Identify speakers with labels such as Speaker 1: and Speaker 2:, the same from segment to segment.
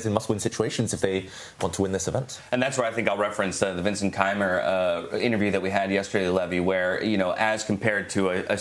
Speaker 1: in must-win situations if they want to win this event.
Speaker 2: And that's where I think I'll reference the Vincent Keymer interview that we had yesterday, Levy, where, you know, as compared to a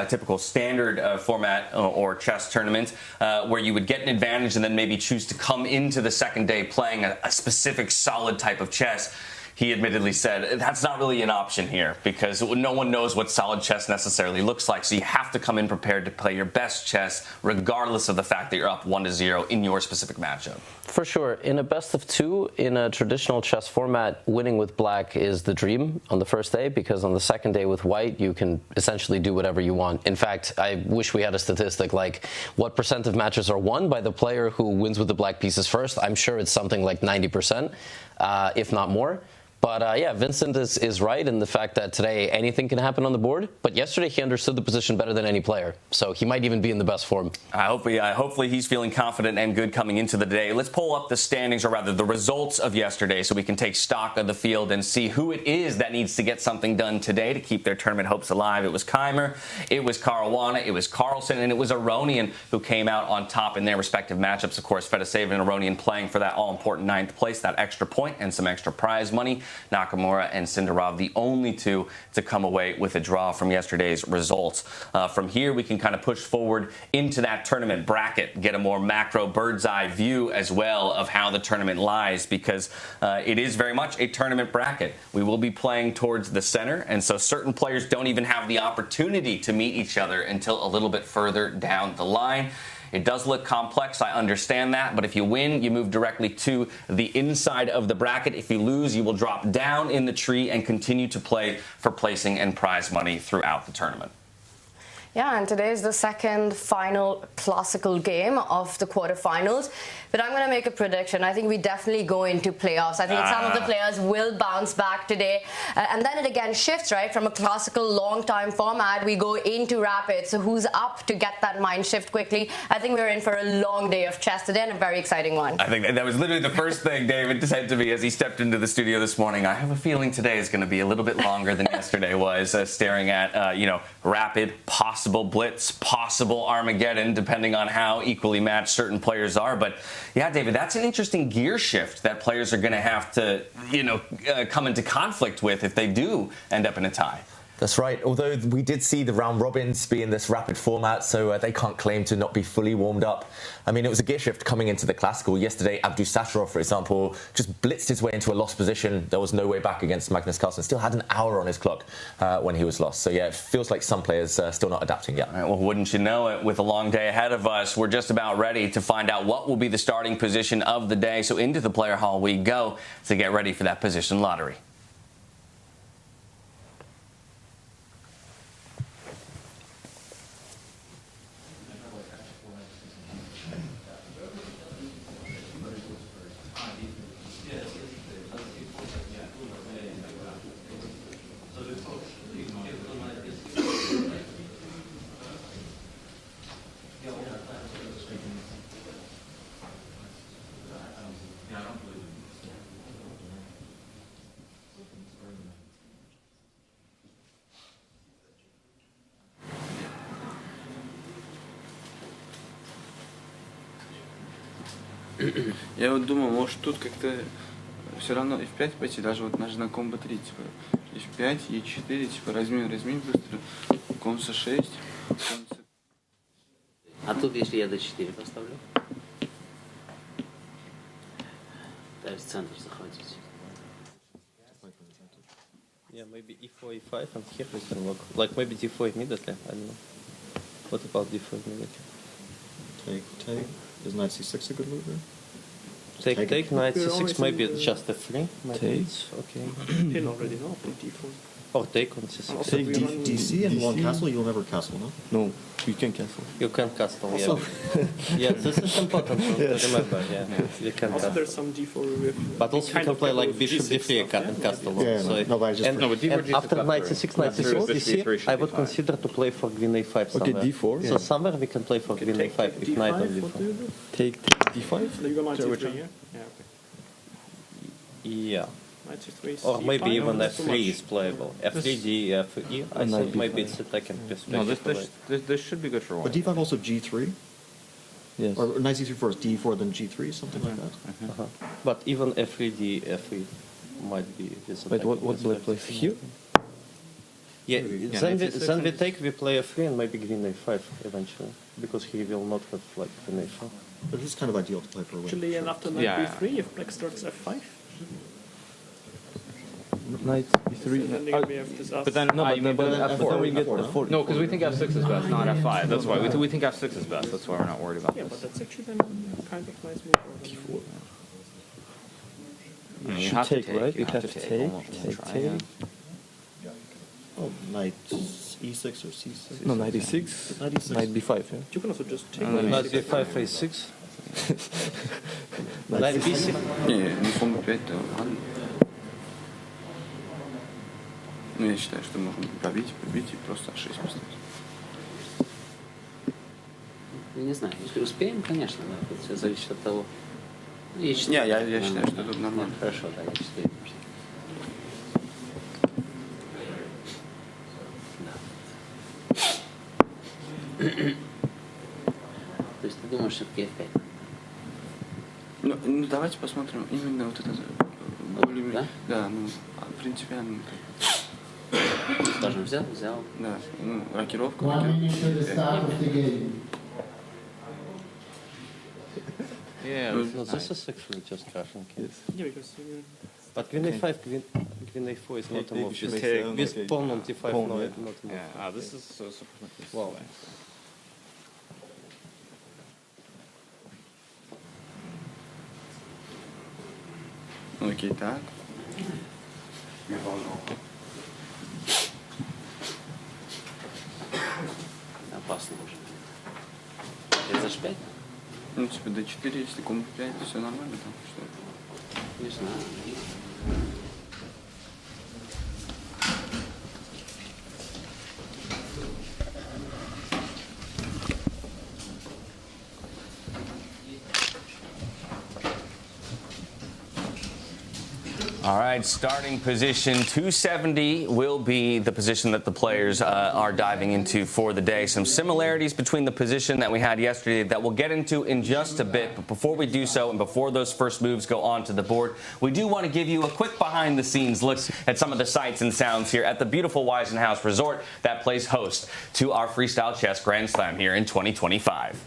Speaker 2: typical standard format or chess tournament, where you would get an advantage and then maybe choose to come into the second day playing a specific solid type of chess, he admittedly said that's not really an option here because no one knows what solid chess necessarily looks like. So you have to come in prepared to play your best chess, regardless of the fact that you're up 1-0 in your specific matchup.
Speaker 3: For sure. In a best of two, in a traditional chess format, winning with black is the dream on the first day, because on the second day with white, you can essentially do whatever you want. In fact, I wish we had a statistic like what % of matches are won by the player who wins with the black pieces first. I'm sure it's something like 90%, if not more. But yeah, Vincent is right in the fact that today anything can happen on the board. But yesterday he understood the position better than any player, so he might even be in the best form.
Speaker 2: Hopefully he's feeling confident and good coming into the day. Let's pull up the standings, or rather the results of yesterday, so we can take stock of the field and see who it is that needs to get something done today to keep their tournament hopes alive. It was Keymer, it was Caruana, it was Carlsen, and it was Aronian who came out on top in their respective matchups. Of course, Fedoseev and Aronian playing for that all-important 9th place, that extra point and some extra prize money. Nakamura and Sindarov, the only two to come away with a draw from yesterday's results. From here, we can kind of push forward into that tournament bracket, get a more macro bird's eye view as well of how the tournament lies, because it is very much a tournament bracket. We will be playing towards the center, and so certain players don't even have the opportunity to meet each other until a little bit further down the line. It does look complex, I understand that, but if you win, you move directly to the inside of the bracket. If you lose, you will drop down in the tree and continue to play for placing and prize money throughout the tournament.
Speaker 4: Yeah, and today is the second final classical game of the quarterfinals. But I'm going to make a prediction. I think we definitely go into playoffs. I think some of the players will bounce back today. And then it again shifts, right? From a classical long-time format, we go into rapid. So who's up to get that mind shift quickly? I think we're in for a long day of chess today and a very exciting one.
Speaker 2: I think that was literally the first thing David said to me as he stepped into the studio this morning. I have a feeling today is going to be a little bit longer than yesterday was, staring at, rapid, possible blitz, possible Armageddon, depending on how equally matched certain players are. But yeah, David, that's an interesting gear shift that players are going to have to, come into conflict with if they do end up in a tie.
Speaker 1: That's right. Although we did see the round robins be in this rapid format, so they can't claim to not be fully warmed up. I mean, it was a gear shift coming into the classical. Yesterday, Abdusattorov, for example, just blitzed his way into a lost position. There was no way back against Magnus Carlsen. Still had an hour on his clock when he was lost. So yeah, it feels like some players still not adapting yet.
Speaker 2: All right, well, wouldn't you know it, with a long day ahead of us, we're just about ready to find out what will be the starting position of the day. So into the player hall we go to get ready for that position lottery.
Speaker 5: Я вот думал, может тут как-то все равно f5 пойти, даже вот даже на комбо 3, типа f5, e4, типа размин быстро, конь c6.
Speaker 6: А тут если я d4 поставлю? Пытаюсь центр захватить.
Speaker 7: Yeah, maybe e4, e5, and here we can work. Like maybe d4 immediately, I don't know. What about d4 immediately?
Speaker 8: Take. Is knight c6 a good move there?
Speaker 7: Take knight c6, maybe it's just a 3. Maybe it's okay.
Speaker 9: Pin already no, d4.
Speaker 7: Or take on c6.
Speaker 8: Take DC and one castle, you'll never castle, no?
Speaker 7: No, you can castle. You can castle, yeah. Yeah, this is important to remember, yeah. You can
Speaker 9: also
Speaker 7: castle.
Speaker 9: there's some d4 with...
Speaker 7: But also you can play like bishop d3 and castle.
Speaker 8: Yeah,
Speaker 7: so
Speaker 8: no, but I just...
Speaker 7: And after knight c6, DC, I would consider to play for queen a5 somewhere.
Speaker 8: Okay, d4.
Speaker 7: So somewhere we can play for queen a5 if knight on d4.
Speaker 8: Take d5?
Speaker 9: So you go knight c3 here? Yeah, okay.
Speaker 7: Yeah.
Speaker 9: Or
Speaker 7: maybe even f3 is playable. f3, d, f3, I think maybe it's a second perspective.
Speaker 5: No, this should be good for one.
Speaker 8: But d5 also g3?
Speaker 7: Yes.
Speaker 8: Or knight c3 first, d4, then g3, something like that.
Speaker 7: But even f3, d, f3 might be disadvantage.
Speaker 9: Wait, what black plays here?
Speaker 7: Yeah,
Speaker 9: Yeah,
Speaker 7: then
Speaker 9: knight
Speaker 7: we
Speaker 9: c6
Speaker 7: take, we play f3 and maybe queen a5 eventually, because he will not have like queen a4.
Speaker 8: But this is kind of ideal to play for a win.
Speaker 10: Actually, and after knight
Speaker 9: Yeah.
Speaker 10: b3, if black starts f5,
Speaker 9: Knight e3.
Speaker 10: then we have this
Speaker 9: But then,
Speaker 8: No, but then
Speaker 9: then we get
Speaker 8: F4, no?
Speaker 9: F4. No, because we think F6 is best, not F5. That's why we think F6 is best. That's why we're not worried about
Speaker 10: yeah, but
Speaker 9: this.
Speaker 10: that's actually then kind of nice move.
Speaker 9: You
Speaker 7: Should
Speaker 9: have to
Speaker 7: take,
Speaker 9: take,
Speaker 7: right?
Speaker 9: you
Speaker 7: We
Speaker 9: have
Speaker 7: have
Speaker 9: to
Speaker 7: to
Speaker 9: take.
Speaker 7: take,
Speaker 9: Almost try,
Speaker 7: take.
Speaker 9: yeah.
Speaker 8: Oh, knight e6 or c6.
Speaker 9: No, knight e6,
Speaker 8: Knight e6.
Speaker 9: knight b5, yeah.
Speaker 10: You can also just take
Speaker 7: Knight b5, a6. Knight b6.
Speaker 5: Не фон 5, то ладно. Ну, я считаю, что можно побить и просто А6 поставить.
Speaker 6: Не знаю, если успеем, конечно, да. Тут все зависит от того. Ну, Е4.
Speaker 5: Не, я считаю, что тут нормально.
Speaker 6: Хорошо, да, Е4. То есть ты думаешь, все-таки F5?
Speaker 5: Ну, давайте посмотрим именно вот это. Более,
Speaker 6: да?
Speaker 5: Да, ну, принципиально.
Speaker 6: Скажем, взял.
Speaker 5: Да, ну, рокировка.
Speaker 7: Yeah, no, this is actually just Russian case.
Speaker 10: Yeah, because
Speaker 7: But queen a5, queen a4 is not a move.
Speaker 8: should
Speaker 7: Just
Speaker 8: take
Speaker 7: with
Speaker 8: okay.
Speaker 7: pawn on d5,
Speaker 8: Pawn,
Speaker 7: no,
Speaker 8: yeah.
Speaker 7: not a move.
Speaker 9: Yeah, this is super.
Speaker 7: Wow.
Speaker 5: Окей, так.
Speaker 6: Опасно уже. Это h5?
Speaker 5: Ну, типа d4, если комп 5, то все нормально там, что?
Speaker 6: Не знаю.
Speaker 2: All right, starting position 270 will be the position that the players are diving into for the day. Some similarities between the position that we had yesterday that we'll get into in just a bit. But before we do so, and before those first moves go onto the board, we do want to give you a quick behind-the-scenes look at some of the sights and sounds here at the beautiful Weissenhaus Resort that plays host to our Freestyle Chess Grand Slam here in 2025.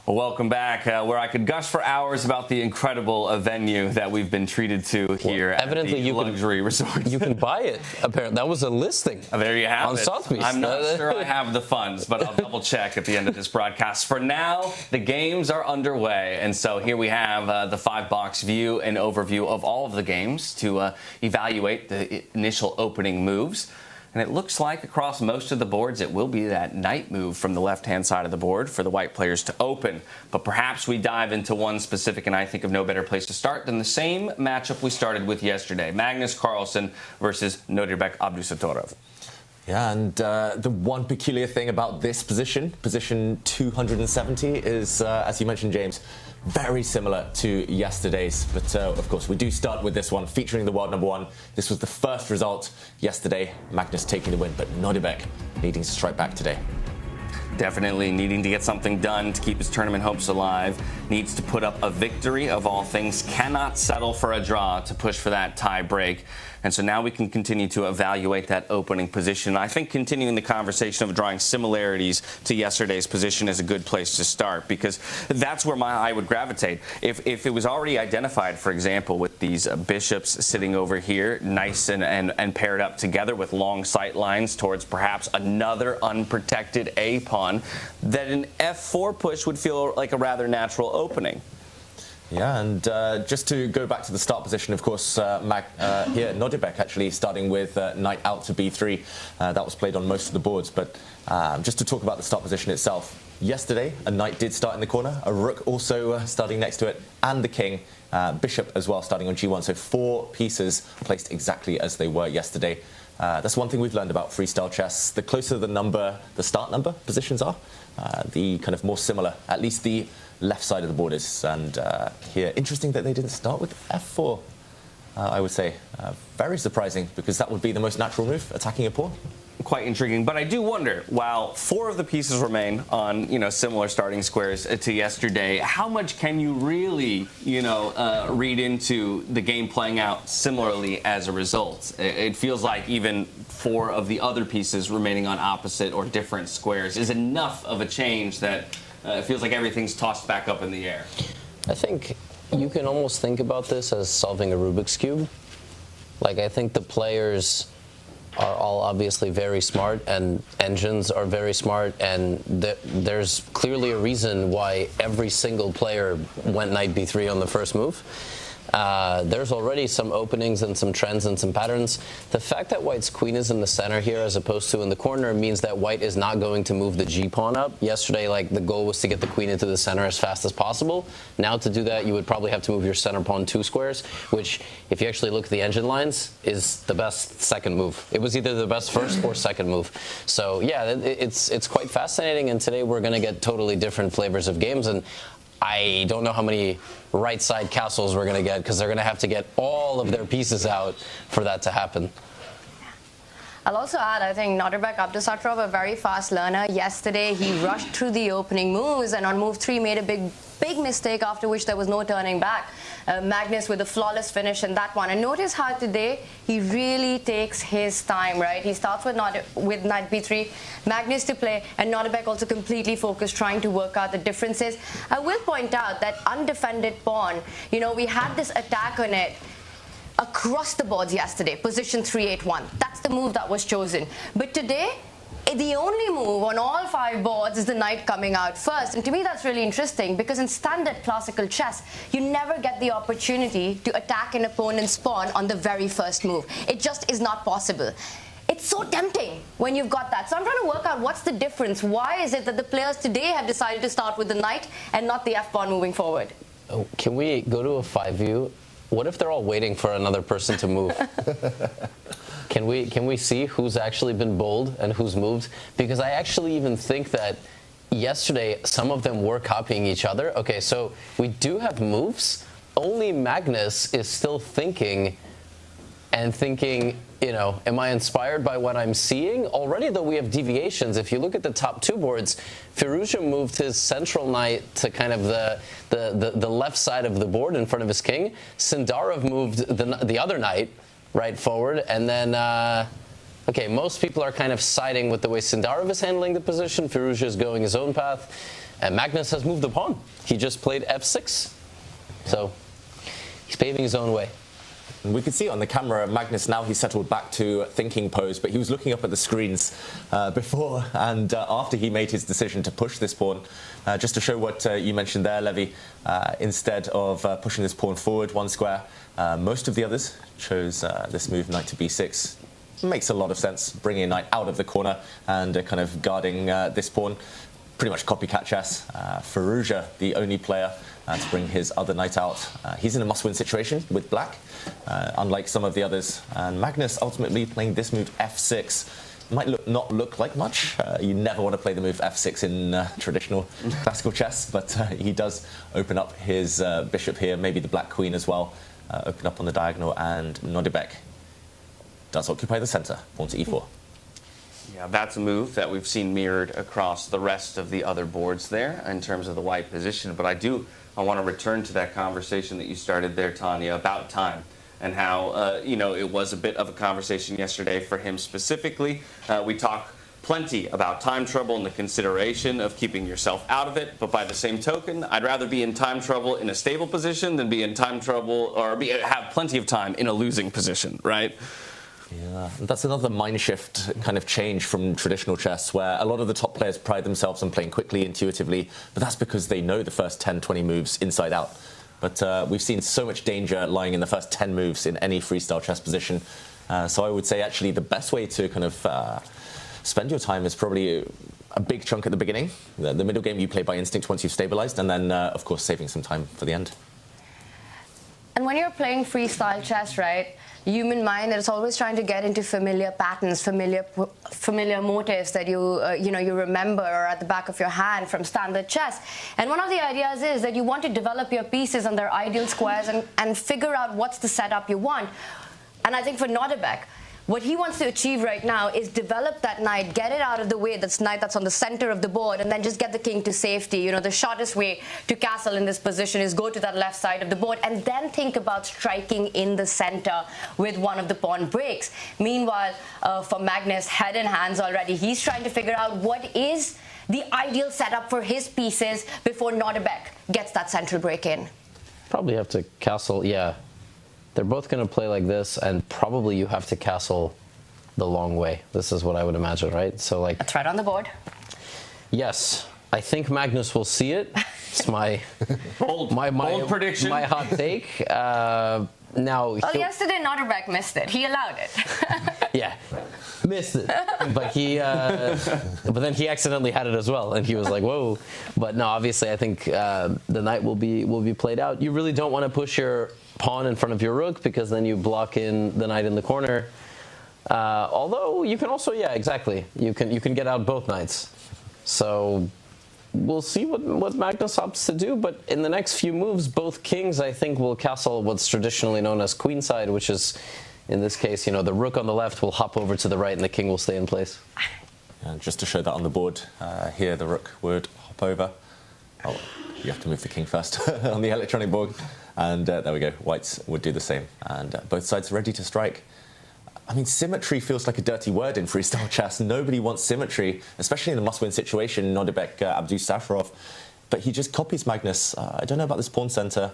Speaker 2: Well, welcome back, where I could gush for hours about the incredible venue that we've been treated to here at the luxury resort.
Speaker 3: You can buy it, apparently. That was a listing.
Speaker 2: There you have
Speaker 3: on
Speaker 2: it.
Speaker 3: Sotheby's.
Speaker 2: I'm not sure I have the funds, but I'll double check at the end of this broadcast. For now, the games are underway, and so here we have the 5-box view and overview of all of the games to evaluate the initial opening moves. And it looks like across most of the boards, it will be that knight move from the left-hand side of the board for the white players to open. But perhaps we dive into one specific, and I think of no better place to start than the same matchup we started with yesterday. Magnus Carlsen versus Nodirbek Abdusattorov.
Speaker 1: Yeah, and the one peculiar thing about this position 270, is, as you mentioned, James, very similar to yesterday's. But, of course, we do start with this one, featuring the world number one. This was the first result yesterday. Magnus taking the win, but Nodirbek needing to strike back today.
Speaker 2: Definitely needing to get something done to keep his tournament hopes alive. needs to put up a victory of all things, cannot settle for a draw to push for that tie break. And so now we can continue to evaluate that opening position. I think continuing the conversation of drawing similarities to yesterday's position is a good place to start, because that's where my eye would gravitate. If it was already identified, for example, with these bishops sitting over here, nice and paired up together with long sight lines towards perhaps another unprotected A pawn, that an F4 push would feel like a rather natural opening.
Speaker 1: Yeah, and just to go back to the start position, of course, here Nodirbek actually starting with knight out to b3. That was played on most of the boards, but just to talk about the start position itself. Yesterday, a knight did start in the corner, a rook also starting next to it, and the king, bishop as well starting on g1. So 4 pieces placed exactly as they were yesterday. That's one thing we've learned about freestyle chess. The closer the start number positions are, the kind of more similar, at least the left side of the board is. And here, interesting that they didn't start with f4, I would say. Very surprising, because that would be the most natural move, attacking a pawn.
Speaker 2: Quite intriguing, but I do wonder, while 4 of the pieces remain on, similar starting squares to yesterday, how much can you really, read into the game playing out similarly as a result? It feels like even 4 of the other pieces remaining on opposite or different squares is enough of a change that it feels like everything's tossed back up in the air.
Speaker 3: I think you can almost think about this as solving a Rubik's Cube. Like, I think the players are all obviously very smart, and engines are very smart, and there's clearly a reason why every single player went knight b3 on the first move. There's already some openings and some trends and some patterns. The fact that white's queen is in the center here as opposed to in the corner means that white is not going to move the g pawn up. Yesterday, the goal was to get the queen into the center as fast as possible. Now to do that, you would probably have to move your center pawn 2 squares, which, if you actually look at the engine lines, is the best second move. It was either the best first or second move. So yeah, it's quite fascinating, and today we're going to get totally different flavors of games, and I don't know how many right side castles we're going to get, because they're going to have to get all of their pieces out for that to happen.
Speaker 4: I'll also add, I think Nodirbek Abdusattorov, a very fast learner. Yesterday, he rushed through the opening moves, and on move 3 made a big mistake, after which there was no turning back. Magnus with a flawless finish in that one. And notice how today he really takes his time, right? He starts with knight b3, Magnus to play, and Nodirbek also completely focused, trying to work out the differences. I will point out that undefended pawn, we had this attack on it across the boards yesterday, position 3-8-1. That's the move that was chosen. But today, the only move on all 5 boards is the knight coming out first. And to me, that's really interesting, because in standard classical chess, you never get the opportunity to attack an opponent's pawn on the very first move. It just is not possible. It's so tempting when you've got that. So I'm trying to work out what's the difference. Why is it that the players today have decided to start with the knight and not the f-pawn moving forward?
Speaker 3: Oh, can we go to a 5-view? What if they're all waiting for another person to move? Can we see who's actually been bold and who's moved? Because I actually even think that yesterday some of them were copying each other. Okay, so we do have moves. Only Magnus is still thinking, am I inspired by what I'm seeing? Already, though, we have deviations. If you look at the top 2 boards, Firouzja moved his central knight to kind of the left side of the board in front of his king. Sindarov moved the other knight right forward, and then okay, most people are kind of siding with the way Sindarov is handling the position. Firouzja is going his own path, and Magnus has moved the pawn. He just played f6, so he's paving his own way.
Speaker 1: We could see on the camera, Magnus, now he's settled back to thinking pose, but he was looking up at the screens before and after he made his decision to push this pawn. Just to show what you mentioned there, Levi, instead of pushing this pawn forward 1 square, most of the others chose this move, knight to b6. Makes a lot of sense, bringing a knight out of the corner and kind of guarding this pawn. Pretty much copycat chess. Firouzja, the only player to bring his other knight out. He's in a must-win situation with black, unlike some of the others. And Magnus ultimately playing this move f6. Might not look like much. You never want to play the move f6 in traditional classical chess, but he does open up his bishop here, maybe the black queen as well, open up on the diagonal, and Nodirbek does occupy the center, pawn to e4.
Speaker 2: Yeah, that's a move that we've seen mirrored across the rest of the other boards there in terms of the white position. But I do I want to return to that conversation that you started there, Tanya, about time. And how, you know, it was a bit of a conversation yesterday for him specifically. We talk plenty about time trouble and the consideration of keeping yourself out of it. But by the same token, I'd rather be in time trouble in a stable position than be in time trouble or have plenty of time in a losing position, right?
Speaker 1: Yeah, that's another mind shift kind of change from traditional chess, where a lot of the top players pride themselves on playing quickly, intuitively, but that's because they know the first 10, 20 moves inside out. But we've seen so much danger lying in the first 10 moves in any freestyle chess position. So I would say actually the best way to kind of spend your time is probably a big chunk at the beginning. The middle game you play by instinct once you've stabilized, and then, of course, saving some time for the end.
Speaker 4: And when you're playing freestyle chess, right, human mind is always trying to get into familiar patterns, familiar motives that you remember or at the back of your hand from standard chess. And one of the ideas is that you want to develop your pieces on their ideal squares and figure out what's the setup you want. And I think for Nodirbek, what he wants to achieve right now is develop that knight, get it out of the way, that's knight that's on the center of the board, and then just get the king to safety. You know, the shortest way to castle in this position is go to that left side of the board and then think about striking in the center with one of the pawn breaks. Meanwhile, for Magnus, head in hands already, he's trying to figure out what is the ideal setup for his pieces before Nodirbek gets that central break in.
Speaker 3: Probably have to castle, yeah. They're both going to play like this, and probably you have to castle the long way. This is what I would imagine, right? So, like,
Speaker 4: a threat on the board.
Speaker 3: Yes, I think Magnus will see it. It's my
Speaker 2: bold prediction,
Speaker 3: my hot take. Now,
Speaker 4: well, yesterday Nodirbek missed it. He allowed it.
Speaker 3: Yeah, missed it. But then he accidentally had it as well, and he was like, "Whoa!" But no, obviously, I think the knight will be played out. You really don't want to push your pawn in front of your rook because then you block in the knight in the corner. Although you can also, yeah, exactly. You can get out both knights. So we'll see what Magnus opts to do. But in the next few moves, both kings, I think, will castle what's traditionally known as queenside, which is, in this case, you know, the rook on the left will hop over to the right and the king will stay in place.
Speaker 1: And just to show that on the board, here the rook would hop over. Oh, you have to move the king first on the electronic board. And there we go, whites would do the same. And both sides ready to strike. I mean, symmetry feels like a dirty word in freestyle chess. Nobody wants symmetry, especially in a must-win situation, Nodirbek Abdusattorov. But he just copies Magnus. I don't know about this pawn center.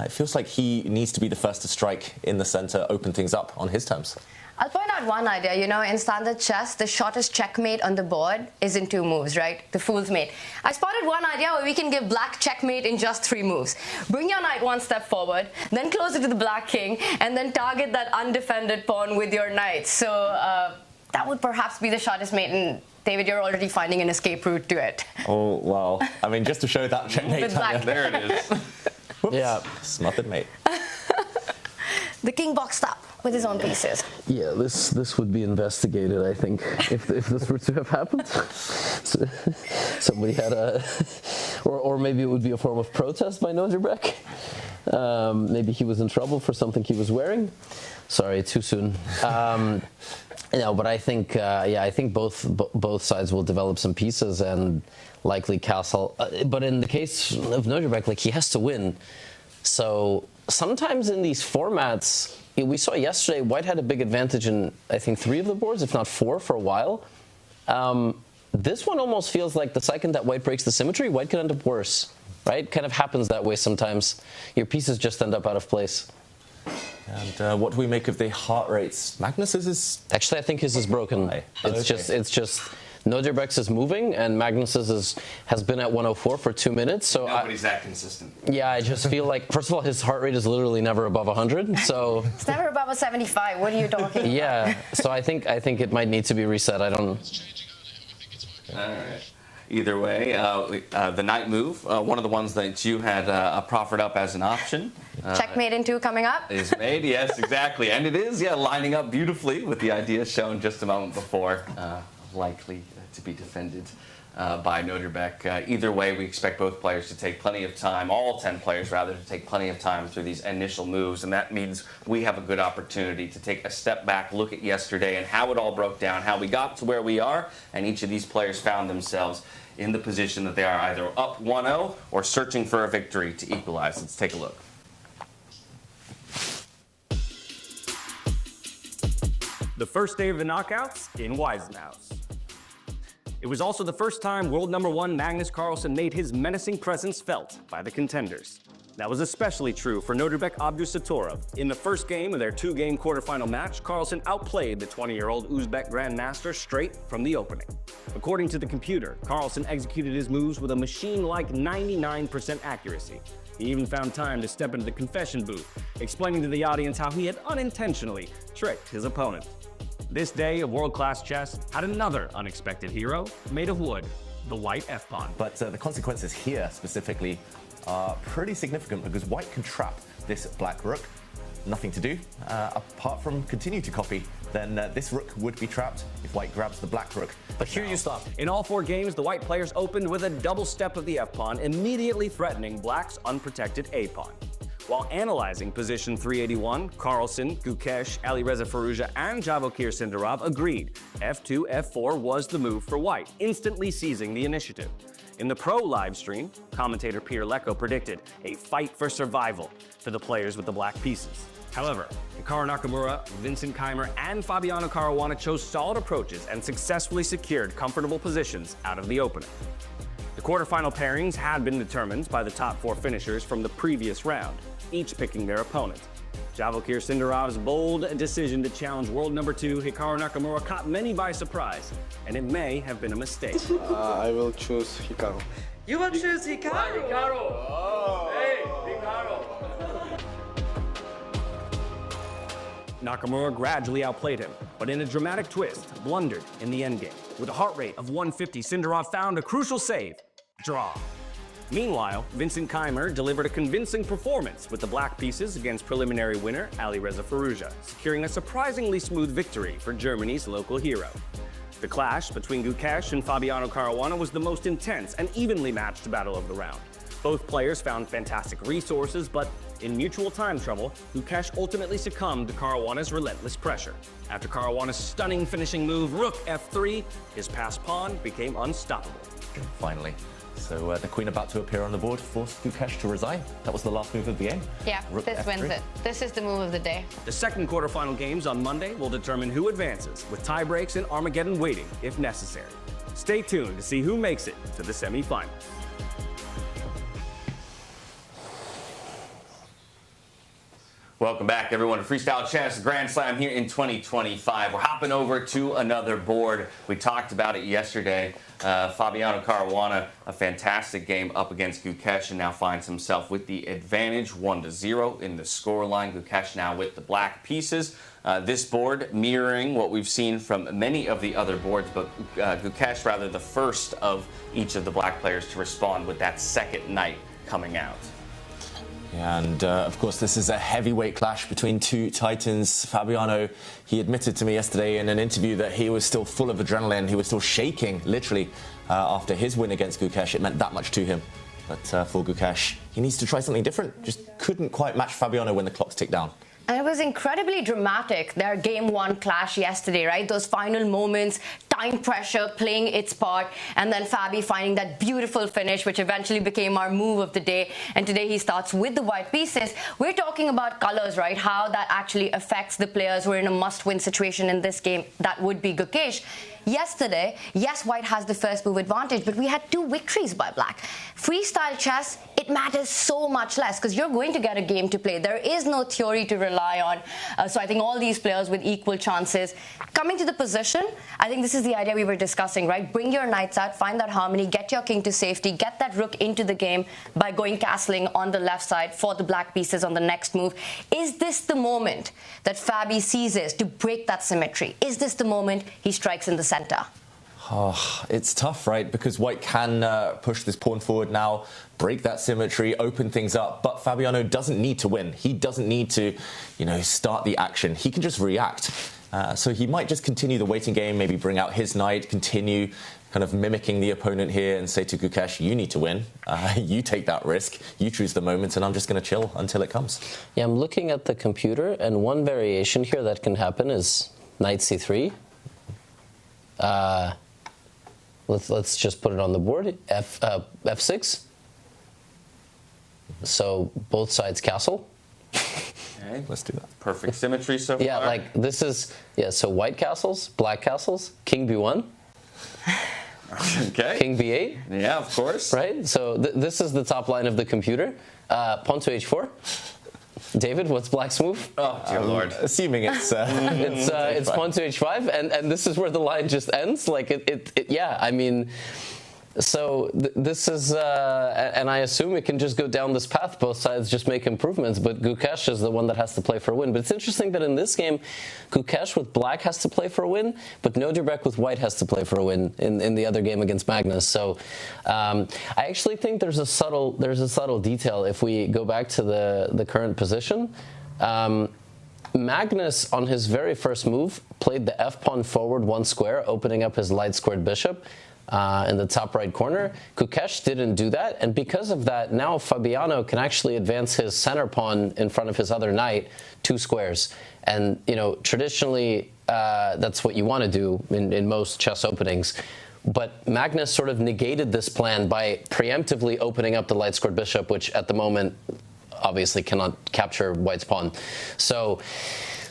Speaker 1: It feels like he needs to be the first to strike in the center, open things up on his terms.
Speaker 4: I'll point out one idea. You know, in standard chess, the shortest checkmate on the board is in 2 moves, right? The fool's mate. I spotted one idea where we can give black checkmate in just 3 moves. Bring your knight 1 step forward, then close it to the black king, and then target that undefended pawn with your knight. So that would perhaps be the shortest mate. And David, you're already finding an escape route to it.
Speaker 1: Oh, well, I mean, just to show that checkmate.
Speaker 2: There it is.
Speaker 1: Whoops.
Speaker 3: Yeah.
Speaker 1: Smothered mate.
Speaker 4: The king boxed up with his own pieces.
Speaker 3: Yeah, this would be investigated, I think, if this were to have happened. So, somebody had or maybe it would be a form of protest by Nodirbek. Maybe he was in trouble for something he was wearing. Sorry, too soon. No, but I think, I think both sides will develop some pieces and likely castle. But in the case of Nodirbek, like, he has to win. So sometimes in these formats, we saw yesterday, white had a big advantage in, I think, 3 of the boards, if not 4 for a while. This one almost feels like the second that white breaks the symmetry, white can end up worse, right? Kind of happens that way sometimes. Your pieces just end up out of place.
Speaker 1: And what do we make of the heart rates? Magnus's is...
Speaker 3: Actually, I think his is broken. It's just Nodirbek's is moving, and Magnus's has been at 104 for 2 minutes. So
Speaker 2: nobody's that consistent.
Speaker 3: Yeah, I just feel like, first of all, his heart rate is literally never above 100. So
Speaker 4: it's never above a 75. What are you talking about?
Speaker 3: Yeah, so I think it might need to be reset. I don't know.
Speaker 2: All right. Either way, the knight move, one of the ones that you had proffered up as an option.
Speaker 4: Checkmate in 2 coming up.
Speaker 2: Is made, yes, exactly. And it is, yeah, lining up beautifully with the idea shown just a moment before. Likely to be defended by Nodirbek. Either way, we expect both players to take plenty of time, all 10 players rather, to take plenty of time through these initial moves, and that means we have a good opportunity to take a step back, look at yesterday and how it all broke down, how we got to where we are, and each of these players found themselves in the position that they are either up 1-0 or searching for a victory to equalize. Let's take a look.
Speaker 11: The first day of the knockouts in Weissenhaus. It was also the first time world number 1 Magnus Carlsen made his menacing presence felt by the contenders. That was especially true for Nodirbek Abdusattorov. In the first game of their 2-game quarterfinal match, Carlsen outplayed the 20-year-old Uzbek Grandmaster straight from the opening. According to the computer, Carlsen executed his moves with a machine-like 99% accuracy. He even found time to step into the confession booth, explaining to the audience how he had unintentionally tricked his opponent. This day of world-class chess had another unexpected hero made of wood, the white f-pawn.
Speaker 1: But the consequences here specifically are pretty significant because white can trap this black rook. Nothing to do apart from continue to copy. Then this rook would be trapped if white grabs the black rook.
Speaker 11: But here you stop. In all 4 games, the white players opened with a double step of the f-pawn, immediately threatening black's unprotected a-pawn. While analyzing position 381, Carlsen, Gukesh, Alireza Firouzja, and Javokhir Sindarov agreed f2, f4 was the move for white, instantly seizing the initiative. In the pro live stream, commentator Pierre Lecco predicted a fight for survival for the players with the black pieces. However, Hikaru Nakamura, Vincent Keymer, and Fabiano Caruana chose solid approaches and successfully secured comfortable positions out of the opening. The quarterfinal pairings had been determined by the top 4 finishers from the previous round, each picking their opponent. Javokhir Sindarov's bold decision to challenge world number 2 Hikaru Nakamura caught many by surprise, and it may have been a mistake.
Speaker 5: I will choose Hikaru.
Speaker 10: You will choose Hikaru? Hikaru!
Speaker 5: Oh.
Speaker 10: Hey, Hikaru!
Speaker 11: Nakamura gradually outplayed him, but in a dramatic twist, blundered in the endgame. With a heart rate of 150, Sindarov found a crucial save. Draw. Meanwhile, Vincent Keymer delivered a convincing performance with the black pieces against preliminary winner Alireza Firouzja, securing a surprisingly smooth victory for Germany's local hero. The clash between Gukesh and Fabiano Caruana was the most intense and evenly matched battle of the round. Both players found fantastic resources, but in mutual time trouble, Gukesh ultimately succumbed to Caruana's relentless pressure. After Caruana's stunning finishing move, rook f3, his passed pawn became unstoppable.
Speaker 1: Finally. So the queen about to appear on the board forced Gukesh to resign. That was the last move of the game.
Speaker 4: Yeah,
Speaker 1: Rook
Speaker 4: this
Speaker 1: F3.
Speaker 4: wins it. This is the move of the day.
Speaker 11: The second quarterfinal games on Monday will determine who advances, with tie breaks and Armageddon waiting if necessary. Stay tuned to see who makes it to the semifinals.
Speaker 2: Welcome back, everyone, to Freestyle Chess Grand Slam here in 2025. We're hopping over to another board. We talked about it yesterday. Fabiano Caruana, a fantastic game up against Gukesh, and now finds himself with the advantage, 1-0 in the scoreline. Gukesh now with the black pieces. This board mirroring what we've seen from many of the other boards, but Gukesh rather the first of each of the black players to respond with that second knight coming out.
Speaker 1: And of course, this is a heavyweight clash between 2 titans. Fabiano, he admitted to me yesterday in an interview that he was still full of adrenaline. He was still shaking, literally, after his win against Gukesh. It meant that much to him. But for Gukesh, he needs to try something different. Just couldn't quite match Fabiano when the clocks tick down.
Speaker 4: And it was incredibly dramatic, their Game 1 clash yesterday, right? Those final moments, time pressure playing its part, and then Fabi finding that beautiful finish, which eventually became our move of the day. And today he starts with the white pieces. We're talking about colors, right? How that actually affects the players who are in a must-win situation in this game. That would be Gukesh. Yesterday, yes, white has the first move advantage, but we had 2 victories by black. Freestyle chess, it matters so much less because you're going to get a game to play. There is no theory to rely on. So I think all these players with equal chances. Coming to the position, I think this is the idea we were discussing, right? Bring your knights out, find that harmony, get your king to safety, get that rook into the game by going castling on the left side for the black pieces on the next move. Is this the moment that Fabi seizes to break that symmetry? Is this the moment he strikes in the center?
Speaker 1: Oh, it's tough, right? Because white can push this pawn forward now, break that symmetry, open things up. But Fabiano doesn't need to win. He doesn't need to, start the action. He can just react. So he might just continue the waiting game, maybe bring out his knight, continue kind of mimicking the opponent here and say to Gukesh, you need to win. You take that risk. You choose the moment, and I'm just going to chill until it comes.
Speaker 3: Yeah, I'm looking at the computer, and one variation here that can happen is knight c3. Let's just put it on the board. F6. So both sides castle.
Speaker 2: Okay.
Speaker 1: Let's do that.
Speaker 2: Perfect symmetry so far.
Speaker 3: Yeah, like this is, so white castles, black castles, king b1.
Speaker 2: Okay.
Speaker 3: King b8.
Speaker 2: Yeah, of course.
Speaker 3: Right? So this is the top line of the computer. Pawn to h4. David, what's black's move?
Speaker 2: Oh, dear Lord.
Speaker 1: Assuming it's...
Speaker 3: it's pawn to h5, and this is where the line just ends. Like, yeah, I mean... So this is, and I assume it can just go down this path. Both sides just make improvements, but Gukesh is the one that has to play for a win. But it's interesting that in this game, Gukesh with black has to play for a win, but Nodirbek with white has to play for a win in the other game against Magnus. So I actually think there's a subtle detail if we go back to the current position. Magnus, on his very first move, played the f-pawn forward 1 square, opening up his light-squared bishop. In the top right corner. Gukesh didn't do that, and because of that, now Fabiano can actually advance his center pawn in front of his other knight 2 squares. And, traditionally, that's what you want to do in most chess openings. But Magnus sort of negated this plan by preemptively opening up the light-squared bishop, which at the moment obviously cannot capture white's pawn. So...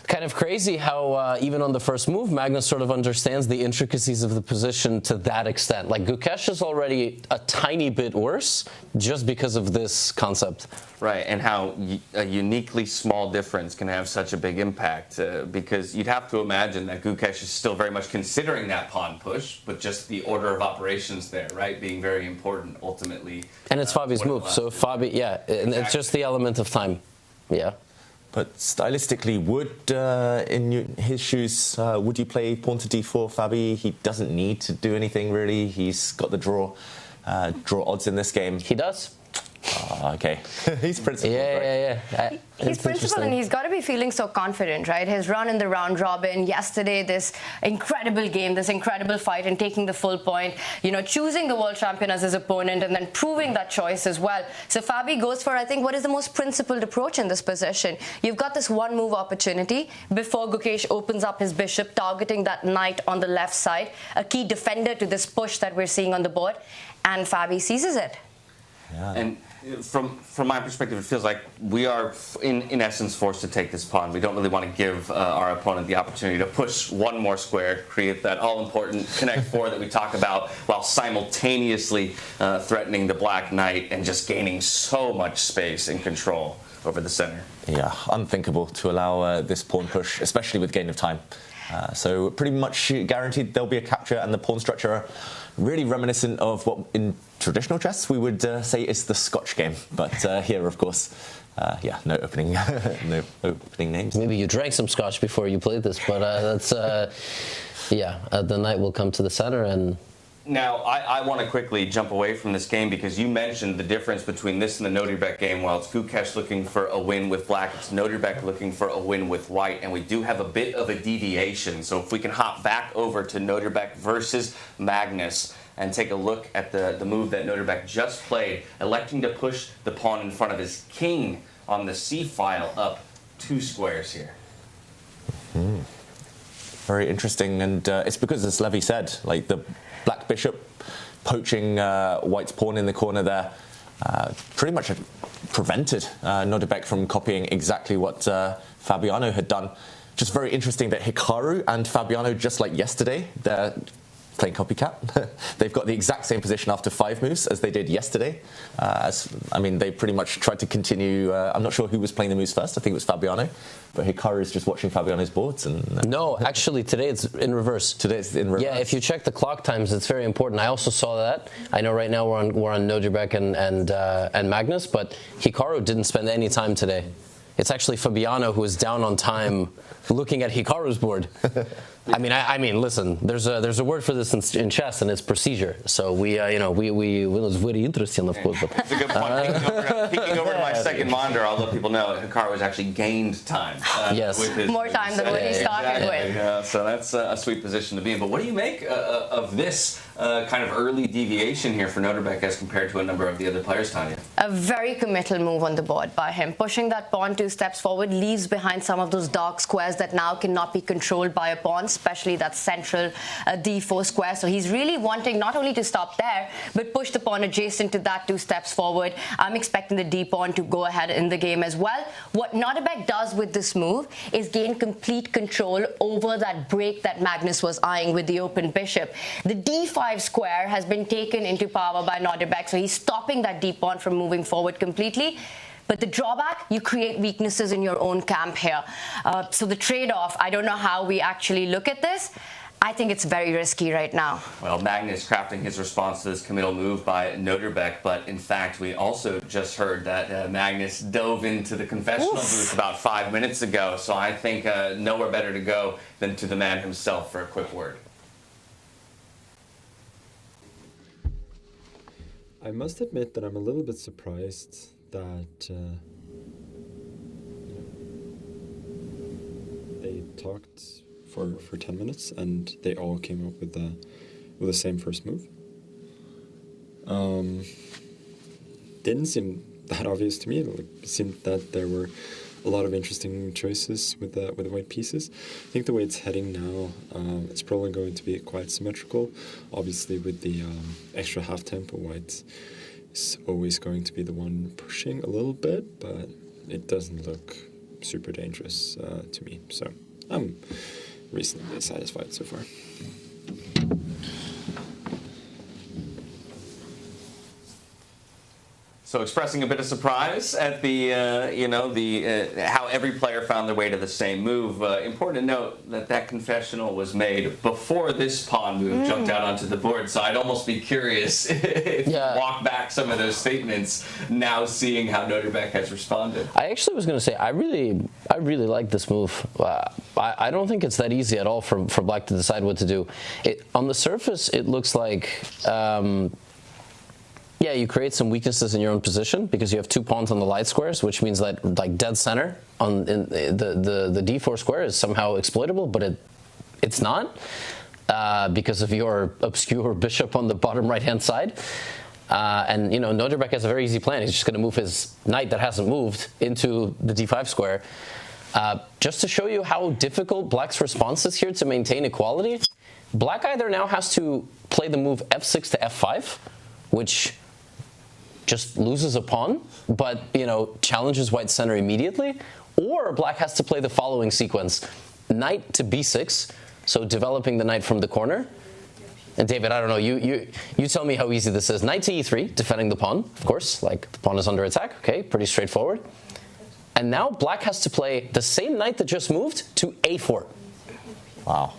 Speaker 3: kind of crazy how even on the first move, Magnus sort of understands the intricacies of the position to that extent. Like, Gukesh is already a tiny bit worse just because of this concept.
Speaker 2: Right, and how a uniquely small difference can have such a big impact. Because you'd have to imagine that Gukesh is still very much considering that pawn push, but just the order of operations there, right, being very important ultimately.
Speaker 3: And it's Fabi's move, so Fabi, yeah, and it's just the element of time, yeah.
Speaker 1: But stylistically, in his shoes, would you play pawn to d4, Fabi? He doesn't need to do anything, really. He's got the draw odds in this game.
Speaker 3: He does.
Speaker 1: Okay. He's principled,
Speaker 3: right?
Speaker 4: He's principled, and he's got to be feeling so confident, right? His run in the round robin yesterday, this incredible game, this incredible fight, and taking the full point, choosing the world champion as his opponent and then proving that choice as well. So Fabi goes for, I think, what is the most principled approach in this position. You've got this one move opportunity before Gukesh opens up his bishop, targeting that knight on the left side, a key defender to this push that we're seeing on the board, and Fabi seizes it.
Speaker 2: Yeah. And from my perspective, it feels like we are, in essence, forced to take this pawn. We don't really want to give our opponent the opportunity to push one more square, create that all-important connect 4 that we talk about, while simultaneously threatening the black knight and just gaining so much space and control over the center.
Speaker 1: Yeah, unthinkable to allow this pawn push, especially with gain of time. So pretty much guaranteed there'll be a capture, and the pawn structure really reminiscent of what in traditional chess we would say is the Scotch game. But here, of course, no opening names.
Speaker 3: Maybe you drank some Scotch before you played this, but that's, the knight will come to the center and...
Speaker 2: Now, I want to quickly jump away from this game because you mentioned the difference between this and the Nodirbek game. While it's Gukesh looking for a win with black, it's Nodirbek looking for a win with white, and we do have a bit of a deviation. So if we can hop back over to Nodirbek versus Magnus and take a look at the move that Nodirbek just played, electing to push the pawn in front of his king on the c-file up 2 squares here.
Speaker 1: Very interesting, and it's because, as Levi said, like the black bishop poaching white's pawn in the corner there pretty much prevented Nodirbek from copying exactly what Fabiano had done. Just very interesting that Hikaru and Fabiano, just like yesterday, they're playing copycat. They've got the exact same position after 5 moves as they did yesterday. They pretty much tried to continue. I'm not sure who was playing the moves first. I think it was Fabiano. But Hikaru is just watching Fabiano's boards.
Speaker 3: No, actually, today it's in reverse.
Speaker 1: Today it's in reverse.
Speaker 3: Yeah, if you check the clock times, it's very important. I also saw that. I know right now we're on Nodirbek and Magnus, but Hikaru didn't spend any time today. It's actually Fabiano who is down on time looking at Hikaru's board. I mean, listen. There's a word for this in chess, and it's procedure. So we it was very interesting, of course. But
Speaker 2: it's a good point. Peeking over to my second monitor, I'll let people know Hikaru has actually gained time.
Speaker 3: Yes,
Speaker 2: with his
Speaker 4: more time than what he started with.
Speaker 2: Yeah, so that's a sweet position to be in. But what do you make of this kind of early deviation here for Nodirbek as compared to a number of the other players, Tanya?
Speaker 4: A very committal move on the board by him. Pushing that pawn 2 steps forward leaves behind some of those dark squares that now cannot be controlled by a pawn, especially that central d4 square. So he's really wanting not only to stop there, but push the pawn adjacent to that 2 steps forward. I'm expecting the d pawn to go ahead in the game as well. What Nodirbek does with this move is gain complete control over that break that Magnus was eyeing with the open bishop. The d5 square has been taken into power by Nodirbek, so he's stopping that d pawn from moving forward completely. But the drawback, you create weaknesses in your own camp here. So the trade-off, I don't know how we actually look at this. I think it's very risky right now.
Speaker 2: Well, Magnus crafting his response to this committal move by Nodirbek, but in fact, we also just heard that Magnus dove into the confessional booth about 5 minutes ago. So I think nowhere better to go than to the man himself for a quick word.
Speaker 12: I must admit that I'm a little bit surprised that they talked for 10 minutes and they all came up with the same first move. Didn't seem that obvious to me. It seemed that there were a lot of interesting choices with the white pieces. I think the way it's heading now, it's probably going to be quite symmetrical. Obviously, with the extra half tempo, white is always going to be the one pushing a little bit, but it doesn't look super dangerous to me. So I'm reasonably satisfied so far.
Speaker 2: So expressing a bit of surprise at the, how every player found their way to the same move. Important to note that confessional was made before this pawn move jumped out onto the board. So I'd almost be curious if you walk back some of those statements now seeing how Nodirbek has responded.
Speaker 3: I actually was going to say, I really like this move. I don't think it's that easy at all for Black to decide what to do. On the surface, it looks like... yeah, you create some weaknesses in your own position because you have 2 pawns on the light squares, which means that like dead center on the d4 square is somehow exploitable, but it's not because of your obscure bishop on the bottom right-hand side. And Nodirbek has a very easy plan. He's just going to move his knight that hasn't moved into the d5 square. Just to show you how difficult Black's response is here to maintain equality, Black either now has to play the move f6 to f5, which just loses a pawn, but, challenges White's center immediately, or Black has to play the following sequence. Knight to b6, so developing the knight from the corner. And David, I don't know, you tell me how easy this is. Knight to e3, defending the pawn, of course, like the pawn is under attack, okay, pretty straightforward. And now Black has to play the same knight that just moved to a4.
Speaker 1: Wow.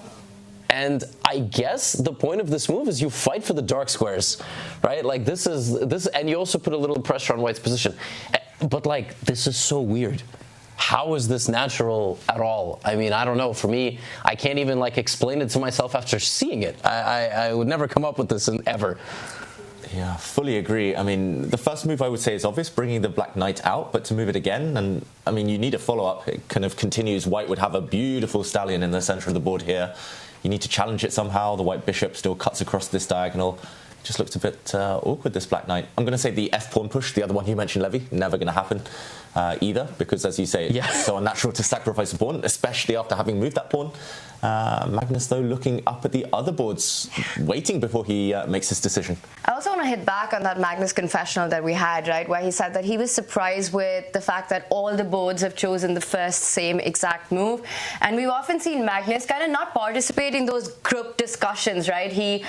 Speaker 3: And I guess the point of this move is you fight for the dark squares, right? Like this, and you also put a little pressure on White's position. But like, this is so weird. How is this natural at all? I mean, I don't know. For me, I can't even like explain it to myself after seeing it. I would never come up with this ever.
Speaker 1: Yeah, fully agree. I mean, the first move I would say is obvious, bringing the black knight out, but to move it again, and I mean, you need a follow-up. It kind of continues. White would have a beautiful stallion in the center of the board here. You need to challenge it somehow. The white bishop still cuts across this diagonal. Just looks a bit awkward, this black knight. I'm going to say the f-pawn push, the other one you mentioned, Levy, never going to happen either, because as you say, it's so unnatural to sacrifice a pawn, especially after having moved that pawn. Magnus, though, looking up at the other boards, waiting before he makes his decision.
Speaker 4: I also want to hit back on that Magnus confessional that we had, right, where he said that he was surprised with the fact that all the boards have chosen the first same exact move. And we've often seen Magnus kind of not participate in those group discussions, right? He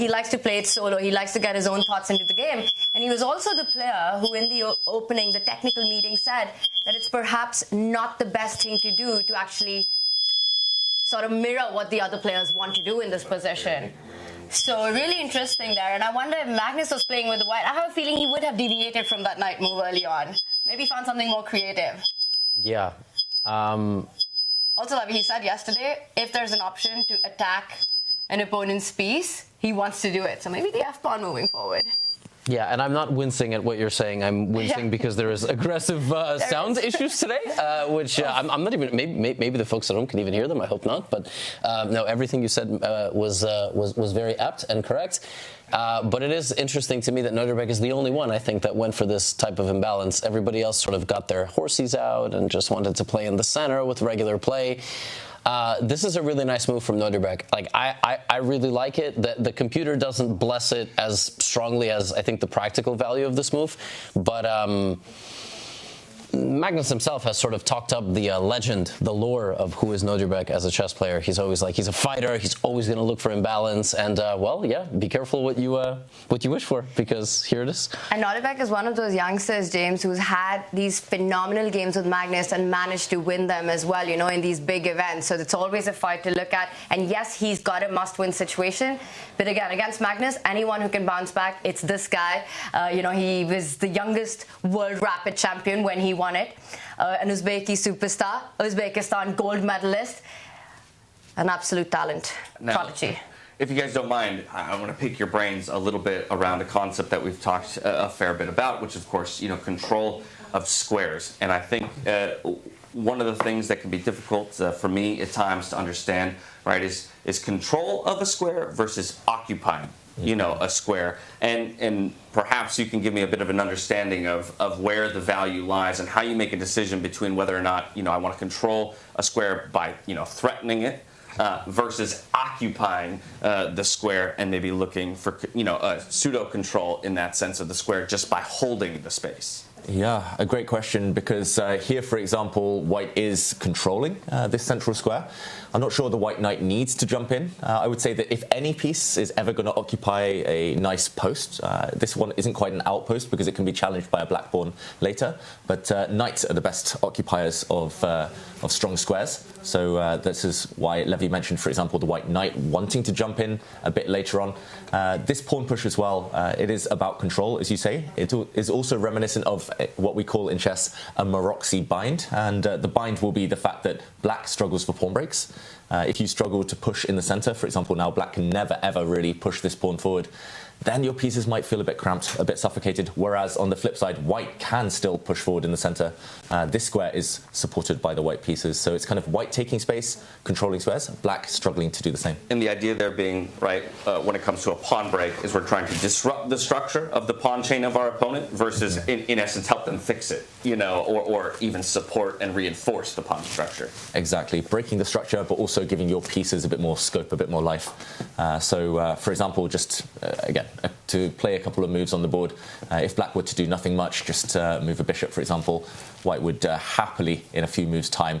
Speaker 4: likes to play it solo. He likes to get his own thoughts into the game. And he was also the player who, in the opening, the technical meeting, said that it's perhaps not the best thing to do to actually sort of mirror what the other players want to do in this position. So really interesting there. And I wonder if Magnus was playing with the white. I have a feeling he would have deviated from that knight move early on. Maybe found something more creative.
Speaker 3: Yeah.
Speaker 4: Also, Lavi, he said yesterday, if there's an option to attack an opponent's piece, he wants to do it. So maybe the f-pawn moving forward.
Speaker 3: Yeah, and I'm not wincing at what you're saying. I'm wincing because there is aggressive sound issues today, which I'm not even. Maybe the folks at home can even hear them. I hope not. But no, everything you said was very apt and correct. But it is interesting to me that Nodirbek is the only one, I think, that went for this type of imbalance. Everybody else sort of got their horsies out and just wanted to play in the center with regular play. This is a really nice move from Nodirbek. Like, I really like it. The computer doesn't bless it as strongly as I think the practical value of this move. But Magnus himself has sort of talked up the legend, the lore of who is Nodirbek as a chess player. He's always like, he's a fighter. He's always going to look for imbalance. And, well, yeah, be careful what you wish for, because here it is.
Speaker 4: And Nodirbek is one of those youngsters, James, who's had these phenomenal games with Magnus and managed to win them as well, you know, in these big events. So it's always a fight to look at. And yes, he's got a must-win situation. But again, against Magnus, anyone who can bounce back, it's this guy. You know, he was the youngest world rapid champion when he won it. An Uzbeki superstar, Uzbekistan gold medalist, an absolute talent, prodigy.
Speaker 2: If you guys don't mind, I want to pick your brains a little bit around a concept that we've talked a fair bit about, which is, of course, you know, control of squares. And I think one of the things that can be difficult for me at times to understand, right, is control of a square versus occupying, you know, a square. And perhaps you can give me a bit of an understanding of where the value lies and how you make a decision between whether or not, you know, I want to control a square by, you know, threatening it versus occupying the square and maybe looking for, you know, a pseudo control in that sense of the square just by holding the space.
Speaker 1: Yeah, a great question, because here, for example, white is controlling this central square. I'm not sure the white knight needs to jump in. I would say that if any piece is ever going to occupy a nice post, this one isn't quite an outpost because it can be challenged by a black pawn later, but knights are the best occupiers of strong squares. So this is why Levy mentioned, for example, the white knight wanting to jump in a bit later on. This pawn push as well, it is about control, as you say. It is also reminiscent of what we call in chess a Maroczy bind, and the bind will be the fact that black struggles for pawn breaks. If you struggle to push in the center, for example, now black can never ever really push this pawn forward, then your pieces might feel a bit cramped, a bit suffocated, whereas on the flip side, white can still push forward in the center. This square is supported by the white pieces, so it's kind of white taking space, controlling squares, black struggling to do the same.
Speaker 2: And the idea there being, right, when it comes to a pawn break, is we're trying to disrupt the structure of the pawn chain of our opponent versus, in essence, help them fix it, you know, or even support and reinforce the pawn structure.
Speaker 1: Exactly, breaking the structure, but also giving your pieces a bit more scope, a bit more life. For example, just, again, to play a couple of moves on the board. If black were to do nothing much, just move a bishop, for example, white would happily, in a few moves' time,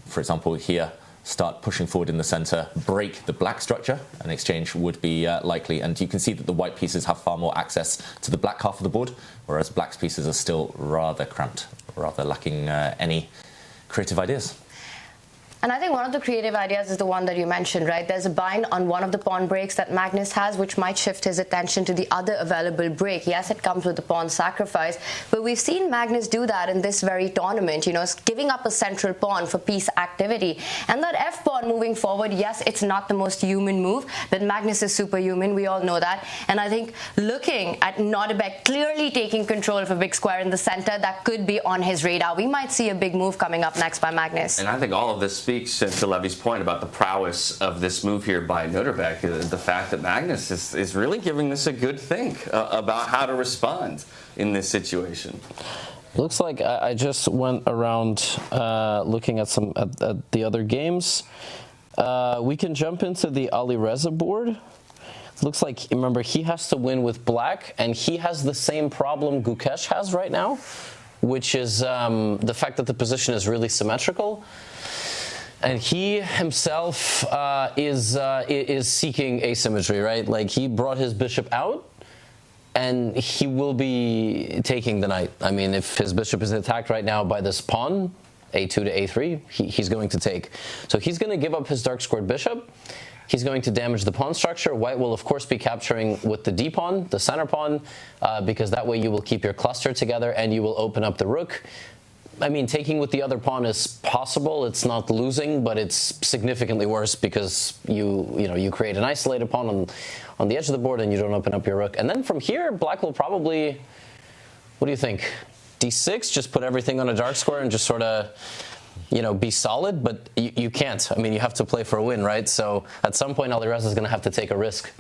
Speaker 1: for example, here, start pushing forward in the center, break the black structure. An exchange would be likely. And you can see that the white pieces have far more access to the black half of the board, whereas black's pieces are still rather cramped, rather lacking any creative ideas.
Speaker 4: And I think one of the creative ideas is the one that you mentioned, right? There's a bind on one of the pawn breaks that Magnus has, which might shift his attention to the other available break. Yes, it comes with the pawn sacrifice, but we've seen Magnus do that in this very tournament, you know, giving up a central pawn for piece activity. And that f-pawn moving forward, yes, it's not the most human move, but Magnus is superhuman, we all know that. And I think looking at Nodirbek clearly taking control of a big square in the center, that could be on his radar. We might see a big move coming up next by Magnus.
Speaker 2: And I think all of this speaks to Levy's point about the prowess of this move here by Nodirbek, the fact that Magnus is really giving this a good think about how to respond in this situation.
Speaker 3: Looks like I just went around looking at at the other games. We can jump into the Alireza board. Looks like, remember, he has to win with black, and he has the same problem Gukesh has right now, which is the fact that the position is really symmetrical. And he himself is seeking asymmetry, right? Like, he brought his bishop out, and he will be taking the knight. I mean, if his bishop is attacked right now by this pawn, a2 to a3, he's going to take. So he's going to give up his dark squared bishop. He's going to damage the pawn structure. White will, of course, be capturing with the d pawn, the center pawn, because that way you will keep your cluster together and you will open up the rook. I mean, taking with the other pawn is possible. It's not losing, but it's significantly worse because you create an isolated pawn on the edge of the board and you don't open up your rook. And then from here, black will probably, what do you think? D6, just put everything on a dark square and just sort of, be solid, but you can't. I mean, you have to play for a win, right? So at some point, Alireza is going to have to take a risk.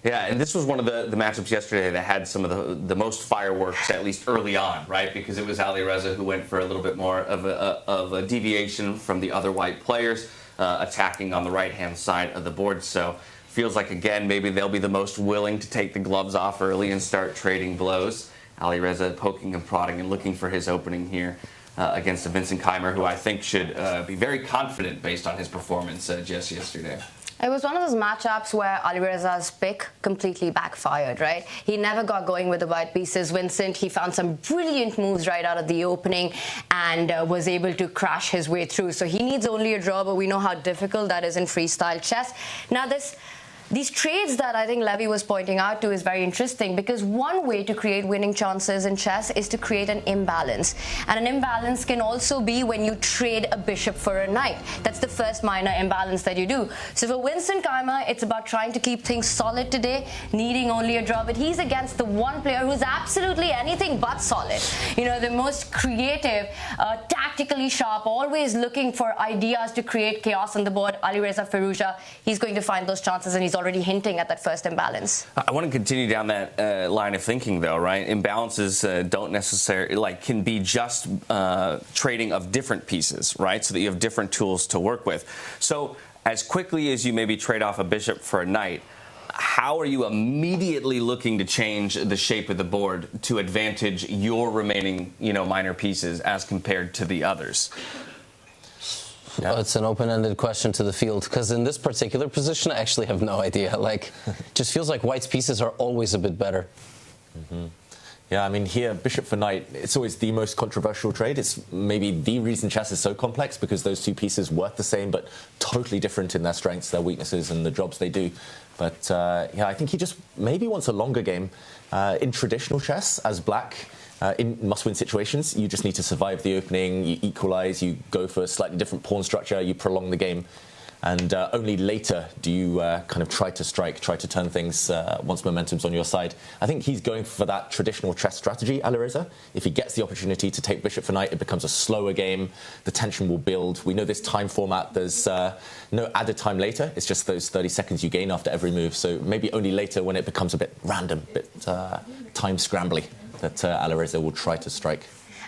Speaker 2: Yeah, and this was one of the matchups yesterday that had some of the most fireworks, at least early on, right? Because it was Alireza who went for a little bit more of a deviation from the other white players, attacking on the right-hand side of the board. So feels like, again, maybe they'll be the most willing to take the gloves off early and start trading blows. Alireza poking and prodding and looking for his opening here against a Vincent Keymer, who I think should be very confident based on his performance just yesterday.
Speaker 4: It was one of those matchups where Alireza's pick completely backfired, right? He never got going with the white pieces. Vincent, he found some brilliant moves right out of the opening and was able to crash his way through. So he needs only a draw, but we know how difficult that is in freestyle chess. Now, these trades that I think Levy was pointing out to is very interesting, because one way to create winning chances in chess is to create an imbalance. And an imbalance can also be when you trade a bishop for a knight. That's the first minor imbalance that you do. So for Vincent Keymer, it's about trying to keep things solid today, needing only a draw. But he's against the one player who's absolutely anything but solid. The most creative, tactically sharp, always looking for ideas to create chaos on the board, Alireza Firouzja. He's going to find those chances, and he's already hinting at that first imbalance.
Speaker 2: I want to continue down that line of thinking, though, right? Imbalances don't necessarily, can be just trading of different pieces, right? So that you have different tools to work with. So as quickly as you maybe trade off a bishop for a knight, how are you immediately looking to change the shape of the board to advantage your remaining, minor pieces as compared to the others?
Speaker 3: Yeah. Well, it's an open-ended question to the field, because in this particular position, I actually have no idea. Just feels like white's pieces are always a bit better.
Speaker 1: Mm-hmm. Yeah, I mean, here, bishop for knight, it's always the most controversial trade. It's maybe the reason chess is so complex, because those two pieces work the same, but totally different in their strengths, their weaknesses, and the jobs they do. But, I think he just maybe wants a longer game. In traditional chess, as black, in must-win situations, you just need to survive the opening, you equalize, you go for a slightly different pawn structure, you prolong the game, and only later do you kind of try to strike, try to turn things once momentum's on your side. I think he's going for that traditional chess strategy, Alireza. If he gets the opportunity to take bishop for knight, it becomes a slower game, the tension will build. We know this time format, there's no added time later, it's just those 30 seconds you gain after every move, so maybe only later when it becomes a bit random, a bit time scrambly, that Alireza will try to strike.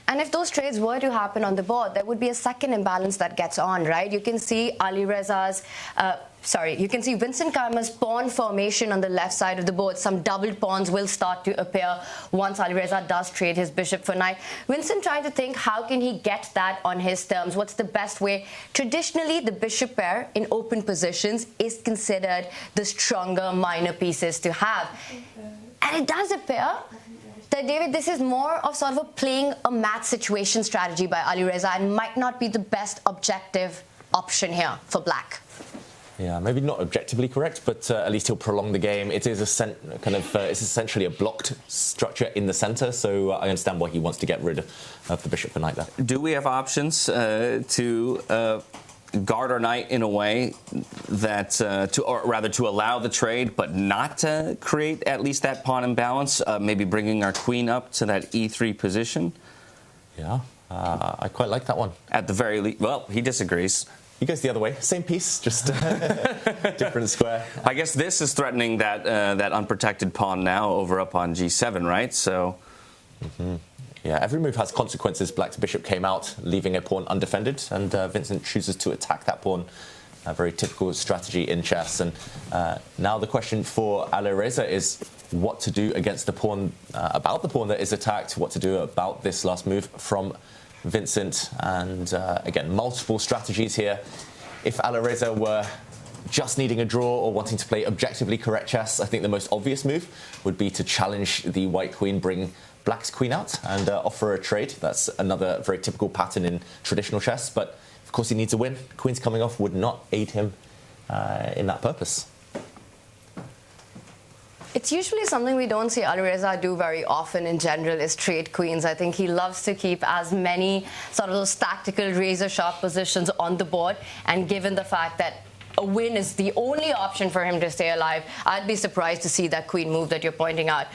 Speaker 4: And if those trades were to happen on the board, there would be a second imbalance that gets on, right? You can see you can see Vincent Keymer's pawn formation on the left side of the board. Some doubled pawns will start to appear once Alireza does trade his bishop for knight. Vincent trying to think, how can he get that on his terms? What's the best way? Traditionally, the bishop pair in open positions is considered the stronger minor pieces to have. And it does appear that, David, this is more of sort of playing a match situation strategy by Alireza and might not be the best objective option here for black.
Speaker 1: Yeah, maybe not objectively correct, but at least he'll prolong the game. It is it's essentially a blocked structure in the center, so I understand why he wants to get rid of the bishop for knight there.
Speaker 2: Do we have options to guard our knight in a way that, to allow the trade, but not to create at least that pawn imbalance, maybe bringing our queen up to that e3 position?
Speaker 1: Yeah, I quite like that one.
Speaker 2: At the very least, well, he disagrees.
Speaker 1: He goes the other way, same piece, just different square.
Speaker 2: I guess this is threatening that unprotected pawn now over up on g7, right? So.
Speaker 1: Mm-hmm. Yeah, every move has consequences. Black's bishop came out, leaving a pawn undefended, and Vincent chooses to attack that pawn. A very typical strategy in chess. And now the question for Alireza is what to do against the pawn, about the pawn that is attacked, what to do about this last move from Vincent. And again, multiple strategies here. If Alireza were just needing a draw or wanting to play objectively correct chess, I think the most obvious move would be to challenge the white queen, bring Black's queen out and offer a trade. That's another very typical pattern in traditional chess, but of course he needs a win. Queen's coming off would not aid him in that purpose.
Speaker 4: It's usually something we don't see Alireza do very often in general is trade queens. I think he loves to keep as many sort of those tactical razor-sharp positions on the board, and given the fact that a win is the only option for him to stay alive, I'd be surprised to see that queen move that you're pointing out.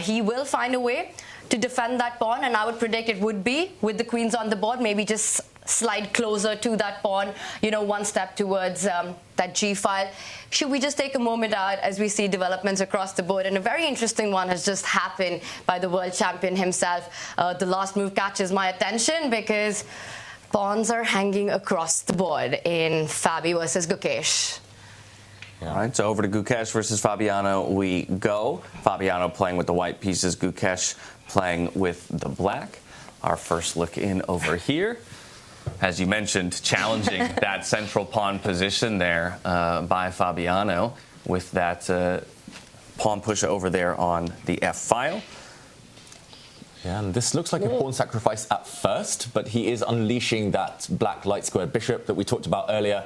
Speaker 4: He will find a way to defend that pawn, and I would predict it would be with the queens on the board, maybe just slide closer to that pawn, you know, one step towards that g-file. Should we just take a moment out as we see developments across the board? And a very interesting one has just happened by the world champion himself. The last move catches my attention because pawns are hanging across the board in Fabi versus Gukesh.
Speaker 2: All right, so over to Gukesh versus Fabiano we go. Fabiano playing with the white pieces, Gukesh playing with the black. Our first look in over here. As you mentioned, challenging that central pawn position there by Fabiano with that pawn push over there on the f-file.
Speaker 1: Yeah, and this looks like a pawn sacrifice at first, but he is unleashing that black light squared bishop that we talked about earlier.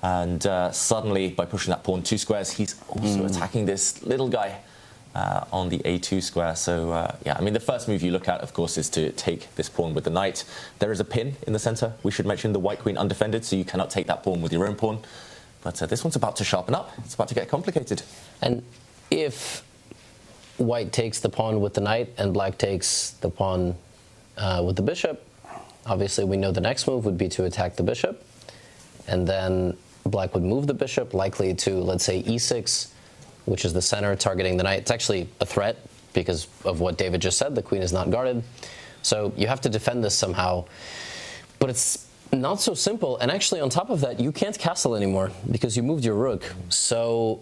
Speaker 1: And suddenly, by pushing that pawn 2 squares, he's also attacking this little guy on the a2 square. So, yeah, I mean, the first move you look at, of course, is to take this pawn with the knight. There is a pin in the center. We should mention the white queen undefended, so you cannot take that pawn with your own pawn. But this one's about to sharpen up. It's about to get complicated.
Speaker 3: And if white takes the pawn with the knight and black takes the pawn with the bishop, obviously we know the next move would be to attack the bishop. And then black would move the bishop, likely to, let's say, e6, which is the center, targeting the knight. It's actually a threat because of what David just said. The queen is not guarded. So you have to defend this somehow. But it's not so simple. And actually, on top of that, you can't castle anymore because you moved your rook. So,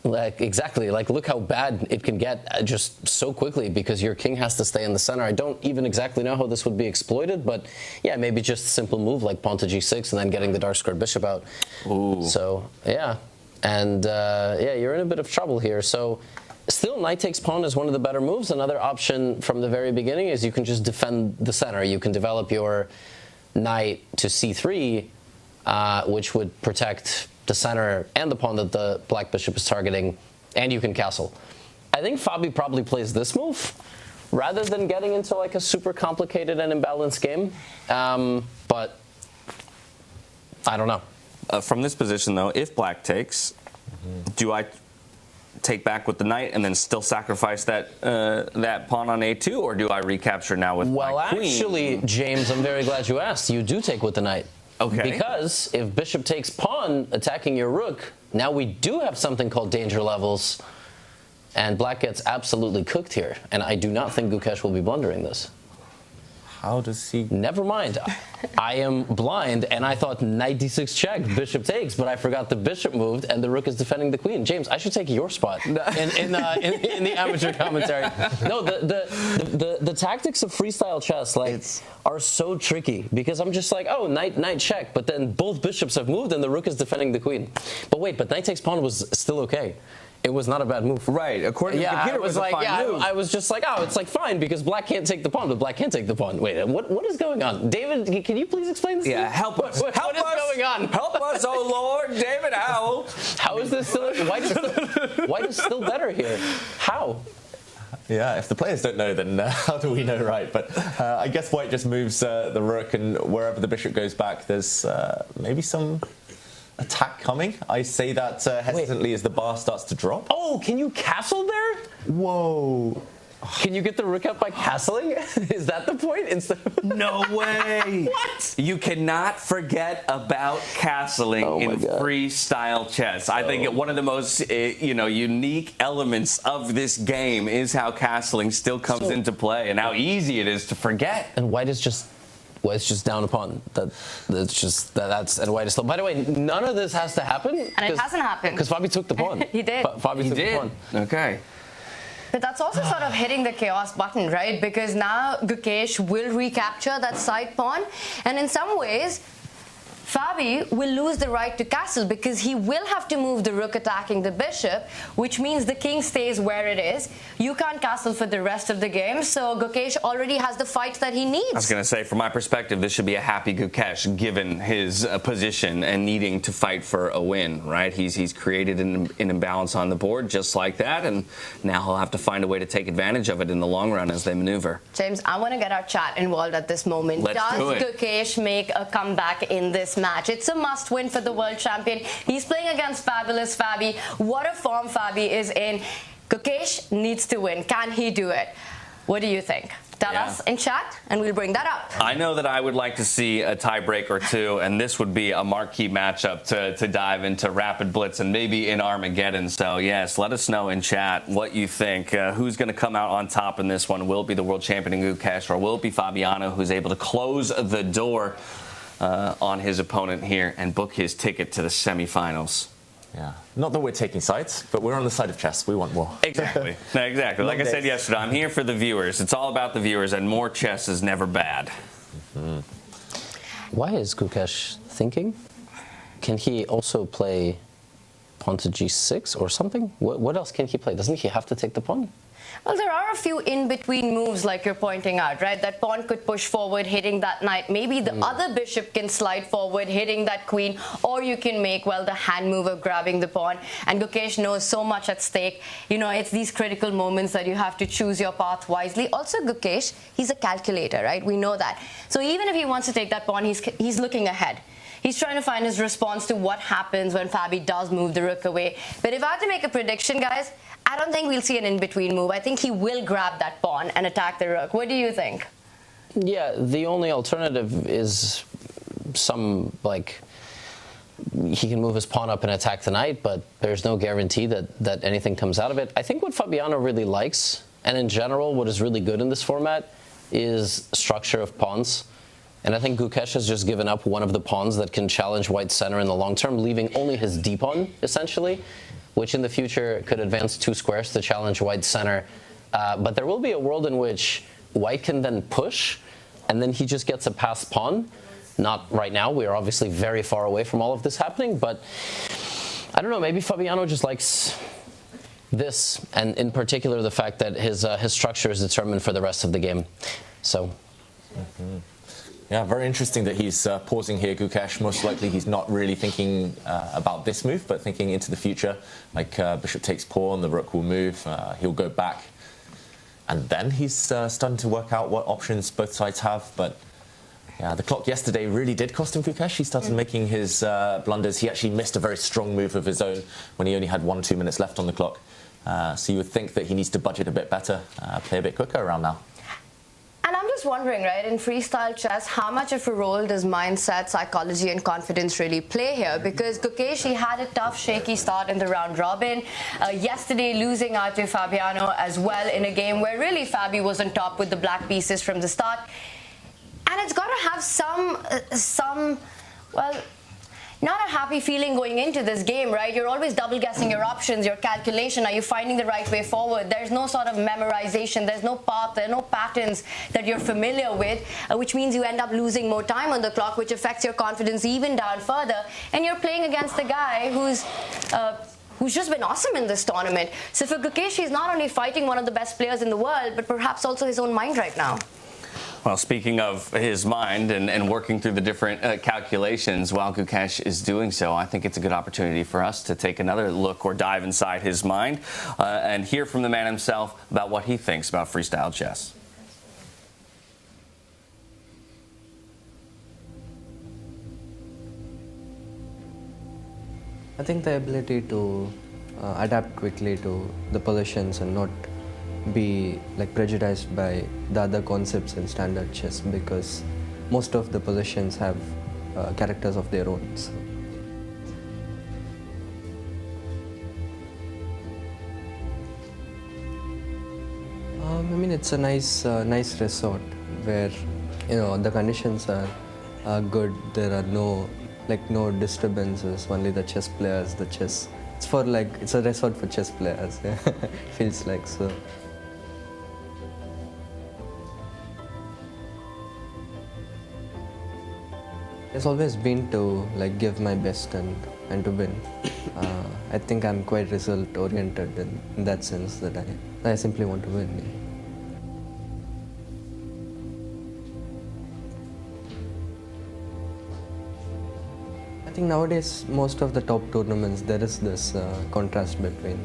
Speaker 3: look how bad it can get just so quickly because your king has to stay in the center. I don't even exactly know how this would be exploited, but yeah, maybe just a simple move like pawn to g6 and then getting the dark squared bishop out.
Speaker 2: Ooh.
Speaker 3: So, yeah. And, yeah, you're in a bit of trouble here. So, still, knight takes pawn is one of the better moves. Another option from the very beginning is you can just defend the center. You can develop your knight to c3, which would protect the center and the pawn that the black bishop is targeting, and you can castle. I think Fabi probably plays this move rather than getting into like a super complicated and imbalanced game. But I don't know.
Speaker 2: From this position, though, if black takes, do I take back with the knight and then still sacrifice that that pawn on a2, or do I recapture now with my queen?
Speaker 3: Well, actually, James, I'm very glad you asked. You do take with the knight.
Speaker 2: Okay.
Speaker 3: Because if bishop takes pawn, attacking your rook, now we do have something called danger levels, and black gets absolutely cooked here. And I do not think Gukesh will be blundering this.
Speaker 1: How does he?
Speaker 3: Never mind. I am blind, and I thought knight d6 check, bishop takes, but I forgot the bishop moved, and the rook is defending the queen. James, I should take your spot in the amateur commentary. No, the tactics of freestyle chess are so tricky because I'm just like, oh, knight check, but then both bishops have moved, and the rook is defending the queen. But wait, knight takes pawn was still okay. It was not a bad move.
Speaker 2: Right, according to the computer, it was a fine move.
Speaker 3: I was just like, oh, it's like fine because black can't take the pawn, but black can't take the pawn. Wait, what is going on? David, can you please explain this?
Speaker 2: Yeah, help us.
Speaker 3: What is going on?
Speaker 2: Help us, oh Lord, David Howell.
Speaker 3: How is this still? White is still better here. How?
Speaker 1: Yeah, if the players don't know, then how do we know, right? But I guess white just moves the rook, and wherever the bishop goes back, there's maybe some attack coming. I say that hesitantly as the bar starts to drop.
Speaker 3: Oh, can you castle there?
Speaker 1: Whoa.
Speaker 3: Can you get the rook up by castling? Is that the point? Instead of
Speaker 2: no way.
Speaker 3: What?
Speaker 2: You cannot forget about castling in freestyle chess. I think one of the most unique elements of this game is how castling still comes into play and how easy it is to forget.
Speaker 3: And white is just down a pawn. And white is still. By the way, none of this has to happen.
Speaker 4: And it hasn't happened.
Speaker 3: Because Fabi took the pawn.
Speaker 4: He did.
Speaker 3: Fabi took the pawn.
Speaker 2: Okay.
Speaker 4: But that's also sort of hitting the chaos button, right? Because now Gukesh will recapture that side pawn. And in some ways, Fabi will lose the right to castle because he will have to move the rook attacking the bishop, which means the king stays where it is. You can't castle for the rest of the game, so Gukesh already has the fight that he needs.
Speaker 2: I was going to say, from my perspective, this should be a happy Gukesh given his position and needing to fight for a win, right? He's created an imbalance on the board just like that, and now he'll have to find a way to take advantage of it in the long run as they maneuver.
Speaker 4: James, I want to get our chat involved at this moment.
Speaker 2: Let's do it.
Speaker 4: Does Gukesh make a comeback in this match? It's a must-win for the world champion. He's playing against fabulous Fabi. What a form Fabi is in. Gukesh needs to win. Can he do it? What do you think? Tell us in chat, and we'll bring that up.
Speaker 2: I know that I would like to see a tiebreak or two, and this would be a marquee matchup to dive into Rapid Blitz and maybe in Armageddon. So, yes, let us know in chat what you think. Who's going to come out on top in this one? Will it be the world champion in Gukesh, or will it be Fabiano, who's able to close the door on his opponent here and book his ticket to the semifinals?
Speaker 1: Yeah, not that we're taking sides, but we're on the side of chess. We want more.
Speaker 2: Exactly. Exactly. Like I said yesterday, I'm here for the viewers. It's all about the viewers, and more chess is never bad.
Speaker 3: Why is Gukesh thinking? Can he also play pawn to g6 or something? What else can he play? Doesn't he have to take the pawn?
Speaker 4: Well, there are a few in-between moves like you're pointing out, right? That pawn could push forward, hitting that knight. Maybe the other bishop can slide forward, hitting that queen. Or you can make, well, the hand move of grabbing the pawn. And Gukesh knows so much at stake. You know, it's these critical moments that you have to choose your path wisely. Also, Gukesh, he's a calculator, right? We know that. So even if he wants to take that pawn, he's looking ahead. He's trying to find his response to what happens when Fabi does move the rook away. But if I had to make a prediction, guys, I don't think we'll see an in-between move. I think he will grab that pawn and attack the rook. What do you think?
Speaker 3: Yeah, the only alternative is he can move his pawn up and attack the knight, but there's no guarantee that anything comes out of it. I think what Fabiano really likes, and in general what is really good in this format, is structure of pawns. And I think Gukesh has just given up one of the pawns that can challenge White's center in the long term, leaving only his d-pawn, essentially, which in the future could advance 2 squares to challenge White's center. But there will be a world in which White can then push, and then he just gets a passed pawn. Not right now. We are obviously very far away from all of this happening, but I don't know, maybe Fabiano just likes this, and in particular the fact that his structure is determined for the rest of the game. So.
Speaker 1: Yeah, very interesting that he's pausing here, Gukesh. Most likely he's not really thinking about this move, but thinking into the future. Like bishop takes pawn, the rook will move, he'll go back. And then he's starting to work out what options both sides have. But yeah, the clock yesterday really did cost him, Gukesh. He started making his blunders. He actually missed a very strong move of his own when he only had 1-2 minutes left on the clock. So you would think that he needs to budget a bit better, play a bit quicker around now.
Speaker 4: And I'm just wondering, right, in freestyle chess, how much of a role does mindset, psychology, and confidence really play here? Because Gukesh, he had a tough, shaky start in the round robin. Yesterday, losing out to Fabiano as well in a game where really Fabi was on top with the black pieces from the start. And it's got to have some, well, not a happy feeling going into this game, right? You're always double-guessing your options, your calculation. Are you finding the right way forward? There's no sort of memorization. There's no path. There are no patterns that you're familiar with, which means you end up losing more time on the clock, which affects your confidence even down further. And you're playing against a guy who's just been awesome in this tournament. So for Gukesh, he's not only fighting one of the best players in the world, but perhaps also his own mind right now.
Speaker 2: Well, speaking of his mind and working through the different calculations while Gukesh is doing so, I think it's a good opportunity for us to take another look or dive inside his mind and hear from the man himself about what he thinks about freestyle chess.
Speaker 13: I think the ability to adapt quickly to the positions and not be prejudiced by the other concepts in standard chess, because most of the positions have characters of their own. So. I mean, it's a nice resort where the conditions are good. There are no disturbances. Only the chess players, the chess. It's a resort for chess players. Feels like so. It's always been to like give my best and to win. I think I'm quite result oriented in that sense that I simply want to win. Yeah. I think nowadays most of the top tournaments there is this contrast between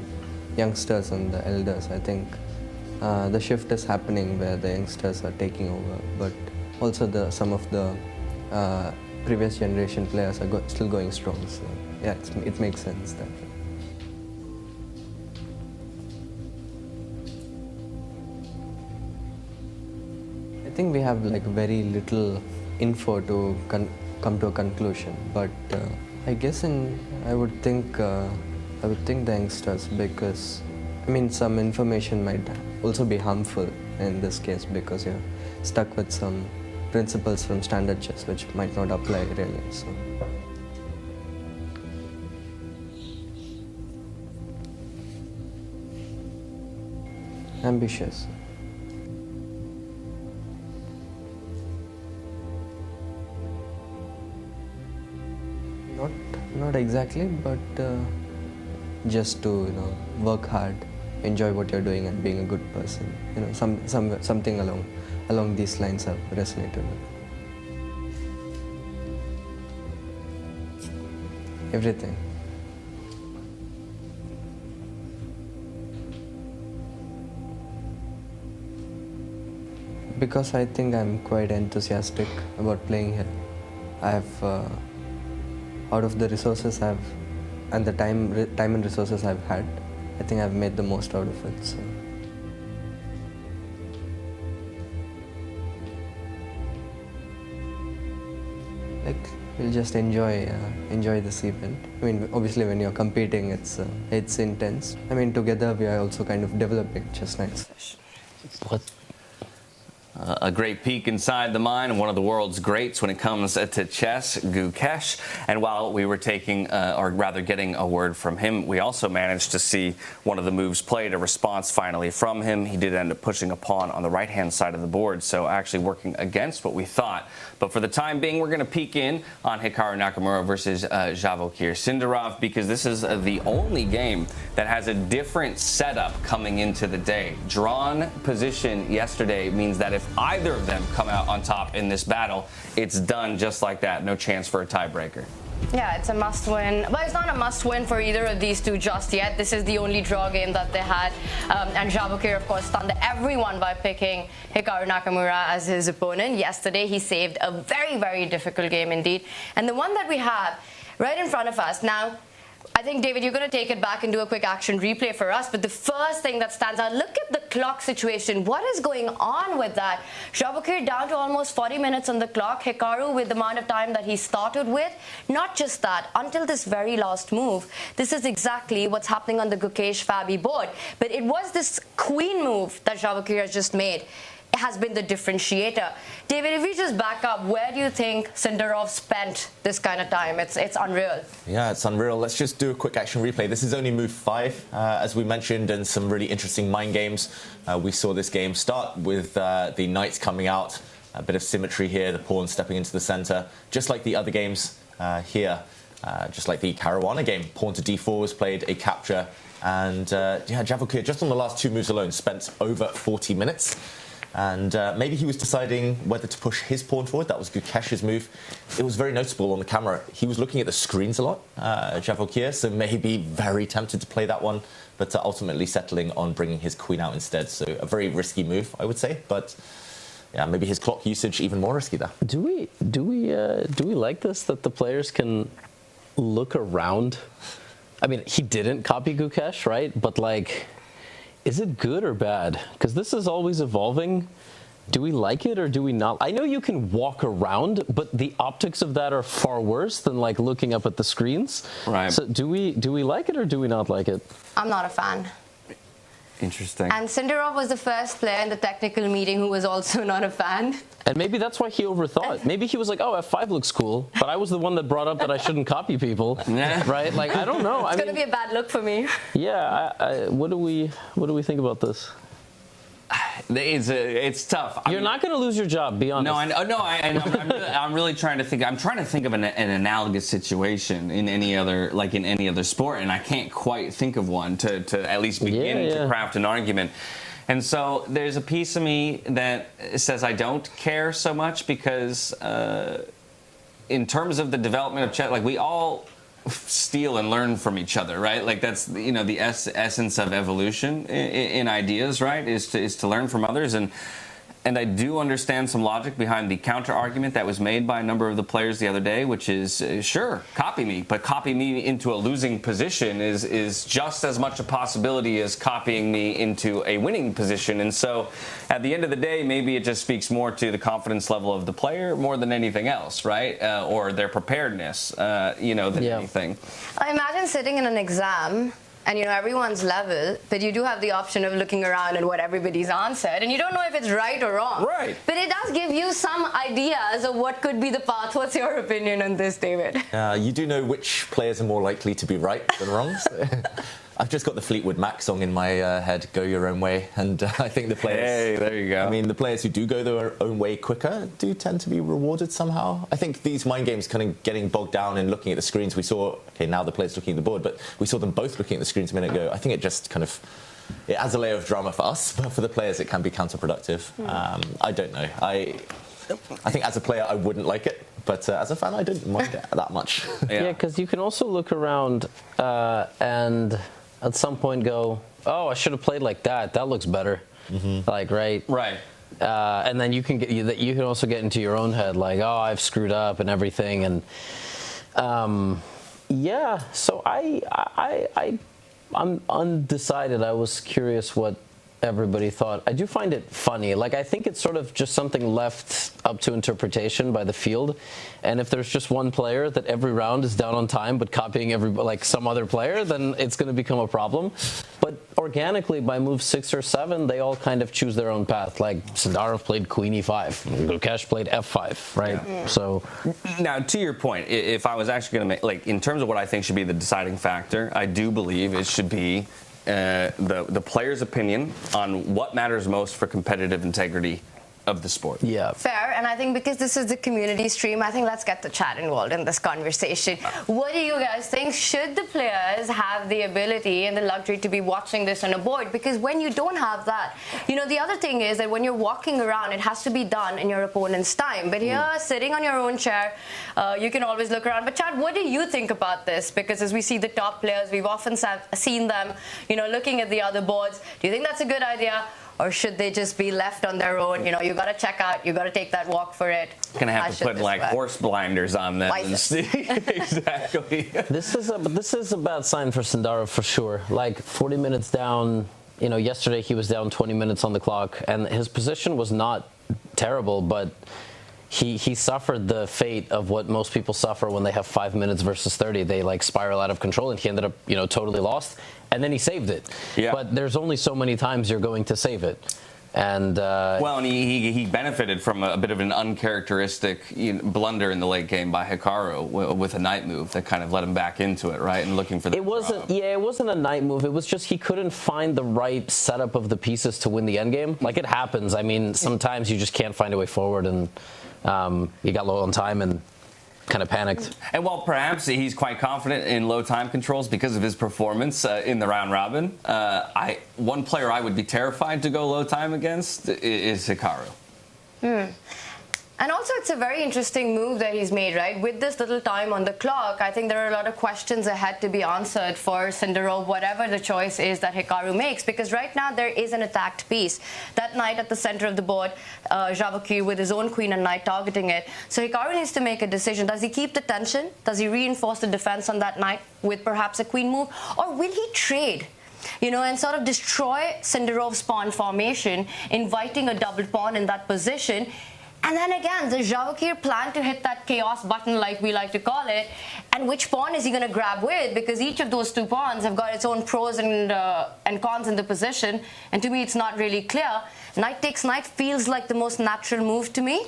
Speaker 13: youngsters and the elders. I think the shift is happening where the youngsters are taking over, but also some of the previous generation players are still going strong. So yeah, it makes sense that way. I think we have like very little info to come to a conclusion, but I guess I would think the youngsters, because I mean some information might also be harmful in this case because you're stuck with some principles from standard chess which might not apply really. So. Ambitious. Not exactly, but just to work hard, enjoy what you're doing, and being a good person. Something along these lines have resonated with. Everything. Because I think I'm quite enthusiastic about playing here. I have, out of the resources and the time and resources I've had, I think I've made the most out of it. So. Like, we'll just enjoy this event. I mean, obviously when you're competing, it's intense. I mean, together we are also kind of developing chess nights.
Speaker 2: What? A great peek inside the mind of one of the world's greats when it comes to chess, Gukesh. And while we were getting a word from him, we also managed to see one of the moves played, a response finally from him. He did end up pushing a pawn on the right-hand side of the board, so actually working against what we thought. But for the time being, we're going to peek in on Hikaru Nakamura versus Javokhir Sindarov, because this is the only game that has a different setup coming into the day. Drawn position yesterday means that if either of them come out on top in this battle, it's done just like that. No chance for a tiebreaker.
Speaker 4: Yeah, it's a must-win. But it's not a must-win for either of these two just yet. This is the only draw game that they had. And Javokhir, of course, stunned everyone by picking Hikaru Nakamura as his opponent. Yesterday, he saved a very, very difficult game indeed. And the one that we have right in front of us now, I think, David, you're going to take it back and do a quick action replay for us. But the first thing that stands out, look at the clock situation. What is going on with that? Javokhir down to almost 40 minutes on the clock. Hikaru with the amount of time that he started with. Not just that, until this very last move. This is exactly what's happening on the Gukesh Fabi board. But it was this queen move that Javokhir has just made. Has been the differentiator. David, if we just back up, where do you think Sindarov spent this kind of time? It's unreal.
Speaker 1: Yeah, it's unreal. Let's just do a quick action replay. This is only move 5, as we mentioned, and some really interesting mind games. We saw this game start with the knights coming out, a bit of symmetry here, the pawn stepping into the center, just like the other games here, just like the Caruana game. Pawn to d4 was played, a capture, and Javokhir, just on the last 2 moves alone, spent over 40 minutes. And maybe he was deciding whether to push his pawn forward. That was Gukesh's move. It was very noticeable on the camera. He was looking at the screens a lot, Javokhir, so maybe very tempted to play that one, but ultimately settling on bringing his queen out instead. So a very risky move, I would say. But yeah, maybe his clock usage even more risky there.
Speaker 3: Do we like this, that the players can look around? I mean, he didn't copy Gukesh, right? But like, is it good or bad? Because this is always evolving. Do we like it or do we not? I know you can walk around, but the optics of that are far worse than like looking up at the screens.
Speaker 2: Right.
Speaker 3: So do we like it or do we not like it?
Speaker 4: I'm not a fan.
Speaker 2: Interesting.
Speaker 4: And Sindarov was the first player in the technical meeting who was also not a fan.
Speaker 3: And maybe that's why he overthought. Maybe he was like, oh, F5 looks cool, but I was the one that brought up that I shouldn't copy people, right? Like, I don't know.
Speaker 4: It's going to be a bad look for me.
Speaker 3: Yeah, what do we think about this?
Speaker 2: It's tough.
Speaker 3: You're not going to lose your job, be honest.
Speaker 2: I'm really trying to think. I'm trying to think of an analogous situation in any other sport, and I can't quite think of one to at least begin to craft an argument. And so there's a piece of me that says I don't care so much because in terms of the development of chess, like we all steal and learn from each other, right? Like that's the essence of evolution in ideas, right? Is to learn from others, and I do understand some logic behind the counter argument that was made by a number of the players the other day, which is sure, copy me, but copy me into a losing position is just as much a possibility as copying me into a winning position. And so at the end of the day, maybe it just speaks more to the confidence level of the player more than anything else, right? Or their preparedness, than anything.
Speaker 4: I imagine sitting in an exam and everyone's level, but you do have the option of looking around at what everybody's answered, and you don't know if it's right or wrong.
Speaker 2: Right.
Speaker 4: But it does give you some ideas of what could be the path. What's your opinion on this, David?
Speaker 1: You do know which players are more likely to be right than wrong. So I've just got the Fleetwood Mac song in my head, Go Your Own Way, and I think the players...
Speaker 2: Hey, there you go.
Speaker 1: I mean, the players who do go their own way quicker do tend to be rewarded somehow. I think these mind games kind of getting bogged down in looking at the screens. We saw, okay, now the players looking at the board, but we saw them both looking at the screens a minute ago. I think it just kind of... It adds a layer of drama for us, but for the players it can be counterproductive. I don't know. I think as a player I wouldn't like it, but as a fan I don't mind it that much.
Speaker 3: Yeah, because you can also look around and at some point go, oh, I should have played like that. That looks better. Like, right?
Speaker 2: Right.
Speaker 3: And then you can also get into your own head, like, oh, I've screwed up and everything. And so I'm undecided. I was curious what everybody thought. I do find it funny. Like, I think it's sort of just something left up to interpretation by the field. And if there's just one player that every round is down on time but copying some other player, then it's going to become a problem. But organically, by move 6 or 7, they all kind of choose their own path. Like, Sindarov played Queen E5. Gukesh played F5, right? Yeah. So
Speaker 2: now, to your point, if I was actually going to make, like, in terms of what I think should be the deciding factor, I do believe it should be the player's opinion on what matters most for competitive integrity of the sport.
Speaker 3: Yeah.
Speaker 4: Fair, and I think because this is the community stream, I think let's get the chat involved in this conversation. What do you guys think? Should the players have the ability and the luxury to be watching this on a board? Because when you don't have that, the other thing is that when you're walking around, it has to be done in your opponent's time. But here, sitting on your own chair, you can always look around. But Chad, what do you think about this? Because as we see the top players, we've often seen them, looking at the other boards. Do you think that's a good idea? Or should they just be left on their own? You got to check out. You got to take that walk for it.
Speaker 2: Gonna have to put horse blinders on them and see. Exactly.
Speaker 3: This is a bad sign for Sindarov for sure. Like 40 minutes down. Yesterday he was down 20 minutes on the clock, and his position was not terrible, but he suffered the fate of what most people suffer when they have 5 minutes versus 30. They spiral out of control, and he ended up totally lost. And then he saved it.
Speaker 2: Yeah.
Speaker 3: But there's only so many times you're going to save it. And
Speaker 2: and he benefited from a bit of an uncharacteristic blunder in the late game by Hikaru with a knight move that kind of let him back into it, right? And looking for the
Speaker 3: it wasn't a knight move. It was just he couldn't find the right setup of the pieces to win the endgame. Like, it happens. I mean, sometimes you just can't find a way forward, and you got low on time and kind of panicked.
Speaker 2: And while perhaps he's quite confident in low time controls because of his performance in the round robin, one player I would be terrified to go low time against is Hikaru.
Speaker 4: And also, it's a very interesting move that he's made, right? With this little time on the clock, I think there are a lot of questions ahead to be answered for Sindarov, whatever the choice is that Hikaru makes. Because right now, there is an attacked piece. That knight at the center of the board, Javokhir with his own queen and knight targeting it. So Hikaru needs to make a decision. Does he keep the tension? Does he reinforce the defense on that knight with perhaps a queen move? Or will he trade? And sort of destroy Sindarov's pawn formation, inviting a double pawn in that position. And then again, does Javokhir plan to hit that chaos button, like we like to call it? And which pawn is he going to grab with? Because each of those two pawns have got its own pros and cons in the position. And to me, it's not really clear. Knight takes knight feels like the most natural move to me.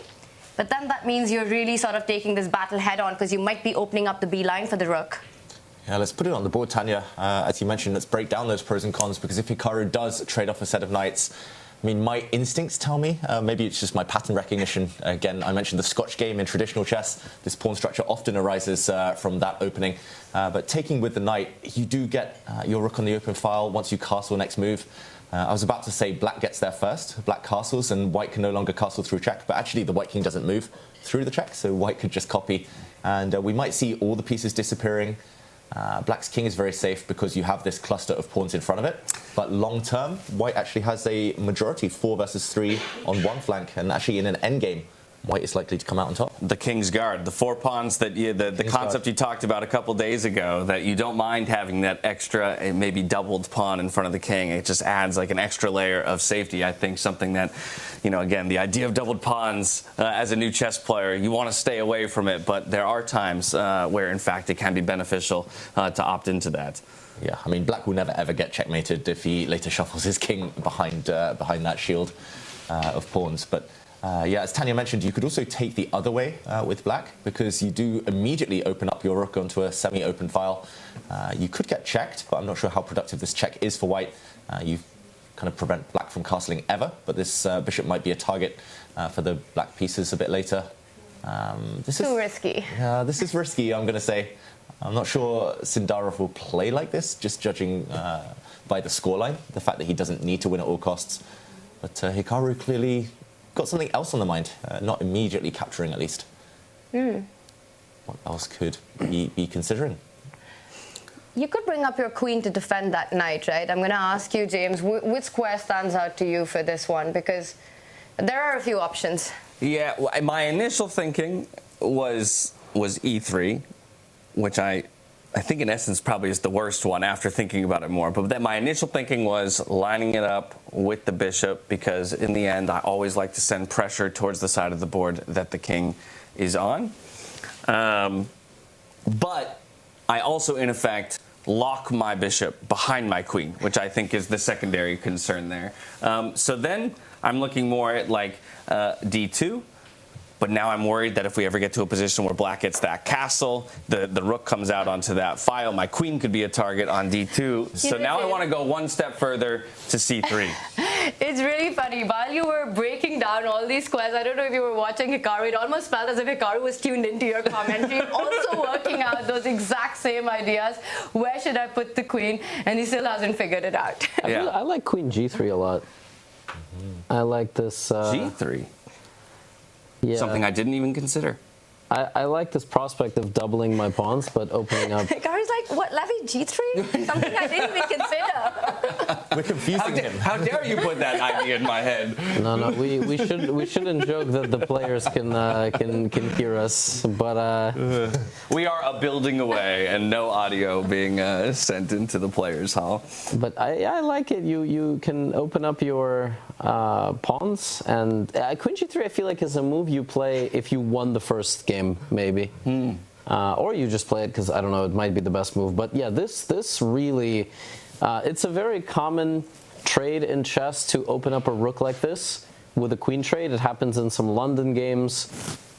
Speaker 4: But then that means you're really sort of taking this battle head on, because you might be opening up the B line for the rook.
Speaker 1: Yeah, let's put it on the board, Tanya. As you mentioned, let's break down those pros and cons, because if Hikaru does trade off a set of knights, I mean, my instincts tell me, maybe it's just my pattern recognition. Again, I mentioned the Scotch game in traditional chess. This pawn structure often arises from that opening. But taking with the knight, you do get your rook on the open file once you castle next move. I was about to say black gets there first, black castles, and white can no longer castle through check. But actually, the white king doesn't move through the check, so white could just copy. And we might see all the pieces disappearing. Black's king is very safe because you have this cluster of pawns in front of it. But long term, white actually has a majority, 4 versus 3 on one flank. And actually in an endgame, white is likely to come out on top.
Speaker 2: The King's Guard, the 4 pawns that the concept you talked about a couple days ago, that you don't mind having that extra, maybe doubled pawn in front of the king. It just adds like an extra layer of safety. I think something that, again, the idea of doubled pawns as a new chess player, you want to stay away from it, but there are times where, in fact, it can be beneficial to opt into that.
Speaker 1: Yeah, I mean, black will never ever get checkmated if he later shuffles his king behind that shield of pawns. But yeah, as Tanya mentioned, you could also take the other way with black, because you do immediately open up your rook onto a semi-open file. You could get checked, but I'm not sure how productive this check is for white. You kind of prevent black from castling ever, but this bishop might be a target for the black pieces a bit later. This
Speaker 4: Too risky.
Speaker 1: Yeah, this is risky, I'm going to say. I'm not sure Sindarov will play like this, just judging by the scoreline, the fact that he doesn't need to win at all costs. But Hikaru clearly got something else on the mind, not immediately capturing at least. What else could he be considering?
Speaker 4: You could bring up your queen to defend that knight, right? I'm going to ask you, James, which square stands out to you for this one? Because there are a few options.
Speaker 2: Yeah, my initial thinking was e3, which I think in essence probably is the worst one after thinking about it more. But then my initial thinking was lining it up with the bishop, because in the end I always like to send pressure towards the side of the board that the king is on. But I also, in effect, lock my bishop behind my queen, which I think is the secondary concern there. So then I'm looking more at like d2. But now I'm worried that if we ever get to a position where black gets that castle, the rook comes out onto that file, my queen could be a target on d2. So now I want to go one step further to c3.
Speaker 4: It's really funny. While you were breaking down all these squares, I don't know if you were watching Hikaru, it almost felt as if Hikaru was tuned into your commentary, also working out those exact same ideas. Where should I put the queen? And he still hasn't figured it out.
Speaker 3: Yeah. I like queen g3 a lot. I like this...
Speaker 2: g3?
Speaker 3: Yeah.
Speaker 2: Something I didn't even consider.
Speaker 3: I like this prospect of doubling my pawns, but opening up...
Speaker 4: Hikaru's like, what, Levy, G3? Something I didn't even consider.
Speaker 1: We're confusing him.
Speaker 2: How dare you put that idea in my head?
Speaker 3: No, we shouldn't joke that the players can hear us, but...
Speaker 2: We are a building away and no audio being sent into the players' hall.
Speaker 3: But I like it. You can open up your pawns, and queen g3 I feel like is a move you play if you won the first game, maybe. Or you just play it because, I don't know, it might be the best move. But yeah, this really, it's a very common trade in chess to open up a rook like this with a queen trade. It happens in some London games.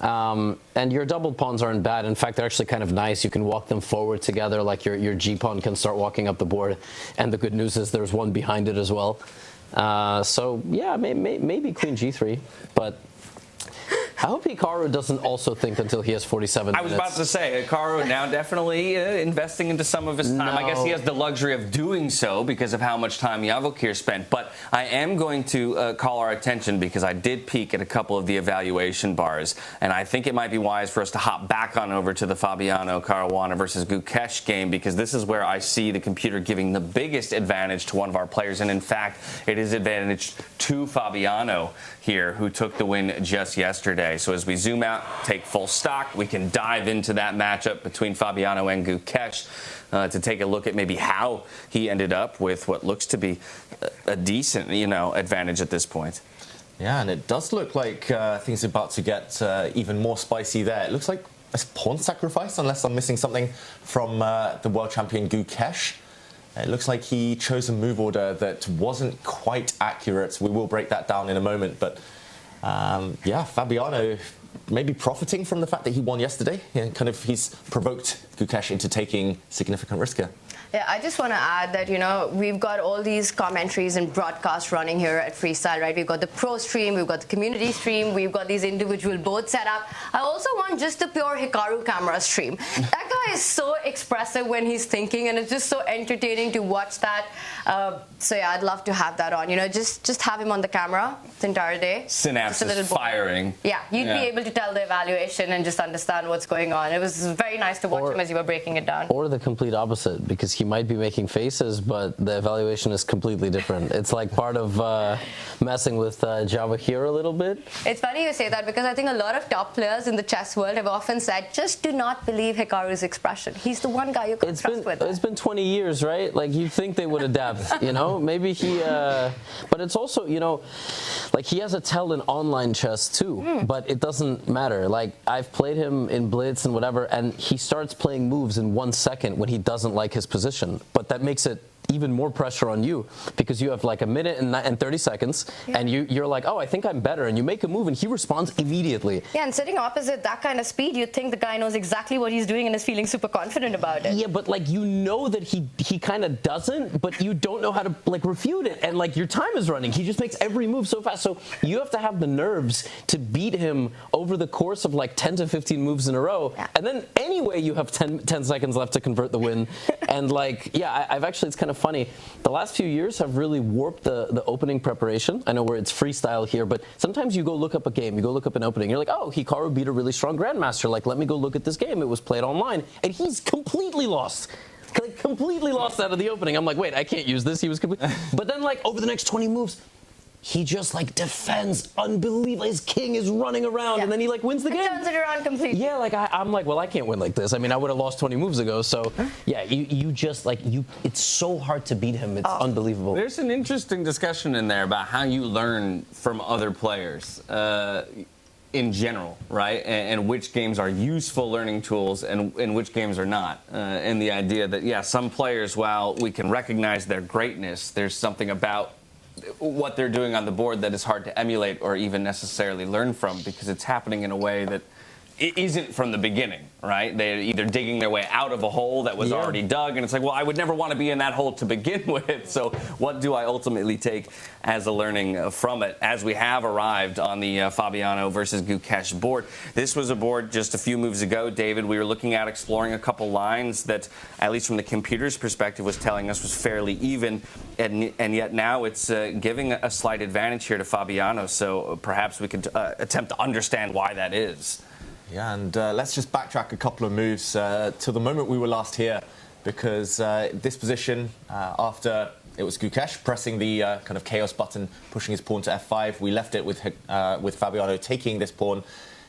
Speaker 3: And your doubled pawns aren't bad. In fact, they're actually kind of nice. You can walk them forward together, like your g-pawn can start walking up the board. And the good news is there's one behind it as well. So yeah, maybe queen g3, but I hope Hikaru doesn't also think until he has 47 minutes.
Speaker 2: I was about to say, Hikaru now definitely investing into some of his time. I guess he has the luxury of doing so because of how much time Javokhir spent. But I am going to call our attention, because I did peek at a couple of the evaluation bars, and I think it might be wise for us to hop back on over to the Fabiano Caruana versus Gukesh game, because this is where I see the computer giving the biggest advantage to one of our players. And in fact, it is advantage to Fabiano here, who took the win just yesterday. So as we zoom out, take full stock, we can dive into that matchup between Fabiano and Gukesh to take a look at maybe how he ended up with what looks to be a decent, advantage at this point.
Speaker 1: Yeah, and it does look like things are about to get even more spicy there. It looks like a pawn sacrifice, unless I'm missing something from the world champion Gukesh. It looks like he chose a move order that wasn't quite accurate. We will break that down in a moment, but yeah, Fabiano maybe profiting from the fact that he won yesterday. Yeah, kind of he's provoked Gukesh into taking significant risk here.
Speaker 4: Yeah, I just want to add that, we've got all these commentaries and broadcasts running here at Freestyle, right? We've got the pro stream, we've got the community stream, we've got these individual boards set up. I also want just the pure Hikaru camera stream. That guy is so expressive when he's thinking, and it's just so entertaining to watch that. So yeah, I'd love to have that on. Just have him on the camera the entire day.
Speaker 2: Synapses firing.
Speaker 4: Yeah, you'd be able to tell the evaluation and just understand what's going on. It was very nice to watch him as you were breaking it down.
Speaker 3: Or the complete opposite, because he might be making faces, but the evaluation is completely different. It's like part of messing with Javokhir a little bit.
Speaker 4: It's funny you say that, because I think a lot of top players in the chess world have often said, just do not believe Hikaru's expression. He's the one guy you can trust with.
Speaker 3: It's been 20 years, right? Like, you'd think they would adapt, Maybe he... but it's also, like, he has a tell in online chess too, but it doesn't matter. Like, I've played him in Blitz and whatever, and he starts playing moves in 1 second when he doesn't like his position. But that makes it even more pressure on you, because you have like a minute and 30 seconds, and you're like, oh, I think I'm better, and you make a move, and he responds immediately.
Speaker 4: Yeah, and sitting opposite that kind of speed, you'd think the guy knows exactly what he's doing and is feeling super confident about it.
Speaker 3: Yeah, but like, that he kind of doesn't, but you don't know how to like refute it, and like, your time is running. He just makes every move so fast, so you have to have the nerves to beat him over the course of like 10 to 15 moves in a row, and then anyway you have 10 seconds left to convert the win. And like, yeah, I've actually, it's kind of funny. The last few years have really warped the opening preparation. I know where it's freestyle here, but sometimes you go look up a game, you go look up an opening, you're like, oh, Hikaru beat a really strong grandmaster. Like, let me go look at this game. It was played online, and he's completely lost. Like, completely lost out of the opening. I'm like, wait, I can't use this. He was complete. But then, like, over the next 20 moves, he just like defends unbelievably. His king is running around, and then he like wins the game.
Speaker 4: Turns it around completely.
Speaker 3: Yeah, like I'm like, well, I can't win like this. I mean, I would have lost 20 moves ago. So yeah, you just like it's so hard to beat him. It's unbelievable.
Speaker 2: There's an interesting discussion in there about how you learn from other players. In general, right? And which games are useful learning tools and which games are not. And the idea that, yeah, some players, while we can recognize their greatness, there's something about what they're doing on the board that is hard to emulate or even necessarily learn from, because it's happening in a way that it isn't from the beginning, right? They're either digging their way out of a hole that was already dug, and it's like, well, I would never want to be in that hole to begin with, so what do I ultimately take as a learning from it? As we have arrived on the Fabiano versus Gukesh board. This was a board just a few moves ago, David. We were looking at exploring a couple lines that, at least from the computer's perspective, was telling us was fairly even, and yet now it's giving a slight advantage here to Fabiano, so perhaps we could attempt to understand why that is.
Speaker 1: Yeah, and let's just backtrack a couple of moves to the moment we were last here, because this position, after it was Gukesh pressing the kind of chaos button, pushing his pawn to f5, we left it with Fabiano taking this pawn,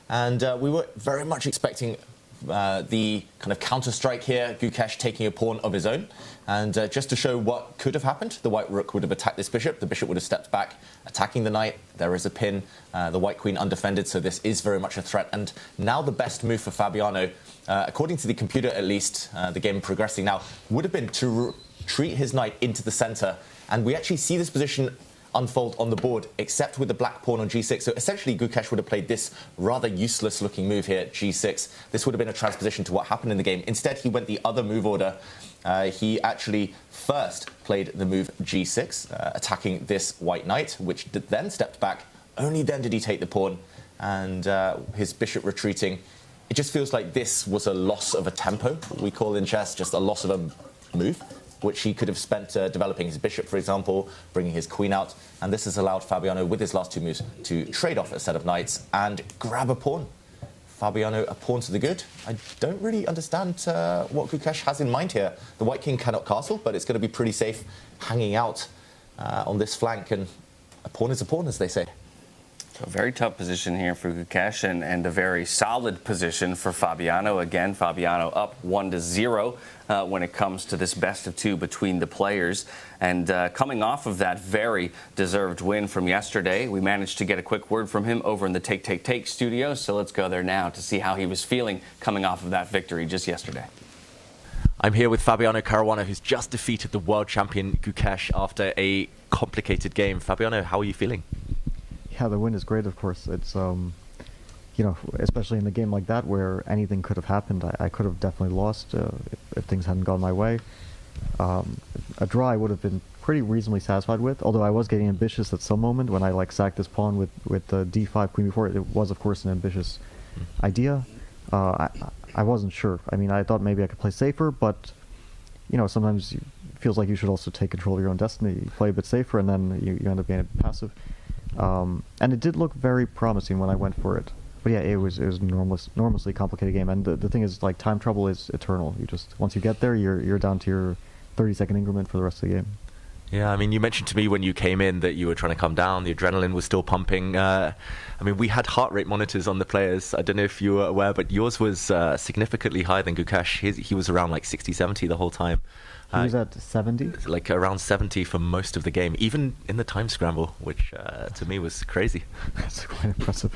Speaker 1: and we were very much expecting the kind of counter-strike here, Gukesh taking a pawn of his own. And just to show what could have happened, the white rook would have attacked this bishop. The bishop would have stepped back, attacking the knight. There is a pin. The white queen undefended, so this is very much a threat. And now the best move for Fabiano, according to the computer at least, the game progressing now, would have been to retreat his knight into the center. And we actually see this position unfold on the board, except with the black pawn on g6. So essentially, Gukesh would have played this rather useless-looking move here, g6. This would have been a transposition to what happened in the game. Instead, he went the other move order. He actually first played the move g6, attacking this white knight, which then stepped back. Only then did he take the pawn, and his bishop retreating. It just feels like this was a loss of a tempo, we call in chess, just a loss of a move, which he could have spent developing his bishop, for example, bringing his queen out. And this has allowed Fabiano, with his last two moves, to trade off a set of knights and grab a pawn. Fabiano, a pawn to the good. I don't really understand what Gukesh has in mind here. The white king cannot castle, but it's going to be pretty safe hanging out on this flank. And a pawn is a pawn, as they say.
Speaker 2: So a very tough position here for Gukesh, and a very solid position for Fabiano. Again, Fabiano up 1-0 when it comes to this best of two between the players. And coming off of that very deserved win from yesterday, we managed to get a quick word from him over in the Take studio. So let's go there now to see how he was feeling coming off of that victory just yesterday.
Speaker 1: I'm here with Fabiano Caruana, who's just defeated the world champion Gukesh after a complicated game. Fabiano, how are you feeling?
Speaker 14: Yeah, the win is great, of course. It's, you know, especially in a game like that where anything could have happened. I could have definitely lost if things hadn't gone my way. A draw I would have been pretty reasonably satisfied with, although I was getting ambitious at some moment when I like sacked this pawn with the d5 queen before. It was of course an ambitious idea. I wasn't sure. I mean, I thought maybe I could play safer, but you know, sometimes it feels like you should also take control of your own destiny. You play a bit safer, and then you end up being a bit passive. And it did look very promising when I went for it. But yeah, it was enormously complicated game. And the thing is, like, time trouble is eternal. You just, once you get there, you're down to your 30-second increment for the rest of the game.
Speaker 1: Yeah, I mean, you mentioned to me when you came in that you were trying to calm down, the adrenaline was still pumping. I mean, we had heart rate monitors on the players. I don't know if you were aware, but yours was significantly higher than Gukesh. He was around like 60, 70 the whole time.
Speaker 14: He was at 70?
Speaker 1: Like around 70 for most of the game, even in the time scramble, which to me was crazy.
Speaker 14: That's quite impressive.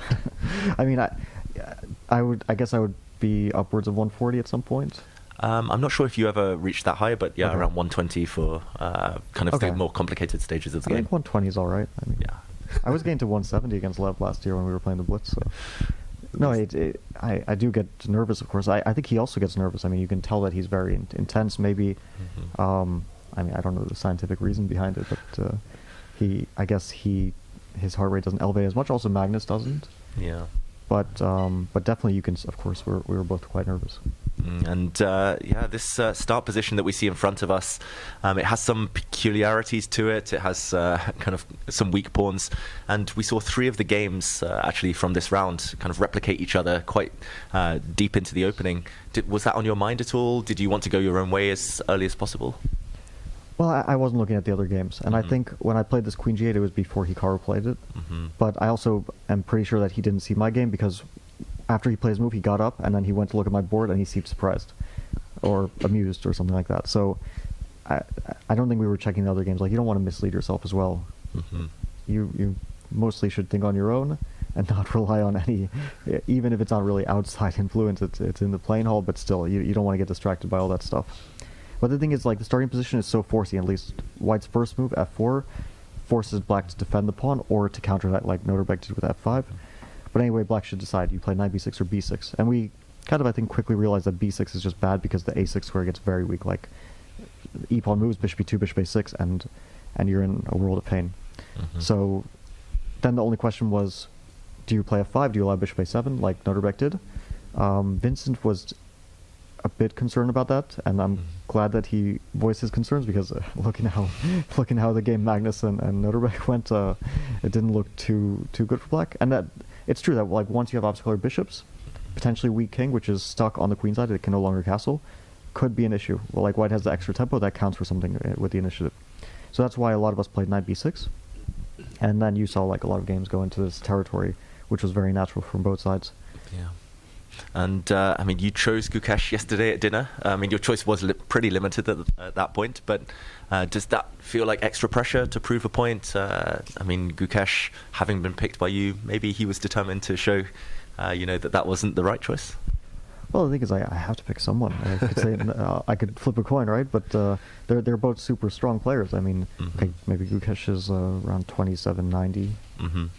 Speaker 14: I mean, I guess I would be upwards of 140 at some point.
Speaker 1: I'm not sure if you ever reached that high, but yeah, okay. Around 120 for kind of the more complicated stages of the game.
Speaker 14: I think 120 is all right. I mean, yeah. I was getting to 170 against Lev last year when we were playing the Blitz. So. No, I do get nervous, of course. I think he also gets nervous. I mean, you can tell that he's very intense, maybe. I mean, I don't know the scientific reason behind it, but I guess his heart rate doesn't elevate as much. Also, Magnus doesn't.
Speaker 1: Yeah.
Speaker 14: But definitely you can, of course, we were both quite nervous.
Speaker 1: And yeah, this start position that we see in front of us, it has some peculiarities to it. It has kind of some weak pawns, and we saw 3 of the games actually from this round kind of replicate each other quite deep into the opening. Was that on your mind at all? Did you want to go your own way as early as possible?
Speaker 14: Well, I wasn't looking at the other games, and I think when I played this Queen G8, it was before Hikaru played it. But I also am pretty sure that he didn't see my game, because after he played his move, he got up, and then he went to look at my board, and he seemed surprised, or amused, or something like that. So I don't think we were checking the other games. Like, you don't want to mislead yourself as well. You mostly should think on your own, and not rely on any, even if it's not really outside influence, it's in the playing hall, but still, you don't want to get distracted by all that stuff. But the thing is, like, the starting position is so forcey. At least White's first move, f4, forces Black to defend the pawn or to counter that, like Nodirbek did with f5. But anyway, Black should decide, you play knight b6 or b6. And we kind of, I think, quickly realized that b6 is just bad because the a6 square gets very weak. Like, e-pawn moves, bishop e2, bishop a6, and you're in a world of pain. So then the only question was, do you play f5? Do you allow bishop a7 like Nodirbek did? Vincent was a bit concerned about that, and I'm glad that he voiced his concerns, because looking how the game Magnus and Nodirbek went, it didn't look too good for Black. And that it's true that, like, once you have obstacle bishops, potentially weak king, which is stuck on the queen side, it can no longer castle, could be an issue. Well, like, White has the extra tempo that counts for something with the initiative. So that's why a lot of us played knight b6, and then you saw, like, a lot of games go into this territory, which was very natural from both sides.
Speaker 1: Yeah. And I mean, you chose Gukesh yesterday at dinner. I mean, your choice was pretty limited at that point, but does that feel like extra pressure to prove a point? I mean, Gukesh, having been picked by you, maybe he was determined to show, that wasn't the right choice?
Speaker 14: Well, the thing is, I have to pick someone. I could say I could flip a coin, right? But they're both super strong players. I mean, okay, maybe Gukesh is around 2790.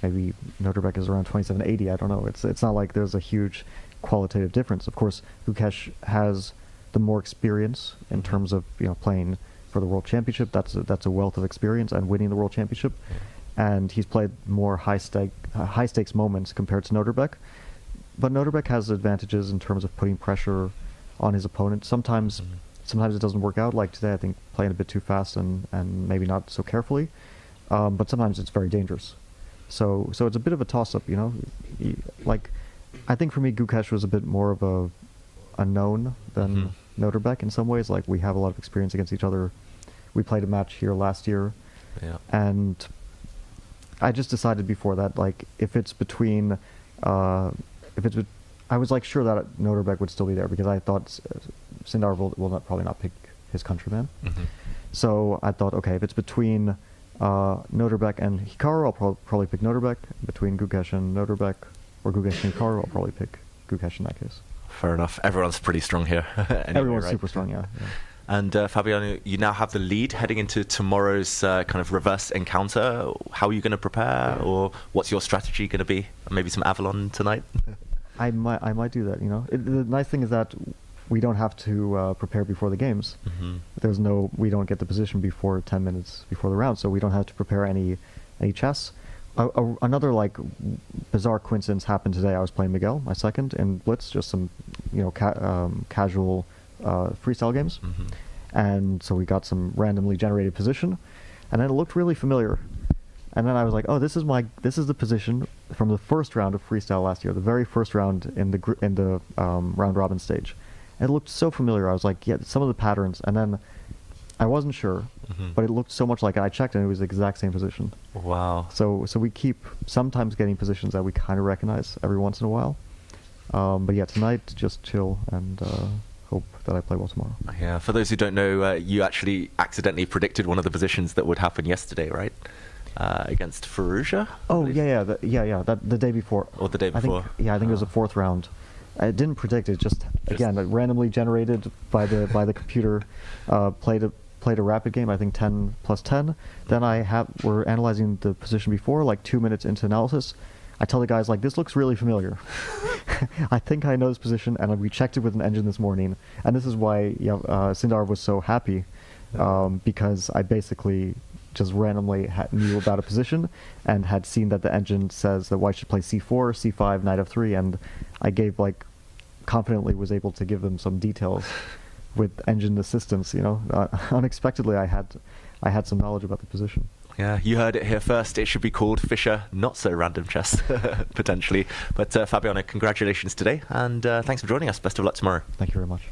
Speaker 14: Maybe Nodirbek is around 2780. I don't know. It's not like there's a huge qualitative difference. Of course, Gukesh has the more experience in terms of playing for the World Championship. That's a wealth of experience, and winning the World Championship. And he's played more high stakes moments compared to Nodirbek. But Nodirbek has advantages in terms of putting pressure on his opponent. Sometimes it doesn't work out. Like today, I think playing a bit too fast and maybe not so carefully. But sometimes it's very dangerous. So it's a bit of a toss-up, like, I think for me, Gukesh was a bit more of a known than Nodirbek in some ways. Like, we have a lot of experience against each other. We played a match here last year.
Speaker 1: Yeah. And
Speaker 14: I just decided before that, like, if it's between... I was, like, sure that Nodirbek would still be there, because I thought Sindarov will probably not pick his countryman. So I thought, okay, if it's between Nodirbek and Hikaru, I'll probably pick Nodirbek. Between Gukesh and Nodirbek, or Gukesh and Hikaru, I'll probably pick Gukesh in that case.
Speaker 1: Fair enough. Everyone's pretty strong here. Anyway,
Speaker 14: everyone's
Speaker 1: right?
Speaker 14: super strong, yeah.
Speaker 1: And Fabiano, you now have the lead heading into tomorrow's kind of reverse encounter. How are you going to prepare, or what's your strategy going to be? Maybe some Avalon tonight?
Speaker 14: I might do that, The nice thing is that we don't have to prepare before the games. We don't get the position before 10 minutes before the round, so we don't have to prepare any chess. Another like bizarre coincidence happened today. I was playing Miguel, my second, in Blitz, just some casual freestyle games, and so we got some randomly generated position, and then it looked really familiar. And then I was like, oh, this is the position from the first round of freestyle last year, the very first round in the round robin stage. It looked so familiar. I was like, yeah, some of the patterns, and then I wasn't sure, but it looked so much like it. I checked, and it was the exact same position.
Speaker 1: Wow.
Speaker 14: So we keep sometimes getting positions that we kind of recognize every once in a while. But yeah, tonight, just chill and hope that I play well tomorrow.
Speaker 1: Yeah, for those who don't know, you actually accidentally predicted one of the positions that would happen yesterday, right? Against Firouzja?
Speaker 14: Oh, the day before.
Speaker 1: Or the day before.
Speaker 14: I think it was the fourth round. I didn't predict it, just again, randomly generated by the computer, played a rapid game, I think 10 plus 10. Then we're analyzing the position before, like 2 minutes into analysis. I tell the guys, like, this looks really familiar. I think I know this position, and we checked it with an engine this morning. And this is why Sindarov was so happy, because I basically just randomly knew about a position and had seen that the engine says that white should play c4, c5, knight f3, and I confidently was able to give them some details with engine assistance. Unexpectedly, I had some knowledge about the position.
Speaker 1: Yeah, you heard it here first. It should be called Fischer Not So Random Chess, potentially. But Fabiano, congratulations today, and thanks for joining us. Best of luck tomorrow.
Speaker 14: Thank you very much.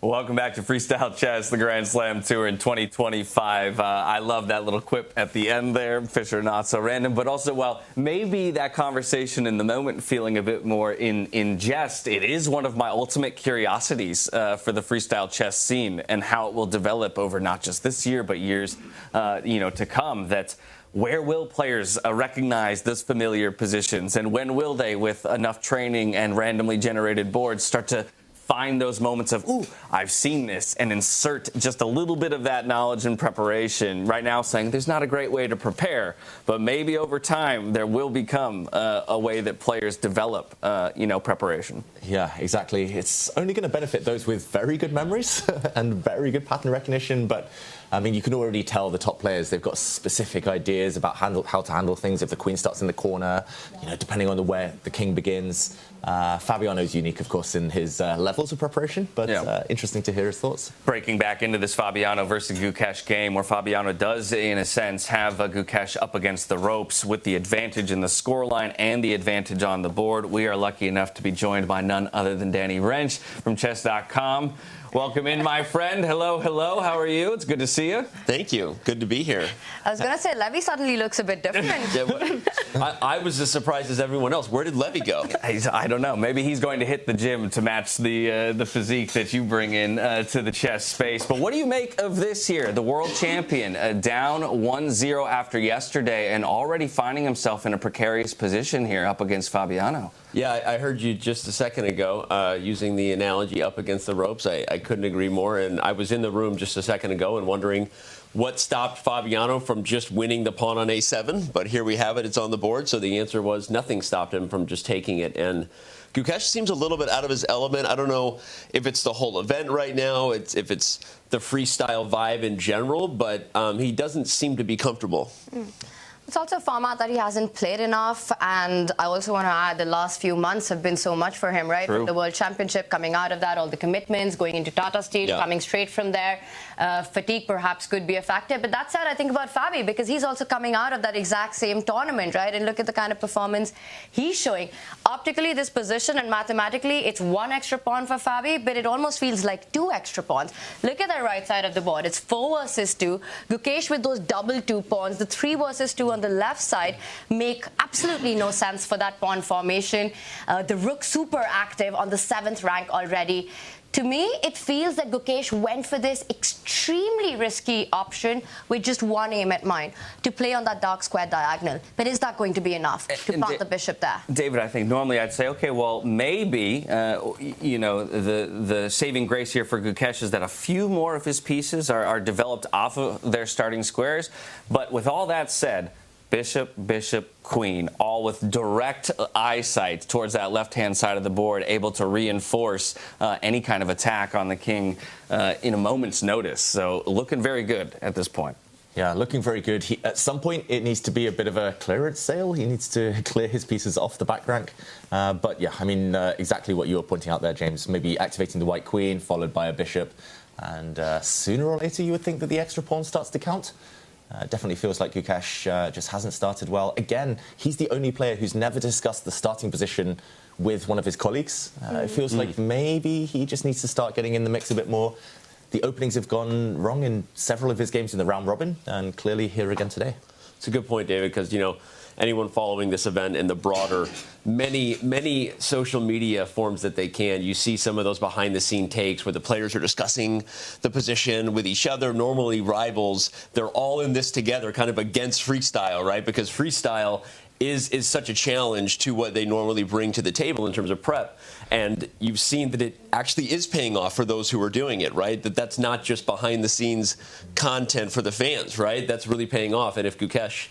Speaker 2: Welcome back to Freestyle Chess, the Grand Slam Tour in 2025. I love that little quip at the end there, Fischer Not So Random, but also, well, maybe that conversation in the moment feeling a bit more in jest. It is one of my ultimate curiosities for the freestyle chess scene and how it will develop over not just this year, but years to come. That where will players recognize those familiar positions, and when will they, with enough training and randomly generated boards, start to find those moments of, ooh, I've seen this, and insert just a little bit of that knowledge and preparation. Right now saying there's not a great way to prepare, but maybe over time there will become a way that players develop, preparation.
Speaker 1: Yeah, exactly. It's only going to benefit those with very good memories and very good pattern recognition, but I mean, you can already tell the top players, they've got specific ideas about how to handle things if the queen starts in the corner, depending on where the king begins. Fabiano's unique, of course, in his levels of preparation, but interesting to hear his thoughts.
Speaker 2: Breaking back into this Fabiano versus Gukesh game, where Fabiano does, in a sense, have Gukesh up against the ropes with the advantage in the scoreline and the advantage on the board. We are lucky enough to be joined by none other than Danny Wrench from Chess.com. Welcome in, my friend. Hello. How are you? It's good to see you.
Speaker 15: Thank you. Good to be here.
Speaker 4: I was going to say, Levy suddenly looks a bit different.
Speaker 15: I was as surprised as everyone else. Where did Levy go?
Speaker 2: I don't know. Maybe he's going to hit the gym to match the physique that you bring in to the chess space. But what do you make of this here? The world champion down 1-0 after yesterday and already finding himself in a precarious position here up against Fabiano.
Speaker 15: Yeah, I heard you just a second ago using the analogy up against the ropes. I couldn't agree more. And I was in the room just a second ago and wondering what stopped Fabiano from just winning the pawn on a7. But here we have it. It's on the board. So the answer was nothing stopped him from just taking it. And Gukesh seems a little bit out of his element. I don't know if it's the whole event right now, if it's the freestyle vibe in general, but he doesn't seem to be comfortable.
Speaker 4: It's also a format that he hasn't played enough, and I also want to add the last few months have been so much for him, right?
Speaker 2: True.
Speaker 4: With the World Championship, coming out of that, all the commitments, going into Tata Steel, coming straight from there. Fatigue perhaps could be a factor. But that said, I think about Fabi, because he's also coming out of that exact same tournament, right? And look at the kind of performance he's showing. Optically, this position, and mathematically, it's one extra pawn for Fabi, but it almost feels like two extra pawns. Look at the right side of the board. It's 4 versus 2. Gukesh with those double 2 pawns, the 3 versus 2 on the left side make absolutely no sense for that pawn formation. The rook super active on the 7th rank already. To me, it feels that Gukesh went for this extremely risky option with just one aim at mind, to play on that dark square diagonal. But is that going to be enough to plant the bishop there?
Speaker 2: David, I think normally I'd say, okay, well, maybe, the saving grace here for Gukesh is that a few more of his pieces are developed off of their starting squares. But with all that said, Bishop, bishop, queen, all with direct eyesight towards that left-hand side of the board, able to reinforce any kind of attack on the king in a moment's notice. So looking very good at this point.
Speaker 1: Yeah, looking very good. At some point, it needs to be a bit of a clearance sale. He needs to clear his pieces off the back rank. But yeah, I mean, exactly what you were pointing out there, James. Maybe activating the white queen, followed by a bishop. And sooner or later, you would think that the extra pawn starts to count. Definitely feels like Gukesh just hasn't started well. Again, he's the only player who's never discussed the starting position with one of his colleagues. It feels like maybe he just needs to start getting in the mix a bit more. The openings have gone wrong in several of his games in the round robin, and clearly here again today.
Speaker 15: It's a good point, David, because, you know, anyone following this event in the broader, many social media forms that they can, you see some of those behind-the-scene takes where the players are discussing the position with each other, normally rivals. They're all in this together, kind of against freestyle, right? Because freestyle is such a challenge to what they normally bring to the table in terms of prep. And you've seen that it actually is paying off for those who are doing it, right? That's not just behind-the-scenes content for the fans, right? That's really paying off. And if Gukesh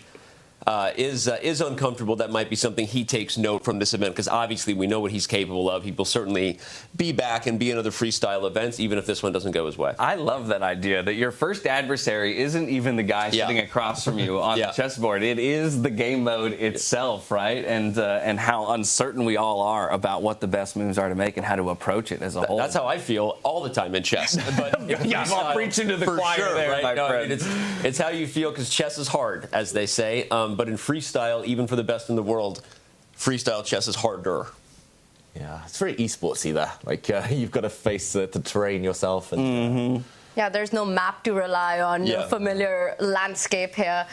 Speaker 15: is uncomfortable, that might be something he takes note from this event, because obviously we know what he's capable of. He will certainly be back and be in other freestyle events, even if this one doesn't go his way.
Speaker 2: I love that idea, that your first adversary isn't even the guy sitting across from you on the chessboard. It is the game mode itself, right? And how uncertain we all are about what the best moves are to make and how to approach it as a whole.
Speaker 15: That's how I feel all the time in chess. But
Speaker 2: I'm preaching to the choir
Speaker 15: sure,
Speaker 2: there,
Speaker 15: right?
Speaker 2: my friend.
Speaker 15: I mean, it's how you feel, because chess is hard, as they say. But in freestyle, even for the best in the world, freestyle chess is harder.
Speaker 1: Yeah, it's very esportsy there. Like, you've got to face the terrain yourself. And,
Speaker 4: Yeah, there's no map to rely on, no familiar landscape here.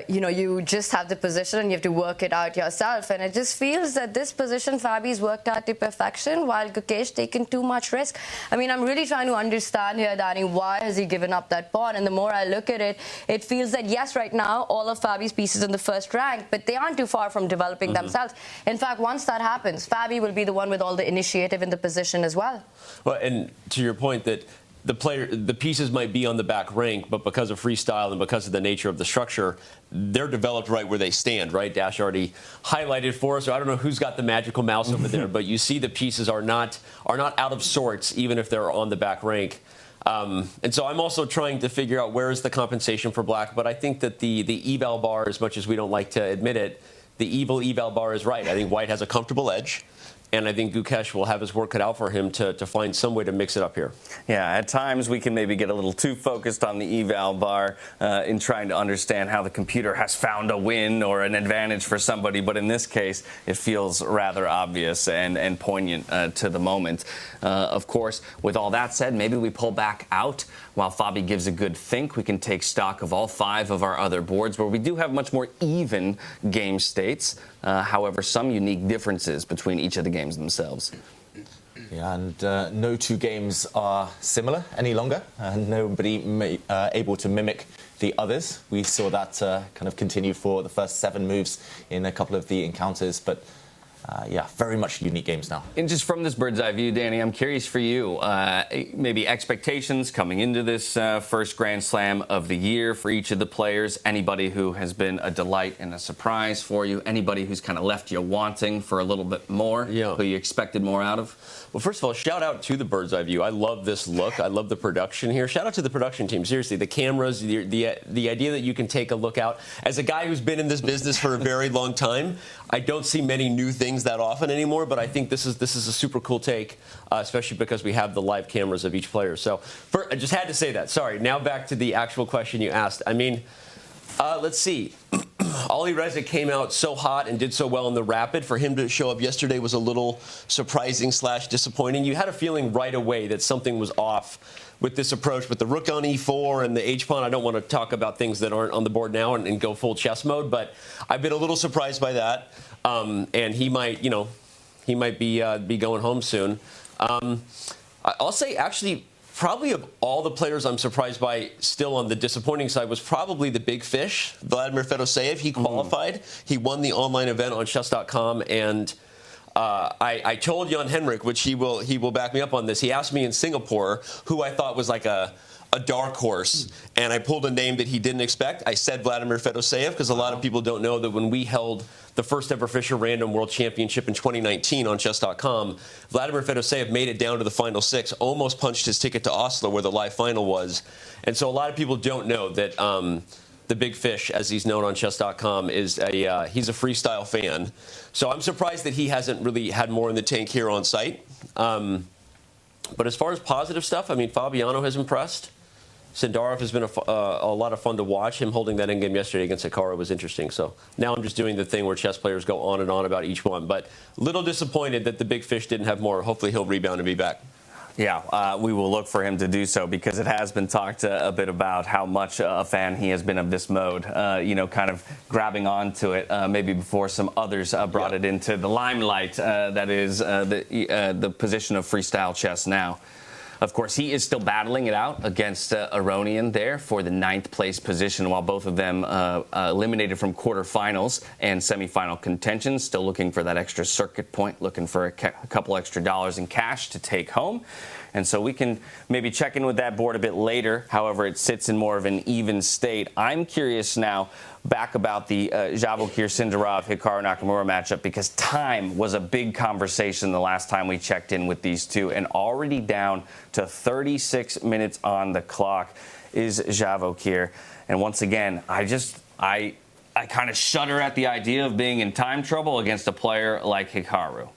Speaker 4: You just have the position and you have to work it out yourself. And it just feels that this position Fabi's worked out to perfection while Gukesh taken too much risk. I mean, I'm really trying to understand here, Danny, why has he given up that pawn? And the more I look at it, it feels that, yes, right now, all of Fabi's pieces in the first rank, but they aren't too far from developing themselves. In fact, once that happens, Fabi will be the one with all the initiative in the position as well.
Speaker 15: Well, and to your point that the pieces might be on the back rank, but because of freestyle and because of the nature of the structure, they're developed right where they stand, right? Dash already highlighted for us. So I don't know who's got the magical mouse over there, but you see the pieces are not out of sorts, even if they're on the back rank. And so I'm also trying to figure out where is the compensation for black, but I think that the eval bar, as much as we don't like to admit it, the evil eval bar is right. I think white has a comfortable edge. And I think Gukesh will have his work cut out for him to find some way to mix it up here.
Speaker 2: Yeah, at times we can maybe get a little too focused on the eval bar in trying to understand how the computer has found a win or an advantage for somebody. But in this case, it feels rather obvious and poignant to the moment. Of course, with all that said, maybe we pull back out while Fabi gives a good think. We can take stock of all 5 of our other boards where we do have much more even game states. However, some unique differences between each of the games themselves.
Speaker 1: Yeah, and no 2 games are similar any longer. Nobody able to mimic the others. We saw that kind of continue for the first 7 moves in a couple of the encounters, but yeah, very much unique games now.
Speaker 2: And just from this bird's eye view, Danny, I'm curious for you, maybe expectations coming into this first Grand Slam of the year for each of the players, anybody who has been a delight and a surprise for you, anybody who's kind of left you wanting for a little bit more, who you expected more out of?
Speaker 15: Well, first of all, shout out to the bird's eye view. I love this look. I love the production here. Shout out to the production team. Seriously, the cameras, the idea that you can take a look out. As a guy who's been in this business for a very long time, I don't see many new things that often anymore, but I think this is a super cool take, especially because we have the live cameras of each player. So I just had to say that. Sorry. Now back to the actual question you asked. I mean, let's see. Alireza came out so hot and did so well in the rapid. For him to show up yesterday was a little surprising / disappointing. You had a feeling right away that something was off with this approach, with the rook on e4 and the h-pawn. I don't want to talk about things that aren't on the board now and go full chess mode, but I've been a little surprised by that. And he might be going home soon. I'll say, actually, probably of all the players I'm surprised by still on the disappointing side was probably the big fish, Vladimir Fedoseev. He qualified. He won the online event on chess.com, and I told Jan Henrik, which he will back me up on this. He asked me in Singapore who I thought was like a a dark horse, and I pulled a name that he didn't expect. I said Vladimir Fedoseev because a lot of people don't know that when we held the first ever Fischer Random World Championship in 2019 on chess.com, Vladimir Fedoseev made it down to the final 6, almost punched his ticket to Oslo where the live final was. And so a lot of people don't know that the Big Fish, as he's known on chess.com, he's a freestyle fan. So I'm surprised that he hasn't really had more in the tank here on site. But as far as positive stuff, I mean, Fabiano has impressed. Sindarov has been a lot of fun to watch. Him holding that endgame yesterday against Hikaru was interesting. So now I'm just doing the thing where chess players go on and on about each one. But a little disappointed that the Big Fish didn't have more. Hopefully he'll rebound and be back.
Speaker 2: Yeah, we will look for him to do so because it has been talked a bit about how much a fan he has been of this mode, kind of grabbing onto it maybe before some others brought it into the limelight that is the position of freestyle chess now. Of course, he is still battling it out against Aronian there for the 9th place position, while both of them eliminated from quarterfinals and semifinal contention. Still looking for that extra circuit point, looking for a couple extra dollars in cash to take home. And so we can maybe check in with that board a bit later. However, it sits in more of an even state. I'm curious now back about the Javokhir Sindarov Hikaru Nakamura matchup, because time was a big conversation the last time we checked in with these two, and already down to 36 minutes on the clock is Javokhir. And once again, I kind of shudder at the idea of being in time trouble against a player like Hikaru.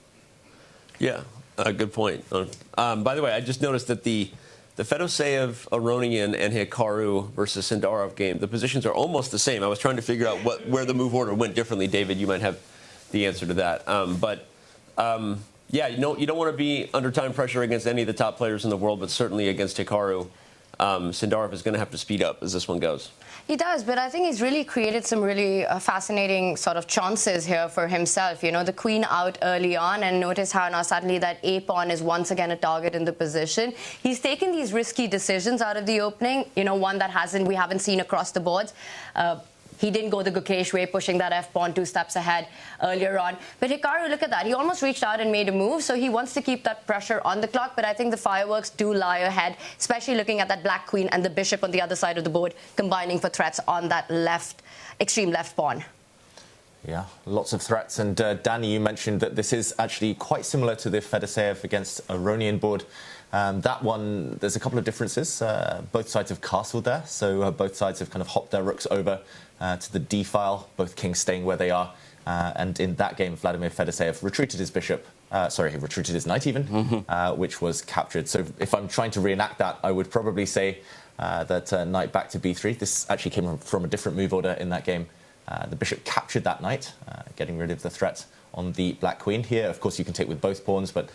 Speaker 15: Yeah, good point. By the way, I just noticed that the Fedoseev, Aronian, and Hikaru versus Sindarov game, the positions are almost the same. I was trying to figure out where the move order went differently. David, you might have the answer to that. Yeah, you don't want to be under time pressure against any of the top players in the world, but certainly against Hikaru. Sindarov is going to have to speed up as this one goes.
Speaker 4: He does, but I think he's really created some really fascinating sort of chances here for himself. You know, the queen out early on, and notice how now suddenly that a-pawn is once again a target in the position. He's taken these risky decisions out of the opening, one that we haven't seen across the boards. He didn't go the Gukesh way, pushing that f-pawn 2 steps ahead earlier on. But Hikaru, look at that. He almost reached out and made a move, so he wants to keep that pressure on the clock. But I think the fireworks do lie ahead, especially looking at that black queen and the bishop on the other side of the board, combining for threats on that extreme left pawn.
Speaker 1: Yeah, lots of threats. And Danny, you mentioned that this is actually quite similar to the Fedoseev against Aronian board. That one, there's a couple of differences. Both sides have castled there, so both sides have kind of hopped their rooks over to the D file, both kings staying where they are. And in that game, Vladimir Fedoseev retreated his bishop. He retreated his knight even, which was captured. So if I'm trying to reenact that, I would probably say that knight back to b3. This actually came from a different move order in that game. The bishop captured that knight, getting rid of the threat on the black queen. Here, of course, you can take with both pawns, but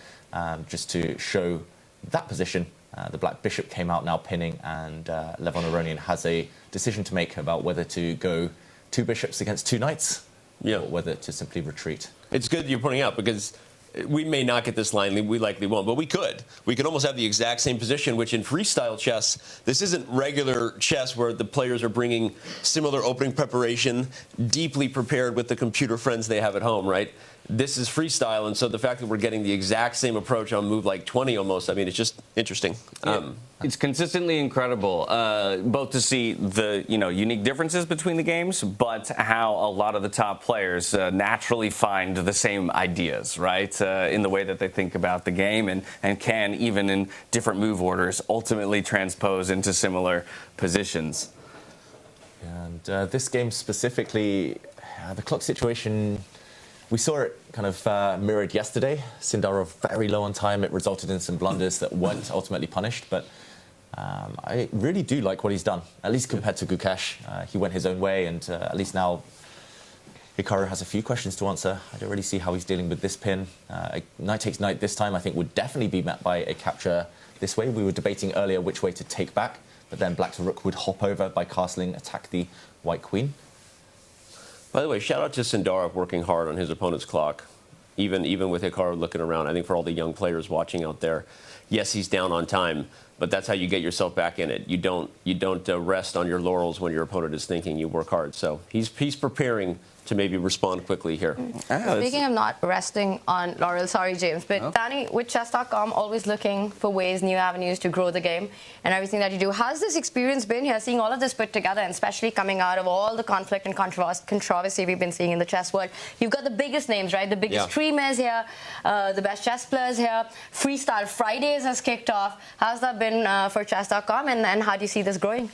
Speaker 1: just to show that position, the black bishop came out now pinning, and Levon Aronian has a decision to make about whether to go 2 bishops against 2 knights, or whether to simply retreat.
Speaker 15: It's good that you're pointing out, because we may not get this line, we likely won't, but we could. We could almost have the exact same position, which in freestyle chess, this isn't regular chess where the players are bringing similar opening preparation, deeply prepared with the computer friends they have at home, right? This is freestyle, and so the fact that we're getting the exact same approach on move like 20 almost, I mean, it's just interesting.
Speaker 2: It's consistently incredible, both to see the unique differences between the games, but how a lot of the top players naturally find the same ideas, right, in the way that they think about the game, and can, even in different move orders, ultimately transpose into similar positions.
Speaker 1: And this game specifically, the clock situation, we saw it kind of mirrored yesterday. Sindarov very low on time. It resulted in some blunders that weren't ultimately punished. But I really do like what he's done, at least compared to Gukesh. He went his own way, and at least now Hikaru has a few questions to answer. I don't really see how he's dealing with this pin. Knight takes knight this time, I think, would definitely be met by a capture this way. We were debating earlier which way to take back, but then black's rook would hop over by castling, attack the white queen.
Speaker 15: By the way, shout out to Sindarov working hard on his opponent's clock, even with Hikaru looking around. I think for all the young players watching out there, yes, he's down on time, but that's how you get yourself back in it. You don't rest on your laurels when your opponent is thinking. You work hard. So he's preparing maybe respond quickly here.
Speaker 4: Speaking of not resting on laurel, sorry, James, but Danny, with chess.com, always looking for ways, new avenues to grow the game and everything that you do. How's this experience been here, seeing all of this put together, and especially coming out of all the conflict and controversy we've been seeing in the chess world? You've got the biggest names, right? The biggest streamers here, the best chess players here. Freestyle Fridays has kicked off. How's that been for chess.com, and how do you see this growing?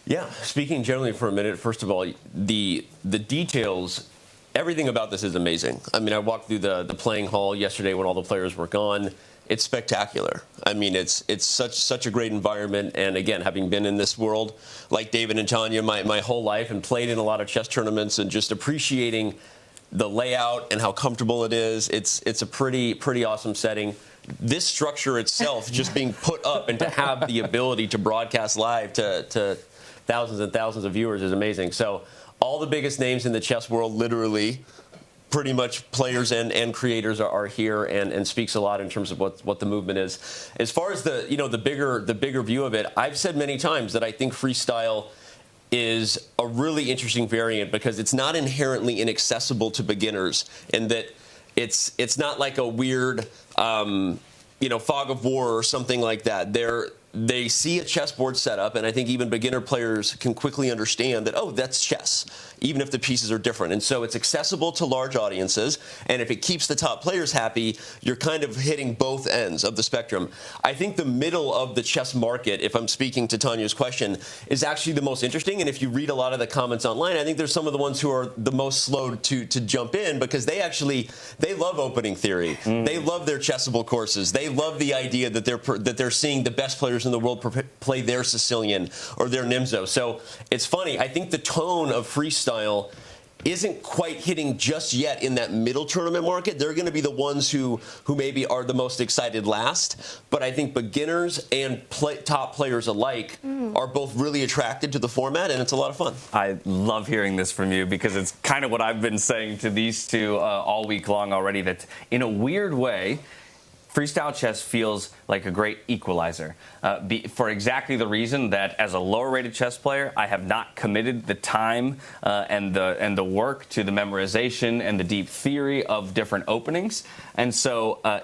Speaker 15: Yeah, speaking generally for a minute, first of all, the details, everything about this is amazing. I mean, I walked through the playing hall yesterday when all the players were gone. It's spectacular. I mean, it's such a great environment. And again, having been in this world, like David and Tanya, my whole life, and played in a lot of chess tournaments, and just appreciating the layout and how comfortable it is. It's a pretty awesome setting. This structure itself, just being put up and to have the ability to broadcast live to thousands and thousands of viewers is amazing. So all the biggest names in the chess world, literally, pretty much players and creators are here, and speaks a lot in terms of what the movement is. As far as the bigger view of it, I've said many times that I think freestyle is a really interesting variant because it's not inherently inaccessible to beginners, and that it's not like a weird fog of war or something like that. They see a chessboard setup, and I think even beginner players can quickly understand that, oh, that's chess, even if the pieces are different. And so it's accessible to large audiences, and if it keeps the top players happy, you're kind of hitting both ends of the spectrum. I think the middle of the chess market, if I'm speaking to Tanya's question, is actually the most interesting. And if you read a lot of the comments online, I think there's some of the ones who are the most slow to jump in, because they love opening theory. They love their chessable courses. They love the idea that they're seeing the best players in the world play their Sicilian or their Nimzo. So it's funny. I think the tone of freestyle isn't quite hitting just yet in that middle tournament market. They're going to be the ones who maybe are the most excited last. But I think beginners and top players alike are both really attracted to the format, and it's a lot of fun.
Speaker 2: I love hearing this from you, because it's kind of what I've been saying to these two all week long already, that in a weird way, freestyle chess feels like a great equalizer for exactly the reason that as a lower-rated chess player, I have not committed the time and the work to the memorization and the deep theory of different openings. And so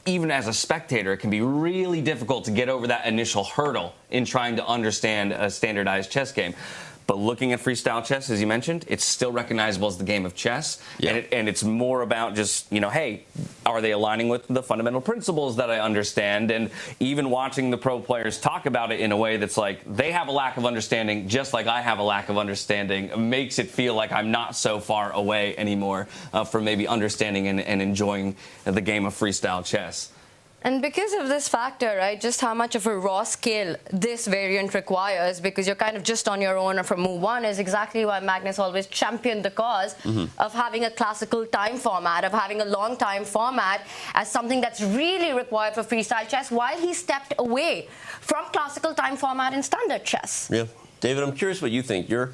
Speaker 2: even as a spectator, it can be really difficult to get over that initial hurdle in trying to understand a standardized chess game. But looking at freestyle chess, as you mentioned, it's still recognizable as the game of chess. Yeah. And it's more about just, hey, are they aligning with the fundamental principles that I understand? And even watching the pro players talk about it in a way that's like they have a lack of understanding, just like I have a lack of understanding, makes it feel like I'm not so far away anymore from maybe understanding and enjoying the game of freestyle chess.
Speaker 4: And because of this factor, right, just how much of a raw skill this variant requires, because you're kind of just on your own from move one, is exactly why Magnus always championed the cause of having a classical time format, of having a long time format as something that's really required for freestyle chess, while he stepped away from classical time format in standard chess.
Speaker 15: Yeah. David, I'm curious what you think. You're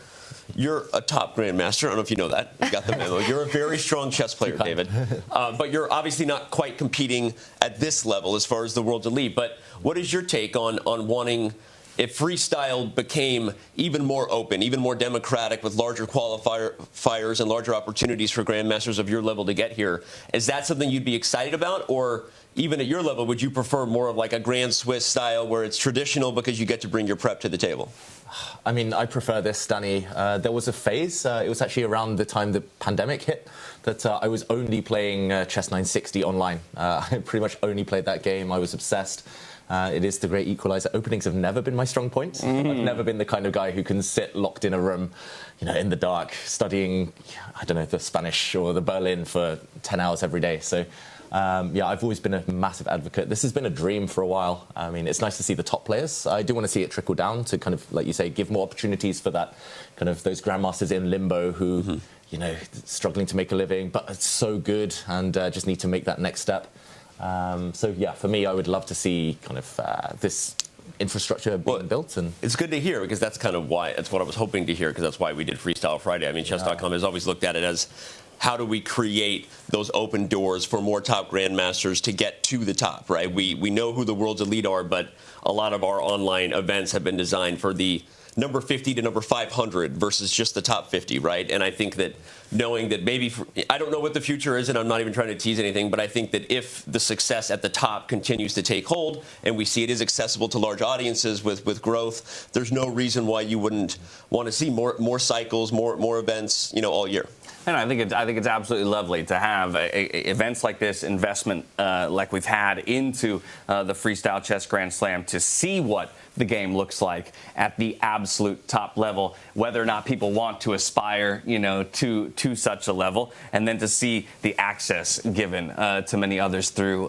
Speaker 15: a top grandmaster. I don't know if you know that. You got the memo. You're a very strong chess player, David. But you're obviously not quite competing at this level as far as the world's elite. But what is your take on wanting, if freestyle became even more open, even more democratic, with larger qualifiers and larger opportunities for grandmasters of your level to get here, is that something you'd be excited about? Or even at your level, would you prefer more of like a Grand Swiss style where it's traditional because you get to bring your prep to the table?
Speaker 1: I mean, I prefer this, Danny. There was a phase, it was actually around the time the pandemic hit, that I was only playing Chess 960 online. I pretty much only played that game. I was obsessed. It is the great equalizer. Openings have never been my strong point. I've never been the kind of guy who can sit locked in a room, in the dark, studying, I don't know, the Spanish or the Berlin for 10 hours every day. So I've always been a massive advocate. This has been a dream for a while. I mean, it's nice to see the top players. I do want to see it trickle down to kind of, like you say, give more opportunities for that kind of those grandmasters in limbo who, struggling to make a living, but it's so good and just need to make that next step. For me, I would love to see kind of this infrastructure being built. And
Speaker 15: it's good to hear, because that's kind of why, that's what I was hoping to hear, because that's why we did Freestyle Friday. I mean, chess.com has always looked at it as, how do we create those open doors for more top grandmasters to get to the top, right? We know who the world's elite are, but a lot of our online events have been designed for the number 50 to number 500 versus just the top 50, right? And I think that knowing that maybe, I don't know what the future is, and I'm not even trying to tease anything, but I think that if the success at the top continues to take hold, and we see it is accessible to large audiences with growth, there's no reason why you wouldn't want to see more cycles, more events, all year.
Speaker 2: And I think it's absolutely lovely to have events like this, investment like we've had into the Freestyle Chess Grand Slam, to see what the game looks like at the absolute top level, whether or not people want to aspire, to such a level, and then to see the access given to many others through,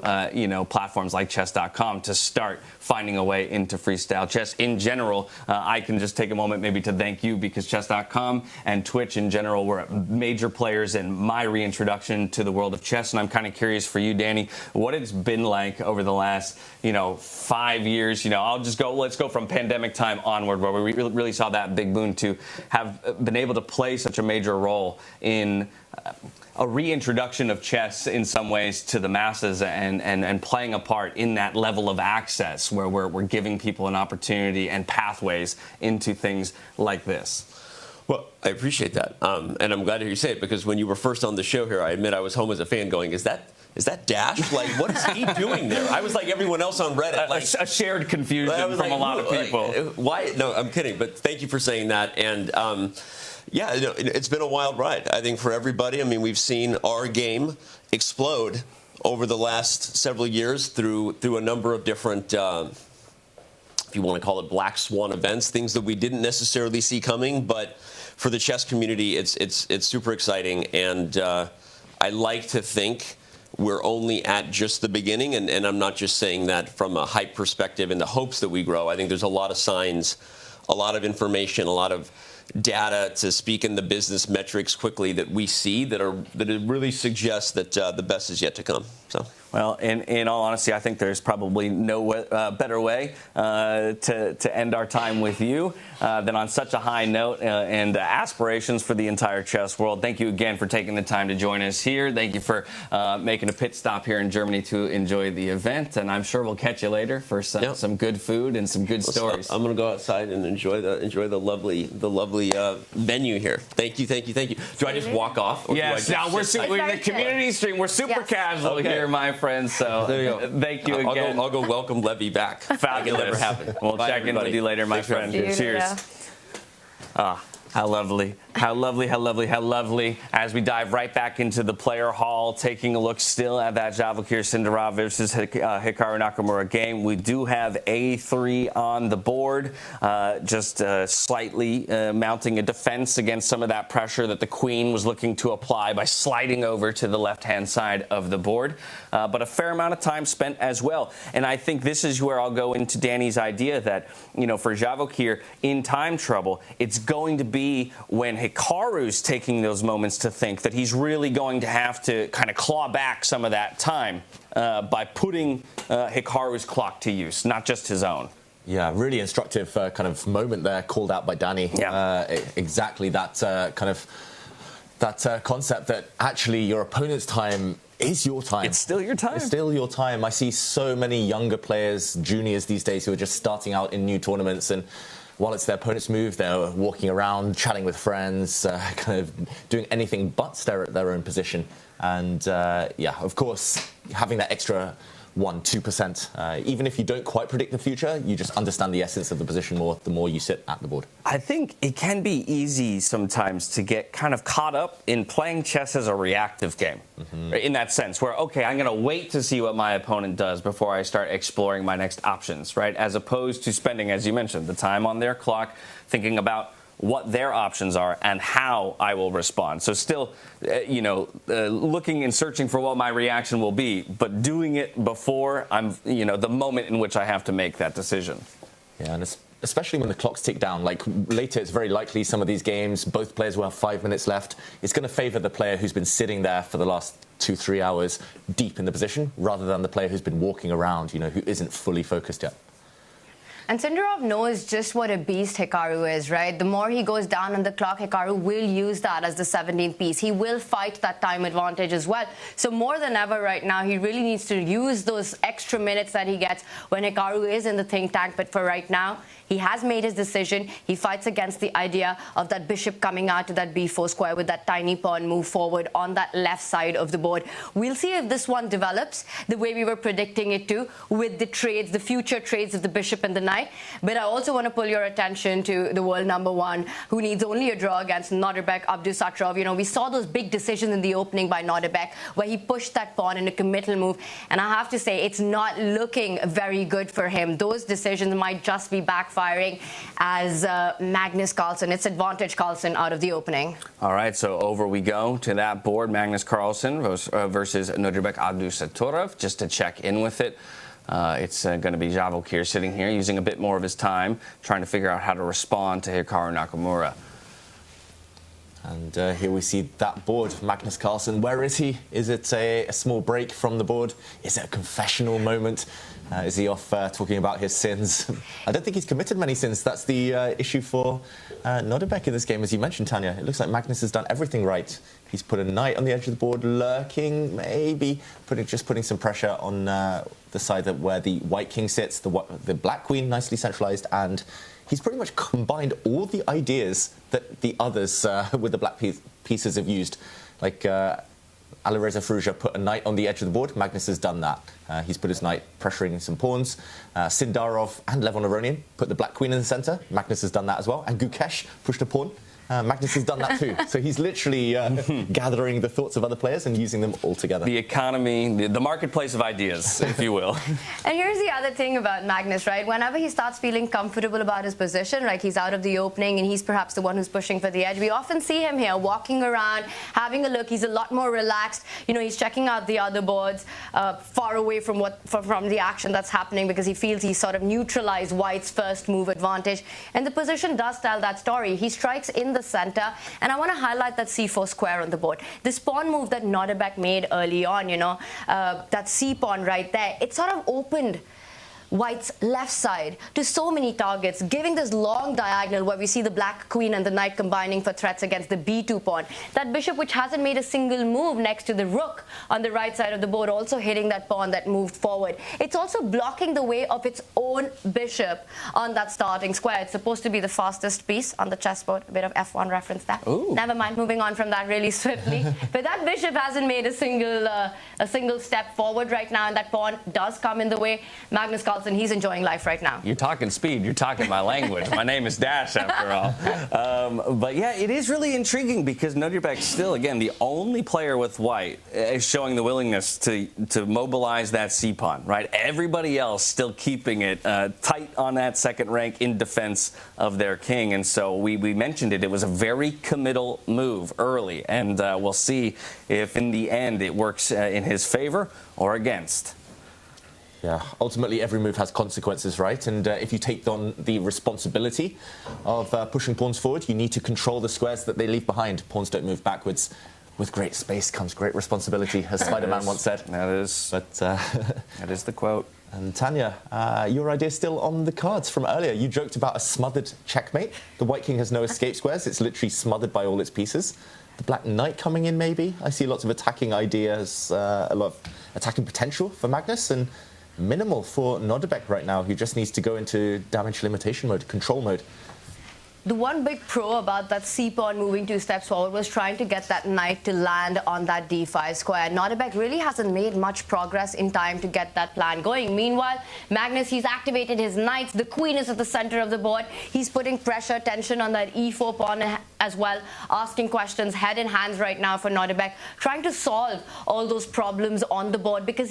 Speaker 2: platforms like chess.com to start finding a way into freestyle chess. In general, I can just take a moment maybe to thank you, because chess.com and Twitch in general were major players in my reintroduction to the world of chess. And I'm kind of curious for you, Danny, what it's been like over the last, 5 years. Let's go from pandemic time onward, where we really saw that big boon to have been able to play such a major role in a reintroduction of chess in some ways to the masses, and playing a part in that level of access where we're giving people an opportunity and pathways into things like this.
Speaker 15: Well, I appreciate that. And I'm glad to hear you say it, because when you were first on the show here, I admit I was home as a fan going, is that Dash? Like, what is he doing there? I was like everyone else on Reddit. Like,
Speaker 2: a shared confusion from a lot of people.
Speaker 15: Why? No, I'm kidding. But thank you for saying that. And it's been a wild ride, I think, for everybody. I mean, we've seen our game explode over the last several years through a number of different, if you want to call it black swan events, things that we didn't necessarily see coming. But for the chess community, it's super exciting. And I like to think we're only at just the beginning, and I'm not just saying that from a hype perspective in the hopes that we grow. I think there's a lot of signs, a lot of information, a lot of data, to speak in the business metrics quickly, that we see that really suggest that the best is yet to come. So.
Speaker 2: Well, in all honesty, I think there's probably no better way to end our time with you than on such a high note and aspirations for the entire chess world. Thank you again for taking the time to join us here. Thank you for making a pit stop here in Germany to enjoy the event, and I'm sure we'll catch you later for some good food and some good stories.
Speaker 15: I'm going to go outside and enjoy the lovely venue here. Thank you. Do I just walk off?
Speaker 2: Yes. Now we're the community stream. We're super casual here, my friends. So
Speaker 15: there you go.
Speaker 2: Thank you again.
Speaker 15: I'll go welcome Levy back.
Speaker 2: Fabulous.
Speaker 15: Never happened.
Speaker 2: We'll check in with you later, my friend. Cheers. How lovely. How lovely. As we dive right back into the player hall, taking a look still at that Javokhir Sindarov versus Hikaru Nakamura game. We do have A3 on the board, just slightly mounting a defense against some of that pressure that the queen was looking to apply by sliding over to the left-hand side of the board. But a fair amount of time spent as well. And I think this is where I'll go into Danny's idea that, for Javokhir in time trouble, it's going to be when Hikaru's taking those moments to think that he's really going to have to kind of claw back some of that time by putting Hikaru's clock to use, not just his own.
Speaker 1: Yeah, really instructive kind of moment there called out by Danny.
Speaker 2: Yeah.
Speaker 1: Exactly that concept that actually your opponent's time is your time.
Speaker 2: It's still your time.
Speaker 1: It's still your time. I see so many younger players, juniors these days, who are just starting out in new tournaments, and while it's their opponent's move, they're walking around, chatting with friends, kind of doing anything but stare at their own position. And of course, having that extra 1-2%, even if you don't quite predict the future, you just understand the essence of the position more the more you sit at the board.
Speaker 2: I think it can be easy sometimes to get kind of caught up in playing chess as a reactive game, in that sense, where, okay, I'm going to wait to see what my opponent does before I start exploring my next options, right? As opposed to spending, as you mentioned, the time on their clock, thinking about what their options are and how I will respond. So still, looking and searching for what my reaction will be, but doing it before I'm, the moment in which I have to make that decision.
Speaker 1: Yeah, and especially when the clocks tick down. Like later, it's very likely some of these games, both players will have 5 minutes left. It's going to favour the player who's been sitting there for the last 2-3 hours deep in the position, rather than the player who's been walking around, who isn't fully focused yet.
Speaker 4: And Sindarov knows just what a beast Hikaru is, right? The more he goes down on the clock, Hikaru will use that as the 17th piece. He will fight that time advantage as well. So more than ever right now, he really needs to use those extra minutes that he gets when Hikaru is in the think tank. But for right now, He has made his decision. He fights against the idea of that bishop coming out to that b4 square with that tiny pawn move forward on that left side of the board. We'll see if this one develops the way we were predicting it to, with the trades, the future trades of the bishop and the knight. But I also want to pull your attention to the world #1, who needs only a draw against Nodirbek Abdusattorov. You know, we saw those big decisions in the opening by Nodirbek, where he pushed that pawn in a committal move. And I have to say, it's not looking very good for him. Those decisions might just be backfiring as Magnus Carlsen. It's advantage Carlsen out of the opening.
Speaker 2: All right, so over we go to that board. Magnus Carlsen versus Nodirbek Abdusattorov. Just to check in with it, it's going to be Javokhir sitting here using a bit more of his time, trying to figure out how to respond to Hikaru Nakamura.
Speaker 1: And here we see that board. Magnus Carlsen, where is he? Is it a small break from the board? Is it a confessional moment? Is he off talking about his sins? I don't think he's committed many sins. That's the issue for Nodirbek in this game, as you mentioned, Tanya. It looks like Magnus has done everything right. He's put a knight on the edge of the board, lurking, maybe just putting some pressure on the side where the white king sits, the black queen nicely centralized, and he's pretty much combined all the ideas that the others with the black pieces have used. Like Alireza Firouzja put a knight on the edge of the board. Magnus has done that. He's put his knight pressuring some pawns. Sindarov and Levon Aronian put the black queen in the center. Magnus has done that as well. And Gukesh pushed a pawn. Magnus has done that too. So he's literally gathering the thoughts of other players and using them all together.
Speaker 2: The economy, the marketplace of ideas, if you will.
Speaker 4: And here's the other thing about Magnus, right? Whenever he starts feeling comfortable about his position, like he's out of the opening and he's perhaps the one who's pushing for the edge, we often see him here walking around, having a look. He's a lot more relaxed. You know, he's checking out the other boards, far away from the action that's happening, because he feels he's sort of neutralized White's first move advantage. And the position does tell that story. He strikes in the center, and I want to highlight that c4 square on the board. This pawn move that Nodirbek made early on, you know, that c pawn right there, it sort of opened White's left side to so many targets, giving this long diagonal where we see the black queen and the knight combining for threats against the b2 pawn. That bishop, which hasn't made a single move next to the rook on the right side of the board, also hitting that pawn that moved forward. It's also blocking the way of its own bishop on that starting square. It's supposed to be the fastest piece on the chessboard. A bit of F1 reference there.
Speaker 2: Ooh.
Speaker 4: Never mind, moving on from that really swiftly. But that bishop hasn't made a single step forward right now, and that pawn does come in the way. Magnus Carlsen, he's enjoying life right now.
Speaker 2: You're talking speed. You're talking my language. My name is Dash, after all. But yeah, it is really intriguing because Nodirbek's still, again, the only player with White is showing the willingness to mobilize that c-pawn, right? Everybody else still keeping it tight on that second rank in defense of their king. And so we mentioned it. It was a very committal move early. And we'll see if in the end it works in his favor or against.
Speaker 1: Yeah, ultimately every move has consequences, right? And if you take on the responsibility of pushing pawns forward, you need to control the squares that they leave behind. Pawns don't move backwards. With great space comes great responsibility, as Spider-Man once said.
Speaker 2: That is. But that is the quote.
Speaker 1: And Tanya, your idea still on the cards from earlier. You joked about a smothered checkmate. The white king has no escape squares. It's literally smothered by all its pieces. The black knight coming in, maybe. I see lots of attacking ideas, a lot of attacking potential for Magnus, and minimal for Nodirbek right now, who just needs to go into damage limitation mode, control mode.
Speaker 4: The one big pro about that c-pawn moving 2 steps forward was trying to get that knight to land on that d5 square. Nodirbek really hasn't made much progress in time to get that plan going. Meanwhile, Magnus, he's activated his knights. The queen is at the center of the board. He's putting pressure, tension on that e4 pawn as well, asking questions, head in hands right now for Nodirbek, trying to solve all those problems on the board, because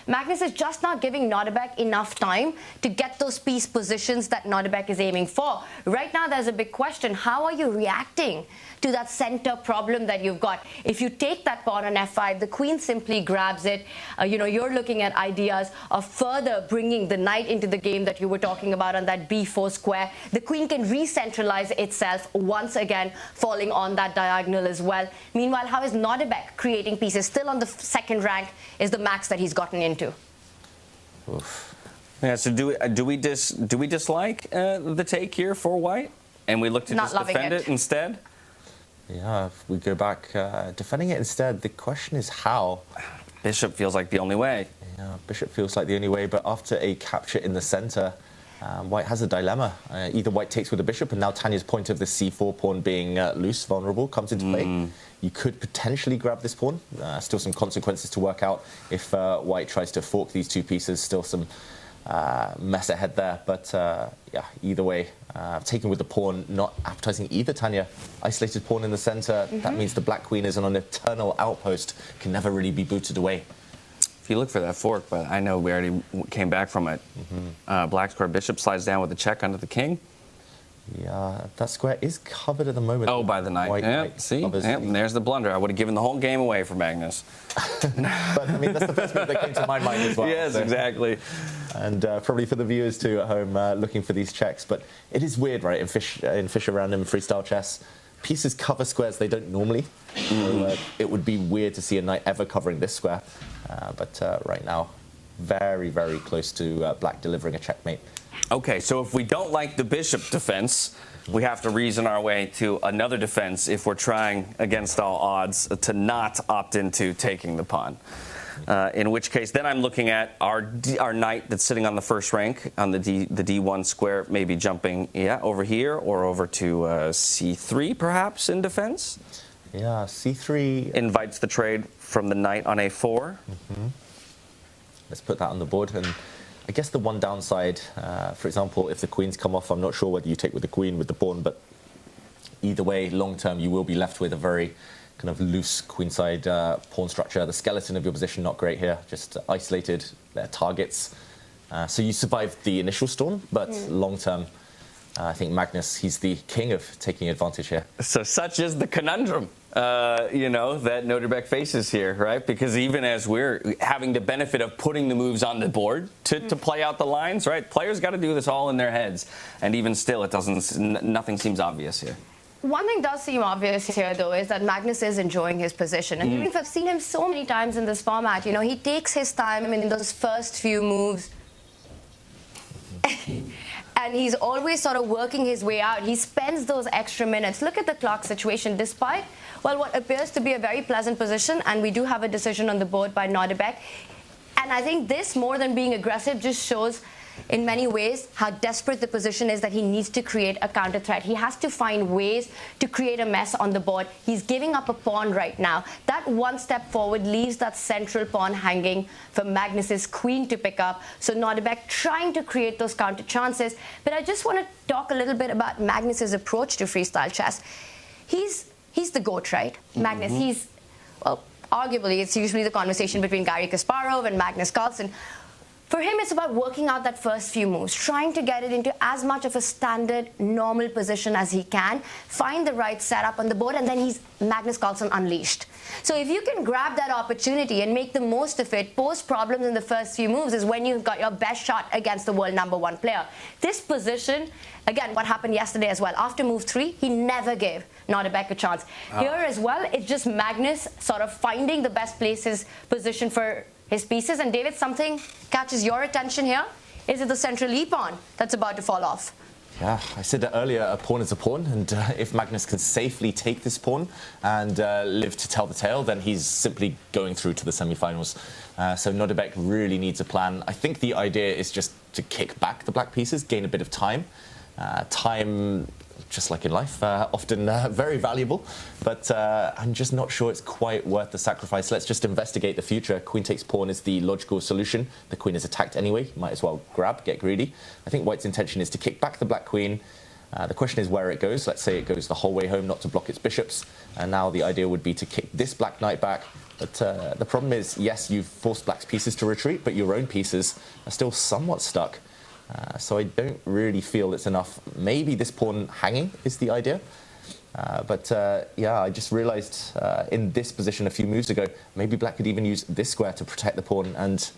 Speaker 4: Magnus is just not giving Nodirbek enough time to get those piece positions that Nodirbek is aiming for. Right now, there's a big question. How are you reacting to that center problem that you've got? If you take that pawn on f5, the queen simply grabs it. You're looking at ideas of further bringing the knight into the game that you were talking about on that b4 square. The queen can re-centralize itself once again, falling on that diagonal as well. Meanwhile, how is Nodirbek creating pieces? Still on the second rank is the max that he's gotten into.
Speaker 2: Oof. Yeah, so do we dislike the take here for White? And we look to just defend it instead?
Speaker 1: Yeah, if we go back, defending it instead, the question is how?
Speaker 2: Bishop feels like the only way.
Speaker 1: Yeah, bishop feels like the only way, but after a capture in the center, White has a dilemma. Either White takes with the bishop, and now Tanya's point of the c4 pawn being loose, vulnerable, comes into play. You could potentially grab this pawn. Still some consequences to work out if White tries to fork these two pieces. Still some mess ahead there. But yeah, either way, taken with the pawn, not appetizing either Tanya. Isolated pawn in the center. That means the black queen is on an eternal outpost, can never really be booted away.
Speaker 2: If you look for that fork, but I know we already came back from it. Black square bishop slides down with a check under the king.
Speaker 1: Yeah, that square is covered at the moment.
Speaker 2: Oh, by the knight.
Speaker 1: White
Speaker 2: See? And there's the blunder. I would have given the whole game away for Magnus.
Speaker 1: But, I mean, that's the first move that came to my mind as well.
Speaker 2: Yes, exactly.
Speaker 1: And probably for the viewers, too, at home, looking for these checks. But it is weird, right, in Fischer Random freestyle chess. Pieces cover squares they don't normally. So it would be weird to see a knight ever covering this square. But right now, very, very close to black delivering a checkmate.
Speaker 2: Okay, so if we don't like the bishop defense, we have to reason our way to another defense if we're trying against all odds to not opt into taking the pawn. In which case, then I'm looking at our knight that's sitting on the first rank on the D1 square, maybe jumping over here or over to C3 perhaps in defense.
Speaker 1: Yeah, C3
Speaker 2: invites the trade from the knight on A4.
Speaker 1: Let's put that on the board. And I guess the one downside, for example, if the queens come off, I'm not sure whether you take with the queen, with the pawn, but either way, long term, you will be left with a very kind of loose queenside pawn structure. The skeleton of your position, not great here, just isolated targets. So you survived the initial storm, but long term, I think Magnus, he's the king of taking advantage here.
Speaker 2: So such is the conundrum, you know, that Nodirbek faces here, right? Because even as we're having the benefit of putting the moves on the board to play out the lines, right? Players got to do this all in their heads. And even still, it doesn't, nothing seems obvious here.
Speaker 4: One thing does seem obvious here, though, is that Magnus is enjoying his position. And even if I've seen him so many times in this format, you know, he takes his time in those first few moves. And he's always sort of working his way out. He spends those extra minutes. Look at the clock situation. Despite, well, what appears to be a very pleasant position, and we do have a decision on the board by Nodirbek. And I think this, more than being aggressive, just shows in many ways how desperate the position is that he needs to create a counter threat. He has to find ways to create a mess on the board. He's giving up a pawn right now. That one step forward leaves that central pawn hanging for Magnus's queen to pick up. So Nodirbek trying to create those counter chances. But I just want to talk a little bit about Magnus's approach to freestyle chess. He's the GOAT, right? Magnus, he's, well, arguably it's usually the conversation between Garry Kasparov and Magnus Carlsen. For him, it's about working out that first few moves, trying to get it into as much of a standard, normal position as he can, find the right setup on the board, and then he's Magnus Carlsen unleashed. So if you can grab that opportunity and make the most of it, pose problems in the first few moves is when you've got your best shot against the world #1 player. This position, again, what happened yesterday as well, after move 3, he never gave Nodirbek a chance. Here as well, it's just Magnus sort of finding the best places, position for his pieces. And David, something catches your attention here. Is it the central E pawn that's about to fall off?
Speaker 1: Yeah, I said that earlier, a pawn is a pawn, and if Magnus can safely take this pawn and live to tell the tale, then he's simply going through to the semi-finals. So Nodirbek really needs a plan. I think the idea is just to kick back the black pieces, gain a bit of time. Time, just like in life, often very valuable, but I'm just not sure it's quite worth the sacrifice. Let's just investigate the future. Queen takes pawn is the logical solution. The queen is attacked anyway. Might as well grab, get greedy. I think White's intention is to kick back the black queen. The question is where it goes. Let's say it goes the whole way home, not to block its bishops. And now the idea would be to kick this black knight back. But the problem is, yes, you've forced black's pieces to retreat, but your own pieces are still somewhat stuck. So I don't really feel it's enough. Maybe this pawn hanging is the idea. But yeah, I just realized in this position a few moves ago, maybe black could even use this square to protect the pawn. And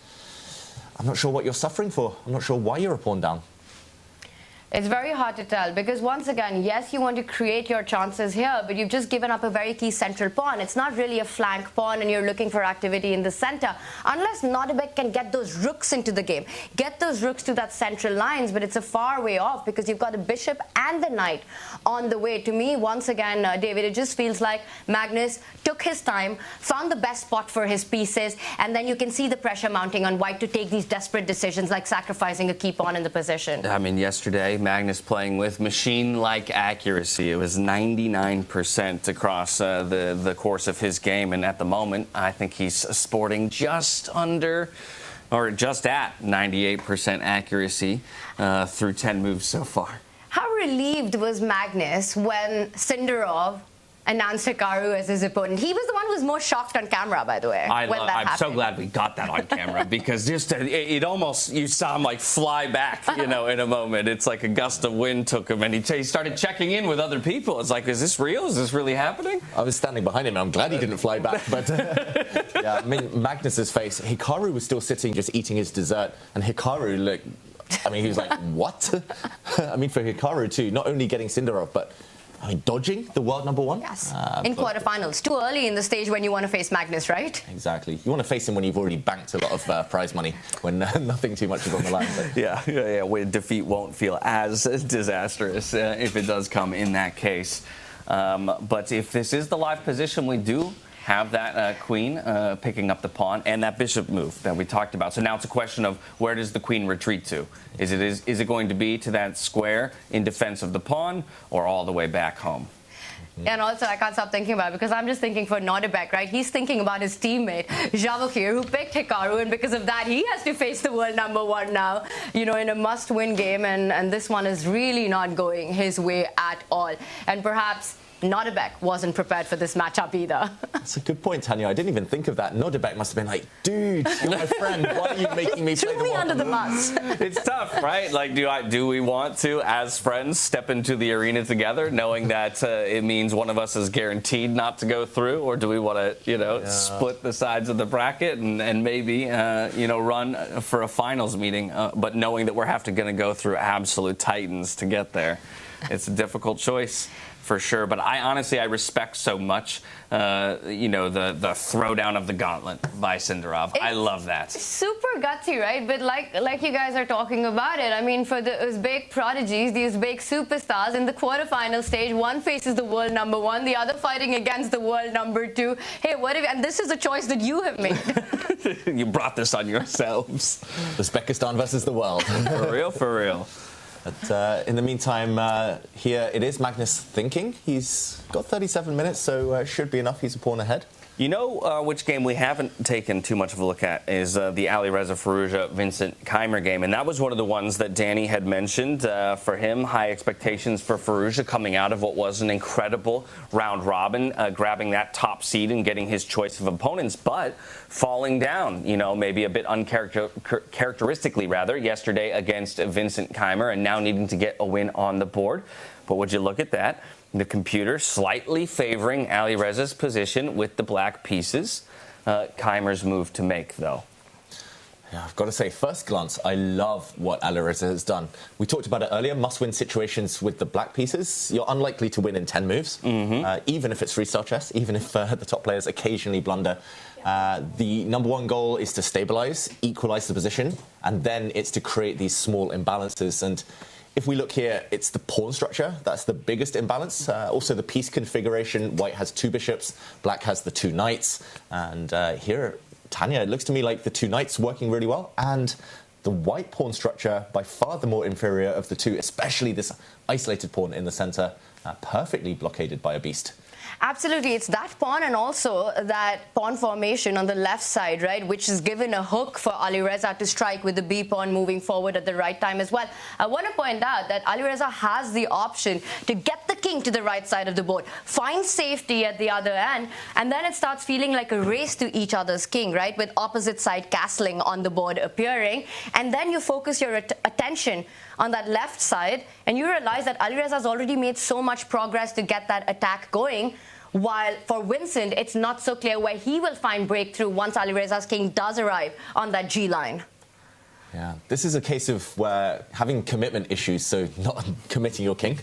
Speaker 1: I'm not sure what you're suffering for. I'm not sure why you're a pawn down.
Speaker 4: It's very hard to tell because once again, yes, you want to create your chances here, but you've just given up a very key central pawn. It's not really a flank pawn and you're looking for activity in the center. Unless Nodirbek can get those rooks into the game, get those rooks to that central lines, but it's a far way off because you've got a bishop and the knight on the way. To me, once again, David, it just feels like Magnus took his time, found the best spot for his pieces, and then you can see the pressure mounting on white to take these desperate decisions like sacrificing a key pawn in the position.
Speaker 2: I mean, yesterday, Magnus playing with machine-like accuracy. It was 99% across the course of his game, and at the moment, I think he's sporting just under, or just at 98% accuracy through 10 moves so far.
Speaker 4: How relieved was Magnus when Sindarov announced Hikaru as his opponent? He was the one who was most shocked on camera, by the way, when that happened.
Speaker 2: I'm so glad we got that on camera because just it almost, you saw him like fly back, you know, in a moment. It's like a gust of wind took him and he started checking in with other people. It's like, is this real? Is this really happening?
Speaker 1: I was standing behind him and I'm glad he didn't fly back. But yeah, I mean, Magnus's face, Hikaru was still sitting just eating his dessert, and Hikaru looked, I mean, he was like, what? I mean, for Hikaru too, not only getting Sindarov, but I mean, dodging the world #1?
Speaker 4: Yes, in quarterfinals. Too early in the stage when you want to face Magnus, right?
Speaker 1: Exactly. You want to face him when you've already banked a lot of prize money, when nothing too much is on the line. But.
Speaker 2: Yeah. When defeat won't feel as disastrous if it does come in that case. But if this is the live position, we do have that queen picking up the pawn and that bishop move that we talked about. So now it's a question of where does the queen retreat to? Is it going to be to that square in defense of the pawn or all the way back home?
Speaker 4: And also, I can't stop thinking about it because I'm just thinking for Nodirbek, right? He's thinking about his teammate, Javokhir, who picked Hikaru, and because of that, he has to face the world #1 now, you know, in a must-win game, and this one is really not going his way at all. And perhaps Nodirbek wasn't prepared for this matchup either.
Speaker 1: That's a good point, Tanya. I didn't even think of that. Nodirbek must have been like, dude, you're my friend. Why are you making me play the
Speaker 4: me under the bus.
Speaker 2: It's tough, right? Like, do we want to, as friends, step into the arena together, knowing that it means one of us is guaranteed not to go through, or do we want to, you know, split the sides of the bracket and maybe, you know, run for a finals meeting, but knowing that we're going to go through absolute titans to get there? It's a difficult choice. For sure, but I respect so much, you know, the throwdown of the gauntlet by Sindarov. I love that.
Speaker 4: Super gutsy, right? But like you guys are talking about it, I mean, for the Uzbek prodigies, the Uzbek superstars in the quarterfinal stage, one faces the world #1, the other fighting against the world #2. Hey, what if? And this is a choice that you have made.
Speaker 2: You brought this on yourselves.
Speaker 1: Uzbekistan versus the world.
Speaker 2: For real, for real.
Speaker 1: But in the meantime, here it is Magnus thinking. He's got 37 minutes, so should be enough. He's a pawn ahead.
Speaker 2: You know which game we haven't taken too much of a look at is the Alireza Firouzja Vincent Keymer game, and that was one of the ones that Danny had mentioned for him. High expectations for Firouzja coming out of what was an incredible round robin, grabbing that top seed and getting his choice of opponents, but falling down, you know, maybe a bit uncharacteristically rather, yesterday against Vincent Keymer, and now needing to get a win on the board. But would you look at that? The computer slightly favoring Alireza's position with the black pieces. Keymer's move to make, though.
Speaker 1: Yeah, I've got to say, first glance, I love what Alireza has done. We talked about it earlier, must-win situations with the black pieces. You're unlikely to win in 10 moves, even if it's freestyle chess, even if the top players occasionally blunder. The #1 goal is to stabilize, equalize the position, and then it's to create these small imbalances. And if we look here, it's the pawn structure. That's the biggest imbalance. Also, the piece configuration. White has 2 bishops. Black has the 2 knights. And here, Tanya, it looks to me like the 2 knights working really well. And the white pawn structure, by far the more inferior of the 2, especially this isolated pawn in the center, perfectly blockaded by a beast.
Speaker 4: Absolutely. It's that pawn and also that pawn formation on the left side, right, which is given a hook for Alireza to strike with the B pawn moving forward at the right time as well. I want to point out that Alireza has the option to get the king to the right side of the board, find safety at the other end, and then it starts feeling like a race to each other's king, right, with opposite side castling on the board appearing. And then you focus your attention on that left side, and you realize that Alireza has already made so much progress to get that attack going, while for Vincent, it's not so clear where he will find breakthrough once Alireza's king does arrive on that G line.
Speaker 1: Yeah, this is a case of where having commitment issues, so not committing your king,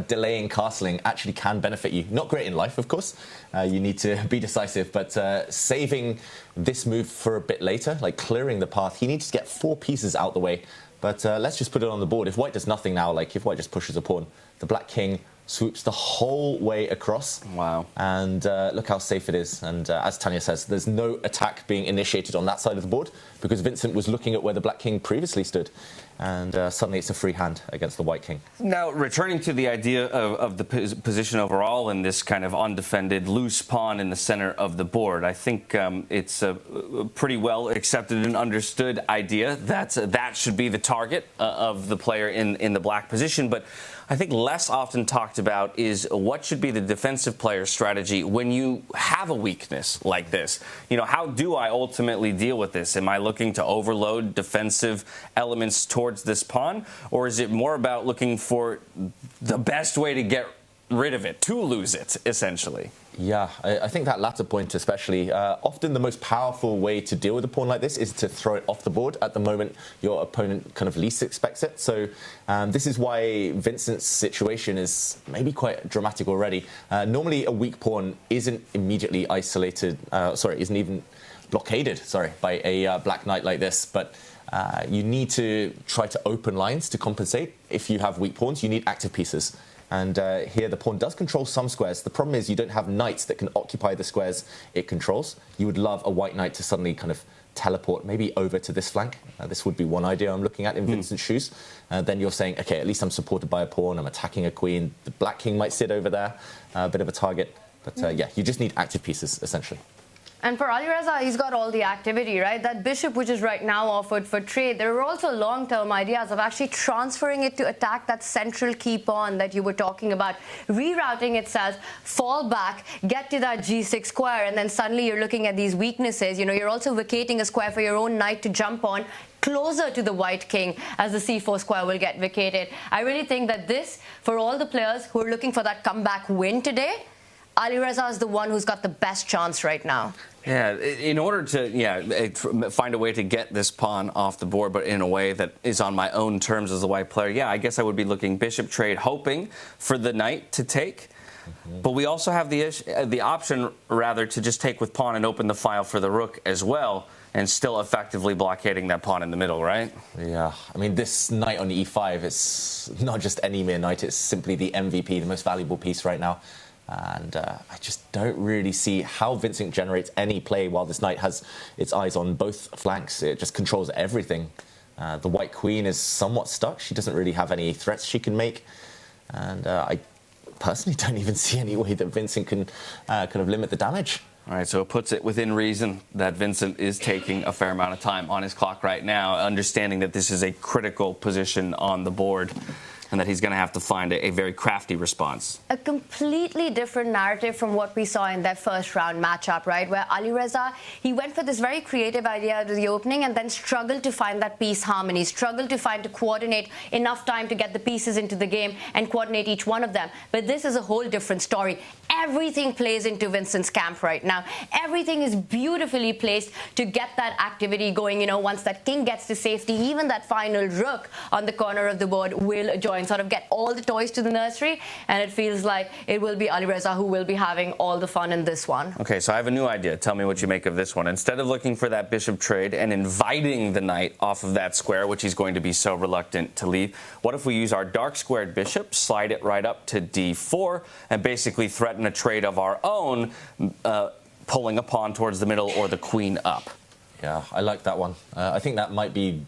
Speaker 1: delaying castling actually can benefit you. Not great in life, of course. You need to be decisive, but saving this move for a bit later, like clearing the path, he needs to get 4 pieces out the way. But let's just put it on the board. If white does nothing now, like if white just pushes a pawn, the black king swoops the whole way across.
Speaker 2: Wow.
Speaker 1: And look how safe it is. And as Tanya says, there's no attack being initiated on that side of the board because Vincent was looking at where the black king previously stood. And suddenly it's a free hand against the white king.
Speaker 2: Now, returning to the idea of the position overall and this kind of undefended loose pawn in the center of the board, I think it's a pretty well accepted and understood idea that that should be the target of the player in the black position. But I think less often talked about is what should be the defensive player's strategy when you have a weakness like this. You know, how do I ultimately deal with this? Am I looking to overload defensive elements towards this pawn? Or is it more about looking for the best way to get rid of it, to lose it, essentially?
Speaker 1: Yeah, I think that latter point especially. Often the most powerful way to deal with a pawn like this is to throw it off the board at the moment your opponent kind of least expects it. So this is why Vincent's situation is maybe quite dramatic already. Normally a weak pawn isn't immediately isolated, isn't even blockaded, by a black knight like this. But you need to try to open lines to compensate. If you have weak pawns, you need active pieces. And here the pawn does control some squares. The problem is you don't have knights that can occupy the squares it controls. You would love a white knight to suddenly kind of teleport maybe over to this flank. This would be one idea I'm looking at in Vincent's shoes. Then you're saying, OK, at least I'm supported by a pawn. I'm attacking a queen. The black king might sit over there, a bit of a target. But yeah, you just need active pieces, essentially.
Speaker 4: And for Alireza, he's got all the activity, right? That bishop, which is right now offered for trade, there are also long-term ideas of actually transferring it to attack that central key pawn that you were talking about. Rerouting it says, fall back, get to that g6 square, and then suddenly you're looking at these weaknesses. You know, you're also vacating a square for your own knight to jump on, closer to the white king, as the c4 square will get vacated. I really think that this, for all the players who are looking for that comeback win today, Alireza is the one who's got the best chance right now.
Speaker 2: Yeah, in order to find a way to get this pawn off the board, but in a way that is on my own terms as a white player, yeah, I guess I would be looking bishop trade, hoping for the knight to take. But we also have the option, rather, to just take with pawn and open the file for the rook as well, and still effectively blockading that pawn in the middle, right?
Speaker 1: Yeah, I mean, this knight on e5 is not just any mere knight, it's simply the MVP, the most valuable piece right now. And I just don't really see how Vincent generates any play while this knight has its eyes on both flanks. It just controls everything. The white queen is somewhat stuck. She doesn't really have any threats she can make. And I personally don't even see any way that Vincent can kind of limit the damage.
Speaker 2: All right, so it puts it within reason that Vincent is taking a fair amount of time on his clock right now, understanding that this is a critical position on the board, and that he's going to have to find a very crafty response.
Speaker 4: A completely different narrative from what we saw in that first round matchup, right? Where Alireza, he went for this very creative idea at the opening and then struggled to find that piece harmony, struggled to coordinate enough time to get the pieces into the game and coordinate each one of them. But this is a whole different story. Everything plays into Vincent's camp right now. Everything is beautifully placed to get that activity going. You know, once that king gets to safety, even that final rook on the corner of the board will join, sort of get all the toys to the nursery, and it feels like it will be Alireza who will be having all the fun in this one.
Speaker 2: Okay, so I have a new idea. Tell me what you make of this one. Instead of looking for that bishop trade and inviting the knight off of that square, which he's going to be so reluctant to leave, what if we use our dark squared bishop, slide it right up to d4, and basically threaten a trade of our own, pulling a pawn towards the middle or the queen up?
Speaker 1: Yeah, I like that one. I think that might be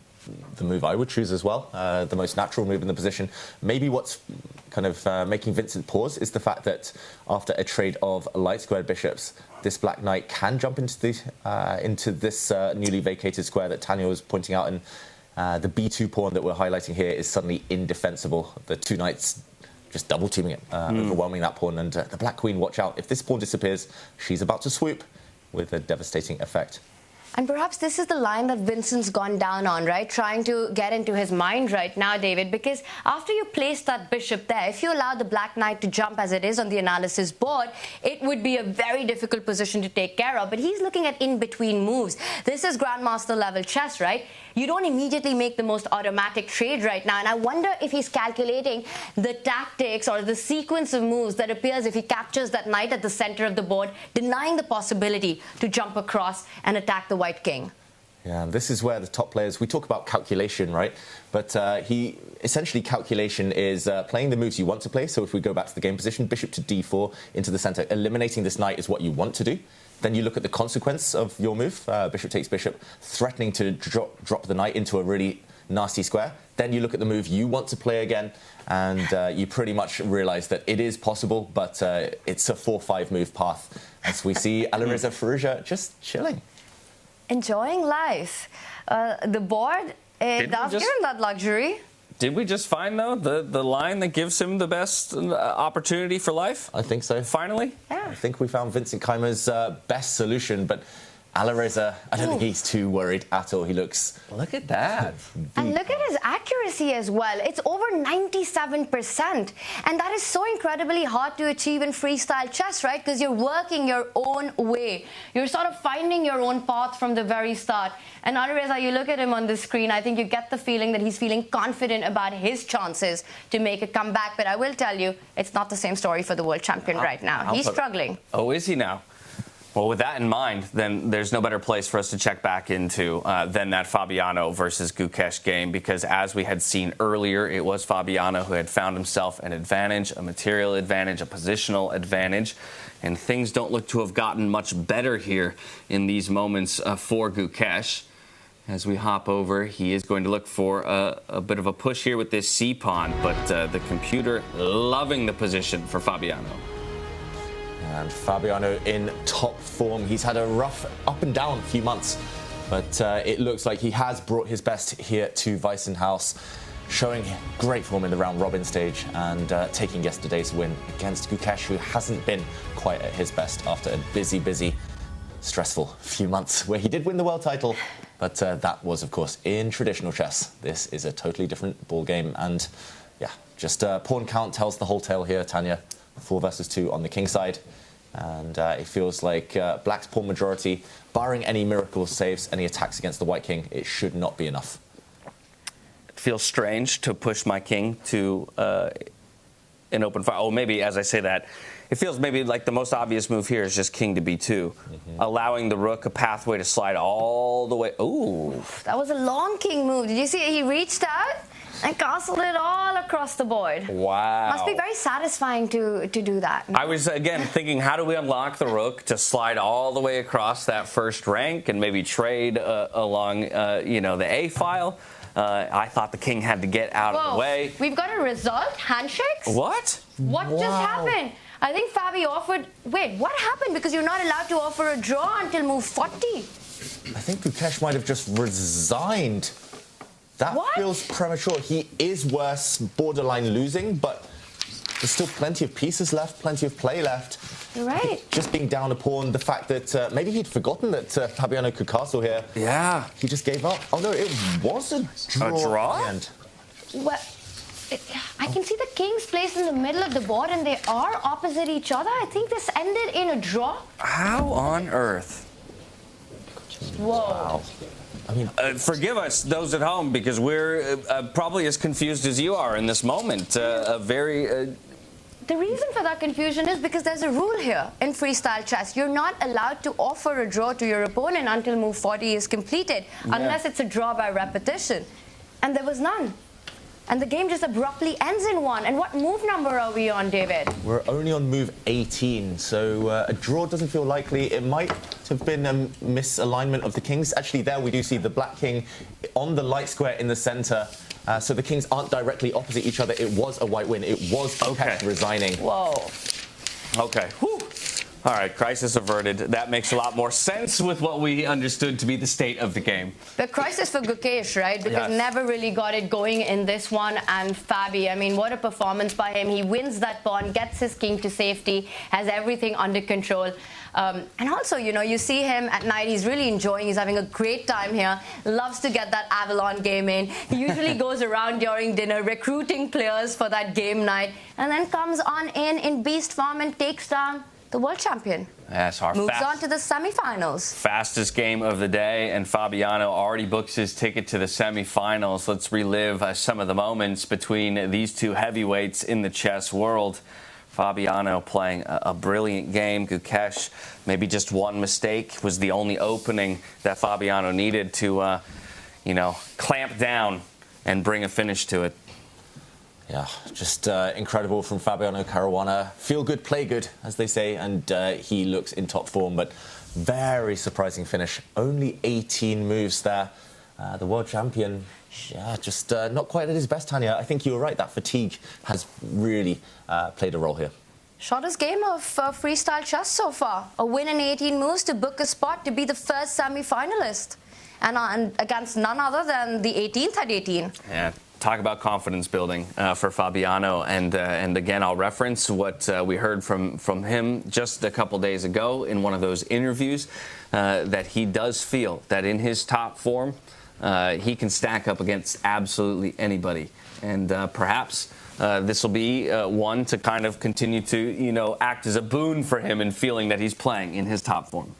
Speaker 1: the move I would choose as well, the most natural move in the position. Maybe what's kind of making Vincent pause is the fact that after a trade of light squared bishops, this black knight can jump into this newly vacated square that Tanya was pointing out, and the b2 pawn that we're highlighting here is suddenly indefensible. The two knights just double teaming it, overwhelming that pawn, and the black queen, watch out. If this pawn disappears, she's about to swoop with a devastating effect.
Speaker 4: And perhaps this is the line that Vincent's gone down on, right? Trying to get into his mind right now, David, because after you place that bishop there, if you allow the black knight to jump as it is on the analysis board, it would be a very difficult position to take care of. But he's looking at in-between moves. This is grandmaster level chess, right? You don't immediately make the most automatic trade right now. And I wonder if he's calculating the tactics or the sequence of moves that appears if he captures that knight at the center of the board, denying the possibility to jump across and attack the white king.
Speaker 1: Yeah, and this is where the top players, we talk about calculation, right? But essentially calculation is playing the moves you want to play. So if we go back to the game position, bishop to d4 into the center, eliminating this knight is what you want to do. Then you look at the consequence of your move, bishop takes bishop, threatening to drop the knight into a really nasty square. Then you look at the move you want to play again, and you pretty much realize that it is possible, but it's a 4-5 move path, as we see Alireza Firouzja just chilling.
Speaker 4: Enjoying life. The board, it does give him that luxury.
Speaker 2: Did we just find, though, the line that gives him the best opportunity for life?
Speaker 1: I think so.
Speaker 2: Finally?
Speaker 4: Yeah.
Speaker 1: I think we found Vincent Keymer's best solution, but Alireza, I don't think he's too worried at all. He looks...
Speaker 2: Look at that.
Speaker 4: And look at his accuracy as well. It's over 97%. And that is so incredibly hard to achieve in freestyle chess, right? Because you're working your own way. You're sort of finding your own path from the very start. And Alireza, you look at him on the screen, I think you get the feeling that he's feeling confident about his chances to make a comeback. But I will tell you, it's not the same story for the world champion right now. He's struggling.
Speaker 2: Oh, is he now? Well, with that in mind, then there's no better place for us to check back into than that Fabiano versus Gukesh game, because as we had seen earlier, it was Fabiano who had found himself an advantage, a material advantage, a positional advantage, and things don't look to have gotten much better here in these moments for Gukesh. As we hop over, he is going to look for a bit of a push here with this c-pawn, but the computer loving the position for Fabiano.
Speaker 1: And Fabiano in top form. He's had a rough up and down few months, but it looks like he has brought his best here to Weissenhaus, showing great form in the round robin stage and taking yesterday's win against Gukesh, who hasn't been quite at his best after a busy, stressful few months where he did win the world title. But that was, of course, in traditional chess. This is a totally different ball game. And yeah, just pawn count tells the whole tale here, Tanya. 4 versus 2 on the king side. And it feels like black's pawn majority, barring any miracle saves, any attacks against the white king, it should not be enough.
Speaker 2: It feels strange to push my king to an open fire. Oh, maybe as I say that, it feels maybe like the most obvious move here is just king to b2, allowing the rook a pathway to slide all the way. Ooh.
Speaker 4: That was a long king move. Did you see it? He reached out and castled it all across the board.
Speaker 2: Wow.
Speaker 4: Must be very satisfying to do that.
Speaker 2: I was, again, thinking, how do we unlock the rook to slide all the way across that first rank and maybe trade along, the A file? I thought the king had to get out of the way.
Speaker 4: We've got a result? Handshakes?
Speaker 2: What?
Speaker 4: What just happened? I think Fabi offered... Wait, what happened? Because you're not allowed to offer a draw until move 40.
Speaker 1: I think Gukesh might have just resigned. That feels premature. He is worse, borderline losing, but there's still plenty of pieces left, plenty of play left.
Speaker 4: You're right.
Speaker 1: Just being down a pawn, the fact that maybe he'd forgotten that Fabiano could castle here.
Speaker 2: Yeah.
Speaker 1: He just gave up. Oh, no, it was a draw.
Speaker 2: A draw?
Speaker 1: At the end.
Speaker 4: Well, I can see the kings placed in the middle of the board, and they are opposite each other. I think this ended in a draw.
Speaker 2: How on earth?
Speaker 4: Whoa.
Speaker 1: Wow. I mean,
Speaker 2: forgive us, those at home, because we're probably as confused as you are in this moment. The
Speaker 4: reason for that confusion is because there's a rule here in freestyle chess. You're not allowed to offer a draw to your opponent until move 40 is completed, unless it's a draw by repetition. And there was none. And the game just abruptly ends in 1. And what move number are we on, David?
Speaker 1: We're only on move 18, so a draw doesn't feel likely. It might have been a misalignment of the kings. Actually, there we do see the black king on the light square in the center. So the kings aren't directly opposite each other. It was a white win. It was Gukesh resigning.
Speaker 4: Whoa.
Speaker 2: Okay. Whew. All right, crisis averted. That makes a lot more sense with what we understood to be the state of the game.
Speaker 4: The crisis for Gukesh, right? Because never really got it going in this one. And Fabi, I mean, what a performance by him. He wins that pawn, gets his king to safety, has everything under control. And also, you know, you see him at night, he's really enjoying, he's having a great time here, loves to get that Avalon game in. He usually goes around during dinner recruiting players for that game night, and then comes on in beast form and takes down the world champion.
Speaker 2: Yes,
Speaker 4: moves on to the semifinals.
Speaker 2: Fastest game of the day, and Fabiano already books his ticket to the semifinals. Let's relive some of the moments between these two heavyweights in the chess world. Fabiano playing a brilliant game. Gukesh, maybe just one mistake was the only opening that Fabiano needed to, clamp down and bring a finish to it.
Speaker 1: Yeah, just incredible from Fabiano Caruana. Feel good, play good, as they say, and he looks in top form, but very surprising finish. Only 18 moves there. The world champion, just not quite at his best, Tanya. I think you were right, that fatigue has really played a role here.
Speaker 4: Shortest game of freestyle chess so far. A win in 18 moves to book a spot to be the first semi-finalist. And against none other than the 18th at 18.
Speaker 2: Yeah. Talk about confidence building for Fabiano, and again I'll reference what we heard from him just a couple days ago in one of those interviews, that he does feel that in his top form he can stack up against absolutely anybody, and perhaps this will be one to kind of continue to act as a boon for him in feeling that he's playing in his top form.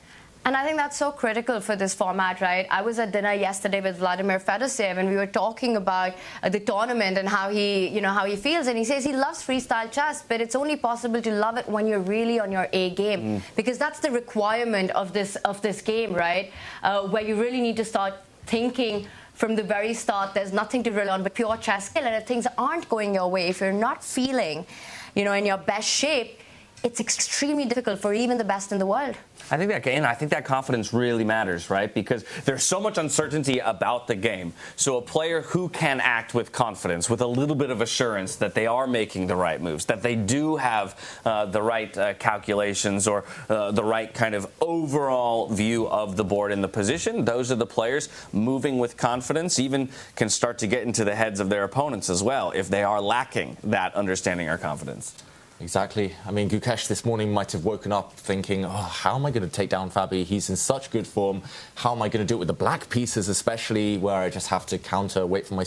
Speaker 4: And I think that's so critical for this format, right? I was at dinner yesterday with Vladimir Fedoseev, and we were talking about the tournament and how he, how he feels. And he says he loves freestyle chess, but it's only possible to love it when you're really on your A game, because that's the requirement of this game, right? Where you really need to start thinking from the very start. There's nothing to rely on but pure chess skill. And if things aren't going your way, if you're not feeling, in your best shape, it's extremely difficult for even the best in the world.
Speaker 2: I think that confidence really matters, right? Because there's so much uncertainty about the game. So a player who can act with confidence, with a little bit of assurance that they are making the right moves, that they do have the right calculations or the right kind of overall view of the board and the position, those are the players moving with confidence, even can start to get into the heads of their opponents as well if they are lacking that understanding or confidence.
Speaker 1: Exactly. I mean, Gukesh this morning might have woken up thinking, how am I going to take down Fabi? He's in such good form. How am I going to do it with the black pieces, especially where I just have to counter, wait for my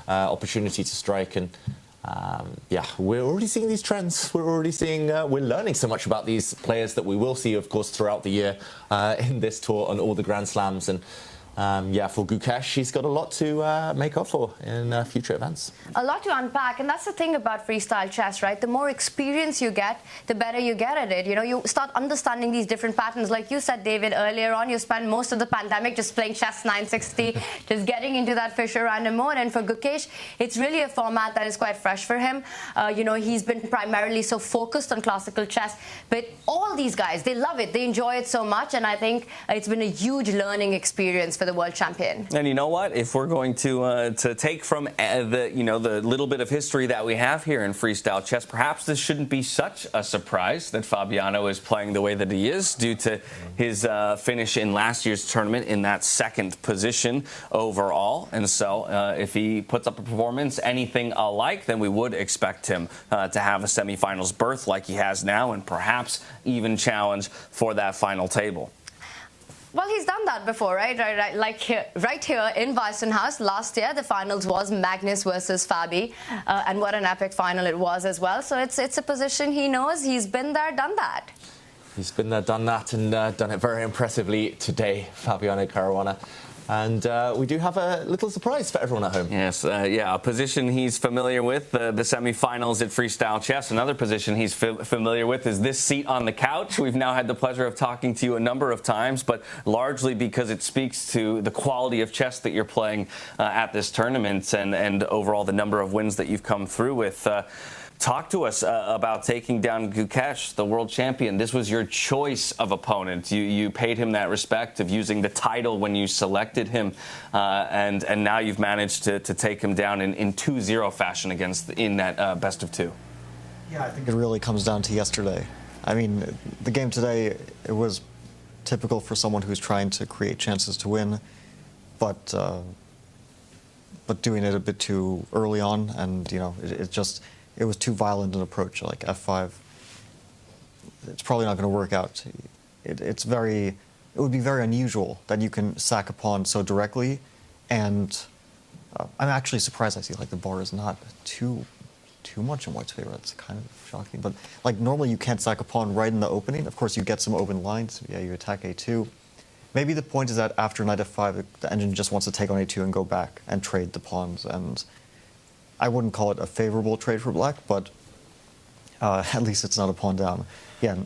Speaker 1: opportunity to strike? And we're already seeing these trends. We're already seeing, we're learning so much about these players that we will see, of course, throughout the year in this tour on all the Grand Slams. And for Gukesh, he's got a lot to make up for in future events.
Speaker 4: A lot to unpack, and that's the thing about freestyle chess, right? The more experience you get, the better you get at it. You start understanding these different patterns. Like you said, David, earlier on, you spent most of the pandemic just playing chess 960, just getting into that Fischer random mode. And for Gukesh, it's really a format that is quite fresh for him. He's been primarily so focused on classical chess, but all these guys, they love it. They enjoy it so much, and I think it's been a huge learning experience for the world champion.
Speaker 2: And you know what? If we're going to take from the little bit of history that we have here in freestyle chess, perhaps this shouldn't be such a surprise that Fabiano is playing the way that he is due to his finish in last year's tournament in that second position overall. And so if he puts up a performance anything alike, then we would expect him to have a semifinals berth like he has now, and perhaps even challenge for that final table.
Speaker 4: Well, he's done that before, right? Right here in Weissenhaus last year, the finals was Magnus versus Fabi, and what an epic final it was as well. So it's a position he knows. He's been there, done that.
Speaker 1: He's been there, done that, and done it very impressively today, Fabiano Caruana. And we do have a little surprise for everyone at home.
Speaker 2: Yes, a position he's familiar with, the semi-finals at Freestyle Chess. Another position he's familiar with is this seat on the couch. We've now had the pleasure of talking to you a number of times, but largely because it speaks to the quality of chess that you're playing at this tournament and overall the number of wins that you've come through with. Talk to us about taking down Gukesh, the world champion. This was your choice of opponent. You paid him that respect of using the title when you selected him, and now you've managed to take him down in 2-0 fashion in that best of two.
Speaker 14: Yeah, I think it really comes down to yesterday. I mean, the game today, it was typical for someone who's trying to create chances to win, but doing it a bit too early on, and it was too violent an approach. Like f5, it's probably not going to work out. It would be very unusual that you can sack a pawn so directly, and I'm actually surprised I see like the bar is not too much in white's favor. That's kind of shocking. But like normally you can't sack a pawn right in the opening. Of course you get some open lines. Yeah, you attack a2. Maybe the point is that after knight f5, the engine just wants to take on a2 and go back and trade the pawns. And I wouldn't call it a favorable trade for black, but at least it's not a pawn down. Yeah.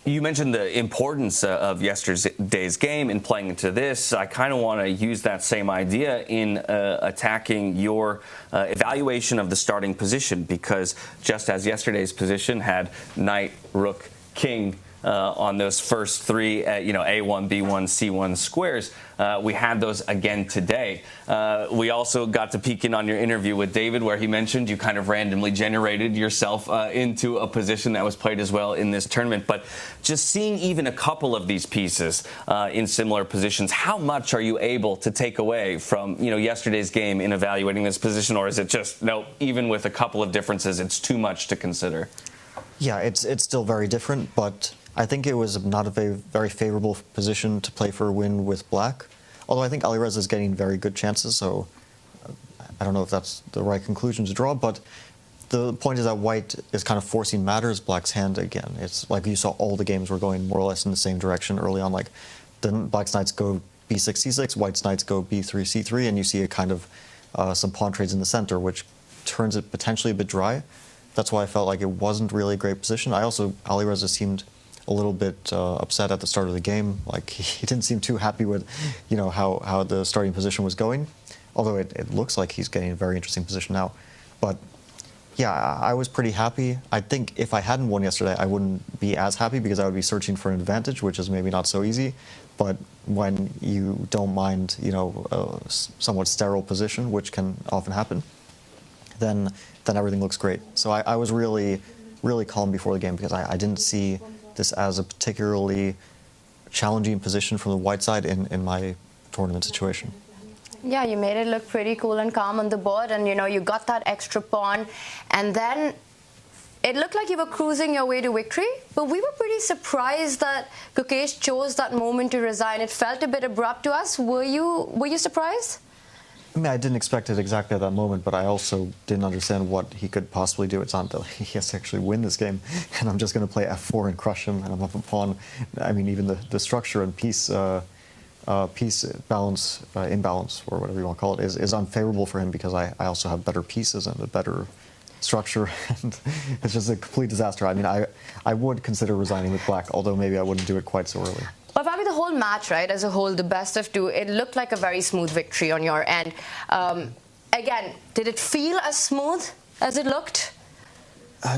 Speaker 2: You mentioned the importance of yesterday's game in playing into this. I kind of want to use that same idea in attacking your evaluation of the starting position, because just as yesterday's position had knight, rook, king on those first three, A1, B1, C1 squares, we had those again today. We also got to peek in on your interview with David, where he mentioned you kind of randomly generated yourself into a position that was played as well in this tournament. But just seeing even a couple of these pieces in similar positions, how much are you able to take away from yesterday's game in evaluating this position, or is it just no? Even with a couple of differences, it's too much to consider?
Speaker 14: Yeah, it's still very different, but I think it was not a very favorable position to play for a win with black. Although I think Alireza is getting very good chances, so I don't know if that's the right conclusion to draw. But the point is that white is kind of forcing matters black's hand again. It's like you saw all the games were going more or less in the same direction early on. Like the black's knights go b6, c6, white's knights go b3, c3, and you see a kind of some pawn trades in the center, which turns it potentially a bit dry. That's why I felt like it wasn't really a great position. Alireza seemed a little bit upset at the start of the game. Like he didn't seem too happy with, how the starting position was going. Although it looks like he's getting a very interesting position now. But yeah, I was pretty happy. I think if I hadn't won yesterday, I wouldn't be as happy because I would be searching for an advantage, which is maybe not so easy. But when you don't mind, a somewhat sterile position, which can often happen, then everything looks great. So I was really, really calm before the game because I didn't see this as a particularly challenging position from the white side in my tournament situation.
Speaker 4: Yeah, you made it look pretty cool and calm on the board, and you got that extra pawn, and then it looked like you were cruising your way to victory, but we were pretty surprised that Gukesh chose that moment to resign. It felt a bit abrupt to us. Were you surprised?
Speaker 14: I mean, I didn't expect it exactly at that moment, but I also didn't understand what he could possibly do. It's not that he has to actually win this game, and I'm just going to play f4 and crush him, and I'm up a pawn. I mean, even the structure and piece balance, imbalance, or whatever you want to call it, is unfavorable for him because I also have better pieces and a better structure, and it's just a complete disaster. I mean, I would consider resigning with black, although maybe I wouldn't do it quite so early.
Speaker 4: But probably the whole match, right, as a whole, the best of two, it looked like a very smooth victory on your end. Again, did it feel as smooth as it looked?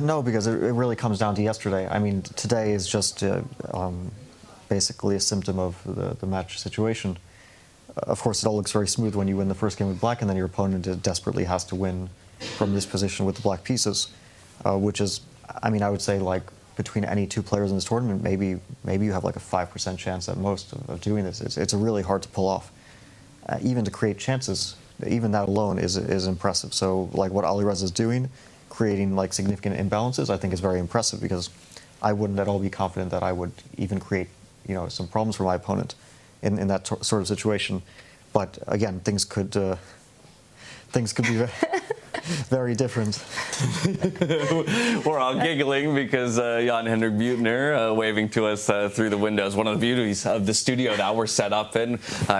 Speaker 14: No, because it really comes down to yesterday. I mean, today is just basically a symptom of the match situation. Of course, it all looks very smooth when you win the first game with black, and then your opponent desperately has to win from this position with the black pieces, which is, I mean, I would say like between any two players in this tournament, maybe you have like a 5% chance at most of doing this. It's really hard to pull off. Even to create chances, even that alone is impressive. So like what Alireza is doing, creating like significant imbalances, I think is very impressive because I wouldn't at all be confident that I would even create some problems for my opponent in that sort of situation. But again, things could be very different.
Speaker 2: We're all giggling because Jan-Henrik Buettner waving to us through the windows. One of the beauties of the studio that we're set up in.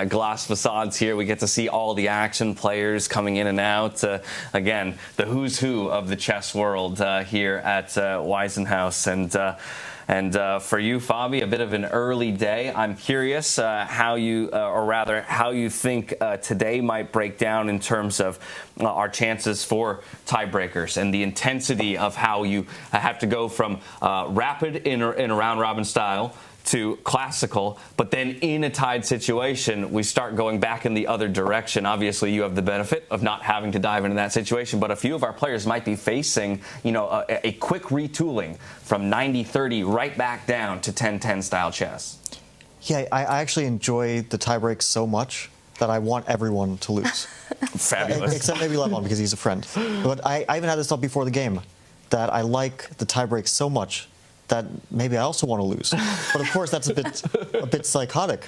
Speaker 2: Glass facades here. We get to see all the action players coming in and out. Again, the who's who of the chess world here at Weissenhaus. And for you, Fabi, a bit of an early day. I'm curious how you think today might break down in terms of our chances for tiebreakers and the intensity of how you have to go from rapid in a round-robin style to classical, but then in a tied situation, we start going back in the other direction. Obviously, you have the benefit of not having to dive into that situation, but a few of our players might be facing, a quick retooling from 90-30 right back down to 10-10 style chess.
Speaker 14: Yeah, I actually enjoy the tiebreak so much that I want everyone to lose.
Speaker 2: Fabulous.
Speaker 14: Except maybe Levon, because he's a friend. But I even had this thought before the game, that I like the tiebreak so much that maybe I also want to lose. But of course, that's a bit psychotic.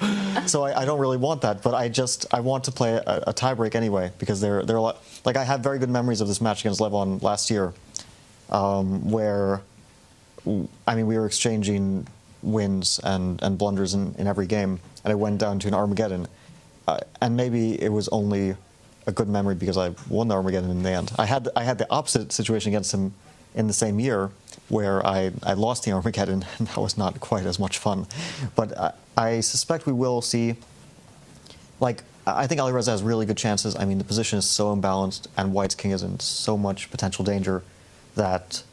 Speaker 14: So I don't really want that. But I want to play a tiebreak anyway, because they're a lot. Like, I have very good memories of this match against Levon last year, where, I mean, we were exchanging wins and blunders in every game, and it went down to an Armageddon. And maybe it was only a good memory because I won the Armageddon in the end. I had the opposite situation against him in the same year, where I lost the Armageddon, and that was not quite as much fun. But I suspect we will see, like, I think Alireza has really good chances. I mean, the position is so imbalanced, and White's king is in so much potential danger that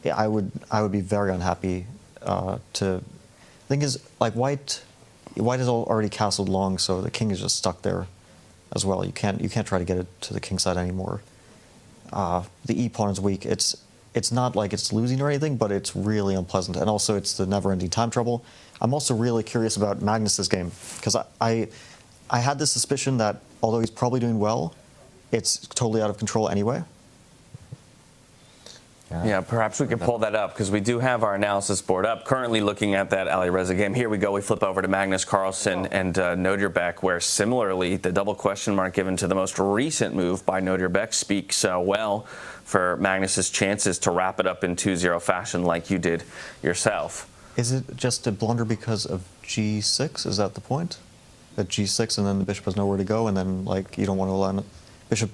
Speaker 14: I would be very unhappy the thing is, like, White has already castled long, so the king is just stuck there as well. You can't try to get it to the king side anymore. The e pawn is weak. It's not like it's losing or anything, but it's really unpleasant, and also it's the never-ending time trouble. I'm also really curious about Magnus's game, because I had this suspicion that although he's probably doing well, it's totally out of control anyway.
Speaker 2: Yeah, perhaps we could pull that up, because we do have our analysis board up. Currently looking at that Alireza game. Here we go. We flip over to Magnus Carlsen and Nodirbek, where similarly the double question mark given to the most recent move by Nodirbek speaks well for Magnus's chances to wrap it up in 2-0 fashion like you did yourself.
Speaker 14: Is it just a blunder because of g6? Is that the point? That g6 and then the bishop has nowhere to go, and then, like, you don't want to allow bishop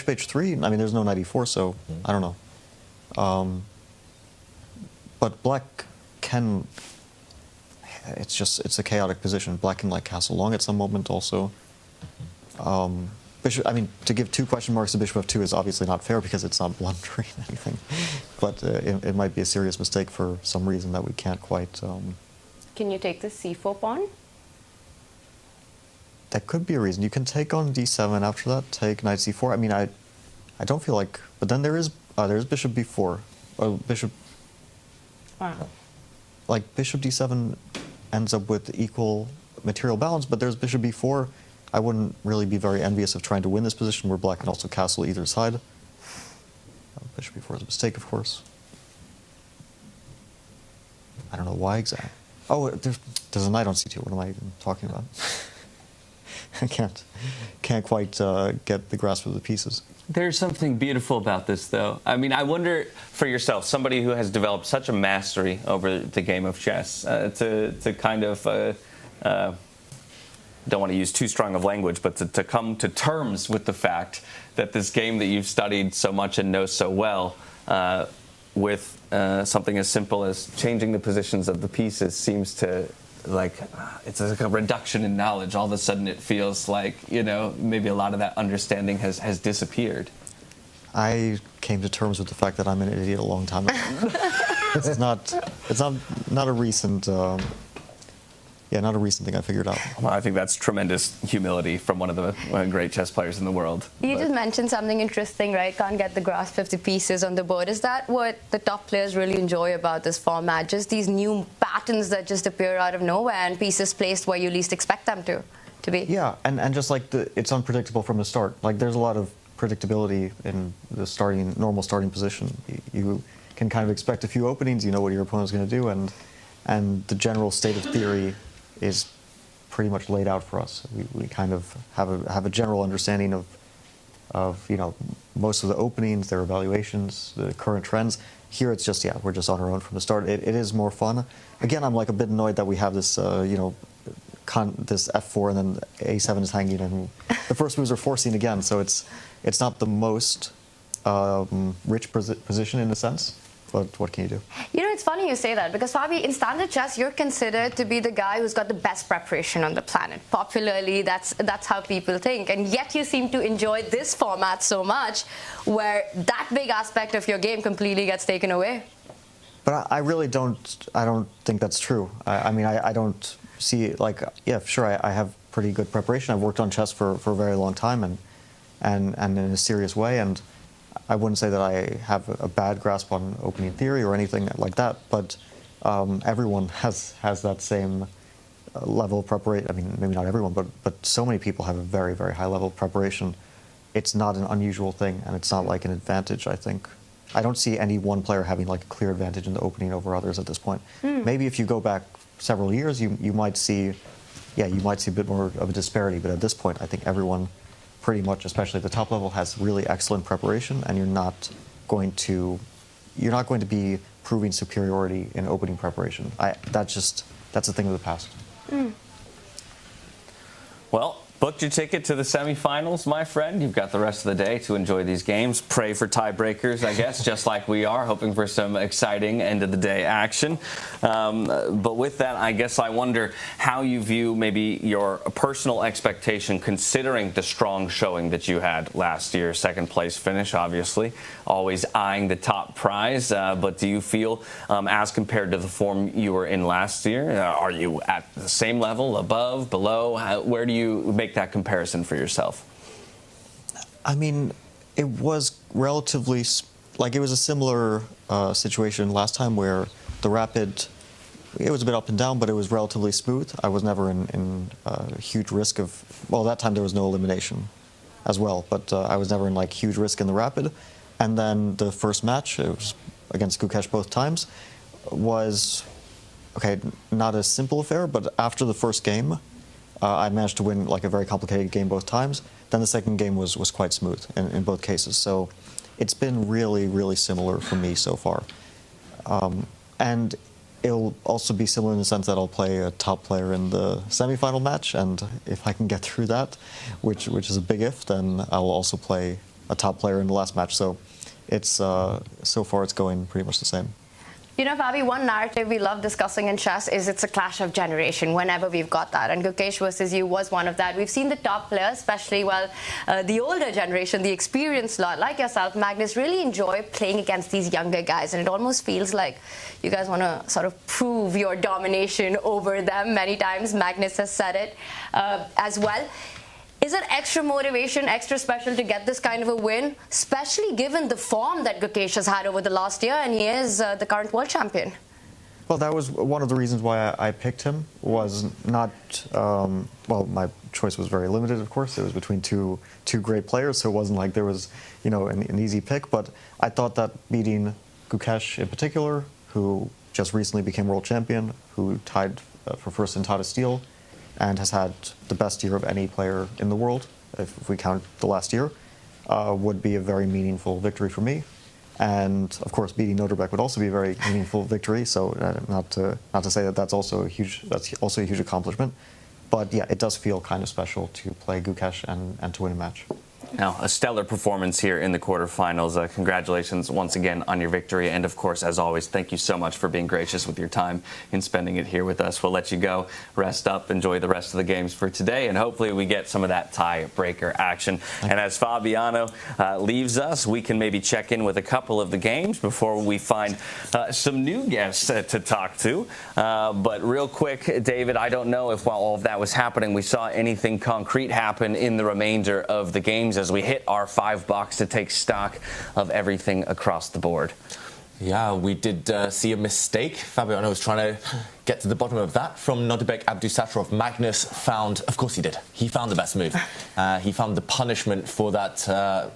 Speaker 14: h3? I mean, there's no knight e4, so I don't know. But black can, it's a chaotic position. Black can, like, castle long at some moment also. Bishop, I mean, to give 2 question marks to bishop f2 is obviously not fair because it's not blundering anything. But it might be a serious mistake for some reason that we can't quite...
Speaker 4: Can you take the c4 pawn?
Speaker 14: That could be a reason. You can take on d7 after that, take knight c4. I mean, I don't feel like... But then there's bishop b4. Bishop...
Speaker 4: Wow.
Speaker 14: Like, bishop d7 ends up with equal material balance, but there's bishop b4. I wouldn't really be very envious of trying to win this position where black can also castle either side. Bishop b4 is a mistake, of course. I don't know why exactly. Oh, there's a knight on c2. What am I even talking about? I can't quite get the grasp of the pieces.
Speaker 2: There's something beautiful about this, though. I mean, I wonder, for yourself, somebody who has developed such a mastery over the game of chess, to kind of, don't want to use too strong of language, but to come to terms with the fact that this game that you've studied so much and know so well, with something as simple as changing the positions of the pieces seems to, like, it's like a reduction in knowledge. All of a sudden it feels like, maybe a lot of that understanding has disappeared.
Speaker 14: I came to terms with the fact that I'm an idiot a long time ago. It's not a recent... not a recent thing I figured out.
Speaker 2: Well, I think that's tremendous humility from one of the great chess players in the world.
Speaker 4: You just mentioned something interesting, right? Can't get the grasp of the pieces on the board. Is that what the top players really enjoy about this format? Just these new patterns that just appear out of nowhere and pieces placed where you least expect them to be? Yeah,
Speaker 14: and just like it's unpredictable from the start. Like, there's a lot of predictability in the normal starting position. You can kind of expect a few openings, you know what your opponent's going to do, and the general state of theory is pretty much laid out for us. We kind of have a general understanding of most of the openings, their evaluations, the current trends. Here it's just we're just on our own from the start. It is more fun. Again, I'm like a bit annoyed that we have this this f4 and then a7 is hanging and the first moves are forcing again. So it's not the most rich position in a sense. But what can you do?
Speaker 4: It's funny you say that, because Fabi, in standard chess, you're considered to be the guy who's got the best preparation on the planet. Popularly, that's how people think. And yet you seem to enjoy this format so much, where that big aspect of your game completely gets taken away.
Speaker 14: But I really don't. I don't think that's true. I mean, I don't see like yeah, sure. I have pretty good preparation. I've worked on chess for a very long time and in a serious way. And I wouldn't say that I have a bad grasp on opening theory or anything like that. But everyone has that same level of preparation. I mean, maybe not everyone, but so many people have a very, very high level of preparation. It's not an unusual thing, and it's not like an advantage, I think. I don't see any one player having like a clear advantage in the opening over others at this point. Maybe if you go back several years, you might see, yeah, you might see a bit more of a disparity. But at this point, I think everyone, pretty much, especially at the top level, has really excellent preparation, and you're not going to be proving superiority in opening preparation. That's a thing of the past.
Speaker 2: Well, booked your ticket to the semifinals, my friend. You've got the rest of the day to enjoy these games. Pray for tiebreakers, I guess, just like we are, hoping for some exciting end-of-the-day action. But with that, I guess I wonder how you view maybe your personal expectation, considering the strong showing that you had last year. Second-place finish, obviously. Always eyeing the top prize. But do you feel, as compared to the form you were in last year, are you at the same level, above, below? Where do you make that comparison for yourself?
Speaker 14: I mean, it was relatively, like it was a similar situation last time where the rapid, it was a bit up and down, but it was relatively smooth. I was never in huge risk of, well, that time there was no elimination as well, but I was never in like huge risk in the rapid. And then the first match, it was against Gukesh both times, was, okay, not a simple affair, but after the first game, I managed to win like a very complicated game both times. Then the second game was quite smooth in both cases. So it's been really, really similar for me so far. And it'll also be similar in the sense that I'll play a top player in the semifinal match. And if I can get through that, which is a big if, then I will also play a top player in the last match. So it's so far it's going pretty much the same.
Speaker 4: You know, Fabi, one narrative we love discussing in chess is it's a clash of generation whenever we've got that. And Gukesh versus you was one of that. We've seen the top players, especially, well, the older generation, the experienced lot, like yourself, Magnus, really enjoy playing against these younger guys. And it almost feels like you guys want to sort of prove your domination over them. Many times Magnus has said it as well. Is it extra motivation, extra special to get this kind of a win, especially given the form that Gukesh has had over the last year, and he is the current world champion?
Speaker 14: Well, that was one of the reasons why I picked him. Was not well, my choice was very limited, of course. It was between two great players, so it wasn't like there was, you know, an easy pick. But I thought that beating Gukesh in particular, who just recently became world champion, who tied for first in Tata Steel, and has had the best year of any player in the world, if we count the last year, would be a very meaningful victory for me. And of course, beating Nodirbek would also be a very meaningful victory. So not to say that that's also a huge accomplishment, but yeah, it does feel kind of special to play Gukesh and to win a match.
Speaker 2: Now, a stellar performance here in the quarterfinals. Congratulations once again on your victory. And of course, as always, thank you so much for being gracious with your time in spending it here with us. We'll let you go, rest up, enjoy the rest of the games for today, and hopefully we get some of that tiebreaker action. And as Fabiano leaves us, we can maybe check in with a couple of the games before we find some new guests to talk to. But real quick, David, I don't know if while all of that was happening, we saw anything concrete happen in the remainder of the games as we hit our $5 to take stock of everything across the board.
Speaker 1: Yeah, we did see a mistake. Fabiano was trying to get to the bottom of that from Nodirbek Abdusattorov. Magnus found, of course he did, he found the best move. He found the punishment for that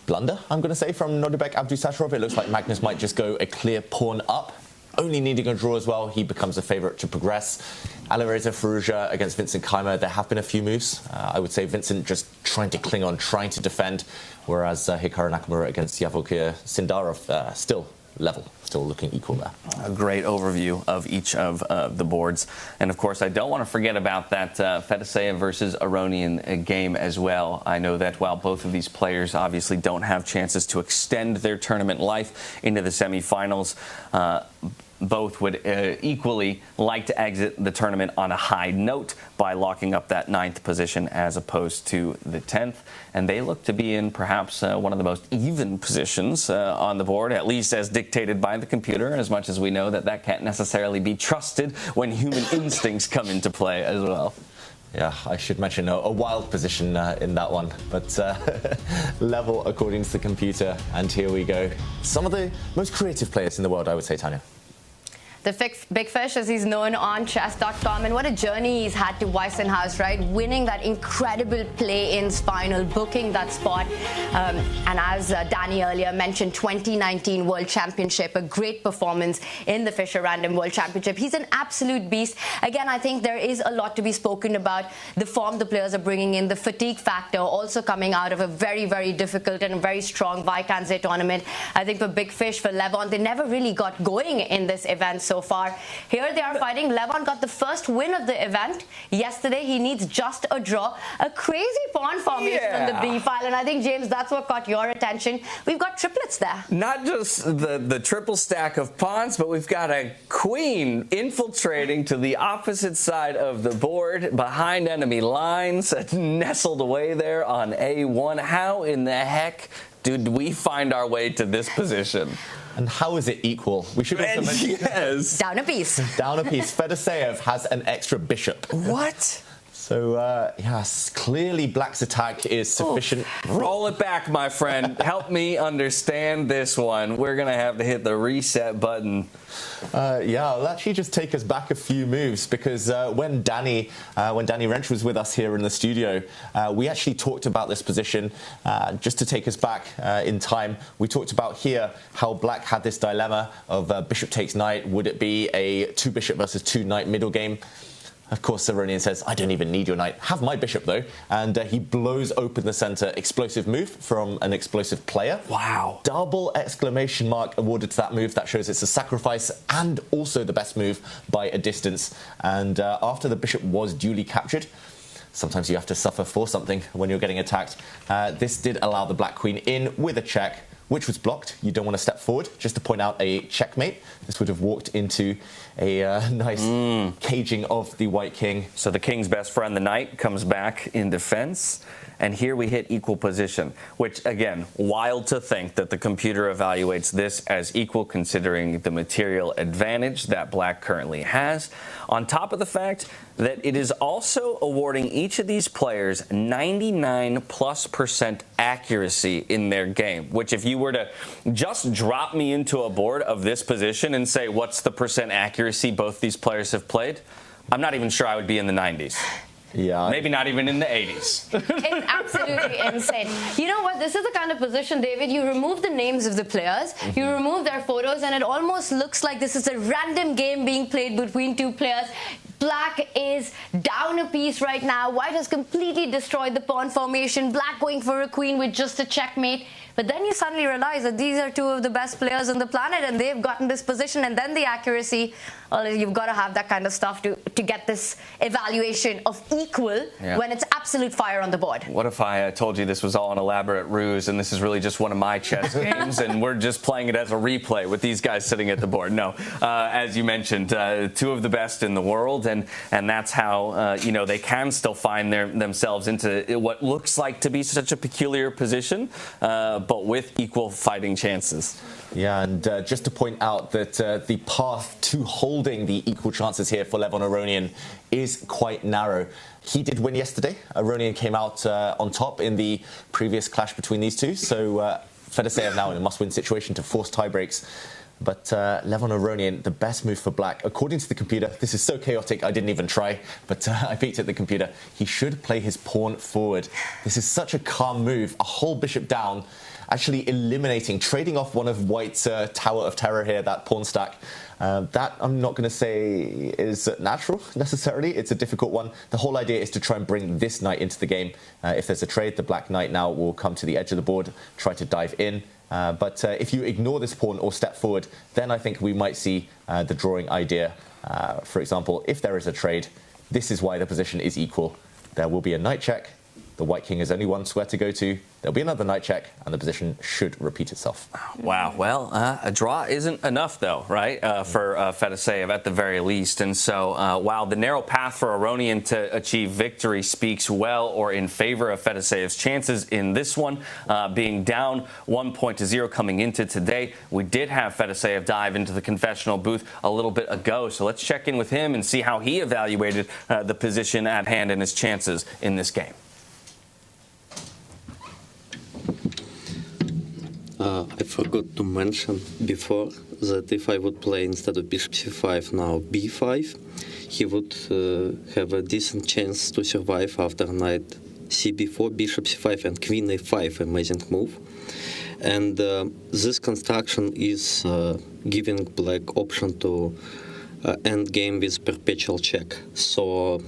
Speaker 1: blunder, I'm going to say, from Nodirbek Abdusattorov. It looks like Magnus might just go a clear pawn up. Only needing a draw as well, he becomes a favourite to progress. Alireza Firouzja against Vincent Keymer, there have been a few moves. I would say Vincent just trying to cling on, trying to defend, whereas Hikaru Nakamura against Javokhir Sindarov, still level, still looking equal there.
Speaker 2: A great overview of each of the boards. And of course, I don't want to forget about that Fetisseev versus Aronian game as well. I know that while both of these players obviously don't have chances to extend their tournament life into the semifinals, both would equally like to exit the tournament on a high note by locking up that 9th position as opposed to the 10th. And they look to be in perhaps one of the most even positions on the board, at least as dictated by the computer, as much as we know that that can't necessarily be trusted when human instincts come into play as well.
Speaker 1: Yeah, I should mention a wild position in that one, but level according to the computer. And here we go. Some of the most creative players in the world, I would say, Tanya.
Speaker 4: The Big Fish, as he's known on chess.com, and what a journey he's had to Weissenhaus, right? Winning that incredible play-ins final, booking that spot. And as Danny earlier mentioned, 2019 World Championship, a great performance in the Fischer Random World Championship. He's an absolute beast. Again, I think there is a lot to be spoken about. The form the players are bringing in, the fatigue factor, also coming out of a very, very difficult and a very strong Vaikanze tournament. I think for Big Fish, for Levon, they never really got going in this event so far. Here they are fighting. Levon got the first win of the event yesterday. He needs just a draw. A crazy pawn formation on the B file, and I think, James, that's what caught your attention. We've got triplets there.
Speaker 2: Not just the triple stack of pawns, but we've got a queen infiltrating to the opposite side of the board, behind enemy lines, nestled away there on A1. How in the heck did we find our way to this position?
Speaker 1: And how is it equal? We should also mention.
Speaker 2: Yes.
Speaker 4: Down a piece.
Speaker 1: Down a piece. Fedoseev has an extra bishop.
Speaker 2: What?
Speaker 1: So, yes, clearly Black's attack is sufficient.
Speaker 2: Roll it back, my friend. Help me understand this one. We're going to have to hit the reset button.
Speaker 1: Yeah, I'll actually just take us back a few moves, because when Danny Wrench was with us here in the studio, we actually talked about this position. Just to take us back in time, we talked about here how Black had this dilemma of bishop takes knight. Would it be a 2 bishop versus 2 knight middle game? Of course, Aronian says, I don't even need your knight. Have my bishop, though. And he blows open the center. Explosive move from an explosive player.
Speaker 2: Wow.
Speaker 1: Double exclamation mark awarded to that move. That shows it's a sacrifice and also the best move by a distance. And after the bishop was duly captured, sometimes you have to suffer for something when you're getting attacked. This did allow the Black Queen in with a check, which was blocked. You don't want to step forward. Just to point out a checkmate. This would have walked into a nice caging of the White King.
Speaker 2: So the King's best friend, the Knight, comes back in defense. And here we hit equal position, which, again, wild to think that the computer evaluates this as equal, considering the material advantage that Black currently has. On top of the fact that it is also awarding each of these players 99+% accuracy in their game, which if you were to just drop me into a board of this position and say, what's the percent accuracy both these players have played, I'm not even sure I would be in the 90s.
Speaker 1: Yeah.
Speaker 2: Maybe not even in the 80s.
Speaker 4: It's absolutely insane. You know what? This is the kind of position, David, you remove the names of the players, you remove their photos, and it almost looks like this is a random game being played between two players. Black is down a piece right now. White has completely destroyed the pawn formation. Black going for a queen with just a checkmate. But then you suddenly realize that these are two of the best players on the planet, and they've gotten this position, and then the accuracy. Well, you've got to have that kind of stuff to get this evaluation of equal when it's absolute fire on the board.
Speaker 2: What if I told you this was all an elaborate ruse and this is really just one of my chess games and we're just playing it as a replay with these guys sitting at the board? No, as you mentioned, two of the best in the world, and that's how they can still find themselves into what looks like to be such a peculiar position, but with equal fighting chances.
Speaker 1: Yeah, and just to point out that the path to holding the equal chances here for Levon Aronian is quite narrow. He did win yesterday. Aronian came out on top in the previous clash between these two, so Fedoseev now in a must-win situation to force tiebreaks. But Levon Aronian, the best move for Black, according to the computer, this is so chaotic I didn't even try, but I peeked at the computer. He should play his pawn forward. This is such a calm move, a whole bishop down, actually eliminating, trading off one of White's Tower of Terror here, that pawn stack. That I'm not going to say is natural necessarily. It's a difficult one. The whole idea is to try and bring this knight into the game. If there's a trade, the Black knight now will come to the edge of the board, try to dive in. But if you ignore this pawn or step forward, then I think we might see the drawing idea. For example, if there is a trade, this is why the position is equal. There will be a knight check, The White King has only one square to go to. There'll be another knight check, and the position should repeat itself.
Speaker 2: Wow. Well, a draw isn't enough, though, right, for Fedoseev at the very least. And so, while the narrow path for Aronian to achieve victory speaks well or in favor of Fedoseev's chances in this one, being down 1-0 coming into today, we did have Fedoseev dive into the confessional booth a little bit ago. So let's check in with him and see how he evaluated the position at hand and his chances in this game.
Speaker 16: I forgot to mention before that if I would play instead of bishop c5 now b5, he would have a decent chance to survive after knight cb4, bishop c5 and queen a5, amazing move. And this construction is giving black option to end game with perpetual check. So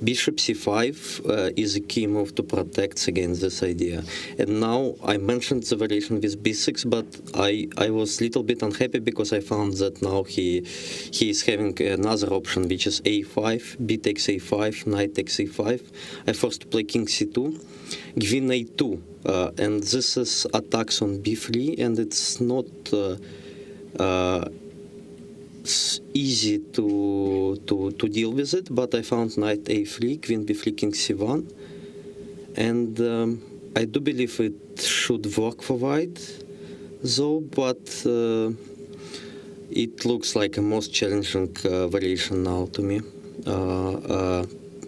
Speaker 16: bishop c5 is a key move to protect against this idea. And now I mentioned the variation with b6, but I was a little bit unhappy because I found that now he is having another option, which is a5, b takes a5, knight takes a5. I forced to play king c2, queen a2, and this is attacks on b3, and it's not easy to deal with it, but I found knight a3, queen b3, king c1, and I do believe it should work for white, though, but it looks like a most challenging variation now to me,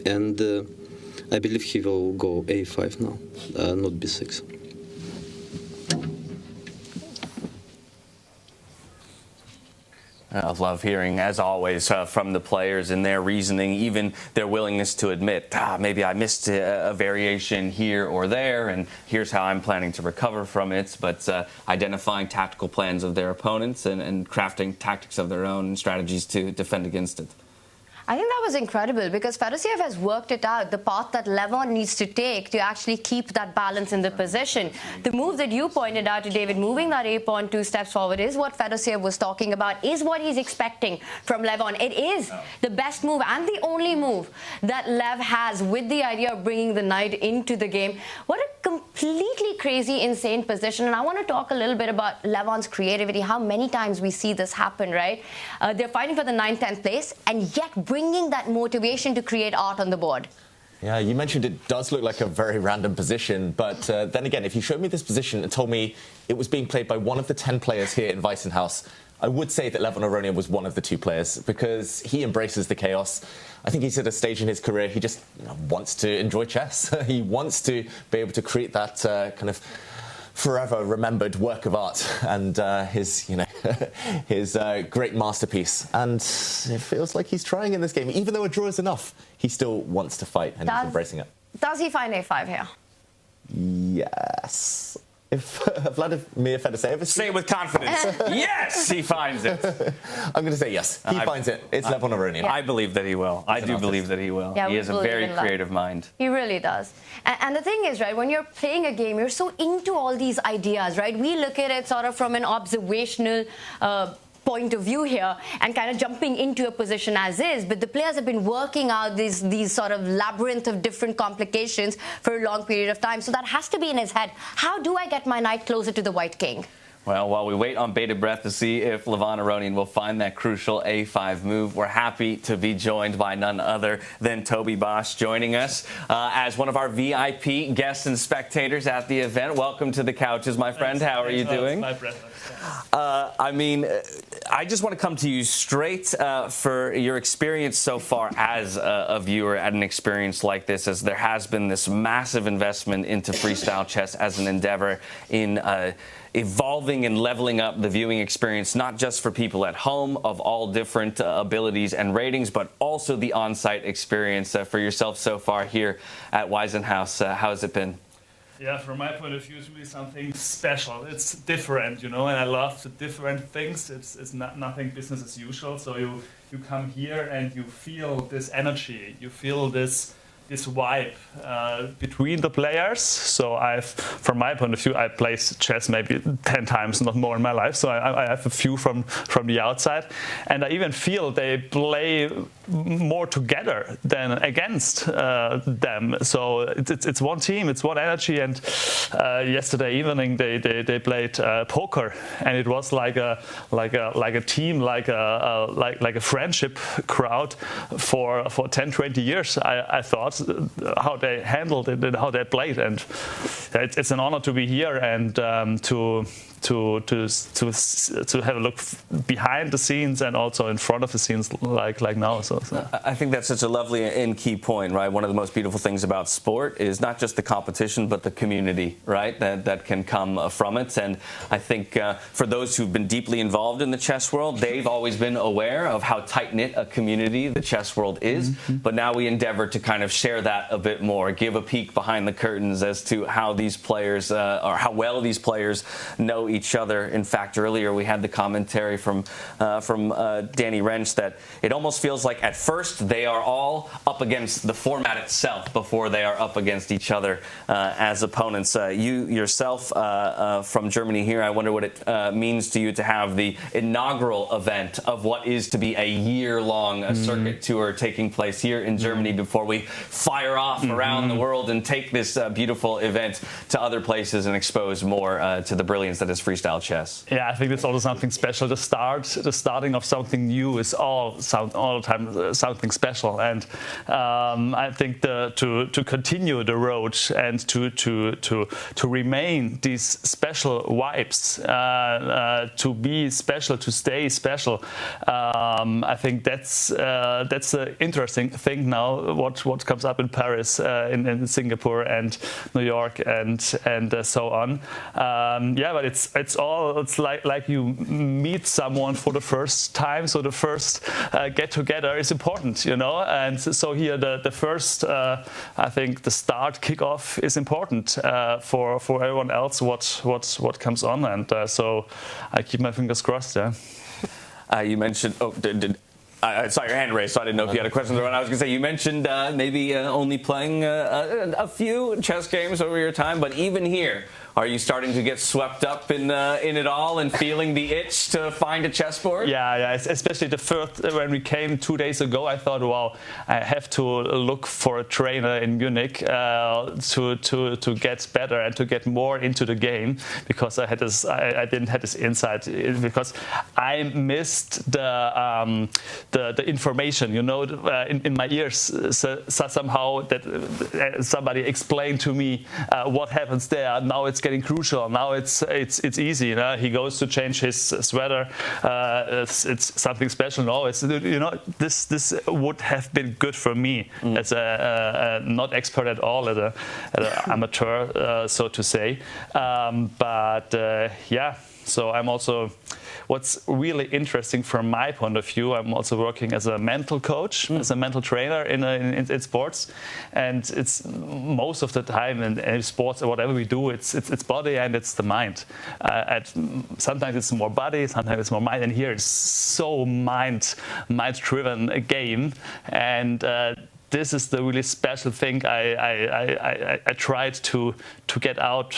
Speaker 16: and I believe he will go a5 now, not b6.
Speaker 2: I love hearing, as always, from the players and their reasoning, even their willingness to admit, maybe I missed a variation here or there, and here's how I'm planning to recover from it. But identifying tactical plans of their opponents and crafting tactics of their own and strategies to defend against it.
Speaker 4: I think that was incredible because Fedoseev has worked it out, the path that Levon needs to take to actually keep that balance in the position. The move that you pointed out to David, moving that a-pawn 2 steps forward, is what Fedoseev was talking about, is what he's expecting from Levon. It is the best move and the only move that Lev has with the idea of bringing the knight into the game. What a completely crazy, insane position. And I want to talk a little bit about Levon's creativity, how many times we see this happen, right? They're fighting for the 9th, 10th place, and yet bringing that motivation to create art on the board.
Speaker 1: Yeah, you mentioned it does look like a very random position, but then again, if you showed me this position and told me it was being played by one of the 10 players here in Weissenhaus, I would say that Levon Aronian was one of the 2 players because he embraces the chaos. I think he's at a stage in his career, he just wants to enjoy chess. He wants to be able to create that kind of forever remembered work of art and his great masterpiece. And it feels like he's trying in this game. Even though a draw is enough, he still wants to fight and he's embracing it.
Speaker 4: Does he find a5 here?
Speaker 1: Yes. If Vladimir Fedoseev is...
Speaker 2: Say it with confidence. Yes, he finds it.
Speaker 1: I'm going to say yes. He finds it. It's Levon Aronian.
Speaker 2: I believe that he will. I do believe that he will.
Speaker 4: Yeah,
Speaker 2: he has a very creative mind.
Speaker 4: He really does. And the thing is, right, when you're playing a game, you're so into all these ideas, right? We look at it sort of from an observational point of view here and kind of jumping into a position as is, but the players have been working out these sort of labyrinth of different complications for a long period of time. So that has to be in his head. How do I get my knight closer to the white king?
Speaker 2: Well, while we wait on bated breath to see if Levon Aronian will find that crucial a5 move, we're happy to be joined by none other than Toby Bosch joining us as one of our VIP guests and spectators at the event. Welcome to the couches, my friend. How are you doing?
Speaker 17: My pleasure.
Speaker 2: I just want to come to you straight for your experience so far as a viewer at an experience like this, as there has been this massive investment into freestyle chess as an endeavor in evolving and leveling up the viewing experience, not just for people at home of all different abilities and ratings, but also the on-site experience for yourself so far here at Weissenhaus. How has it been?
Speaker 17: Yeah, from my point of view, it's really something special. It's different, and I love the different things. It's not nothing business as usual. So you come here and you feel this energy. You feel this this vibe between the players. So from my point of view, I play chess maybe 10 times, not more in my life. So I have a few from the outside, and I even feel they play more together than against them. So it's one team, it's one energy. And yesterday evening they played poker, and it was like a team, like a friendship crowd for 10-20 years. I thought how they handled it and how they played, and it's an honor to be here and to have a look behind the scenes and also in front of the scenes like now. So.
Speaker 2: I think that's such a lovely and key point, right? One of the most beautiful things about sport is not just the competition, but the community, right? That can come from it. And I think for those who've been deeply involved in the chess world, they've always been aware of how tight-knit a community the chess world is. Mm-hmm. But now we endeavor to kind of share that a bit more, give a peek behind the curtains as to how these players or how well these players know each other. In fact, earlier we had the commentary from Danny Rensch that it almost feels like at first they are all up against the format itself before they are up against each other as opponents. You yourself from Germany here, I wonder what it means to you to have the inaugural event of what is to be a year-long circuit tour taking place here in Germany before we fire off around the world and take this beautiful event to other places and expose more to the brilliance that is freestyle chess.
Speaker 17: Yeah, I think it's also something special. The starting of something new is all the time something special, and I think to continue the road and to remain these special vibes, to be special, to stay special. I think that's the interesting thing now. What comes up in Paris, in Singapore and New York and so on. Yeah, but it's like you meet someone for the first time. So the first get together is important, you know. And so here the first, I think the start kickoff is important for everyone else. What comes on, and so I keep my fingers crossed. Yeah.
Speaker 2: You mentioned. I saw your hand raised, so I didn't know if you had a question. I was going to say, you mentioned maybe only playing a few chess games over your time, but even here, are you starting to get swept up in it all and feeling the itch to find a chessboard?
Speaker 17: Yeah. Especially the first, when we came 2 days ago, I thought, wow, I have to look for a trainer in Munich to get better and to get more into the game, because I didn't have this insight, because I missed the information, you know, in my ears. So somehow that somebody explained to me what happens there. Now it's getting crucial. Now it's easy. You know? He goes to change his sweater. It's something special. No, it's, you know, this would have been good for me as a not expert at all, as an amateur, so to say. Yeah. So I'm also, what's really interesting from my point of view, I'm also working as a mental coach, as a mental trainer in sports, and it's most of the time in sports or whatever we do, it's body and it's the mind. Sometimes it's more body, sometimes it's more mind, and here it's so mind-driven game, and this is the really special thing. I tried to get out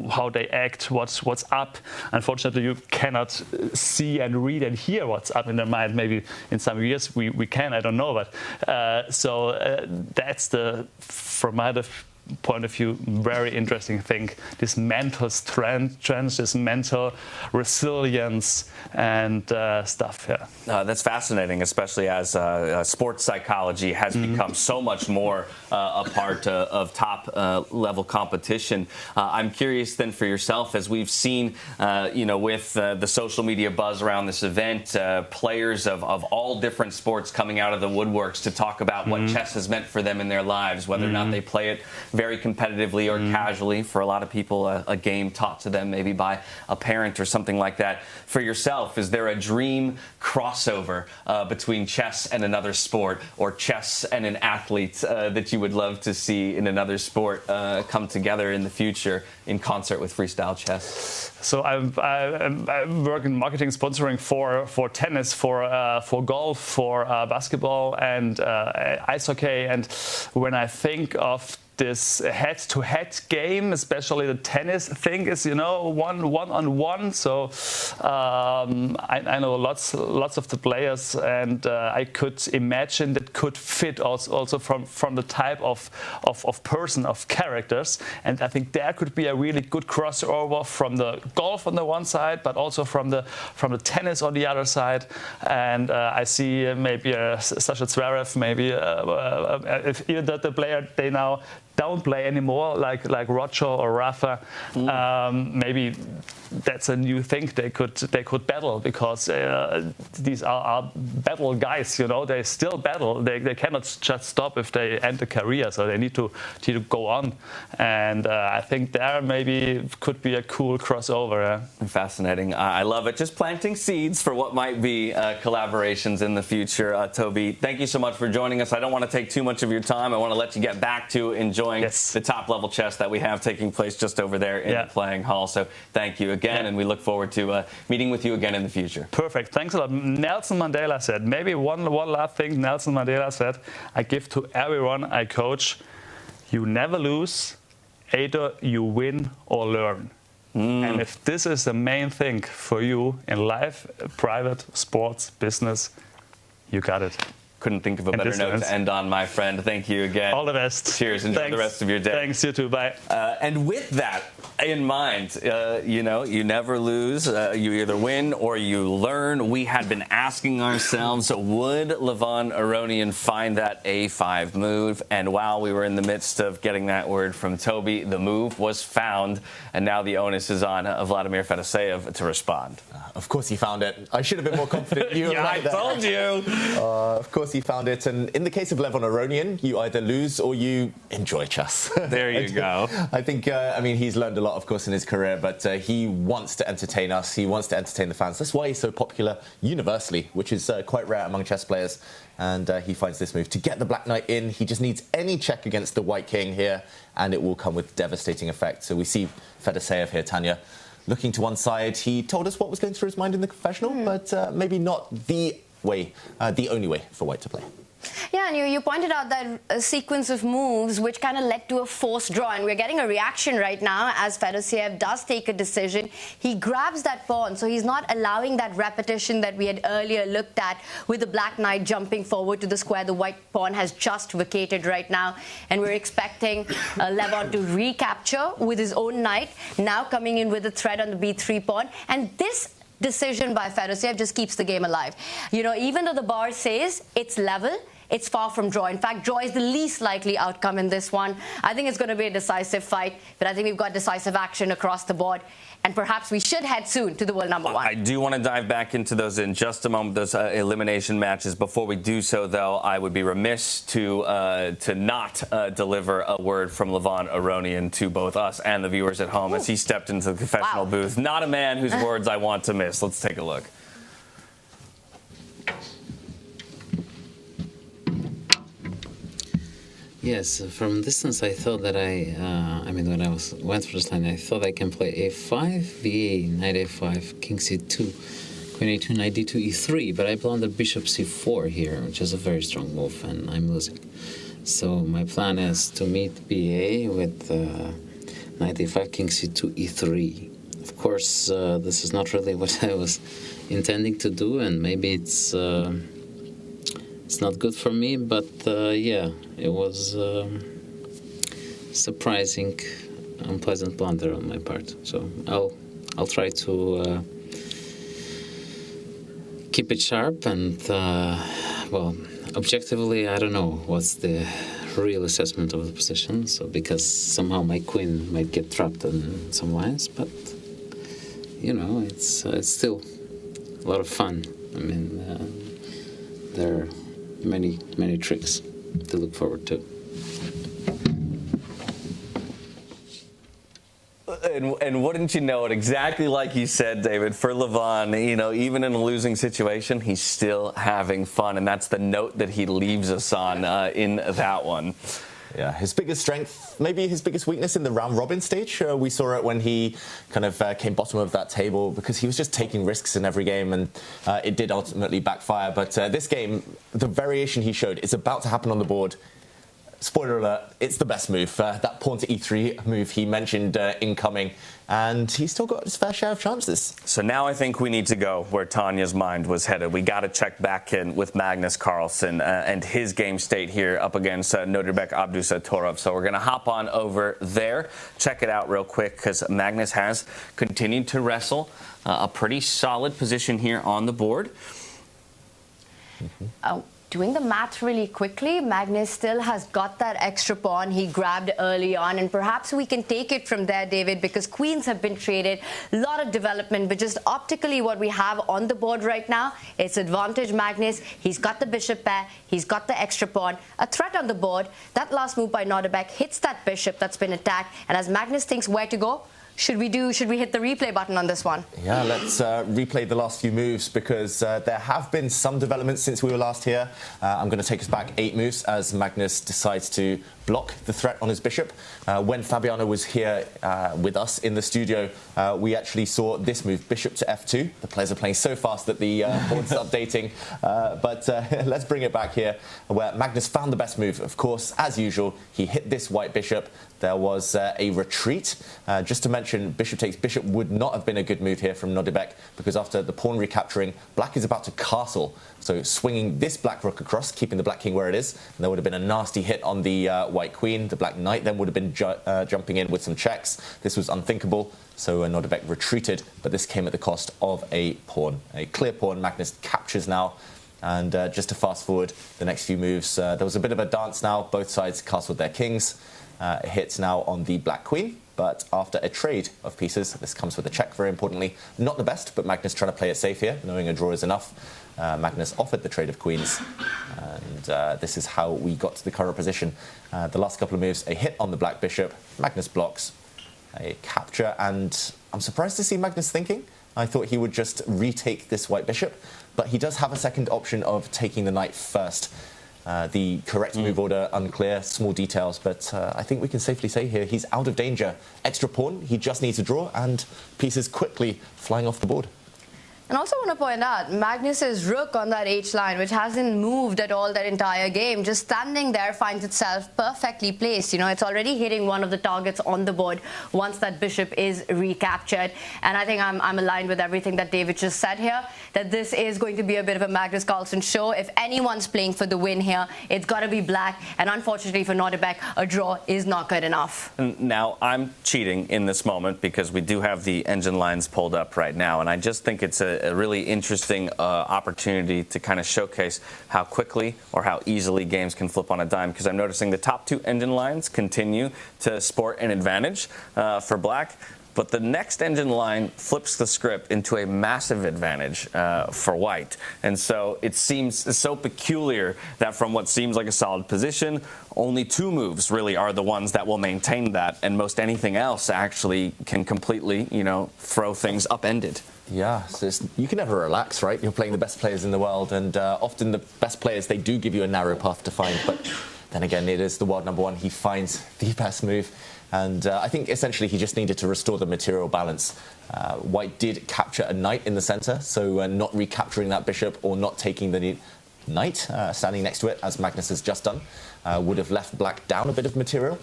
Speaker 17: how they act, what's up. Unfortunately, you cannot see and read and hear what's up in their mind. Maybe in some years we can, I don't know. But that's from my point of view, very interesting thing. This mental strength, this mental resilience and stuff. Yeah,
Speaker 2: that's fascinating, especially as sports psychology has become so much more a part of top level competition. I'm curious then for yourself, as we've seen, with the social media buzz around this event, players of all different sports coming out of the woodworks to talk about what chess has meant for them in their lives, whether or not they play it very competitively or casually. For a lot of people, a game taught to them maybe by a parent or something like that. For yourself, is there a dream crossover between chess and another sport, or chess and an athlete that you would love to see in another sport come together in the future in concert with freestyle chess?
Speaker 17: So I work in marketing sponsoring for tennis, for golf, for basketball and ice hockey. And when I think of this head-to-head game, especially the tennis thing is, one-on-one. So I know lots of the players, and I could imagine that could fit also from the type of person, of characters. And I think there could be a really good crossover from the golf on the one side, but also from the tennis on the other side. And I see maybe Sasha Zverev, maybe if even the player they now don't play anymore, like Roger or Rafa. Maybe that's a new thing they could battle, because these are battle guys. They still battle. They cannot just stop if they end a career, so they need to go on. And I think there maybe could be a cool crossover.
Speaker 2: Fascinating. I love it. Just planting seeds for what might be collaborations in the future. Toby, thank you so much for joining us. I don't want to take too much of your time. I want to let you get back to enjoying the top level chess that we have taking place just over there in the playing hall. So thank you again, and we look forward to meeting with you again in the future.
Speaker 17: Perfect. Thanks a lot. Nelson Mandela said, maybe one last thing Nelson Mandela said, I give to everyone I coach: you never lose, either you win or learn. And if this is the main thing for you in life, private, sports, business, you got it.
Speaker 2: Couldn't think of a better note to end on, my friend. Thank you again.
Speaker 17: All the best.
Speaker 2: Cheers. Enjoy the rest of your day.
Speaker 17: Thanks, you too. Bye.
Speaker 2: And with that in mind, you never lose. You either win or you learn. We had been asking ourselves, would Levon Aronian find that A5 move? And while we were in the midst of getting that word from Toby, the move was found. And now the onus is on Vladimir Fedoseev to respond.
Speaker 1: Of course he found it. I should have been more confident.
Speaker 2: I told you.
Speaker 1: Of course he found it. And in the case of Levon Aronian, you either lose or you enjoy chess.
Speaker 2: There you go.
Speaker 1: I think, he's learned a lot, of course, in his career, but he wants to entertain us. He wants to entertain the fans. That's why he's so popular universally, which is quite rare among chess players. And he finds this move to get the black knight in. He just needs any check against the white king here, and it will come with devastating effect. So we see Fedoseev here, Tanya, looking to one side. He told us what was going through his mind in the confessional, but maybe not the only way for white to play.
Speaker 4: Yeah, and you pointed out that sequence of moves which kind of led to a forced draw, and we're getting a reaction right now as Fedoseev does take a decision. He grabs that pawn, so he's not allowing that repetition that we had earlier looked at with the black knight jumping forward to the square. The white pawn has just vacated right now, and we're expecting Levon to recapture with his own knight, now coming in with a threat on the b3 pawn. And this decision by Fedoseev just keeps the game alive. Even though the bar says it's level, it's far from draw. In fact, draw is the least likely outcome in this one. I think it's going to be a decisive fight, but I think we've got decisive action across the board. And perhaps we should head soon to the world number one.
Speaker 2: I do want to dive back into those in just a moment, those elimination matches. Before we do so, though, I would be remiss to not deliver a word from Levon Aronian to both us and the viewers at home as he stepped into the confessional booth. Not a man whose words I want to miss. Let's take a look.
Speaker 6: Yes, from distance I thought that when I went for this line, I thought I can play a5, b8, knight a5, king c2, queen a2, knight d2, e3, but I blundered bishop c4 here, which is a very strong move, and I'm losing. So my plan is to meet ba with knight a5, king c2, e3. Of course, this is not really what I was intending to do, and maybe it's not good for me, but it was surprising, unpleasant blunder on my part. So I'll try to keep it sharp, and objectively, I don't know what's the real assessment of the position. So because somehow my queen might get trapped in some lines, but it's still a lot of fun. I mean, there are many tricks to look forward to.
Speaker 2: And wouldn't you know it, exactly like you said, David, for Levon, even in a losing situation, he's still having fun. And that's the note that he leaves us on in that one.
Speaker 1: Yeah, his biggest strength, maybe his biggest weakness in the round robin stage. We saw it when he kind of came bottom of that table because he was just taking risks in every game, and it did ultimately backfire. But this game, the variation he showed is about to happen on the board. Spoiler alert, it's the best move. That pawn to e3 move he mentioned incoming, and he's still got his fair share of chances.
Speaker 2: So now I think we need to go where Tanya's mind was headed. We got to check back in with Magnus Carlsen and his game state here up against Nodirbek Abdusattorov. So we're going to hop on over there, check it out real quick, because Magnus has continued to wrestle a pretty solid position here on the board.
Speaker 4: Doing the math really quickly, Magnus still has got that extra pawn he grabbed early on, and perhaps we can take it from there, David, because queens have been traded, a lot of development, but just optically what we have on the board right now, it's advantage Magnus. He's got the bishop pair, he's got the extra pawn, a threat on the board. That last move by Nodirbek hits that bishop that's been attacked, and as Magnus thinks where to go, should we hit the replay button on this one?
Speaker 1: Yeah, let's replay the last few moves, because there have been some developments since we were last here. I'm going to take us back 8 moves as Magnus decides to block the threat on his bishop. When Fabiano was here with us in the studio, we actually saw this move, bishop to f2. The players are playing so fast that the board's updating. But let's bring it back here, where Magnus found the best move. Of course, as usual, he hit this white bishop. There was a retreat. Just to mention, bishop takes bishop would not have been a good move here from Nodirbek, because after the pawn recapturing, black is about to castle. So swinging this black rook across, keeping the black king where it is, and there would have been a nasty hit on the white queen. The black knight then would have been jumping in with some checks. This was unthinkable, so Nodirbek retreated, but this came at the cost of a pawn. A clear pawn Magnus captures now. And just to fast forward the next few moves, there was a bit of a dance now. Both sides castled their kings. Hits now on the black queen, but after a trade of pieces, this comes with a check, very importantly. Not the best, but Magnus trying to play it safe here, knowing a draw is enough. Magnus offered the trade of queens, and this is how we got to the current position. The last couple of moves, a hit on the black bishop, Magnus blocks, a capture, and I'm surprised to see Magnus thinking. I thought he would just retake this white bishop, but he does have a second option of taking the knight first. The correct move order unclear, small details, but I think we can safely say here he's out of danger. Extra pawn, he just needs a draw, and pieces quickly flying off the board.
Speaker 4: And also want to point out, Magnus's rook on that H line, which hasn't moved at all that entire game, just standing there finds itself perfectly placed. It's already hitting one of the targets on the board once that bishop is recaptured. And I think I'm aligned with everything that David just said here, that this is going to be a bit of a Magnus Carlsen show. If anyone's playing for the win here, it's got to be black. And unfortunately for Nodirbek, a draw is not good enough.
Speaker 2: Now, I'm cheating in this moment because we do have the engine lines pulled up right now. And I just think it's a really interesting opportunity to kind of showcase how quickly or how easily games can flip on a dime, because I'm noticing the top 2 engine lines continue to sport an advantage for black. But the next engine line flips the script into a massive advantage for white. And so it seems so peculiar that from what seems like a solid position, only 2 moves really are the ones that will maintain that. And most anything else actually can completely, throw things upended.
Speaker 1: Yeah, so you can never relax, right? You're playing the best players in the world, and often the best players, they do give you a narrow path to find. But then again, it is the world number 1. He finds the best move. And I think essentially he just needed to restore the material balance. White did capture a knight in the center, so not recapturing that bishop or not taking the knight standing next to it, as Magnus has just done, would have left black down a bit of material.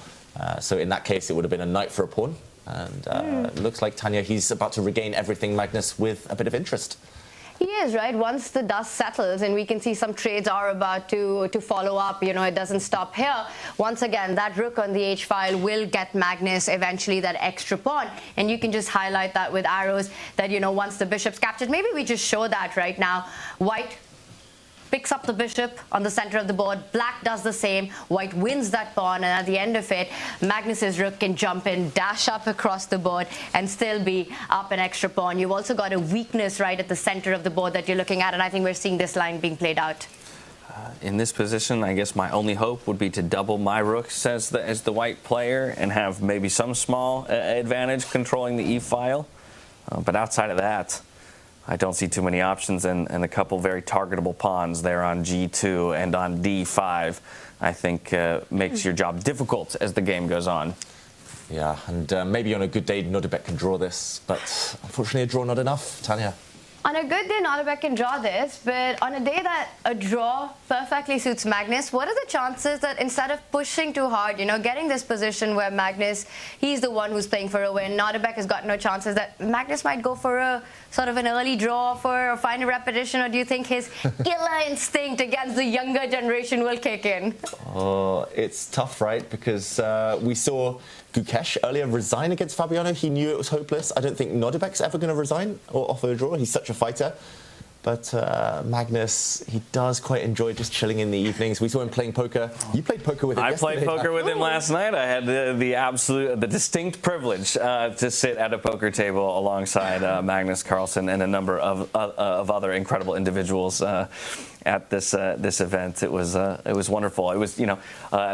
Speaker 1: So in that case, it would have been a knight for a pawn. And it looks like, Tanya, he's about to regain everything, Magnus, with a bit of interest.
Speaker 4: He is, right? Once the dust settles and we can see some trades are about to follow up, it doesn't stop here. Once again, that rook on the H file will get Magnus eventually that extra pawn. And you can just highlight that with arrows that, once the bishop's captured, maybe we just show that right now. White picks up the bishop on the center of the board. Black does the same. White wins that pawn, and at the end of it, Magnus's rook can jump in, dash up across the board, and still be up an extra pawn. You've also got a weakness right at the center of the board that you're looking at, and I think we're seeing this line being played out.
Speaker 2: In this position, I guess my only hope would be to double my rooks as the white player and have maybe some small advantage controlling the e-file. But outside of that, I don't see too many options, and a couple very targetable pawns there on g2 and on d5, I think makes your job difficult as the game goes on.
Speaker 1: Yeah, and maybe on a good day, Nodirbek can draw this, but unfortunately a draw not enough. Tanya?
Speaker 4: On a good day, Nodirbek can draw this, but on a day that a draw perfectly suits Magnus, what are the chances that instead of pushing too hard, you know, getting this position where Magnus, he's the one who's playing for a win, Nodirbek has got no chances, that Magnus might go for a sort of an early draw or find a repetition, or do you think his killer instinct against the younger generation will kick in?
Speaker 1: Oh, it's tough, right? Because we saw Gukesh earlier resign against Fabiano. He knew it was hopeless. I don't think Nodirbek's ever going to resign or offer a draw. He's such a fighter. But Magnus, he does quite enjoy just chilling in the evenings. We saw him playing poker. You played poker with him yesterday.
Speaker 2: I played poker with him last night. I had the distinct privilege to sit at a poker table alongside Magnus Carlsen and a number of other incredible individuals at this event. It was wonderful. It was, you know,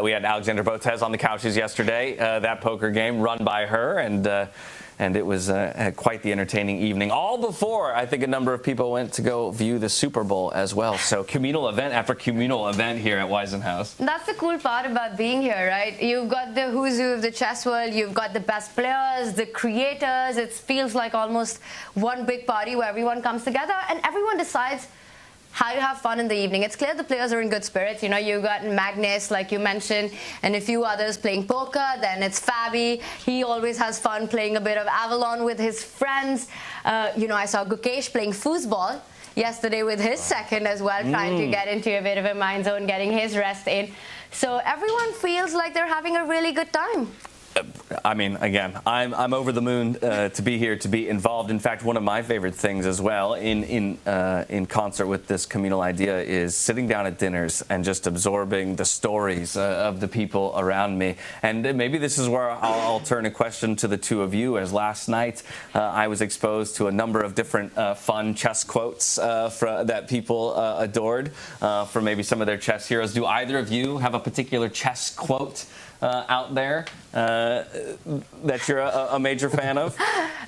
Speaker 2: we had Alexander Botez on the couches yesterday. That poker game run by her, and it was quite the entertaining evening. All before, I think, a number of people went to go view the Super Bowl as well. So communal event after communal event here at Weissenhaus.
Speaker 4: That's the cool part about being here, right? You've got the who's who of the chess world. You've got the best players, the creators. It feels like almost one big party where everyone comes together and everyone decides how to have fun in the evening. It's clear the players are in good spirits. You know, you've got Magnus, like you mentioned, and a few others playing poker. Then it's Fabi. He always has fun playing a bit of Avalon with his friends. You know, I saw Gukesh playing foosball yesterday with his second as well, trying to get into a bit of a mind zone, getting his rest in. So everyone feels like they're having a really good time.
Speaker 2: I mean, again, I'm over the moon to be here, to be involved. In fact, one of my favorite things as well in concert with this communal idea is sitting down at dinners and just absorbing the stories of the people around me. And maybe this is where I'll turn a question to the two of you, as last night I was exposed to a number of different fun chess quotes that people adored from maybe some of their chess heroes. Do either of you have a particular chess quote out there that you're a major fan of?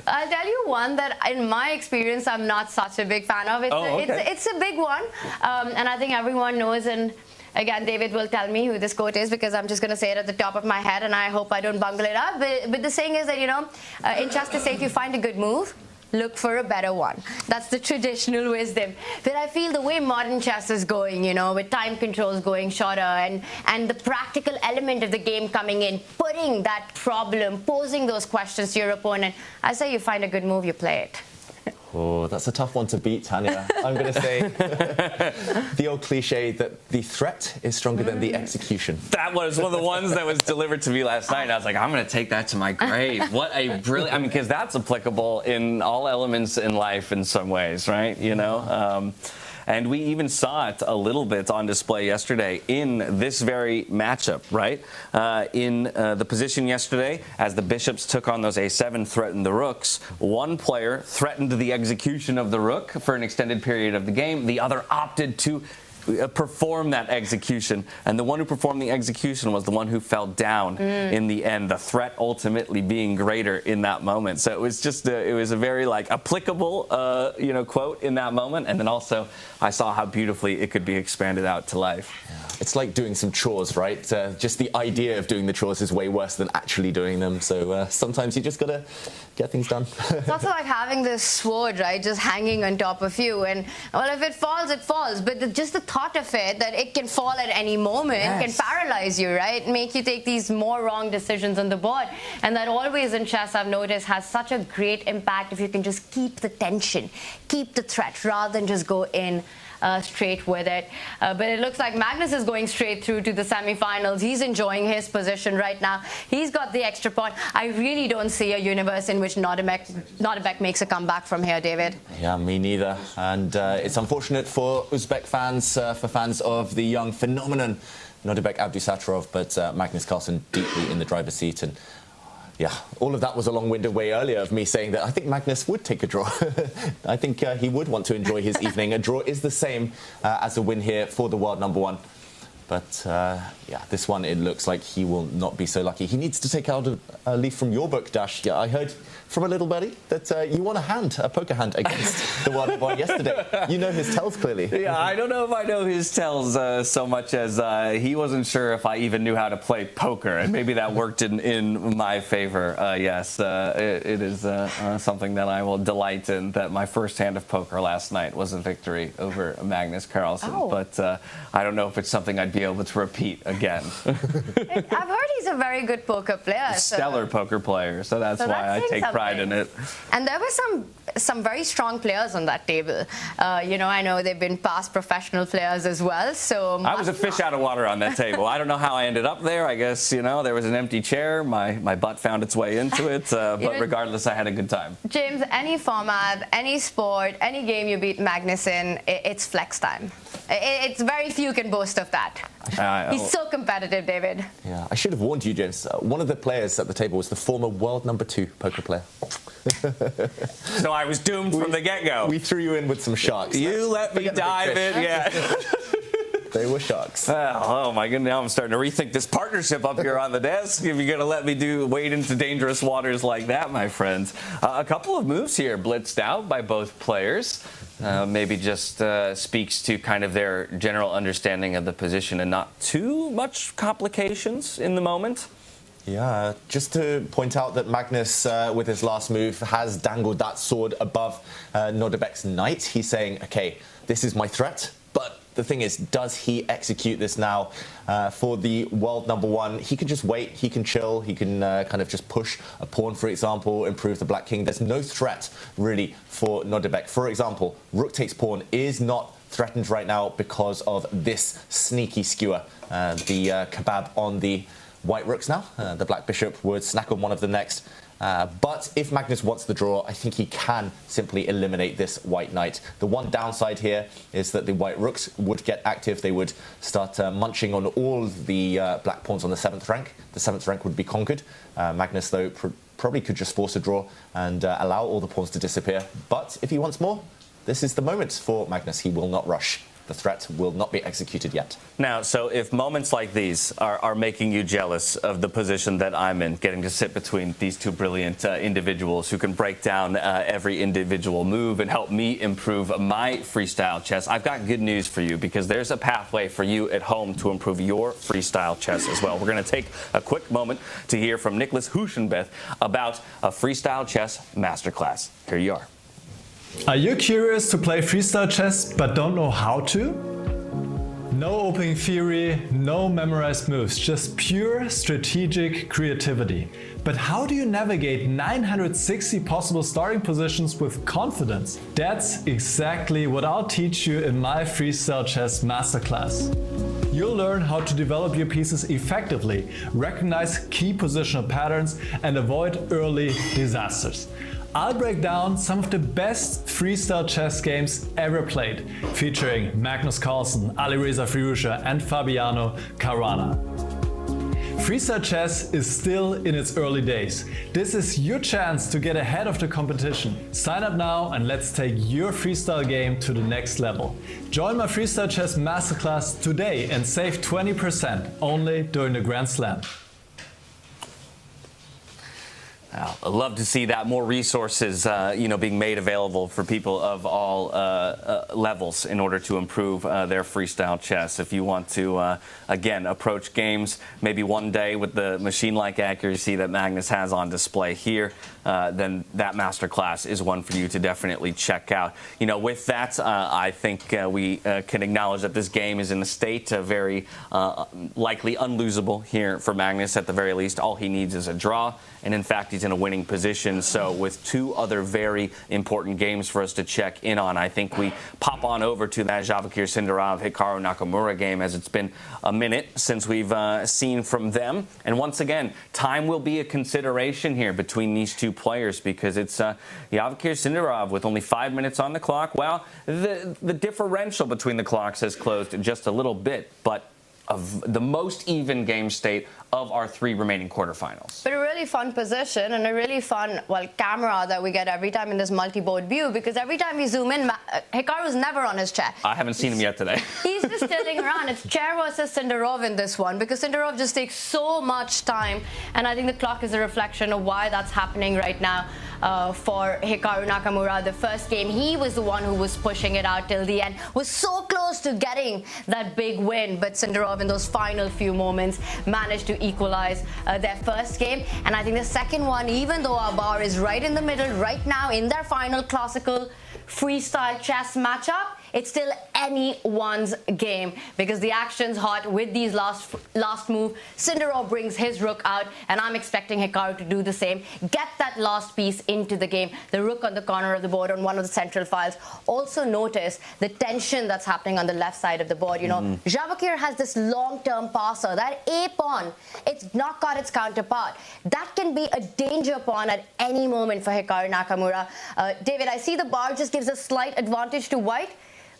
Speaker 4: I'll tell you one that, in my experience, I'm not such a big fan of. It's a big one, and I think everyone knows. And again, David will tell me who this quote is because I'm just going to say it at the top of my head, and I hope I don't bungle it up. But the saying is that, you know, in chess they say if you find a good move, look for a better one. That's the traditional wisdom. But I feel the way modern chess is going, you know, with time controls going shorter and the practical element of the game coming in, putting that problem, posing those questions to your opponent, I say you find a good move, you play it.
Speaker 1: Oh, that's a tough one to beat, Tanya. I'm going to say the old cliche that the threat is stronger than the execution.
Speaker 2: That was one of the ones that was delivered to me last night. I was like, I'm going to take that to my grave. What a brilliant... I mean, because that's applicable in all elements in life in some ways, right? You know? And we even saw it a little bit on display yesterday in this very matchup, right? In the position yesterday, as the bishops took on those a7, threatened the rooks, one player threatened the execution of the rook for an extended period of the game. The other opted to perform that execution, and the one who performed the execution was the one who fell down in the end, the threat ultimately being greater in that moment. So it was just it was a very like applicable you know, quote in that moment, and then also I saw how beautifully it could be expanded out to life.
Speaker 1: It's like doing some chores, right? Just the idea of doing the chores is way worse than actually doing them. So sometimes you just gotta get things done.
Speaker 4: It's also like having this sword, right, just hanging on top of you. And, well, if it falls, it falls. But just the thought of it, that it can fall at any moment, can paralyze you, right? Make you take these more wrong decisions on the board. And that always in chess, I've noticed, has such a great impact if you can just keep the tension, keep the threat, rather than just go in straight with it. But it looks like Magnus is going straight through to the semifinals. He's enjoying his position right now. He's got the extra point. I really don't see a universe in which Nodirbek makes a comeback from here, David.
Speaker 1: Yeah, me neither. And it's unfortunate for Uzbek fans, for fans of the young phenomenon Nodirbek Abdusattorov, but Magnus Carlsen deeply in the driver's seat. And Yeah, all of that was a long-winded way earlier of me saying that I think Magnus would take a draw. I think he would want to enjoy his evening. A draw is the same as a win here for the world number one. But, yeah, this one, it looks like he will not be so lucky. He needs to take out a leaf from your book, Dash. Yeah, I heard from a little buddy that you won a poker hand against the world number one yesterday. You know his tells, clearly.
Speaker 2: Yeah, I don't know if I know his tells so much as he wasn't sure if I even knew how to play poker, and maybe that worked in my favor. Yes, it is something that I will delight in, that my first hand of poker last night was a victory over Magnus Carlsen.
Speaker 4: Oh.
Speaker 2: But I don't know if it's something I'd be able to repeat again.
Speaker 4: I've heard he's a very good poker player.
Speaker 2: Stellar poker player, so that's why I take pride in it.
Speaker 4: And there were some very strong players on that table. You know, I know they've been past professional players as well. So
Speaker 2: I was a fish out of water on that table. I don't know how I ended up there. I guess, you know, there was an empty chair. My butt found its way into it. But regardless, I had a good time.
Speaker 4: James, any format, any sport, any game you beat Magnus in, it's flex time. It's very few can boast of that. He's so competitive, David.
Speaker 1: Yeah, I should have warned you, James. One of the players at the table was the former world number 2 poker player.
Speaker 2: So I was doomed from the get-go.
Speaker 1: We threw you in with some sharks.
Speaker 2: You let me dive in, yeah.
Speaker 1: They were sharks.
Speaker 2: Oh my goodness, now I'm starting to rethink this partnership up here on the desk. If you're going to let me wade into dangerous waters like that, my friends. A couple of moves here blitzed out by both players. Maybe just speaks to kind of their general understanding of the position and not too much complications in the moment.
Speaker 1: Yeah, just to point out that Magnus, with his last move, has dangled that sword above Nodirbek's knight. He's saying, okay, this is my threat, but the thing is, does he execute this now for the world number one? He can just wait, he can chill, he can kind of just push a pawn, for example, improve the black king. There's no threat, really, for Nodirbek. For example, rook takes pawn is not threatened right now because of this sneaky skewer. The kebab on the white rooks now. The black bishop would snack on one of them next. But if Magnus wants the draw, I think he can simply eliminate this white knight. The one downside here is that the white rooks would get active. They would start munching on all the black pawns on the 7th rank. The 7th rank would be conquered. Magnus, though, probably could just force a draw and allow all the pawns to disappear. But if he wants more, this is the moment for Magnus. He will not rush. The threat will not be executed yet.
Speaker 2: Now, so if moments like these are making you jealous of the position that I'm in, getting to sit between these two brilliant individuals who can break down every individual move and help me improve my freestyle chess, I've got good news for you, because there's a pathway for you at home to improve your freestyle chess as well. We're going to take a quick moment to hear from Nicholas Huschenbeth about a freestyle chess masterclass. Here you are.
Speaker 18: Are you curious to play freestyle chess but don't know how to? No opening theory, no memorized moves, just pure strategic creativity. But how do you navigate 960 possible starting positions with confidence? That's exactly what I'll teach you in my Freestyle Chess Masterclass. You'll learn how to develop your pieces effectively, recognize key positional patterns, and avoid early disasters. I'll break down some of the best freestyle chess games ever played, featuring Magnus Carlsen, Alireza Firouzja, and Fabiano Caruana. Freestyle chess is still in its early days. This is your chance to get ahead of the competition. Sign up now and let's take your freestyle game to the next level. Join my Freestyle Chess Masterclass today and save 20% only during the Grand Slam.
Speaker 2: I'd love to see that, more resources, being made available for people of all levels in order to improve their freestyle chess. If you want to, again, approach games maybe one day with the machine-like accuracy that Magnus has on display here, then that masterclass is one for you to definitely check out. With that, I think we can acknowledge that this game is in a state very likely unlosable here for Magnus. At the very least, all he needs is a draw, and in fact, he's in a winning position. So with two other very important games for us to check in on, I think we pop on over to that Javokhir Sindarov Hikaru Nakamura game, as it's been a minute since we've seen from them. And once again, time will be a consideration here between these two players, because it's Javokhir Sindarov with only 5 minutes on the clock. Well, the differential between the clocks has closed just a little bit, but the most even game state of our 3 remaining quarterfinals.
Speaker 4: But a really fun position and a really fun, camera that we get every time in this multi-board view, because every time we zoom in, Hikaru's never on his chair.
Speaker 2: I haven't seen him yet today.
Speaker 4: He's just tilting around. It's chair versus Sindarov in this one, because Sindarov just takes so much time, and I think the clock is a reflection of why that's happening right now for Hikaru Nakamura. The first game, he was the one who was pushing it out till the end, was so close to getting that big win, but Sindarov in those final few moments managed to equalize their first game. And I think the second one, even though our bar is right in the middle right now in their final classical freestyle chess matchup, it's still anyone's game, because the action's hot with these last move. Sindarov brings his rook out, and I'm expecting Hikaru to do the same. Get that last piece into the game. The rook on the corner of the board on one of the central files. Also notice the tension that's happening on the left side of the board. You know, Javokhir has this long-term passer. That A pawn, it's not got its counterpart. That can be a danger pawn at any moment for Hikaru Nakamura. David, I see the bar just gives a slight advantage to white,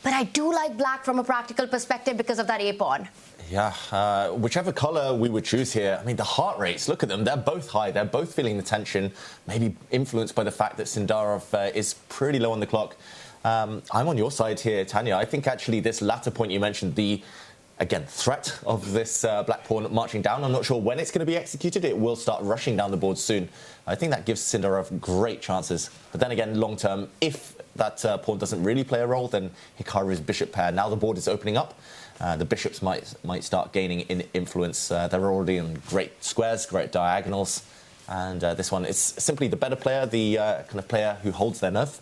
Speaker 4: but I do like black from a practical perspective because of that A pawn.
Speaker 1: Yeah, whichever color we would choose here, I mean, the heart rates, look at them. They're both high. They're both feeling the tension, maybe influenced by the fact that Sindarov is pretty low on the clock. I'm on your side here, Tanya. I think actually this latter point you mentioned, the, again, threat of this black pawn marching down. I'm not sure when it's going to be executed. It will start rushing down the board soon. I think that gives Sindarov great chances. But then again, long term, if that pawn doesn't really play a role, then Hikaru's bishop pair. Now the board is opening up. The bishops might start gaining in influence. They're already in great squares, great diagonals. And this one is simply the better player, the kind of player who holds their nerve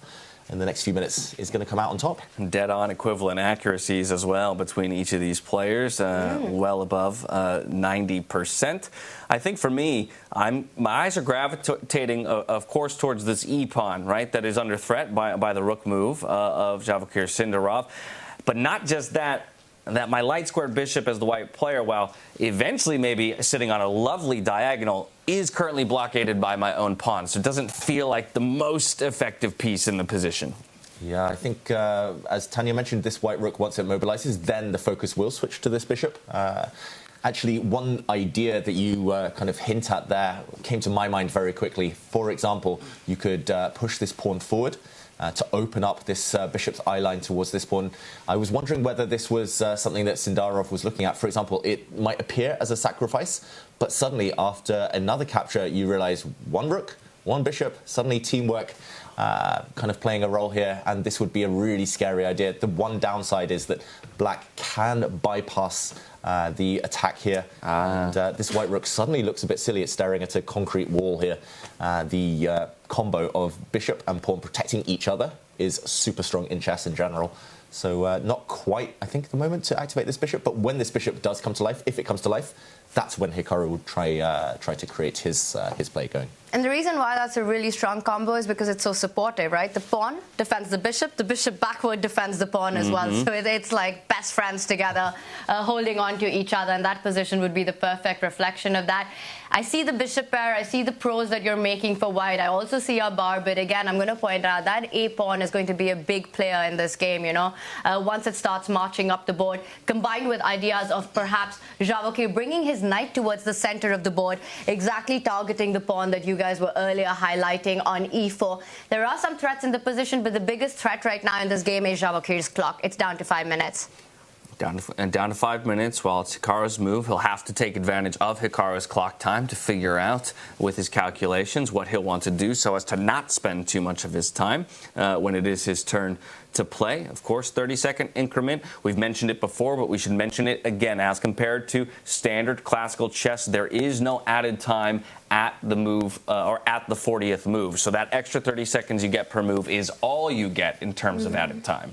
Speaker 1: in the next few minutes is going to come out on top.
Speaker 2: Dead-on equivalent accuracies as well between each of these players, well above 90%. I think for me, my eyes are gravitating, of course, towards this E-pawn, right, that is under threat by the rook move of Javokhir Sindarov. But not just that my light-squared bishop as the white player, while eventually maybe sitting on a lovely diagonal, is currently blockaded by my own pawn. So it doesn't feel like the most effective piece in the position.
Speaker 1: Yeah, I think, as Tanya mentioned, this white rook, once it mobilizes, then the focus will switch to this bishop. Actually, one idea that you kind of hint at there came to my mind very quickly. For example, you could push this pawn forward to open up this bishop's eye line towards this pawn. I was wondering whether this was something that Sindarov was looking at. For example, it might appear as a sacrifice, but suddenly after another capture, you realize one rook, one bishop, suddenly teamwork kind of playing a role here, and this would be a really scary idea. The one downside is that black can bypass the attack here, and this white rook suddenly looks a bit silly. It's staring at a concrete wall here. The combo of bishop and pawn protecting each other is super strong in chess in general. So not quite, I think, the moment to activate this bishop, but when this bishop does come to life, if it comes to life, that's when Hikaru will try to create his play going.
Speaker 4: And the reason why that's a really strong combo is because it's so supportive, right? The pawn defends the bishop backward defends the pawn as well. So it's like best friends together, holding on to each other, and that position would be the perfect reflection of that. I see the bishop pair, I see the pros that you're making for white. I also see your bar, but again, I'm going to point out that A-pawn is going to be a big player in this game, you know. Once it starts marching up the board, combined with ideas of perhaps Javokhir bringing his knight towards the center of the board, exactly targeting the pawn that you guys were earlier highlighting on E4. There are some threats in the position, but the biggest threat right now in this game is Javokhir's clock. It's down to 5 minutes.
Speaker 2: Down to 5 minutes. While it's Hikaru's move, he'll have to take advantage of Hikaru's clock time to figure out with his calculations what he'll want to do so as to not spend too much of his time when it is his turn to play. Of course, 30-second increment. We've mentioned it before, but we should mention it again. As compared to standard classical chess, there is no added time at the move or at the 40th move. So that extra 30 seconds you get per move is all you get in terms of added time.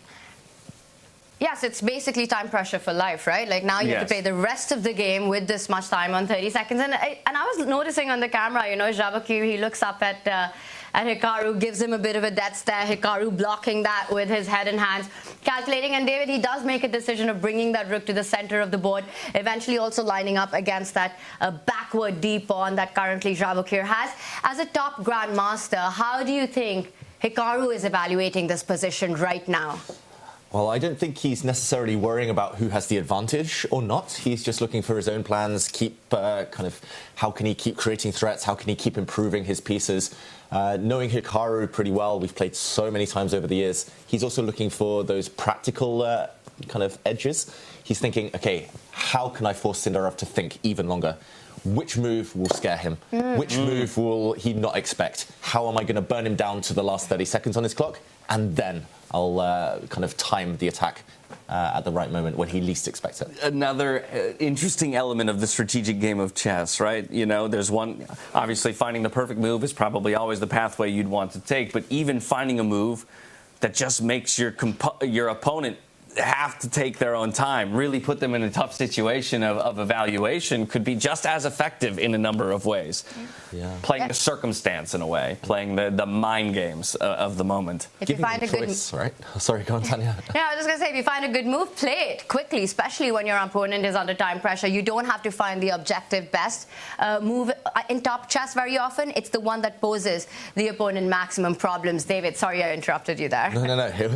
Speaker 4: Yes, it's basically time pressure for life, right? Like now you have to play the rest of the game with this much time on 30 seconds. And I was noticing on the camera, you know, Javokhir, he looks up at Hikaru, gives him a bit of a death stare. Hikaru blocking that with his head and hands, calculating. And David, he does make a decision of bringing that rook to the center of the board, eventually also lining up against that backward D pawn that currently Javokhir has. As a top grandmaster, how do you think Hikaru is evaluating this position right now?
Speaker 1: Well, I don't think he's necessarily worrying about who has the advantage or not. He's just looking for his own plans, how can he keep creating threats, how can he keep improving his pieces. Knowing Hikaru pretty well, we've played so many times over the years, he's also looking for those practical edges. He's thinking, okay, how can I force Sindarov to think even longer? Which move will scare him? Which move will he not expect? How am I going to burn him down to the last 30 seconds on his clock? And then I'll time the attack at the right moment when he least expects it.
Speaker 2: Another interesting element of the strategic game of chess, right? You know, there's one, obviously finding the perfect move is probably always the pathway you'd want to take, but even finding a move that just makes your opponent have to take their own time, really put them in a tough situation of evaluation, could be just as effective in a number of ways. Yeah. Playing the circumstance in a way, playing the mind games of the moment.
Speaker 4: If you find a
Speaker 1: choice, right? Sorry, go on, Tanya.
Speaker 4: Yeah, I was just going to say, if you find a good move, play it quickly, especially when your opponent is under time pressure. You don't have to find the objective best move in top chess very often. It's the one that poses the opponent maximum problems. David, sorry I interrupted you there.
Speaker 1: No. It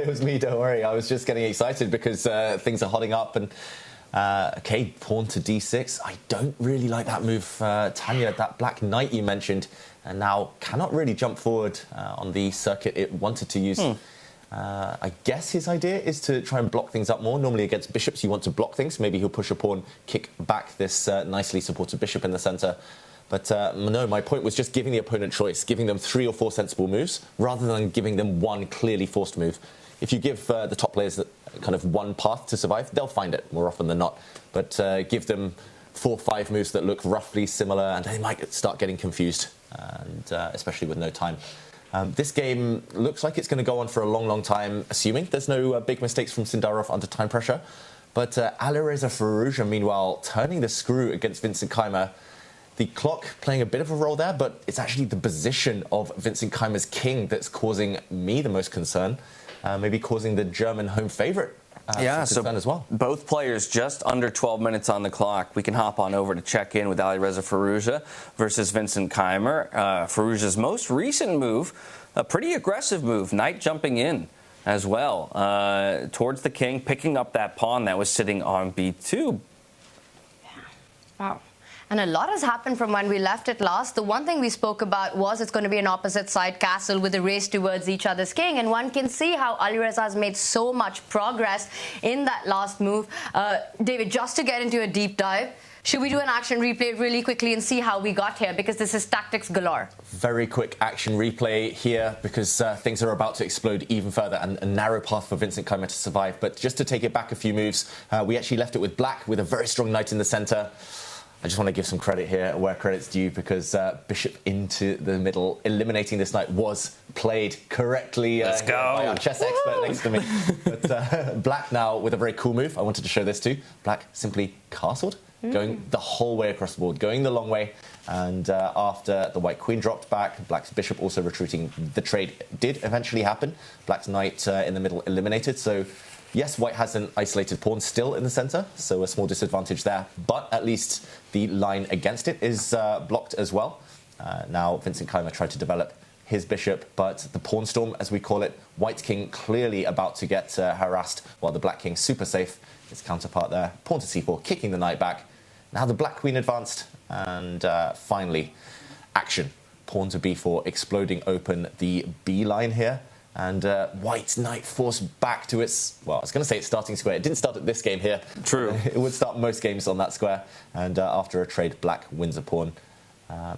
Speaker 1: was me, don't worry. I was just getting excited because things are hotting up and okay, pawn to d6. I don't really like that move, Tanya, that black knight you mentioned, and now cannot really jump forward on the circuit it wanted to use. I guess his idea is to try and block things up more. Normally against bishops you want to block things. Maybe he'll push a pawn, kick back this nicely supported bishop in the centre. But no, my point was just giving the opponent choice, giving them 3 or 4 sensible moves rather than giving them one clearly forced move. If you give the top players one path to survive, they'll find it more often than not. But give them 4 or 5 moves that look roughly similar, and they might start getting confused, and especially with no time. This game looks like it's going to go on for a long, long time, assuming there's no big mistakes from Sindarov under time pressure. But Alireza Firouzja, meanwhile, turning the screw against Vincent Keymer. The clock playing a bit of a role there, but it's actually the position of Vincent Keymer's king that's causing me the most concern. Maybe causing the German home favourite as well.
Speaker 2: Both players just under 12 minutes on the clock. We can hop on over to check in with Alireza Firouzja versus Vincent Keymer. Firouzja's most recent move, a pretty aggressive move, knight jumping in as well towards the king, picking up that pawn that was sitting on b2.
Speaker 4: Wow. And a lot has happened from when we left it last. The one thing we spoke about was it's going to be an opposite side castle with a race towards each other's king. And one can see how Alireza has made so much progress in that last move. David, just to get into a deep dive, should we do an action replay really quickly and see how we got here? Because this is tactics galore.
Speaker 1: Very quick action replay here because things are about to explode even further and a narrow path for Vincent Keymer to survive. But just to take it back a few moves, we actually left it with black with a very strong knight in the centre. I just want to give some credit here where credit's due because bishop into the middle, eliminating this knight, was played correctly
Speaker 2: Let's go.
Speaker 1: by our chess expert next to me. But black now with a very cool move. I wanted to show this too. Black simply castled, going the whole way across the board, going the long way. And after the white queen dropped back, black's bishop also retreating. The trade did eventually happen. Black's knight in the middle eliminated. So yes, white has an isolated pawn still in the centre, so a small disadvantage there. But at least the line against it is blocked as well. Now Vincent Keymer tried to develop his bishop, but the pawn storm, as we call it, white's king clearly about to get harassed, while the black king super safe. His counterpart there, pawn to c4, kicking the knight back. Now the black queen advanced, and finally, action. Pawn to b4, exploding open the b line here. And white's knight forced back to its, well, I was going to say its starting square. It didn't start at this game here.
Speaker 2: True.
Speaker 1: It would start most games on that square. And after a trade, black wins a pawn.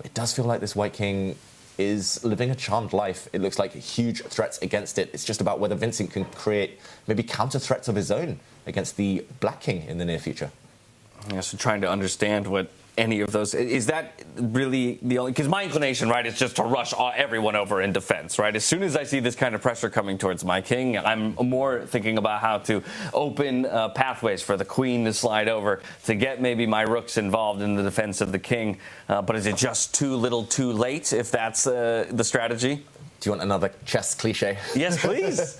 Speaker 1: It does feel like this white king is living a charmed life. It looks like huge threats against it. It's just about whether Vincent can create maybe counter threats of his own against the black king in the near future.
Speaker 2: Yeah, so trying to understand what any of those, is that really the only, because my inclination, right, is just to rush everyone over in defense, right? As soon as I see this kind of pressure coming towards my king, I'm more thinking about how to open pathways for the queen to slide over, to get maybe my rooks involved in the defense of the king. But is it just too little too late if that's the strategy?
Speaker 1: Do you want another chess cliche?
Speaker 2: Yes, please.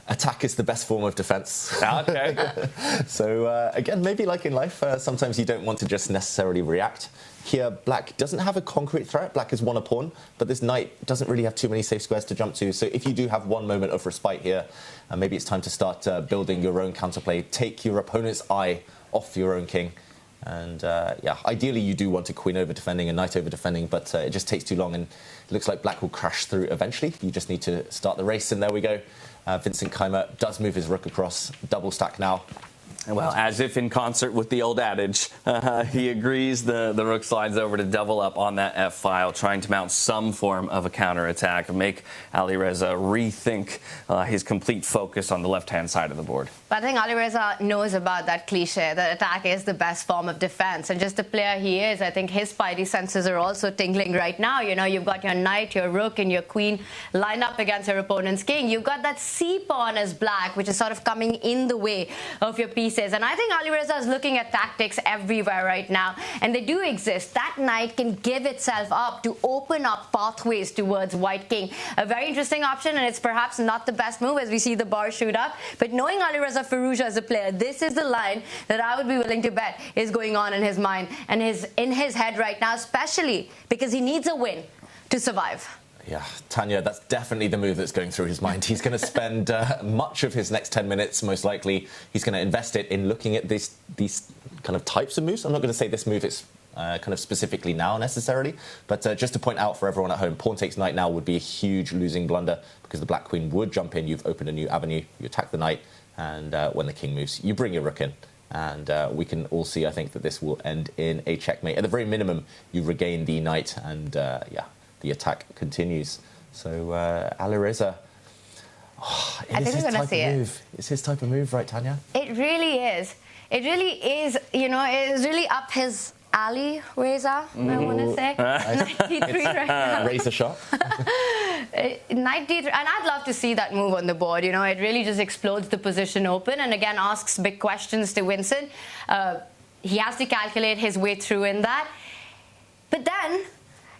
Speaker 1: Attack is the best form of defense.
Speaker 2: Okay.
Speaker 1: So again, maybe like in life, sometimes you don't want to just necessarily react. Here, black doesn't have a concrete threat. Black has won a pawn, but this knight doesn't really have too many safe squares to jump to. So if you do have one moment of respite here, maybe it's time to start building your own counterplay. Take your opponent's eye off your own king. And yeah, ideally you do want a queen over defending, a knight over defending, but it just takes too long, and it looks like black will crash through eventually. You just need to start the race, and there we go. Vincent Keymer does move his rook across, double stack now.
Speaker 2: Well, as if in concert with the old adage, he agrees the rook slides over to double up on that f-file, trying to mount some form of a counterattack and make Alireza rethink his complete focus on the left-hand side of the board.
Speaker 4: But I think Alireza knows about that cliche that attack is the best form of defense. And just the player he is, I think his spidey senses are also tingling right now. You know, you've got your knight, your rook, and your queen lined up against your opponent's king. You've got that c-pawn as black, which is sort of coming in the way of your piece. And I think Alireza is looking at tactics everywhere right now, and they do exist. That knight can give itself up to open up pathways towards white king. A very interesting option, and it's perhaps not the best move as we see the bar shoot up. But knowing Alireza Firouzja as a player, this is the line that I would be willing to bet is going on in his mind and in his head right now, especially because he needs a win to survive.
Speaker 1: Yeah, Tanya, that's definitely the move that's going through his mind. He's going to spend much of his next 10 minutes, most likely. He's going to invest it in looking at these kind of types of moves. I'm not going to say this move is kind of specifically now necessarily, but just to point out for everyone at home, pawn takes knight now would be a huge losing blunder because the black queen would jump in. You've opened a new avenue. You attack the knight, and when the king moves, you bring your rook in. And we can all see, I think, that this will end in a checkmate. At the very minimum, you regain the knight, and yeah, the attack continues. So Alireza,
Speaker 4: I think we're going to see it.
Speaker 1: It's his type of move, right, Tanya?
Speaker 4: It really is. It really is. You know, it is really up his alley, Reza, I want to say. Knight d3 right now.
Speaker 1: Razor shot.
Speaker 4: Knight d3, and I'd love to see that move on the board. You know, it really just explodes the position open, and again asks big questions to Vincent. He has to calculate his way through in that. But then,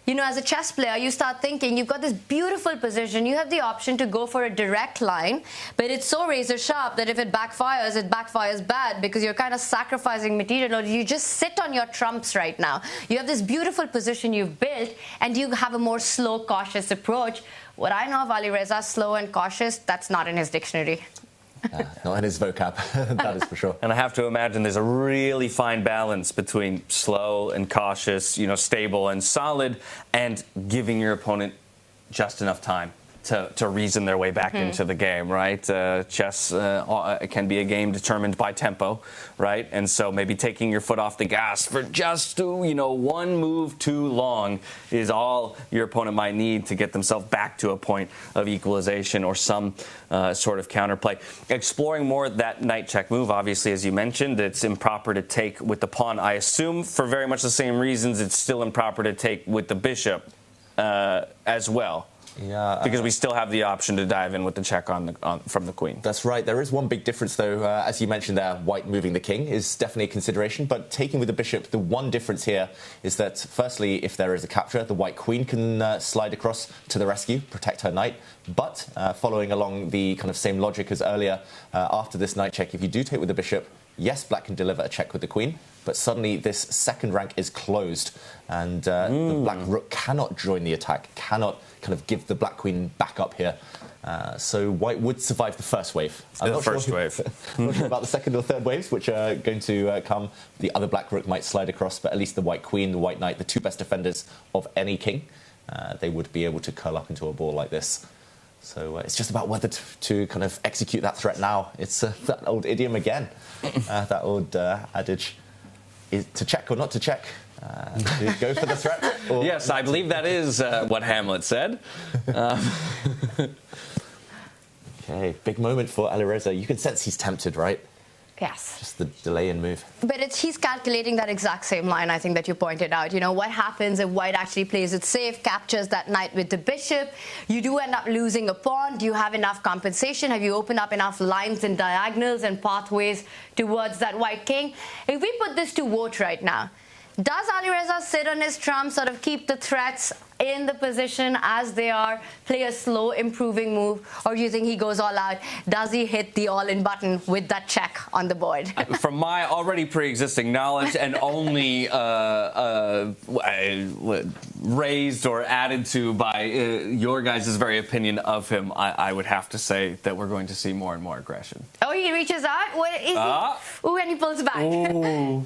Speaker 4: you know, as a chess player, you start thinking you've got this beautiful position. You have the option to go for a direct line, but it's so razor sharp that if it backfires bad because you're kind of sacrificing material, or you just sit on your trumps right now. You have this beautiful position you've built, and you have a more slow, cautious approach. What I know of Alireza, slow and cautious, that's not in his dictionary.
Speaker 1: Not in his vocab, that is for sure.
Speaker 2: And I have to imagine there's a really fine balance between slow and cautious, you know, stable and solid, and giving your opponent just enough time to reason their way back into the game, right? Chess can be a game determined by tempo, right? And so maybe taking your foot off the gas for just, you know, one move too long is all your opponent might need to get themselves back to a point of equalization or some sort of counterplay. Exploring more that knight check move, obviously, as you mentioned, it's improper to take with the pawn. I assume for very much the same reasons it's still improper to take with the bishop as well.
Speaker 1: Yeah,
Speaker 2: because we still have the option to dive in with the check from the queen.
Speaker 1: That's right. There is one big difference, though. As you mentioned there, white moving the king is definitely a consideration. But taking with the bishop, the one difference here is that, firstly, if there is a capture, the white queen can slide across to the rescue, protect her knight. But following along the kind of same logic as earlier, after this knight check, if you do take with the bishop, yes, black can deliver a check with the queen, but suddenly this second rank is closed, and the black rook cannot join the attack, cannot kind of give the black queen back up here. So white would survive the first wave. I'm not sure about the second or third waves, which are going to come. The other black rook might slide across, but at least the white queen, the white knight, the two best defenders of any king, they would be able to curl up into a ball like this. So it's just about whether to kind of execute that threat now. It's that old idiom again, that old adage, is to check or not to check. To go for the threat?
Speaker 2: Yes, I believe that is what Hamlet said.
Speaker 1: Okay, big moment for Alireza. You can sense he's tempted, right?
Speaker 4: Yes.
Speaker 1: Just the delay in move.
Speaker 4: But he's calculating that exact same line, I think, that you pointed out. You know, what happens if white actually plays it safe, captures that knight with the bishop? You do end up losing a pawn. Do you have enough compensation? Have you opened up enough lines and diagonals and pathways towards that white king? If we put this to vote right now, does Alireza sit on his trump, sort of keep the threats in the position as they are, play a slow improving move, or do you think he goes all out? Does he hit the all-in button with that check on the board?
Speaker 2: From my already pre-existing knowledge and only raised or added to by your guys' very opinion of him, I would have to say that we're going to see more and more aggression.
Speaker 4: Oh, he reaches out? What is he? Ooh, and he pulls back.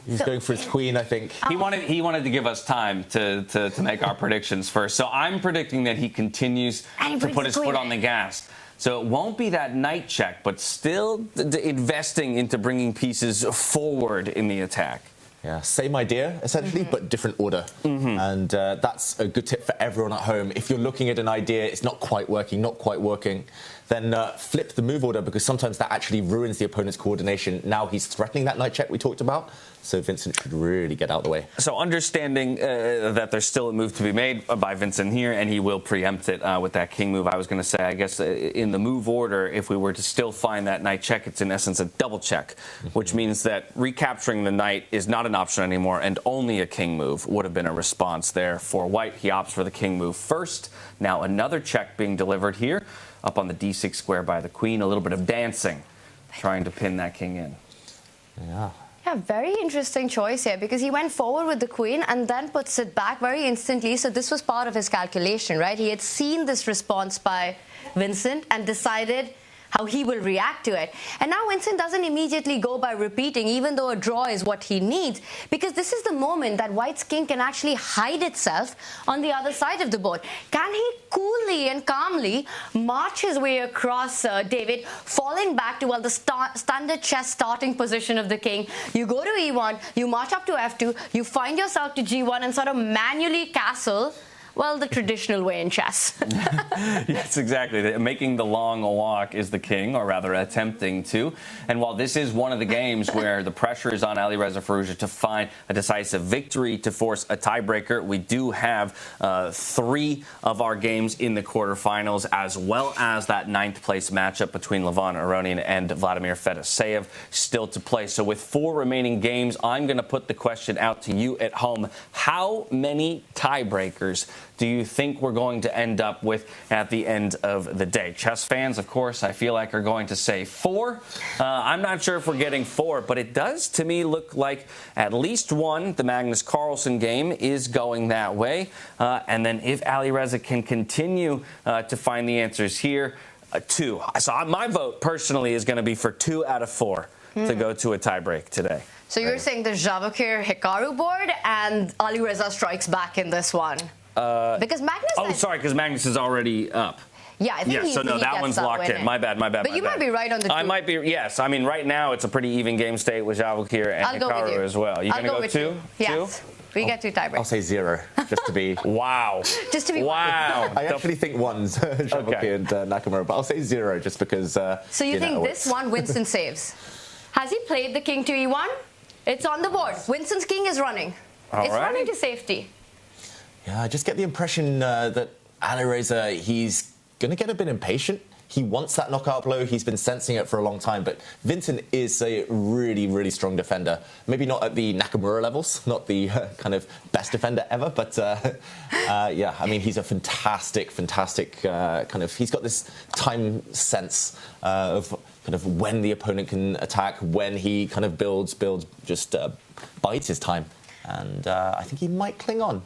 Speaker 1: He's going for his queen, I think.
Speaker 2: He wanted to give us time to make our predictions first. So I'm predicting that he continues to put his foot on the gas. So it won't be that knight check, but still investing into bringing pieces forward in the attack.
Speaker 1: Yeah, same idea, essentially, but different order. And that's a good tip for everyone at home. If you're looking at an idea, it's not quite working, then flip the move order, because sometimes that actually ruins the opponent's coordination. Now he's threatening that knight check we talked about, so Vincent should really get out of the way.
Speaker 2: So understanding that there's still a move to be made by Vincent here, and he will preempt it with that king move. I was going to say, I guess in the move order, if we were to still find that knight check, it's in essence a double check, which means that recapturing the knight is not an option anymore, and only a king move would have been a response there for white. He opts for the king move first. Now another check being delivered here, up on the d6 square by the queen. A little bit of dancing, trying to pin that king in.
Speaker 1: Yeah.
Speaker 4: Yeah, very interesting choice here, because he went forward with the queen and then puts it back very instantly. So this was part of his calculation, right? He had seen this response by Vincent and decided how he will react to it. And now Vincent doesn't immediately go by repeating, even though a draw is what he needs, because this is the moment that white's king can actually hide itself on the other side of the board. Can he coolly and calmly march his way across, David, falling back to, well, the standard chess starting position of the king? You go to e1, you march up to f2, you find yourself to g1 and sort of manually castle, well, the traditional way in chess.
Speaker 2: Yes, exactly. Making the long walk is the king, or rather attempting to. And while this is one of the games where the pressure is on Alireza Firouzja to find a decisive victory to force a tiebreaker, we do have 3 of our games in the quarterfinals, as well as that 9th place matchup between Levon Aronian and Vladimir Fedoseev still to play. So with 4 remaining games, I'm going to put the question out to you at home. How many tiebreakers do you think we're going to end up with at the end of the day? Chess fans, of course, I feel like are going to say 4. I'm not sure if we're getting 4, but it does to me look like at least 1, the Magnus Carlsen game, is going that way. And then if Alireza can continue to find the answers here, 2. So my vote personally is going to be for 2 out of 4 to go to a tiebreak today.
Speaker 4: So you're saying the Javokhir Hikaru board and Alireza strikes back in this one? Because Magnus...
Speaker 2: Oh, sorry, because Magnus is already up.
Speaker 4: Yeah, I think
Speaker 2: so no, that one's locked in. My bad.
Speaker 4: But you might be right on the 2.
Speaker 2: I might be, yes. I mean, right now it's a pretty even game state with Javokhir and Hikaru as well. You going to go 2?
Speaker 4: Yes. We get 2 tiebreaks.
Speaker 1: I'll say 0, just to be...
Speaker 2: Wow.
Speaker 4: Just to be...
Speaker 2: Wow.
Speaker 1: I actually think 1's Javokhir and Nakamura, but I'll say 0 just because...
Speaker 4: So you think this one Winston saves? Has he played the king to e1? It's on the board. Winston's king is running. It's running to safety.
Speaker 1: Yeah, I just get the impression that Alireza, he's going to get a bit impatient. He wants that knockout blow. He's been sensing it for a long time. But Vincent is a really, really strong defender. Maybe not at the Nakamura levels, not the kind of best defender ever. But yeah, I mean, he's a fantastic kind of... He's got this time sense of kind of when the opponent can attack, when he kind of builds, just bides his time. And I think he might cling on.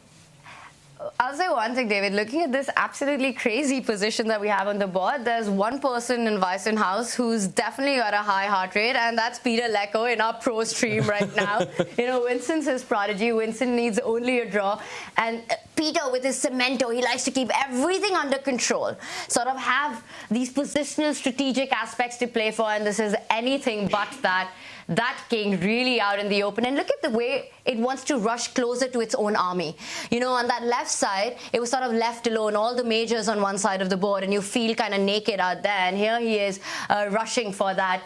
Speaker 4: I'll say one thing, David. Looking at this absolutely crazy position that we have on the board, there's one person in Weissenhaus who's definitely got a high heart rate, and that's Peter Lecco in our pro stream right now. You know, Vincent's his prodigy. Vincent needs only a draw. And Peter, with his cemento, he likes to keep everything under control. Sort of have these positional strategic aspects to play for, and this is anything but that. That king really out in the open. And look at the way it wants to rush closer to its own army. You know, on that left side, it was sort of left alone, all the majors on one side of the board, and you feel kind of naked out there. And here he is rushing for that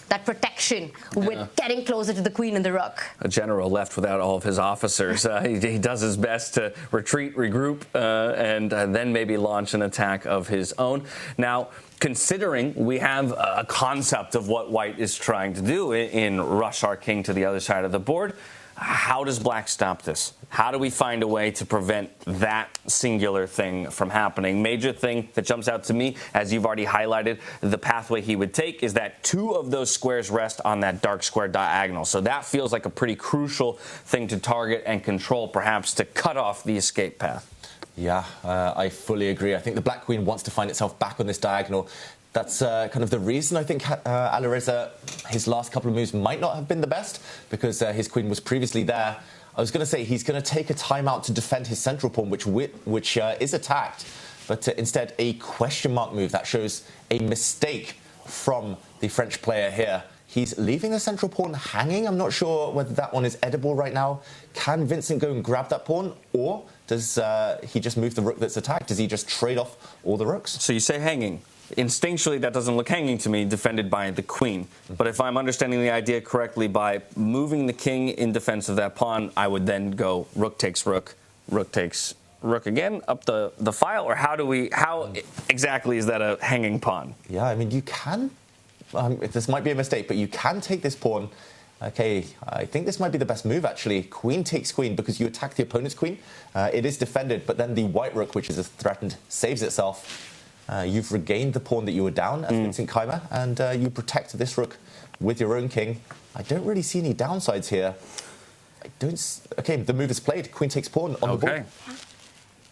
Speaker 4: that protection with getting closer to the queen and the rook.
Speaker 2: A general left without all of his officers. He does his best to retreat, regroup, and then maybe launch an attack of his own. Now, considering we have a concept of what white is trying to do in rush our king to the other side of the board, How does black stop this? How do we find a way to prevent that singular thing from happening? Major thing that jumps out to me, as you've already highlighted, the pathway he would take is that 2 of those squares rest on that dark square diagonal. So that feels like a pretty crucial thing to target and control, perhaps to cut off the escape path.
Speaker 1: Yeah, I fully agree. I think the black queen wants to find itself back on this diagonal. That's kind of the reason I think Alireza, his last couple of moves might not have been the best, because his queen was previously there. I was going to say he's going to take a timeout to defend his central pawn, which is attacked, but instead a question mark move that shows a mistake from the French player here. He's leaving the central pawn hanging. I'm not sure whether that one is edible right now. Can Vincent go and grab that pawn, or does he just move the rook that's attacked? Does he just trade off all the rooks?
Speaker 2: So you say hanging. Instinctually, that doesn't look hanging to me, defended by the queen. But if I'm understanding the idea correctly, by moving the king in defense of that pawn, I would then go rook takes rook, rook takes rook again up the file? Or how exactly is that a hanging pawn?
Speaker 1: Yeah, I mean, you can. This might be a mistake, but you can take this pawn. Okay, I think this might be the best move, actually. Queen takes queen, because you attack the opponent's queen. It is defended, but then the white rook, which is threatened, saves itself. You've regained the pawn that you were down as Vincent Keymer, and you protect this rook with your own king. I don't really see any downsides here. Okay, the move is played. Queen takes pawn on the board.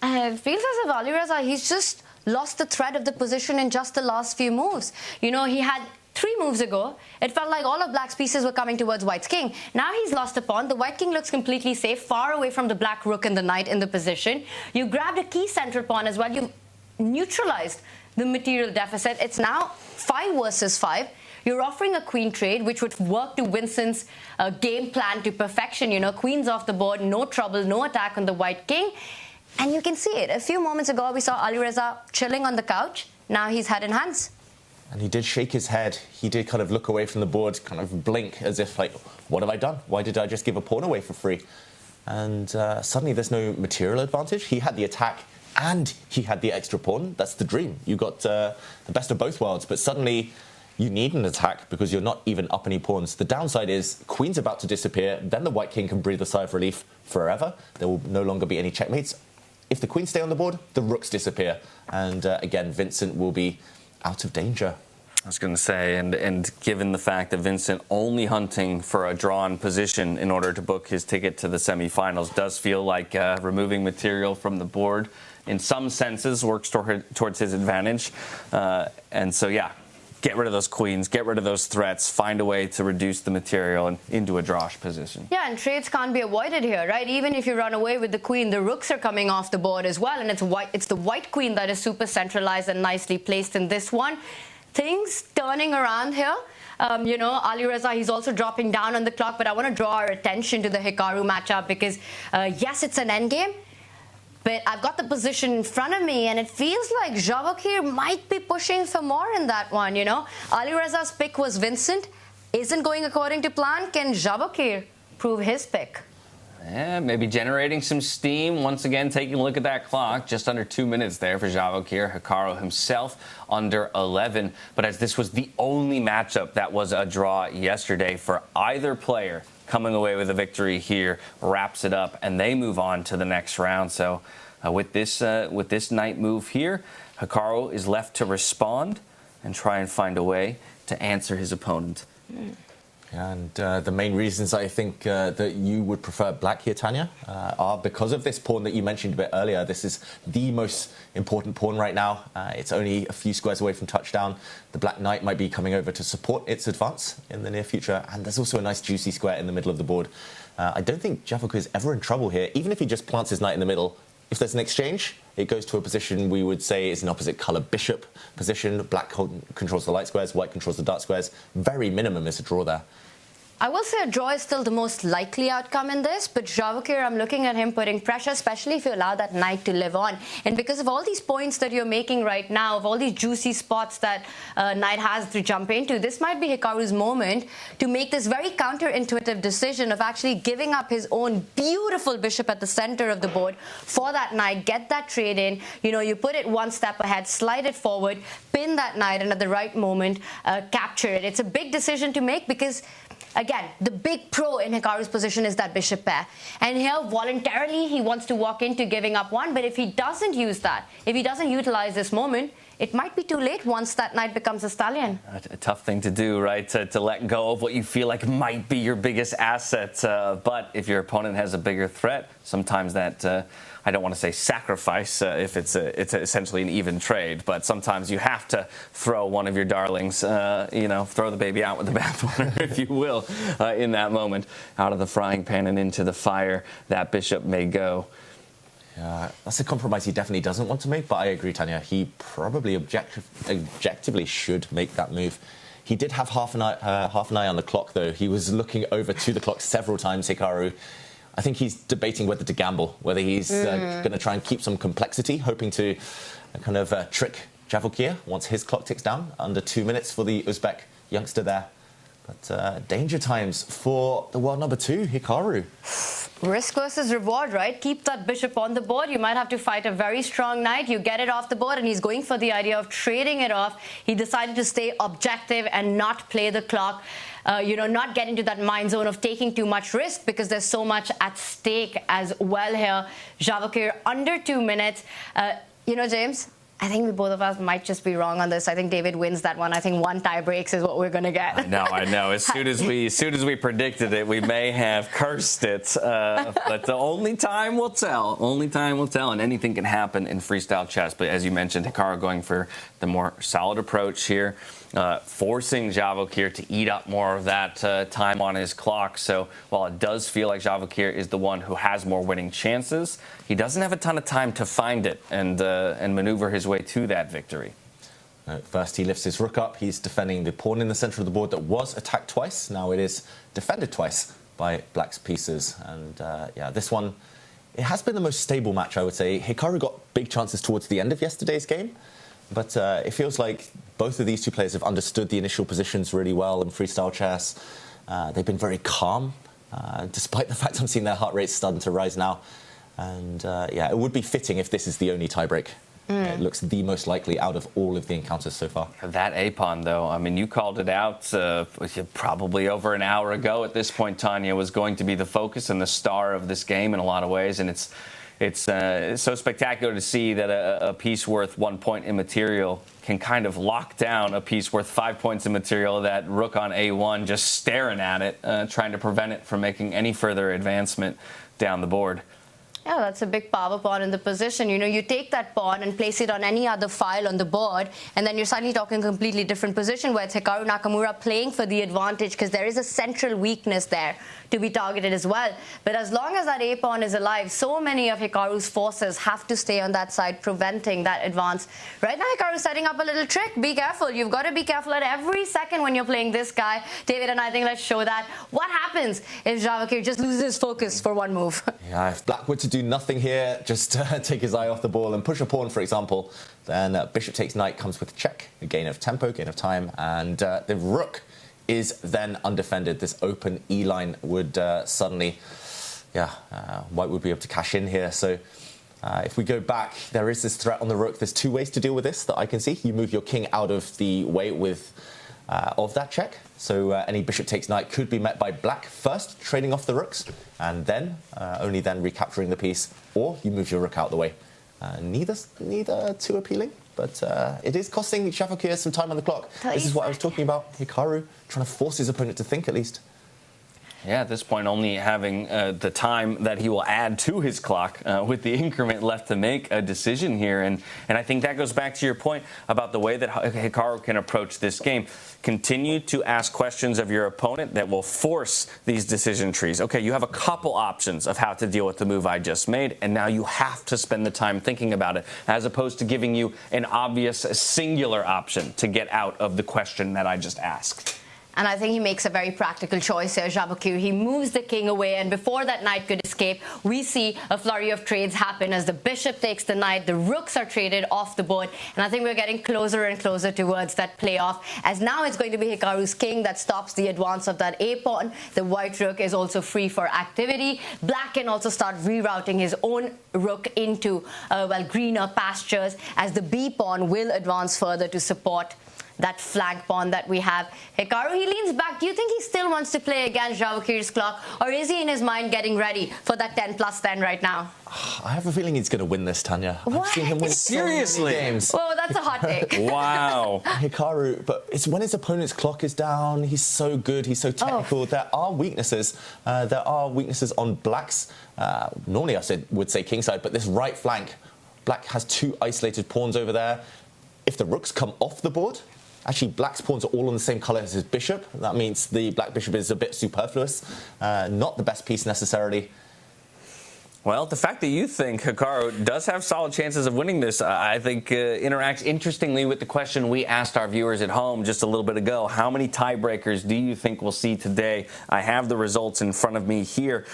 Speaker 4: It feels as if Alireza, he's just lost the thread of the position in just the last few moves. You know, he had 3 moves ago, it felt like all of black's pieces were coming towards white's king. Now he's lost a pawn. The white king looks completely safe, far away from the black rook and the knight in the position. You grabbed a key central pawn as well. You neutralized the material deficit. It's now 5 versus 5. You're offering a queen trade, which would work to Vincent's game plan to perfection. You know, queen's off the board, no trouble, no attack on the white king. And you can see it. A few moments ago, we saw Alireza chilling on the couch. Now he's head in hands.
Speaker 1: And he did shake his head. He did kind of look away from the board, kind of blink as if, like, what have I done? Why did I just give a pawn away for free? And suddenly there's no material advantage. He had the attack and he had the extra pawn. That's the dream. You got the best of both worlds, but suddenly you need an attack because you're not even up any pawns. The downside is queen's about to disappear, then the white king can breathe a sigh of relief forever. There will no longer be any checkmates. If the queens stay on the board, the rooks disappear. And again, Vincent will be out of danger.
Speaker 2: I was going to say, and given the fact that Vincent only hunting for a drawn position in order to book his ticket to the semifinals does feel like removing material from the board in some senses works towards his advantage. And so, yeah, get rid of those queens, get rid of those threats, find a way to reduce the material and into a drawish position.
Speaker 4: Yeah, and trades can't be avoided here, right? Even if you run away with the queen, the rooks are coming off the board as well, and it's the white queen that is super centralized and nicely placed in this one. Things turning around here. You know, Alireza, he's also dropping down on the clock, but I want to draw our attention to the Hikaru matchup because, yes, it's an endgame, but I've got the position in front of me, and it feels like Javokhir might be pushing for more in that one, you know. Alireza's pick was Vincent. Isn't going according to plan. Can Javokhir prove his pick?
Speaker 2: Yeah, maybe generating some steam. Once again, taking a look at that clock. Just under 2 minutes there for Javokhir. Hikaru himself under 11. But as this was the only matchup that was a draw yesterday for either player, coming away with a victory here wraps it up, and they move on to the next round. So with this knight move here, Hikaru is left to respond and try and find a way to answer his opponent.
Speaker 1: And the main reasons I think that you would prefer black here, Tanya, are because of this pawn that you mentioned a bit earlier. This is the most important pawn right now. It's only a few squares away from touchdown. The black knight might be coming over to support its advance in the near future. And there's also a nice juicy square in the middle of the board. I don't think Javokhir is ever in trouble here. Even if he just plants his knight in the middle, if there's an exchange, it goes to a position we would say is an opposite colour bishop position. Black controls the light squares, white controls the dark squares. Very minimum is a draw there.
Speaker 4: I will say a draw is still the most likely outcome in this, but Javokhir, I'm looking at him putting pressure, especially if you allow that knight to live on. And because of all these points that you're making right now, of all these juicy spots that knight has to jump into, this might be Hikaru's moment to make this very counterintuitive decision of actually giving up his own beautiful bishop at the center of the board for that knight, get that trade in. You know, you put it one step ahead, slide it forward, pin that knight, and at the right moment, capture it. It's a big decision to make because again, the big pro in Hikaru's position is that bishop pair. And here, voluntarily, he wants to walk into giving up one. But if he doesn't use that, if he doesn't utilize this moment, it might be too late once that knight becomes a stallion.
Speaker 2: A tough thing to do, right? To let go of what you feel like might be your biggest asset. But if your opponent has a bigger threat, sometimes that... I don't want to say sacrifice if it's essentially an even trade, but sometimes you have to throw one of your darlings, throw the baby out with the bathwater, if you will, in that moment. Out of the frying pan and into the fire, that bishop may go.
Speaker 1: Yeah, that's a compromise he definitely doesn't want to make, but I agree, Tanya. He probably objectively should make that move. He did have half an eye on the clock, though. He was looking over to the clock several times, Hikaru. I think he's debating whether to gamble, whether he's going to try and keep some complexity, hoping to kind of trick Javokhir once his clock ticks down. Under 2 minutes for the Uzbek youngster there. But danger times for the world number 2, Hikaru.
Speaker 4: Risk versus reward, right? Keep that bishop on the board. You might have to fight a very strong knight. You get it off the board, and he's going for the idea of trading it off. He decided to stay objective and not play the clock. Not get into that mind zone of taking too much risk because there's so much at stake as well here. Javokhir under 2 minutes. James, I think both of us might just be wrong on this. I think David wins that one. I think 1 tie breaks is what we're going to get.
Speaker 2: I know. As soon as we predicted it, we may have cursed it. But only time will tell. Only time will tell, and anything can happen in freestyle chess. But as you mentioned, Hikaru going for the more solid approach here. Forcing Javokhir to eat up more of that time on his clock. So while it does feel like Javokhir is the one who has more winning chances, he doesn't have a ton of time to find it and maneuver his way to that victory.
Speaker 1: First, he lifts his rook up. He's defending the pawn in the center of the board that was attacked twice. Now it is defended twice by Black's pieces. And this one, it has been the most stable match, I would say. Hikaru got big chances towards the end of yesterday's game. But it feels like both of these two players have understood the initial positions really well in freestyle chess. They've been very calm, despite the fact I'm seeing their heart rates starting to rise now. And it would be fitting if this is the only tiebreak. It looks the most likely out of all of the encounters so far.
Speaker 2: That A-pawn, though, I mean, you called it out probably over an hour ago at this point, Tanya, was going to be the focus and the star of this game in a lot of ways. And it's so spectacular to see that a piece worth 1 point in material can kind of lock down a piece worth 5 points in material. That rook on A1 just staring at it, trying to prevent it from making any further advancement down the board.
Speaker 4: Yeah, that's a big power pawn in the position. You take that pawn and place it on any other file on the board, and then you're suddenly talking a completely different position where it's Hikaru Nakamura playing for the advantage because there is a central weakness there to be targeted as well. But as long as that A-pawn is alive, so many of Hikaru's forces have to stay on that side, preventing that advance. Right now, Hikaru's setting up a little trick. Be careful. You've got to be careful at every second when you're playing this guy. David and I think let's show that. What happens if Javokhir just loses his focus for one move?
Speaker 1: Yeah, if Black were to do nothing here, just take his eye off the ball and push a pawn, for example, then bishop takes knight comes with check, a gain of tempo, gain of time, and the rook is then undefended. This open E-line would suddenly, White would be able to cash in here. So if we go back, there is this threat on the rook. There's 2 ways to deal with this that I can see. You move your king out of the way of that check. So any bishop takes knight could be met by Black first, trading off the rooks, and then only then recapturing the piece, or you move your rook out the way. Neither too appealing, but it is costing Javokhir some time on the clock. This is what I was talking about. Hikaru trying to force his opponent to think, at least.
Speaker 2: Yeah, at this point, only having the time that he will add to his clock with the increment left to make a decision here. And I think that goes back to your point about the way that Hikaru can approach this game. Continue to ask questions of your opponent that will force these decision trees. Okay, you have a couple options of how to deal with the move I just made, and now you have to spend the time thinking about it, as opposed to giving you an obvious singular option to get out of the question that I just asked.
Speaker 4: And I think he makes a very practical choice here, Javokhir. He moves the king away, and before that knight could escape, we see a flurry of trades happen as the bishop takes the knight, the rooks are traded off the board, and I think we're getting closer and closer towards that playoff, as now it's going to be Hikaru's king that stops the advance of that A-pawn. The white rook is also free for activity. Black can also start rerouting his own rook into, greener pastures, as the B-pawn will advance further to support that flank pawn that we have. Hikaru, he leans back. Do you think he still wants to play against Javokhir's clock, or is he in his mind getting ready for that 10+10 right now?
Speaker 1: I have a feeling he's going to win this, Tanya.
Speaker 4: What?
Speaker 1: I've seen him win
Speaker 2: Seriously?
Speaker 1: so many games.
Speaker 4: Whoa, that's a hot take.
Speaker 2: Wow.
Speaker 1: Hikaru, but it's when his opponent's clock is down, he's so good, he's so technical.
Speaker 4: Oh.
Speaker 1: There are weaknesses. There are weaknesses on Black's, normally I would say kingside, but this right flank, Black has 2 isolated pawns over there. If the rooks come off the board, actually Black's pawns are all on the same colour as his bishop. That means the Black bishop is a bit superfluous. Not the best piece necessarily.
Speaker 2: Well, the fact that you think Hikaru does have solid chances of winning this, I think interacts interestingly with the question we asked our viewers at home just a little bit ago. How many tiebreakers do you think we'll see today? I have the results in front of me here.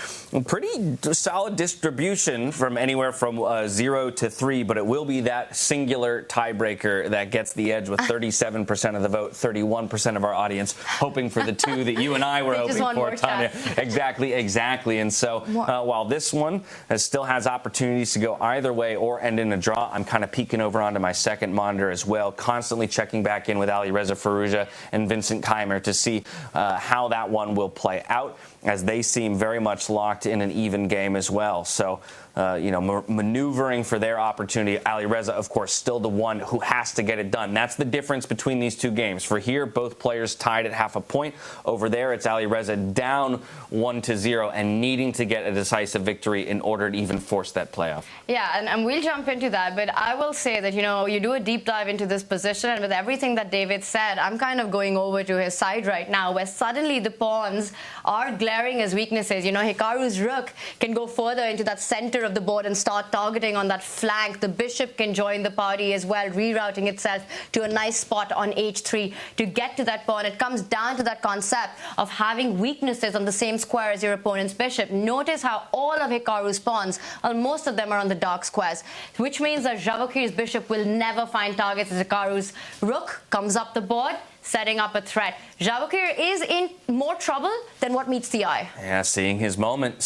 Speaker 2: Pretty solid distribution from anywhere from 0 to 3, but it will be that singular tiebreaker that gets the edge with 37% of the vote, 31% of our audience hoping for the 2 that you and I were hoping for, Tanya. Exactly. And so while this one still has opportunities to go either way or end in a draw, I'm kind of peeking over onto my second monitor as well, constantly checking back in with Alireza Firouzja and Vincent Keymer to see how that one will play out, as they seem very much locked in an even game as well. So, maneuvering for their opportunity. Alireza, of course, still the one who has to get it done. That's the difference between these two games. For here, both players tied at half a point. Over there, it's Alireza down 1-0 and needing to get a decisive victory in order to even force that playoff.
Speaker 4: Yeah, and we'll jump into that. But I will say that, you do a deep dive into this position, and with everything that David said, I'm kind of going over to his side right now, where suddenly the pawns are glaring as weaknesses. Hikaru's rook can go further into that center of the board and start targeting on that flank. The bishop can join the party as well, rerouting itself to a nice spot on h3 to get to that pawn. It comes down to that concept of having weaknesses on the same square as your opponent's bishop. Notice how all of Hikaru's pawns, most of them are on the dark squares, which means that Javokhir's bishop will never find targets as Hikaru's rook comes up the board, setting up a threat. Javokhir is in more trouble than what meets the eye.
Speaker 2: Yeah, seizing his moment,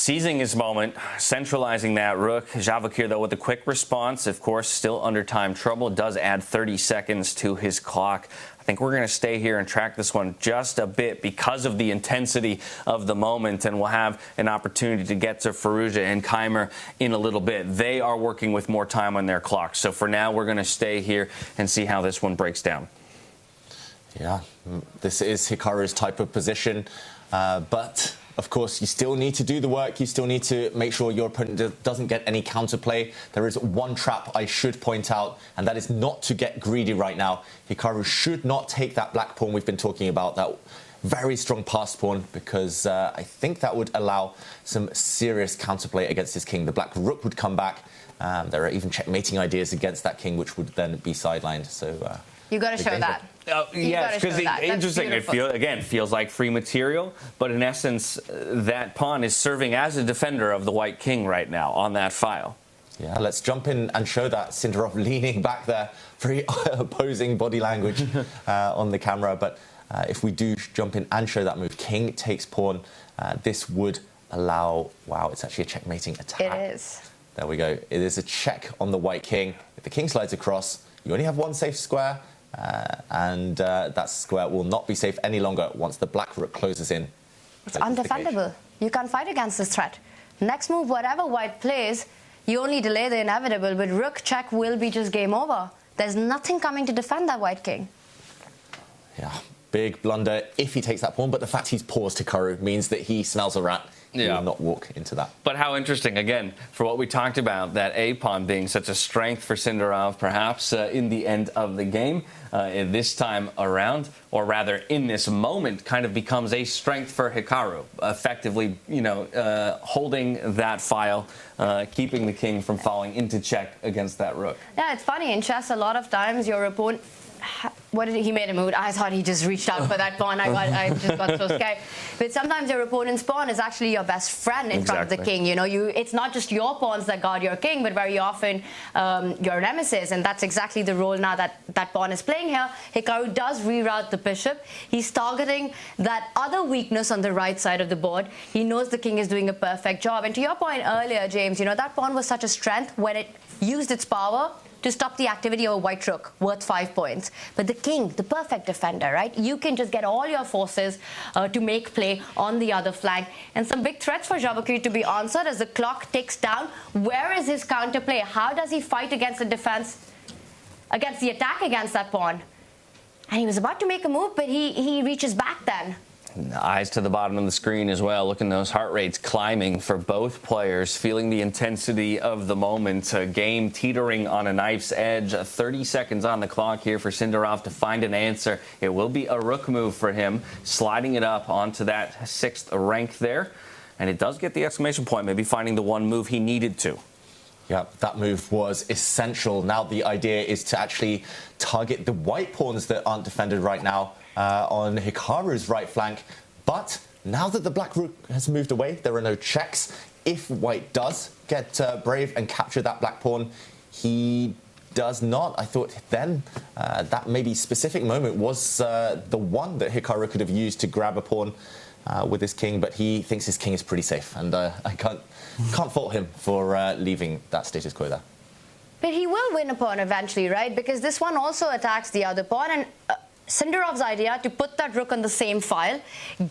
Speaker 2: centralizing that rook. Javokhir, though, with a quick response, of course, still under time trouble, does add 30 seconds to his clock. I think we're going to stay here and track this one just a bit because of the intensity of the moment, and we'll have an opportunity to get to Firouzja and Keymer in a little bit. They are working with more time on their clocks. So for now, we're going to stay here and see how this one breaks down.
Speaker 1: Yeah, this is Hikaru's type of position, but of course you still need to do the work. You still need to make sure your opponent doesn't get any counterplay. There is one trap I should point out, and that is not to get greedy right now. Hikaru should not take that black pawn we've been talking about, that very strong passed pawn, because I think that would allow some serious counterplay against his king. The black rook would come back. There are even checkmating ideas against that king, which would then be sidelined. So
Speaker 4: you got to show that.
Speaker 2: Yes, because interesting. It feels like free material, but in essence, that pawn is serving as a defender of the white king right now on that file.
Speaker 1: Yeah, let's jump in and show that. Sindarov leaning back there, very opposing body language on the camera. But if we do jump in and show that move, king takes pawn, this would allow, wow, it's actually a checkmating attack.
Speaker 4: It is.
Speaker 1: There we go. It is a check on the white king. If the king slides across, you only have one safe square. And that square will not be safe any longer once the black rook closes in.
Speaker 4: It's undefendable. You can't fight against this threat. Next move, whatever white plays, you only delay the inevitable, but rook check will be just game over. There's nothing coming to defend that white king.
Speaker 1: Yeah, big blunder if he takes that pawn, but the fact he's paused Hikaru means that he smells a rat. He will not walk into that.
Speaker 2: But how interesting, again, for what we talked about, that A-pawn being such a strength for Sindarov, perhaps in the end of the game, this time around, or rather in this moment, kind of becomes a strength for Hikaru, effectively, holding that file, keeping the king from falling into check against that rook.
Speaker 4: Yeah, it's funny. In chess, a lot of times your opponent... What did he made a move? I thought he just reached out for that pawn. I just got so scared. But sometimes your opponent's pawn is actually your best friend in front of the king. It's not just your pawns that guard your king, but very often your nemesis. And that's exactly the role now that pawn is playing here. Hikaru does reroute the bishop. He's targeting that other weakness on the right side of the board. He knows the king is doing a perfect job. And to your point earlier, James, that pawn was such a strength when it used its power. to stop the activity of a white rook, worth 5 points. But the king, the perfect defender, right? You can just get all your forces to make play on the other flank. And some big threats for Javokhir to be answered as the clock ticks down. Where is his counterplay? How does he fight against the defense, against the attack against that pawn? And he was about to make a move, but he reaches back then.
Speaker 2: Eyes to the bottom of the screen as well. Look at those heart rates climbing for both players, feeling the intensity of the moment. A game teetering on a knife's edge. 30 seconds on the clock here for Sindarov to find an answer. It will be a rook move for him, sliding it up onto that 6th rank there. And it does get the exclamation point, maybe finding the one move he needed to.
Speaker 1: Yeah, that move was essential. Now the idea is to actually target the white pawns that aren't defended right now on Hikaru's right flank. But now that the black rook has moved away, there are no checks. If white does get brave and capture that black pawn, he does not. I thought then that maybe specific moment was the one that Hikaru could have used to grab a pawn with his king, but he thinks his king is pretty safe, and I can't fault him for leaving that status quo there.
Speaker 4: But he will win a pawn eventually, right? Because this one also attacks the other pawn, and Sindarov's idea to put that rook on the same file,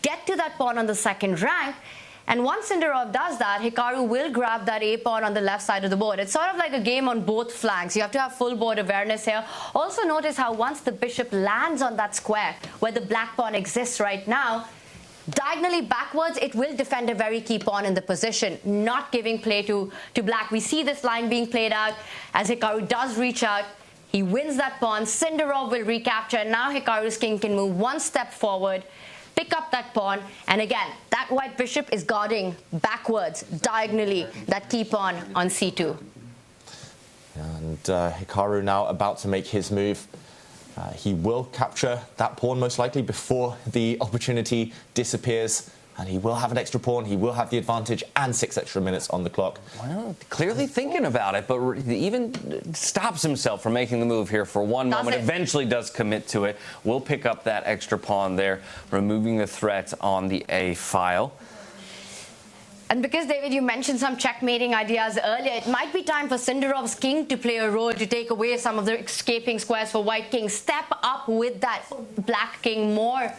Speaker 4: get to that pawn on the 2nd rank, and once Sindarov does that, Hikaru will grab that a pawn on the left side of the board. It's sort of like a game on both flanks. You have to have full board awareness here. Also notice how once the bishop lands on that square where the black pawn exists right now, diagonally backwards, it will defend a very key pawn in the position, not giving play to black. We see this line being played out as Hikaru does reach out. He wins that pawn. Sindarov will recapture, and now Hikaru's king can move one step forward, pick up that pawn, and again, that white bishop is guarding backwards, diagonally, that key pawn on c2.
Speaker 1: And Hikaru now about to make his move. He will capture that pawn most likely before the opportunity disappears, and he will have an extra pawn, he will have the advantage, and 6 extra minutes on the clock.
Speaker 2: Well, clearly thinking about it, but even stops himself from making the move here for one moment. Eventually does commit to it. Will pick up that extra pawn there, removing the threat on the A file.
Speaker 4: And because, David, you mentioned some checkmating ideas earlier, it might be time for Sindarov's king to play a role to take away some of the escaping squares for white king. Step up with that black king more,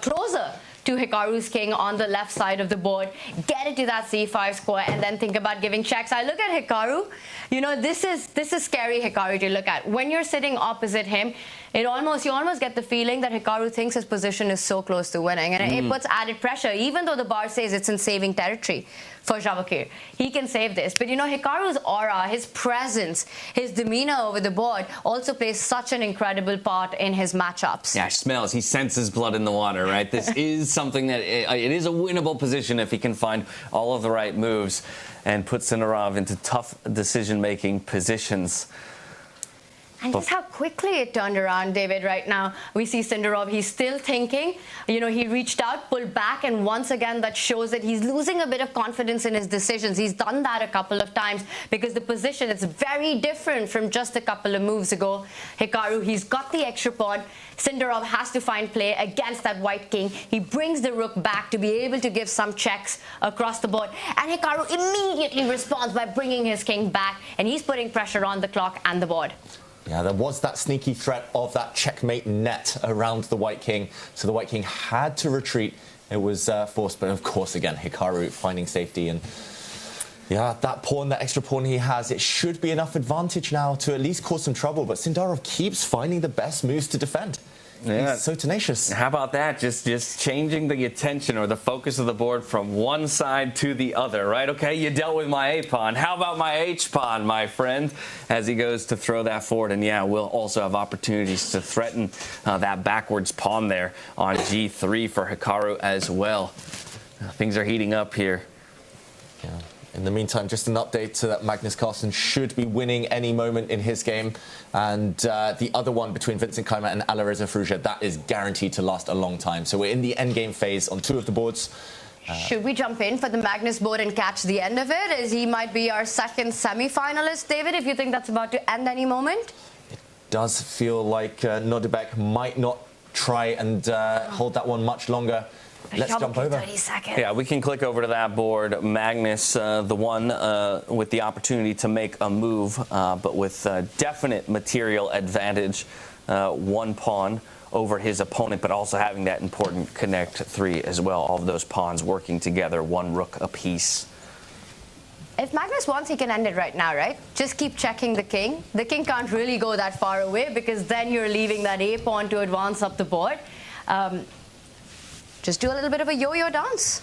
Speaker 4: closer to Hikaru's king on the left side of the board. Get it to that c5 square and then think about giving checks. I look at Hikaru. You know, this is scary Hikaru to look at. When you're sitting opposite him, you almost get the feeling that Hikaru thinks his position is so close to winning, and it puts added pressure, even though the bar says it's in saving territory for Javokhir. He can save this. But, you know, Hikaru's aura, his presence, his demeanor over the board also plays such an incredible part in his matchups.
Speaker 2: Yeah, smells. He senses blood in the water, right? This is something that it is a winnable position if he can find all of the right moves and put Sindarov into tough decision-making positions.
Speaker 4: And just how quickly it turned around, David, right now. We see Sindarov, he's still thinking. You know, he reached out, pulled back, and once again, that shows that he's losing a bit of confidence in his decisions. He's done that a couple of times because the position is very different from just a couple of moves ago. Hikaru, he's got the extra pawn. Sindarov has to find play against that white king. He brings the rook back to be able to give some checks across the board. And Hikaru immediately responds by bringing his king back, and he's putting pressure on the clock and the board.
Speaker 1: Yeah, there was that sneaky threat of that checkmate net around the white king, so the white king had to retreat. It was forced, but of course, again, Hikaru finding safety, and yeah, that pawn, that extra pawn he has, it should be enough advantage now to at least cause some trouble, but Sindarov keeps finding the best moves to defend. Yeah. He's so tenacious.
Speaker 2: How about that? Just changing the attention or the focus of the board from one side to the other, right? Okay, you dealt with my A-pawn. How about my H-pawn, my friend? As he goes to throw that forward. And yeah, we'll also have opportunities to threaten that backwards pawn there on G3 for Hikaru as well. Things are heating up here.
Speaker 1: Yeah. In the meantime, just an update so that Magnus Carlsen should be winning any moment in his game. And the other one between Vincent Keymer and Alireza Firouzja, that is guaranteed to last a long time. So we're in the endgame phase on 2 of the boards.
Speaker 4: Should we jump in for the Magnus board and catch the end of it, as he might be our second semi-finalist, David, if you think that's about to end any moment?
Speaker 1: It does feel like Nodirbek might not try and hold that one much longer. Let's jump over.
Speaker 4: 30 seconds.
Speaker 2: Yeah, we can click over to that board. Magnus, the one with the opportunity to make a move, but with definite material advantage, one pawn over his opponent, but also having that important connect 3 as well. All of those pawns working together, one rook apiece.
Speaker 4: If Magnus wants, he can end it right now, right? Just keep checking the king. The king can't really go that far away because then you're leaving that a pawn to advance up the board. Just do a little bit of a yo-yo dance.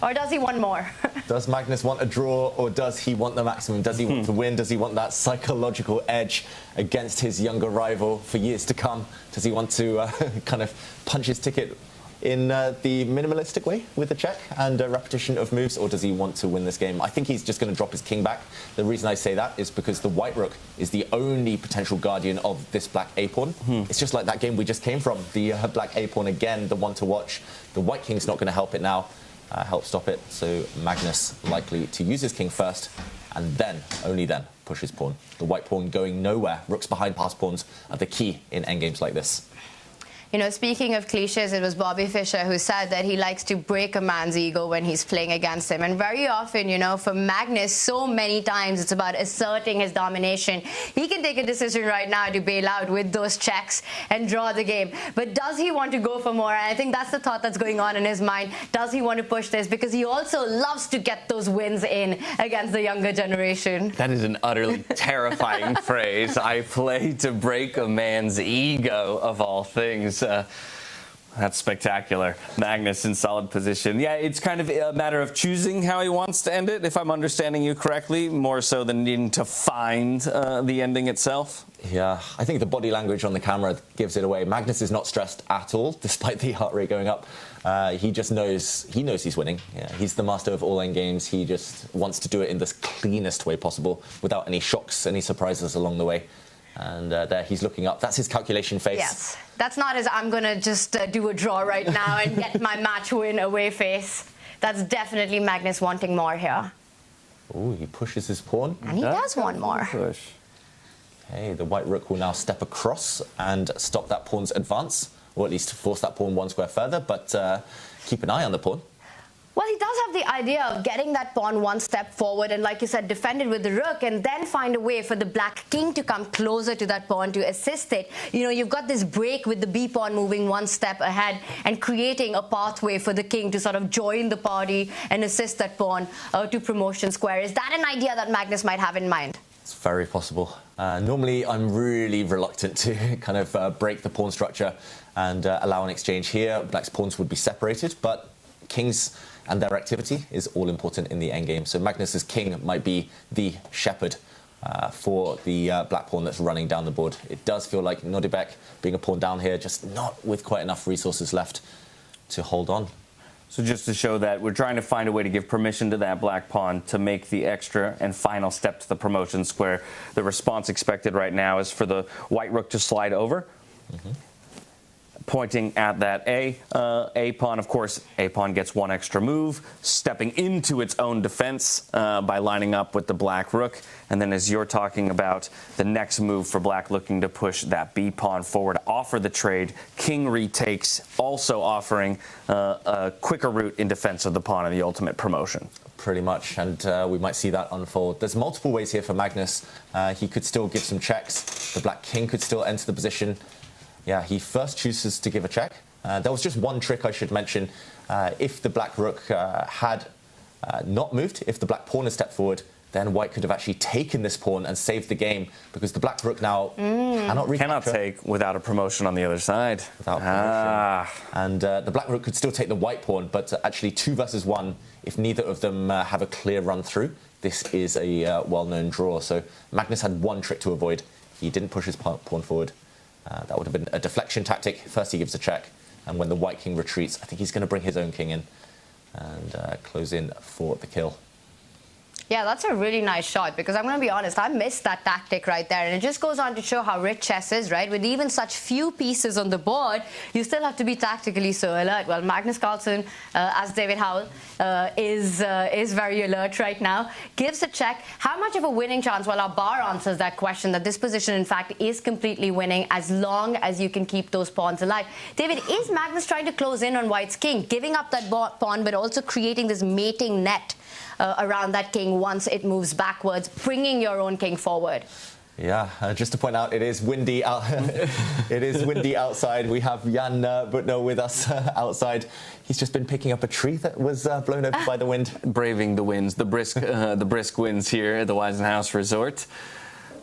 Speaker 4: Or does he want more?
Speaker 1: Does Magnus want a draw, or does he want the maximum? Does he want to win? Does he want that psychological edge against his younger rival for years to come? Does he want to kind of punch his ticket in the minimalistic way with a check and a repetition of moves, or does he want to win this game? I think he's just going to drop his king back. The reason I say that is because the white rook is the only potential guardian of this black a-pawn. It's just like that game we just came from. The black a-pawn, again, the one to watch. The white king's not going to help it now, help stop it. So Magnus likely to use his king first, and then, only then, push his pawn. The white pawn going nowhere. Rooks behind pass pawns are the key in endgames like this.
Speaker 4: You know, speaking of cliches, it was Bobby Fischer who said that he likes to break a man's ego when he's playing against him. And very often, you know, for Magnus, so many times it's about asserting his domination. He can take a decision right now to bail out with those checks and draw the game. But does he want to go for more? And I think that's the thought that's going on in his mind. Does he want to push this? Because he also loves to get those wins in against the younger generation.
Speaker 2: That is an utterly terrifying phrase. I play to break a man's ego, of all things. That's spectacular. Magnus in solid position. Yeah, it's kind of a matter of choosing how he wants to end it, if I'm understanding you correctly, more so than needing to find the ending itself.
Speaker 1: Yeah, I think the body language on the camera gives it away. Magnus is not stressed at all, despite the heart rate going up. He just knows, he's winning. Yeah, he's the master of all endgames. He just wants to do it in the cleanest way possible, without any shocks, any surprises along the way. And there he's looking up. That's his calculation face.
Speaker 4: Yes. That's not his I'm going to just do a draw right now and get my match win away face. That's definitely Magnus wanting more here.
Speaker 1: Oh, he pushes his pawn.
Speaker 4: And he does want more.
Speaker 1: Push. Okay, the white rook will now step across and stop that pawn's advance, or at least force that pawn one square further, but keep an eye on the pawn.
Speaker 4: Well, he does have the idea of getting that pawn one step forward and, like you said, defend it with the rook and then find a way for the black king to come closer to that pawn to assist it. You know, you've got this break with the b pawn moving one step ahead and creating a pathway for the king to sort of join the party and assist that pawn to promotion square. Is that an idea that Magnus might have in mind?
Speaker 1: It's very possible. Normally, I'm really reluctant to kind of break the pawn structure and allow an exchange here. Black's pawns would be separated, but kings and their activity is all important in the endgame. So Magnus's king might be the shepherd for the black pawn that's running down the board. It does feel like Nodirbek being a pawn down here, just not with quite enough resources left to hold on.
Speaker 2: So just to show that we're trying to find a way to give permission to that black pawn to make the extra and final step to the promotion square. The response expected right now is for the white rook to slide over. Pointing at that A-pawn. Of course, A-pawn gets one extra move, stepping into its own defense by lining up with the black rook. And then as you're talking about, the next move for black looking to push that B-pawn forward, offer the trade. King retakes, also offering a quicker route in defense of the pawn and the ultimate promotion.
Speaker 1: Pretty much, and we might see that unfold. There's multiple ways here for Magnus. He could still give some checks. The black king could still enter the position. Yeah, he first chooses to give a check. There was just one trick I should mention. If the black rook had not moved, if the black pawn had stepped forward, then white could have actually taken this pawn and saved the game, because the black rook now cannot
Speaker 2: take without a promotion on the other side.
Speaker 1: Without promotion. And the black rook could still take the white pawn, but actually 2 versus 1, if neither of them have a clear run through, this is a well-known draw. So Magnus had one trick to avoid. He didn't push his pawn forward. That would have been a deflection tactic. First he gives a check, and when the white king retreats, I think he's going to bring his own king in and close in for the kill.
Speaker 4: Yeah, that's a really nice shot because I'm going to be honest, I missed that tactic right there. And it just goes on to show how rich chess is, right? With even such few pieces on the board, you still have to be tactically so alert. Well, Magnus Carlsen, as David Howell, is very alert right now. Gives a check. How much of a winning chance? Well, our bar answers that question, that this position, in fact, is completely winning as long as you can keep those pawns alive. David, is Magnus trying to close in on White's king, giving up that pawn, but also creating this mating net around that king once it moves backwards, bringing your own king forward?
Speaker 1: Yeah, just to point out, it is windy out. It is windy outside. We have Jan Butner with us outside. He's just been picking up a tree that was blown over by the wind.
Speaker 2: Braving the winds, the brisk winds here at the Weissenhaus Resort.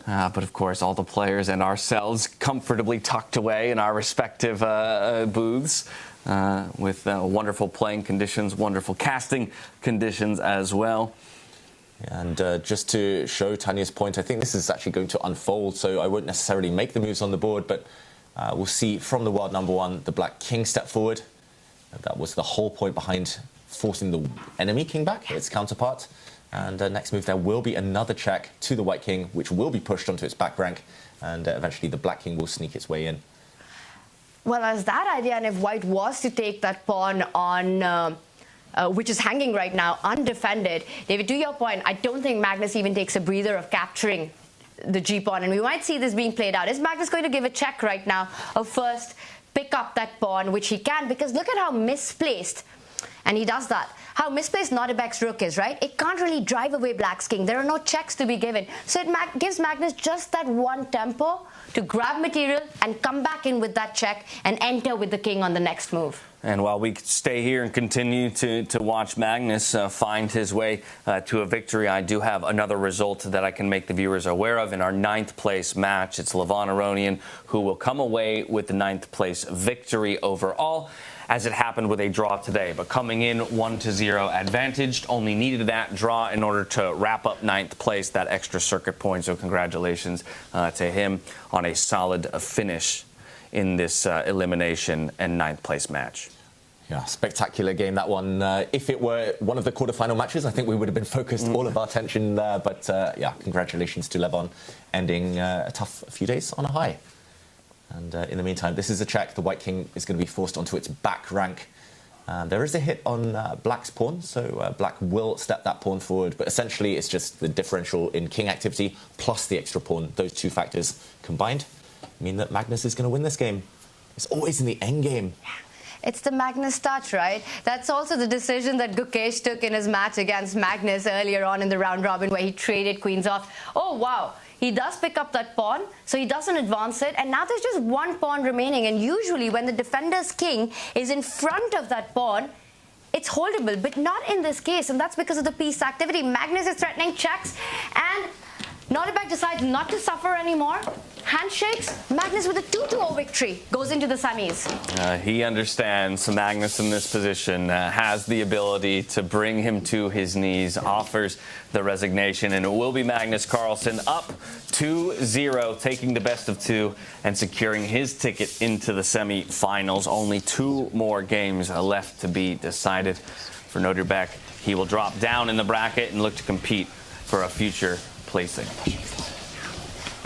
Speaker 2: But of course, all the players and ourselves comfortably tucked away in our respective booths. With wonderful playing conditions, wonderful casting conditions as well.
Speaker 1: And just to show Tanya's point, I think this is actually going to unfold, so I won't necessarily make the moves on the board, but we'll see from the wild number one, the black king step forward. That was the whole point behind forcing the enemy king back, its counterpart. And next move, there will be another check to the white king, which will be pushed onto its back rank, and eventually the black king will sneak its way in.
Speaker 4: Well, as that idea, and if White was to take that pawn on, which is hanging right now, undefended, David, to your point, I don't think Magnus even takes a breather of capturing the g-pawn, and we might see this being played out. Is Magnus going to give a check right now of first pick up that pawn, which he can, because look at how misplaced, and he does that, how misplaced Nodirbek's rook is, right? It can't really drive away Black's king. There are no checks to be given. So it gives Magnus just that one tempo to grab material and come back in with that check and enter with the king on the next move.
Speaker 2: And while we stay here and continue to watch Magnus find his way to a victory, I do have another result that I can make the viewers aware of in our 9th place match. It's Levon Aronian who will come away with the 9th place victory overall, as it happened with a draw today. But coming in 1-0 advantaged, only needed that draw in order to wrap up 9th place, that extra circuit point. So congratulations to him on a solid finish in this elimination and 9th place match.
Speaker 1: Yeah, spectacular game, that one. If it were one of the quarterfinal matches, I think we would have been focused all of our attention there. But yeah, congratulations to Levon, ending a tough few days on a high. And in the meantime, this is a check. The white king is going to be forced onto its back rank. There is a hit on black's pawn, so black will step that pawn forward. But essentially, it's just the differential in king activity plus the extra pawn. Those two factors combined mean that Magnus is going to win this game. It's always in the end game.
Speaker 4: It's the Magnus touch, right? That's also the decision that Gukesh took in his match against Magnus earlier on in the round robin, where he traded queens off. Oh, wow. He does pick up that pawn, so he doesn't advance it, and now there's just one pawn remaining. And usually when the defender's king is in front of that pawn, it's holdable, but not in this case, and that's because of the piece activity. Magnus is threatening checks, and Nodirbek decides not to suffer anymore. Handshakes, Magnus with a 2-0 victory goes into the semis.
Speaker 2: He understands Magnus in this position, has the ability to bring him to his knees, offers the resignation, and it will be Magnus Carlsen up 2-0, taking the best of two and securing his ticket into the semi-finals. Only 2 more games left to be decided for Nodirbek. He will drop down in the bracket and look to compete for a future placing.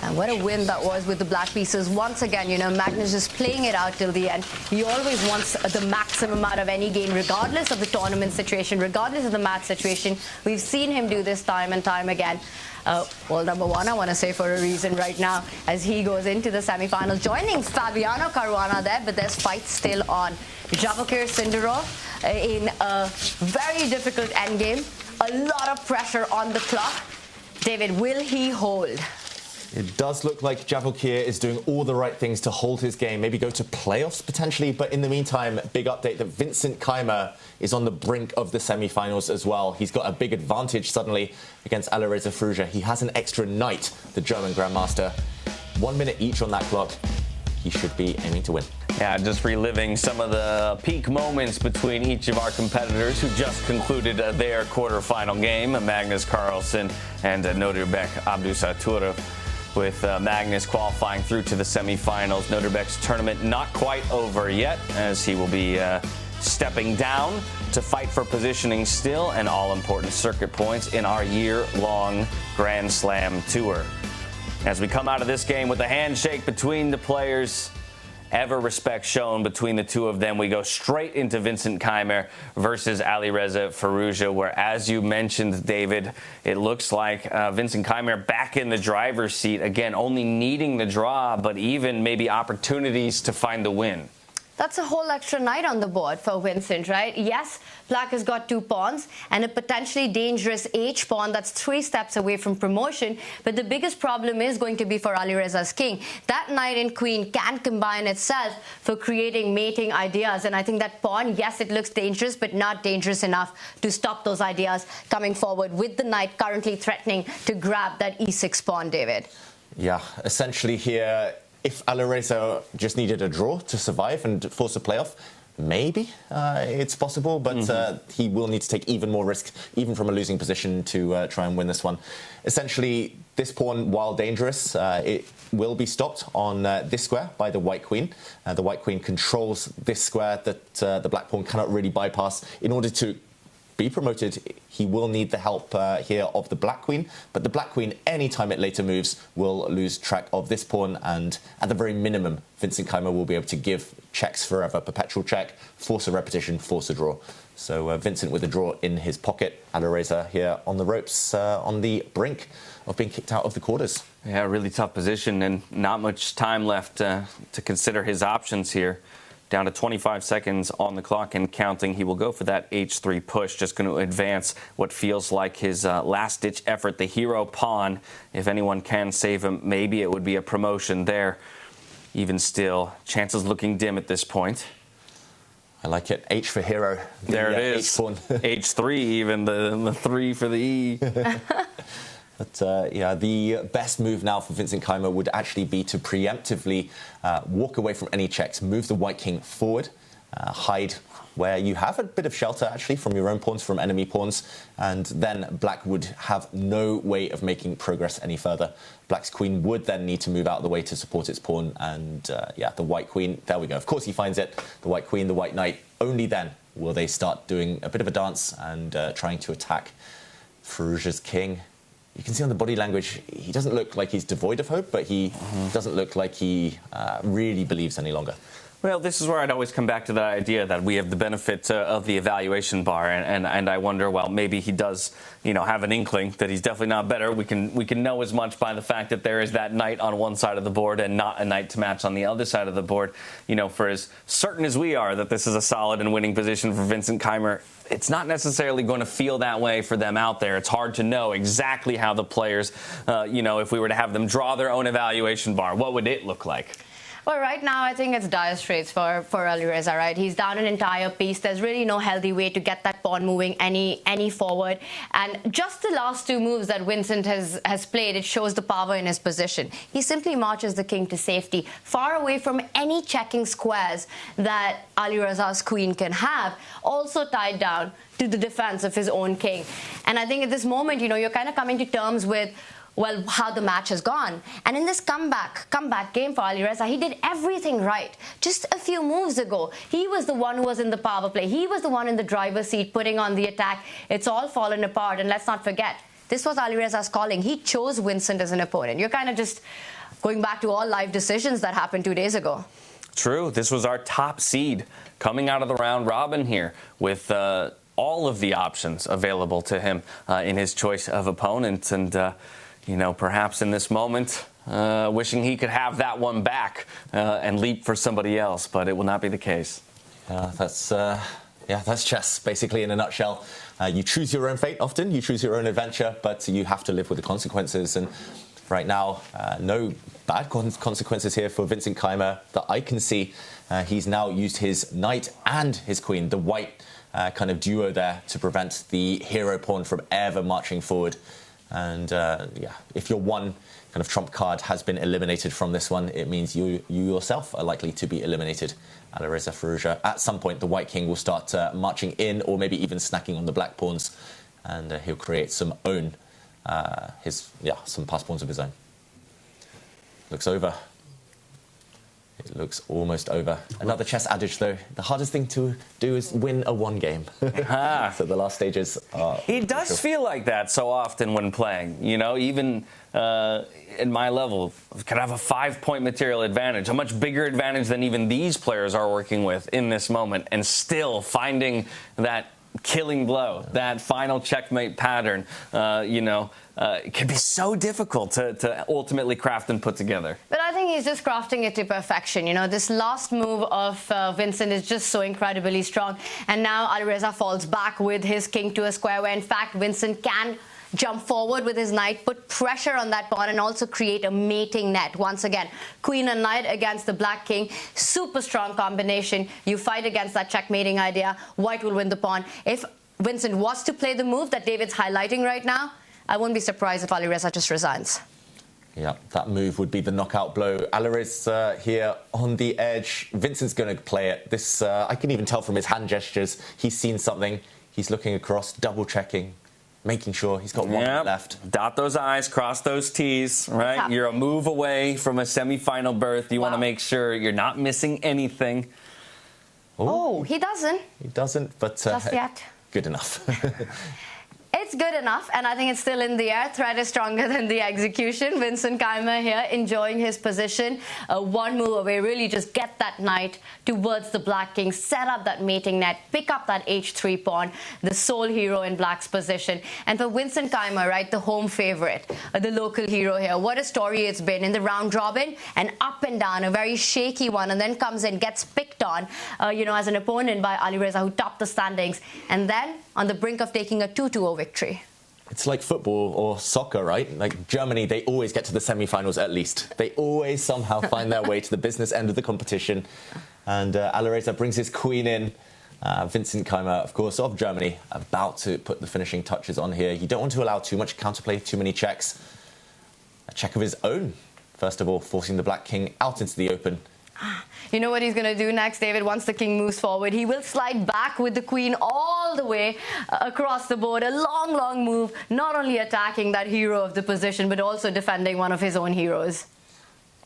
Speaker 4: And what a win that was with the black pieces. Once again, you know, Magnus just playing it out till the end. He always wants the maximum out of any game, regardless of the tournament situation, regardless of the match situation. We've seen him do this time and time again. Well, number one, I want to say for a reason right now, as he goes into the semi-finals, joining Fabiano Caruana there, but there's fight still on. Javokhir Sindarov in a very difficult endgame. A lot of pressure on the clock. David, will he hold?
Speaker 1: It does look like Javokhir is doing all the right things to hold his game, maybe go to playoffs potentially, but in the meantime, big update that Vincent Keymer is on the brink of the semi-finals as well. He's got a big advantage suddenly against Alireza Firouzja. He has an extra knight, the German Grandmaster. 1 minute each on that clock. He should be aiming to win.
Speaker 2: Yeah, just reliving some of the peak moments between each of our competitors who just concluded their quarterfinal game, Magnus Carlsen and Nodirbek Abdusattorov, with Magnus qualifying through to the semifinals. Nodirbek's tournament not quite over yet, as he will be stepping down to fight for positioning still and all-important circuit points in our year-long Grand Slam tour. As we come out of this game with a handshake between the players, ever respect shown between the two of them, we go straight into Vincent Keymer versus Alireza Firouzja, where, as you mentioned, David, it looks like Vincent Keymer back in the driver's seat, again, only needing the draw, but even maybe opportunities to find the win.
Speaker 4: That's a whole extra knight on the board for Vincent, right? Yes, Black has got 2 pawns and a potentially dangerous H pawn that's 3 steps away from promotion. But the biggest problem is going to be for Alireza's king. That knight and queen can combine itself for creating mating ideas. And I think that pawn, yes, it looks dangerous, but not dangerous enough to stop those ideas coming forward, with the knight currently threatening to grab that E6 pawn, David.
Speaker 1: Yeah, essentially here, if Alireza just needed a draw to survive and force a playoff, maybe it's possible, but he will need to take even more risk, even from a losing position, to try and win this one. Essentially, this pawn, while dangerous, it will be stopped on this square by the white queen. The white queen controls this square that the black pawn cannot really bypass. In order to be promoted, he will need the help here of the black queen, but the black queen, anytime it later moves, will lose track of this pawn, and at the very minimum, Vincent Keymer will be able to give checks forever, perpetual check, force a repetition, force a draw. So Vincent with a draw in his pocket, Alireza here on the ropes, on the brink of being kicked out of the quarters.
Speaker 2: Yeah, really tough position, and not much time left to consider his options here. Down to 25 seconds on the clock and counting. He will go for that H3 push, just going to advance what feels like his last-ditch effort, the hero pawn. If anyone can save him, maybe it would be a promotion there. Even still, chances looking dim at this point.
Speaker 1: I like it. H for hero.
Speaker 2: There it is. H3, even the 3 for the E.
Speaker 1: But yeah, the best move now for Vincent Keymer would actually be to preemptively walk away from any checks, move the white king forward, hide where you have a bit of shelter actually from your own pawns, from enemy pawns, and then black would have no way of making progress any further. Black's queen would then need to move out of the way to support its pawn, and yeah, the white queen, there we go. Of course he finds it, the white queen, the white knight. Only then will they start doing a bit of a dance and trying to attack Firouzja's king. You can see on the body language, he doesn't look like he's devoid of hope, but he doesn't look like he really believes any longer.
Speaker 2: Well, this is where I'd always come back to the idea that we have the benefit of the evaluation bar, and I wonder, well, maybe he does, have an inkling that he's definitely not better. We can know as much by the fact that there is that knight on one side of the board and not a knight to match on the other side of the board. For as certain as we are that this is a solid and winning position for Vincent Keymer, it's not necessarily going to feel that way for them out there. It's hard to know exactly how the players, if we were to have them draw their own evaluation bar, what would it look like?
Speaker 4: Well, right now, I think it's dire straits for Alireza, right? He's down an entire piece. There's really no healthy way to get that pawn moving any forward. And just the last 2 moves that Vincent has played, it shows the power in his position. He simply marches the king to safety, far away from any checking squares that Alireza's queen can have, also tied down to the defense of his own king. And I think at this moment, you're kind of coming to terms with, well, how the match has gone. And in this comeback game for Alireza, he did everything right. Just a few moves ago, he was the one who was in the power play. He was the one in the driver's seat putting on the attack. It's all fallen apart. And let's not forget, this was Alireza's calling. He chose Vincent as an opponent. You're kind of just going back to all live decisions that happened 2 days ago.
Speaker 2: True. This was our top seed coming out of the round robin here with all of the options available to him in his choice of opponents. And perhaps in this moment, wishing he could have that one back and leap for somebody else, but it will not be the case.
Speaker 1: That's chess, basically, in a nutshell. You choose your own fate often, you choose your own adventure, but you have to live with the consequences. And right now, no bad consequences here for Vincent Keymer that I can see. He's now used his knight and his queen, the white kind of duo there, to prevent the hero pawn from ever marching forward. And if your one kind of trump card has been eliminated from this one, it means you yourself are likely to be eliminated. Alireza Firouzja, at some point, the white king will start marching in, or maybe even snacking on the black pawns, and he'll create some own, some pass pawns of his own. Looks over. It looks almost over. Another chess adage, though. The hardest thing to do is win a one game. So the last stages are...
Speaker 2: He does feel like that so often when playing. You know, even at my level, could have a 5-point material advantage, a much bigger advantage than even these players are working with in this moment, and still finding that killing blow, that final checkmate pattern, it can be so difficult to ultimately craft and put together.
Speaker 4: But I think he's just crafting it to perfection. You know, this last move of Vincent is just so incredibly strong. And now Alireza falls back with his king to a square, where in fact Vincent can jump forward with his knight, put pressure on that pawn, and also create a mating net. Once again, queen and knight against the black king. Super strong combination. You fight against that checkmating idea. White will win the pawn. If Vincent was to play the move that David's highlighting right now, I wouldn't be surprised if Alireza just resigns.
Speaker 1: Yeah, that move would be the knockout blow. Alireza here on the edge. Vincent's going to play it. This, I can even tell from his hand gestures. He's seen something. He's looking across, double-checking, making sure he's got one left.
Speaker 2: Dot those I's, cross those T's, right? Yeah. You're a move away from a semi-final berth. You want to make sure you're not missing anything.
Speaker 4: Oh, he doesn't.
Speaker 1: He doesn't, but...
Speaker 4: Just yet.
Speaker 1: Good enough.
Speaker 4: It's good enough, and I think it's still in the air. Threat is stronger than the execution. Vincent Keymer here enjoying his position. One move away, really just get that knight towards the black king, set up that mating net, pick up that h3 pawn, the sole hero in black's position. And for Vincent Keymer, right, the home favorite, the local hero here, what a story it's been in the round robin, and up and down, a very shaky one, and then comes in, gets picked on, as an opponent by Alireza, who topped the standings, and then on the brink of taking a 2-2 victory.
Speaker 1: It's like football or soccer, right? Like Germany, they always get to the semi-finals at least. They always somehow find their way to the business end of the competition. And Alireza brings his queen in. Vincent Keymer, of course, of Germany, about to put the finishing touches on here. You don't want to allow too much counterplay, too many checks. A check of his own, first of all, forcing the black king out into the open.
Speaker 4: You know what he's going to do next, David? Once the king moves forward, he will slide back with the queen all the way across the board. A long, long move, not only attacking that hero of the position, but also defending one of his own heroes.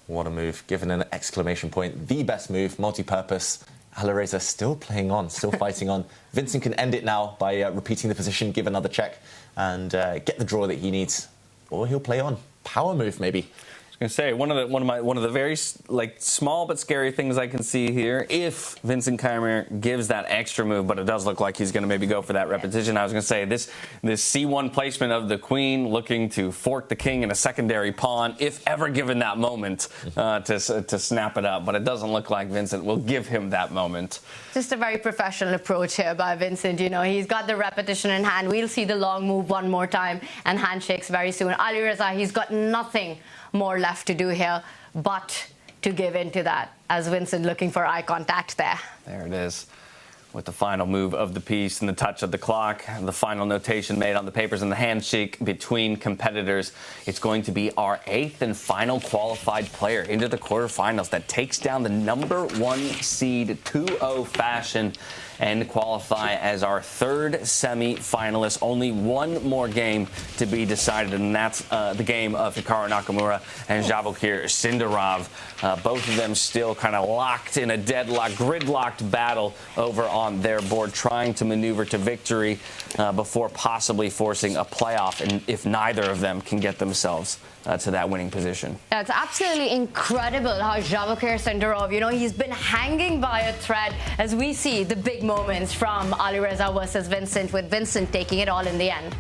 Speaker 1: What a move, given an exclamation point. The best move, multi-purpose. Alireza still playing on, still fighting on. Vincent can end it now by repeating the position, give another check, and get the draw that he needs. Or he'll play on. Power move, maybe.
Speaker 2: I was going to say, one of the very small but scary things I can see here, if Vincent Keymer gives that extra move, but it does look like he's going to maybe go for that repetition. I was going to say, this C1 placement of the queen, looking to fork the king in a secondary pawn, if ever given that moment to snap it up. But it doesn't look like Vincent will give him that moment.
Speaker 4: Just a very professional approach here by Vincent. He's got the repetition in hand. We'll see the long move one more time and handshakes very soon. Alireza, he's got nothing more left to do here but to give in to that, as Vincent looking for eye contact there.
Speaker 2: There it is, with the final move of the piece and the touch of the clock, and the final notation made on the papers and the handshake between competitors. It's going to be our 8th and final qualified player into the quarterfinals that takes down the number 1 seed 2-0 fashion and qualify as our 3rd semi-finalist. Only one more game to be decided, and that's the game of Hikaru Nakamura and Javokhir Sindarov. Both of them still kind of locked in a deadlock, gridlocked battle over on their board, trying to maneuver to victory before possibly forcing a playoff, and if neither of them can get themselves to that winning position.
Speaker 4: Yeah, it's absolutely incredible how Javokhir Sindarov, he's been hanging by a thread as we see the big moments from Alireza versus Vincent, with Vincent taking it all in the end.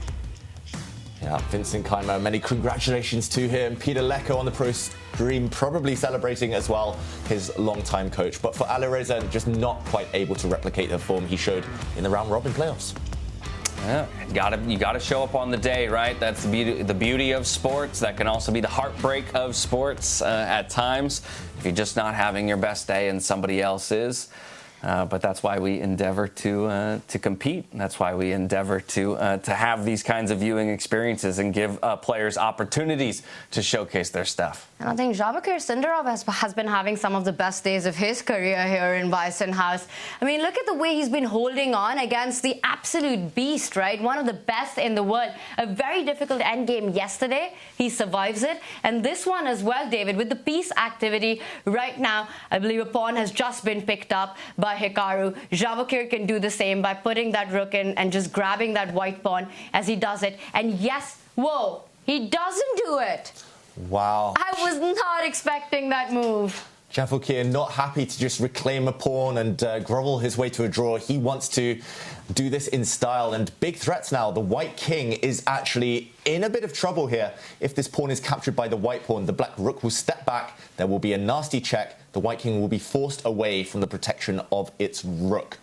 Speaker 1: Yeah, Vincent Keymer, many congratulations to him. Peter Lecco on the pro stream probably celebrating as well, his longtime coach. But for Alireza, just not quite able to replicate the form he showed in the round-robin playoffs.
Speaker 2: Yeah, you gotta show up on the day, right? That's the beauty of sports. That can also be the heartbreak of sports at times. If you're just not having your best day and somebody else is, But that's why we endeavor to compete. That's why we endeavor to have these kinds of viewing experiences and give players opportunities to showcase their stuff.
Speaker 4: And I think Javokhir Sindarov has been having some of the best days of his career here in Weissenhaus. I mean, look at the way he's been holding on against the absolute beast, right? One of the best in the world. A very difficult endgame yesterday. He survives it. And this one as well, David, with the piece activity right now, I believe a pawn has just been picked up by Hikaru. Javokhir can do the same by putting that rook in and just grabbing that white pawn as he does it. And yes, whoa, he doesn't do it.
Speaker 1: Wow.
Speaker 4: I was not expecting that move.
Speaker 1: Javokhir not happy to just reclaim a pawn and grovel his way to a draw. He wants to do this in style, and big threats now. The white king is actually in a bit of trouble here. If this pawn is captured by the white pawn, the black rook will step back. There will be a nasty check. The white king will be forced away from the protection of its rook.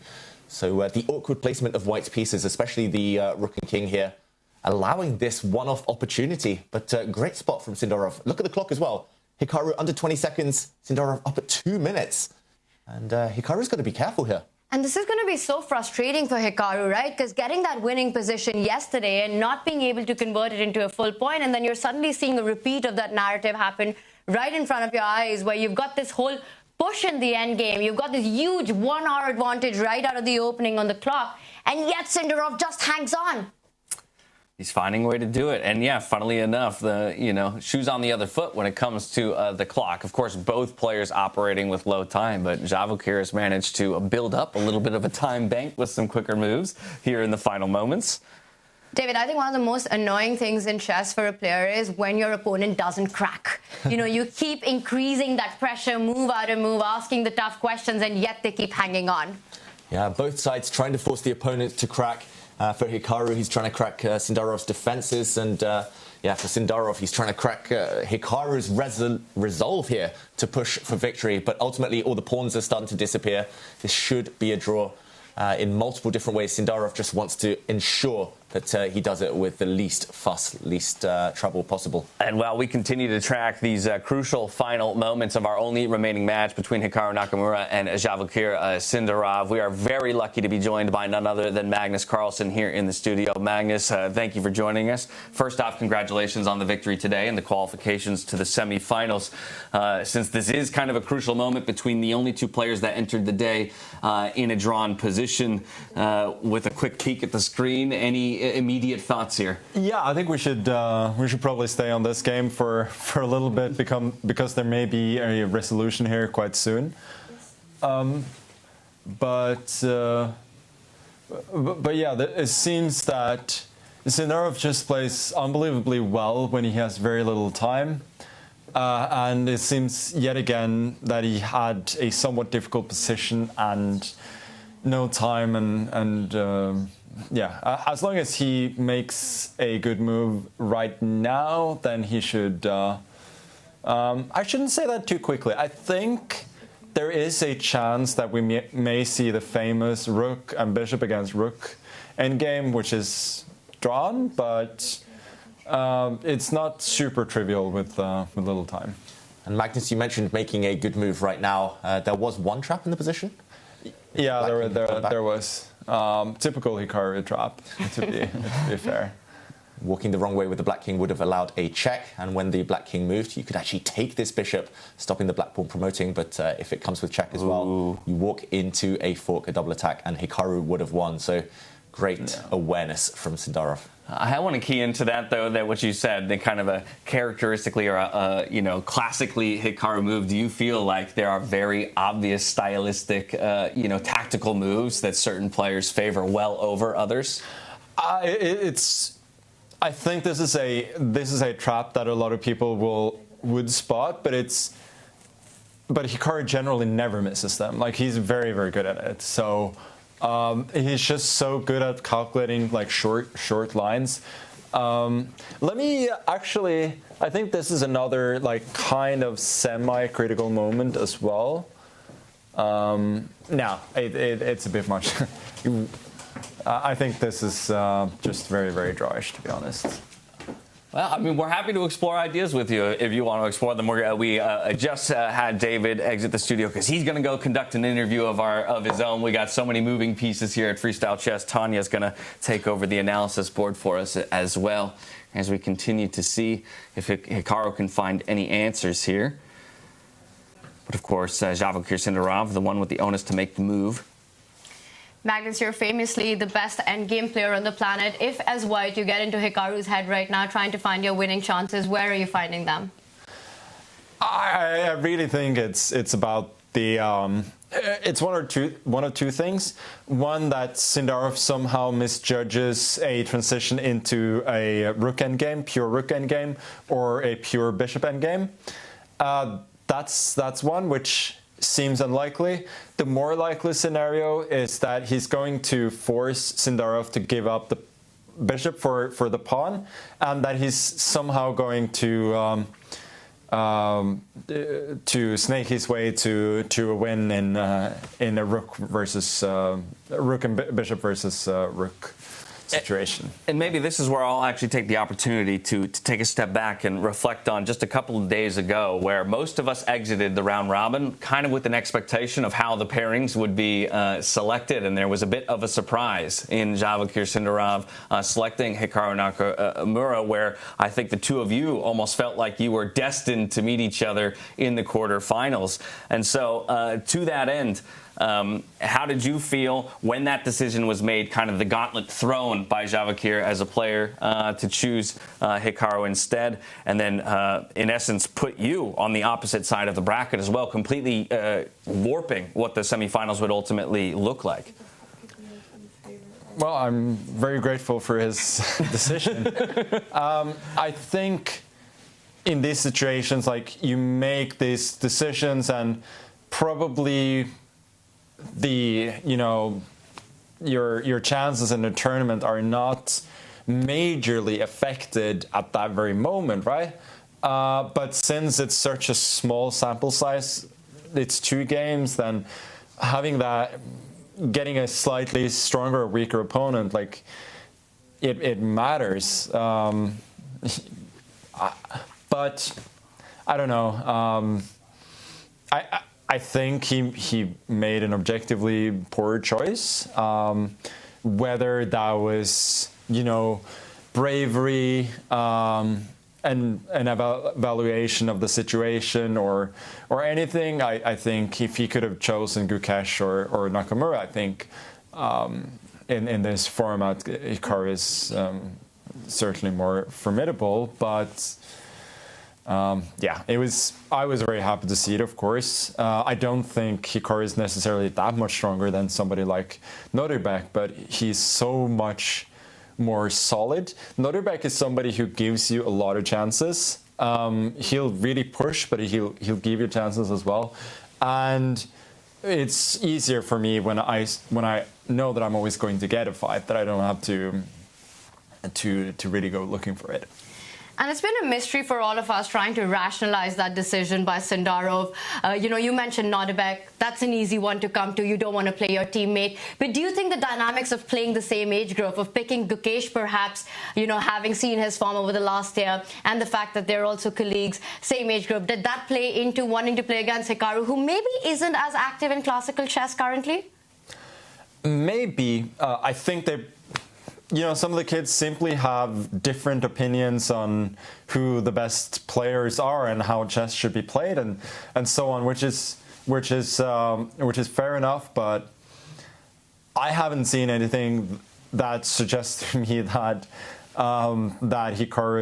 Speaker 1: So the awkward placement of white's pieces, especially the rook and king here, allowing this one-off opportunity. But great spot from Sindarov. Look at the clock as well. Hikaru under 20 seconds, Sindarov up at 2 minutes. And Hikaru's got to be careful here.
Speaker 4: And this is going to be so frustrating for Hikaru, right? Because getting that winning position yesterday and not being able to convert it into a full point, and then you're suddenly seeing a repeat of that narrative happen right in front of your eyes, where you've got this whole push in the end game. You've got this huge 1 hour advantage right out of the opening on the clock, and yet Sindarov just hangs on.
Speaker 2: He's finding a way to do it. And yeah, funnily enough, the shoes on the other foot when it comes to the clock. Of course, both players operating with low time, but Javokhir has managed to build up a little bit of a time bank with some quicker moves here in the final moments.
Speaker 4: David, I think one of the most annoying things in chess for a player is when your opponent doesn't crack. You keep increasing that pressure, move out of move, asking the tough questions, and yet they keep hanging on.
Speaker 1: Yeah, both sides trying to force the opponent to crack. For Hikaru, he's trying to crack Sindarov's defenses, and for Sindarov, he's trying to crack Hikaru's resolve here to push for victory. But ultimately, all the pawns are starting to disappear. This should be a draw in multiple different ways. Sindarov just wants to ensure that he does it with the least fuss, least trouble possible.
Speaker 2: And while we continue to track these crucial final moments of our only remaining match between Hikaru Nakamura and Javokhir Sindarov, we are very lucky to be joined by none other than Magnus Carlsen here in the studio. Magnus, thank you for joining us. First off, congratulations on the victory today and the qualifications to the semifinals. Since this is kind of a crucial moment between the only two players that entered the day in a drawn position, with a quick peek at the screen, any immediate thoughts here?
Speaker 12: Yeah, I think we should probably stay on this game for a little bit because there may be a resolution here quite soon. But yeah, it seems that Sindarov just plays unbelievably well when he has very little time. And it seems yet again that he had a somewhat difficult position and no time and as long as he makes a good move right now, then he should... I shouldn't say that too quickly. I think there is a chance that we may see the famous rook and bishop against rook endgame, which is drawn, but it's not super trivial with little time.
Speaker 1: And Magnus, you mentioned making a good move right now. There was one trap in the position?
Speaker 12: Yeah, there was. Typical Hikaru trap, to be fair.
Speaker 1: Walking the wrong way with the black king would have allowed a check, and when the black king moved, you could actually take this bishop, stopping the black pawn promoting, but if it comes with check as well, you walk into a fork, a double attack, and Hikaru would have won. So great awareness from Sindarov.
Speaker 2: I want to key into that, though, that what you said, the kind of a characteristically or a classically Hikaru move. Do you feel like there are very obvious stylistic, tactical moves that certain players favor well over others?
Speaker 12: I think this is a trap that a lot of people would spot, but Hikaru generally never misses them. Like, he's very, very good at it. So. He's just so good at calculating like short lines. Let me actually, I think this is another like kind of semi-critical moment as well. No, it's a bit much. I think this is just very, very drawish, to be honest.
Speaker 2: Well, I mean, we're happy to explore ideas with you if you want to explore them. We just had David exit the studio because he's going to go conduct an interview of his own. We got so many moving pieces here at Freestyle Chess. Tanya's going to take over the analysis board for us as well as we continue to see if Hikaru can find any answers here. But of course, Javokhir Sindarov, the one with the onus to make the move.
Speaker 4: Magnus, you're famously the best endgame player on the planet. If, as white, you get into Hikaru's head right now trying to find your winning chances, where are you finding them?
Speaker 12: I really think it's about the it's one of two things. One, that Sindarov somehow misjudges a transition into a rook endgame, pure rook endgame, or a pure bishop endgame. That's one which seems unlikely. The more likely scenario is that he's going to force Sindarov to give up the bishop for the pawn, and that he's somehow going to snake his way to a win in a rook versus rook and bishop versus rook situation.
Speaker 2: And maybe this is where I'll actually take the opportunity to take a step back and reflect on just a couple of days ago, where most of us exited the round robin kind of with an expectation of how the pairings would be selected, and there was a bit of a surprise in Javokhir Sindarov selecting Hikaru Nakamura, where I think the two of you almost felt like you were destined to meet each other in the quarterfinals. And so to that end, how did you feel when that decision was made, kind of the gauntlet thrown by Javokhir as a player to choose Hikaru instead, and then in essence put you on the opposite side of the bracket as well, completely warping what the semifinals would ultimately look like?
Speaker 12: Well, I'm very grateful for his decision. I think in these situations, like, you make these decisions and probably your chances in the tournament are not majorly affected at that very moment, right? But since it's such a small sample size, it's 2 games, then having that, getting a slightly stronger or weaker opponent, like, it matters. But I don't know. I think he made an objectively poor choice. Whether that was, bravery and an evaluation of the situation or anything, I think if he could have chosen Gukesh or Nakamura, I think in this format, Hikaru is certainly more formidable. But yeah, I was very happy to see it, of course. I don't think Hikaru is necessarily that much stronger than somebody like Nodirbek, but he's so much more solid. Nodirbek is somebody who gives you a lot of chances. He'll really push, but he'll give you chances as well. And it's easier for me when I know that I'm always going to get a fight, that I don't have to really go looking for it.
Speaker 4: And it's been a mystery for all of us trying to rationalize that decision by Sindarov. You mentioned Nodirbek. That's an easy one to come to. You don't want to play your teammate. But do you think the dynamics of playing the same age group, of picking Gukesh perhaps, having seen his form over the last year, and the fact that they're also colleagues, same age group, did that play into wanting to play against Hikaru, who maybe isn't as active in classical chess currently?
Speaker 12: Maybe. I think they... some of the kids simply have different opinions on who the best players are and how chess should be played and so on, which is fair enough. But I haven't seen anything that suggests to me that Hikaru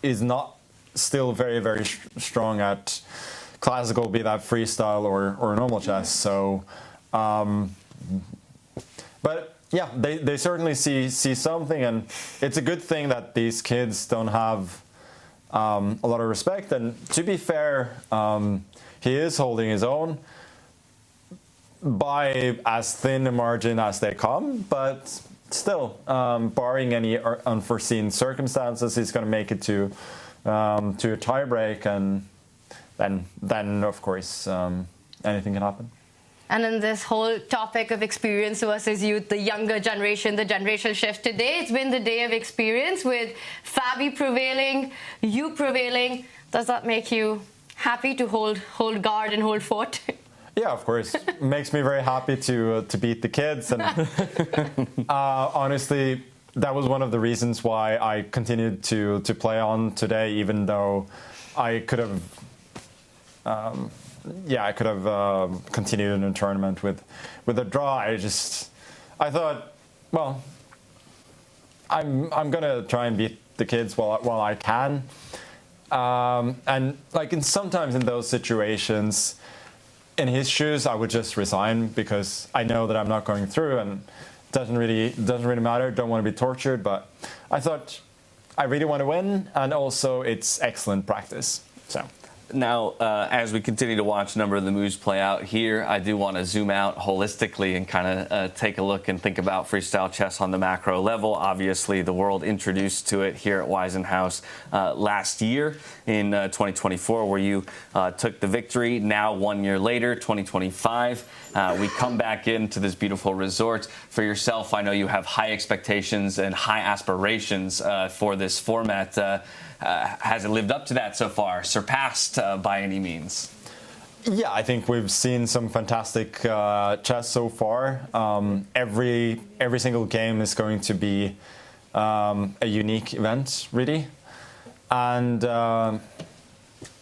Speaker 12: is not still very, very strong at classical, be that freestyle or normal chess. So, but. Yeah, they certainly see something, and it's a good thing that these kids don't have a lot of respect. And to be fair, he is holding his own by as thin a margin as they come, but still, barring any unforeseen circumstances, he's going to make it to a tiebreak, and then of course anything can happen.
Speaker 4: And in this whole topic of experience versus youth, the younger generation, the generational shift, today it's been the day of experience with Fabi prevailing, you prevailing. Does that make you happy to hold guard and hold fort?
Speaker 19: Yeah, of course. It makes me very happy to beat the kids. And honestly, that was one of the reasons why I continued to play on today, even though I could have... I could have continued in the tournament with a draw. I thought, well, I'm gonna try and beat the kids while I can. And like sometimes in those situations, in his shoes, I would just resign because I know that I'm not going through, and it doesn't really matter. Don't want to be tortured, but I thought I really want to win, and also it's excellent practice. So.
Speaker 2: Now, as we continue to watch a number of the moves play out here, I do want to zoom out holistically and kind of take a look and think about freestyle chess on the macro level. Obviously, the world introduced to it here at Weissenhaus last year in 2024, where you took the victory. Now, 1 year later, 2025, we come back into this beautiful resort. For yourself, I know you have high expectations and high aspirations for this format. Has it lived up to that so far? Surpassed by any means?
Speaker 19: Yeah, I think we've seen some fantastic chess so far. Every single game is going to be a unique event, really. And I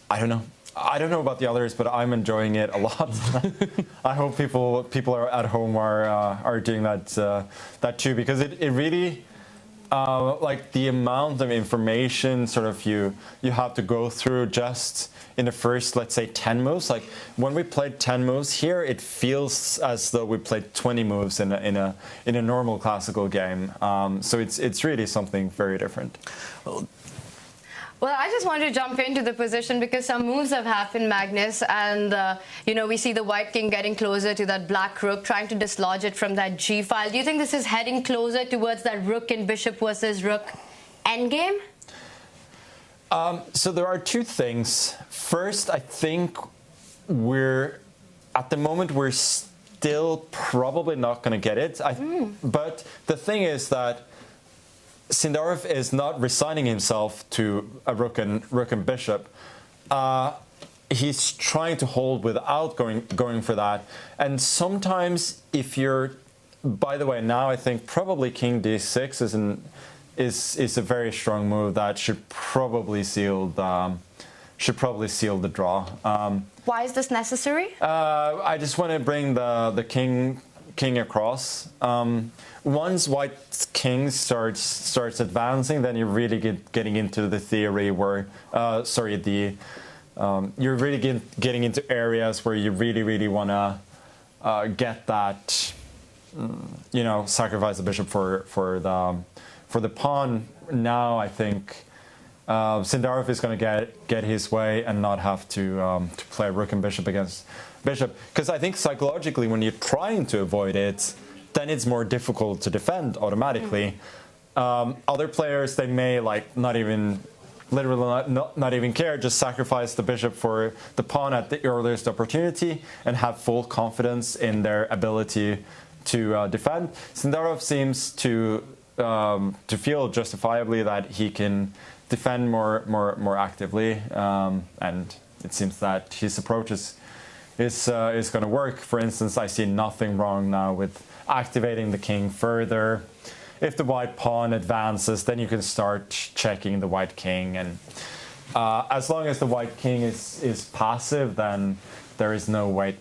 Speaker 19: don't know. I don't know about the others, but I'm enjoying it a lot. I hope people are at home are doing that too, because it really. Like the amount of information sort of you have to go through just in the first, let's say, 10 moves. Like when we played 10 moves here, it feels as though we played 20 moves in a normal classical game. So it's really something very different.
Speaker 4: Well, I just wanted to jump into the position because some moves have happened, Magnus, and we see the white king getting closer to that black rook, trying to dislodge it from that g file. Do you think this is heading closer towards that rook and bishop versus rook endgame?
Speaker 19: So there are two things. First, I think at the moment we're still probably not going to get it. But the thing is that Sindarov is not resigning himself to a rook and bishop. He's trying to hold without going for that. And sometimes, if you're, by the way, now I think probably King D6 is a very strong move that should probably seal the draw.
Speaker 4: Why is this necessary?
Speaker 19: I just want to bring the king across. Once white king starts advancing, then you're really getting into the theory where, you're really getting into areas where you really want to get that, sacrifice the bishop for the pawn. Now I think Sindarov is going to get his way and not have to play rook and bishop against bishop, because I think psychologically when you're trying to avoid it, then it's more difficult to defend automatically. Other players, they may not even care, just sacrifice the bishop for the pawn at the earliest opportunity and have full confidence in their ability to defend. Sindarov seems to feel justifiably that he can defend more actively, and it seems that his approach is going to work. For instance, I see nothing wrong now with activating the king further. If the white pawn advances, then you can start checking the white king, and as long as the white king is passive, then there is no way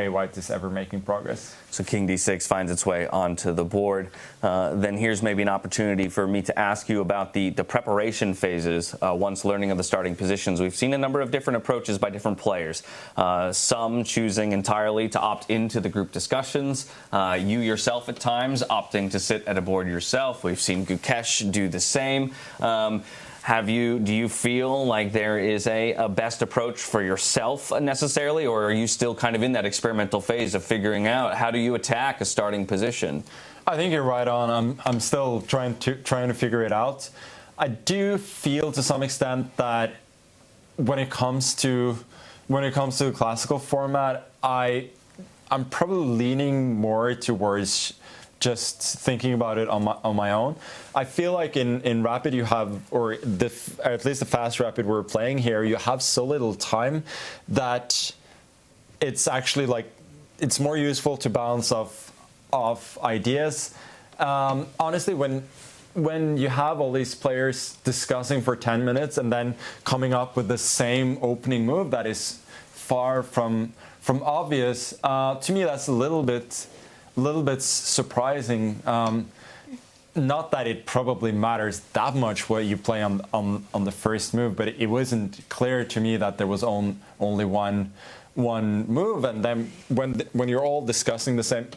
Speaker 19: white is ever making progress.
Speaker 2: So King D6 finds its way onto the board. Then here's maybe an opportunity for me to ask you about the preparation phases. Once learning of the starting positions, we've seen a number of different approaches by different players. Some choosing entirely to opt into the group discussions. You yourself at times opting to sit at a board yourself. We've seen Gukesh do the same. Do you feel like there is a best approach for yourself necessarily, or are you still kind of in that experimental phase of figuring out how do you attack a starting position?
Speaker 19: I think you're right on. I'm still trying to figure it out. I do feel to some extent that when it comes to the classical format, I I'm probably leaning more towards just thinking about it on my own. I feel like in Rapid you have, or at least the fast Rapid we're playing here, you have so little time that it's actually like it's more useful to bounce off ideas. Honestly, when you have all these players discussing for 10 minutes and then coming up with the same opening move that is far from obvious, to me that's a little bit surprising. Not that it probably matters that much what you play on the first move, but it wasn't clear to me that there was only one move, and then when you're all discussing the same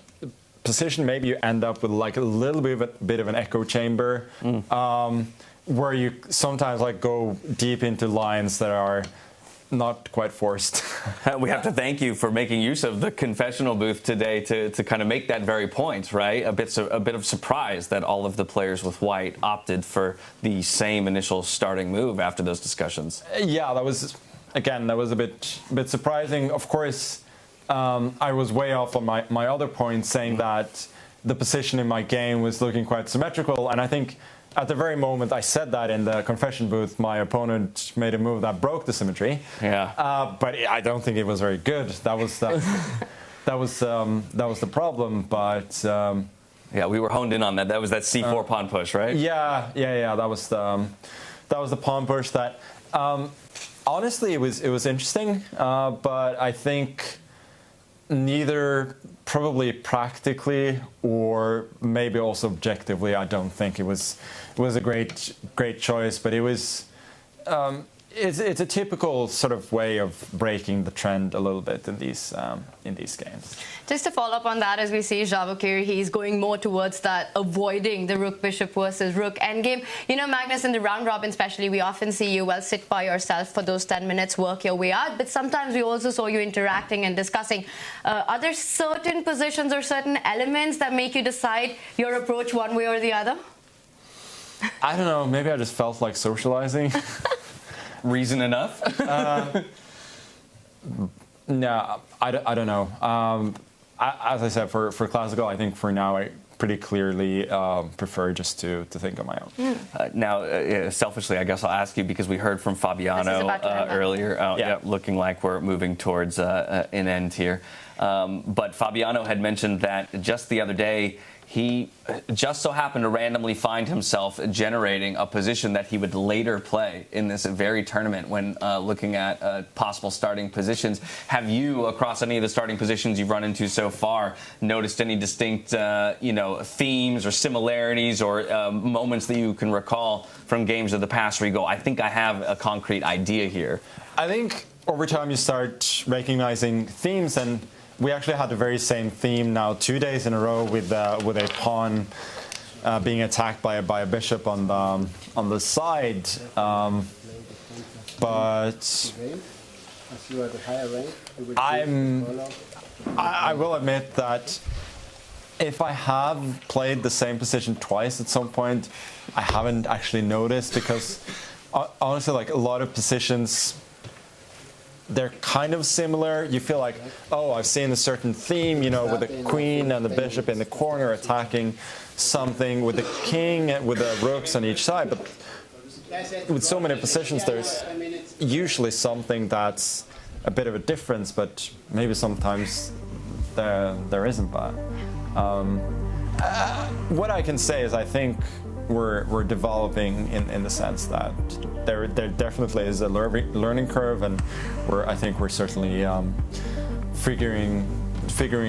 Speaker 19: position, maybe you end up with like a little bit of an echo chamber, where you sometimes like go deep into lines that are not quite forced.
Speaker 2: We have to thank you for making use of the confessional booth today to kind of make that very point, right? A bit of surprise that all of the players with white opted for the same initial starting move after those discussions.
Speaker 19: Yeah, that was a bit surprising. Of course, I was way off on my other point, saying that the position in my game was looking quite symmetrical, and I think at the very moment I said that in the confession booth, my opponent made a move that broke the symmetry.
Speaker 2: Yeah.
Speaker 19: But I don't think it was very good. That was the problem. But
Speaker 2: yeah, we were honed in on that. That was that C4 pawn push, right?
Speaker 19: Yeah. That was the pawn push that. Honestly, it was interesting, but I think neither probably practically or maybe also objectively, I don't think it was a great choice. But it was it's a typical sort of way of breaking the trend a little bit in these games.
Speaker 4: Just to follow up on that, as we see Javokhir, he's going more towards that avoiding the rook bishop versus rook endgame. You know, Magnus, in the round robin especially, we often see you sit by yourself for those 10 minutes, work your way out, but sometimes we also saw you interacting and discussing. Are there certain positions or certain elements that make you decide your approach one way or the other?
Speaker 19: I don't know, maybe I just felt like socializing.
Speaker 2: Reason enough?
Speaker 19: No, I don't know. As I said, for classical, I think for now I pretty clearly prefer just to think on my own.
Speaker 2: Now, selfishly, I guess I'll ask you, because we heard from Fabiano earlier, looking like we're moving towards an end here. But Fabiano had mentioned that just the other day, he just so happened to randomly find himself generating a position that he would later play in this very tournament when looking at possible starting positions. Have you, across any of the starting positions you've run into so far, noticed any distinct themes or similarities or moments that you can recall from games of the past where you go, I think I have a concrete idea here?
Speaker 19: I think over time you start recognizing themes, and we actually had the very same theme now 2 days in a row with a pawn being attacked by a bishop on the side. But I will admit that if I have played the same position twice at some point, I haven't actually noticed, because honestly, like a lot of positions, they're kind of similar. You feel like, oh, I've seen a certain theme, with the queen and the bishop in the corner attacking something, with the king, with the rooks on each side. But with so many positions, there's usually something that's a bit of a difference, but maybe sometimes there isn't that. What I can say is I think we're developing in the sense that there definitely is a learning curve, and I think we're certainly figuring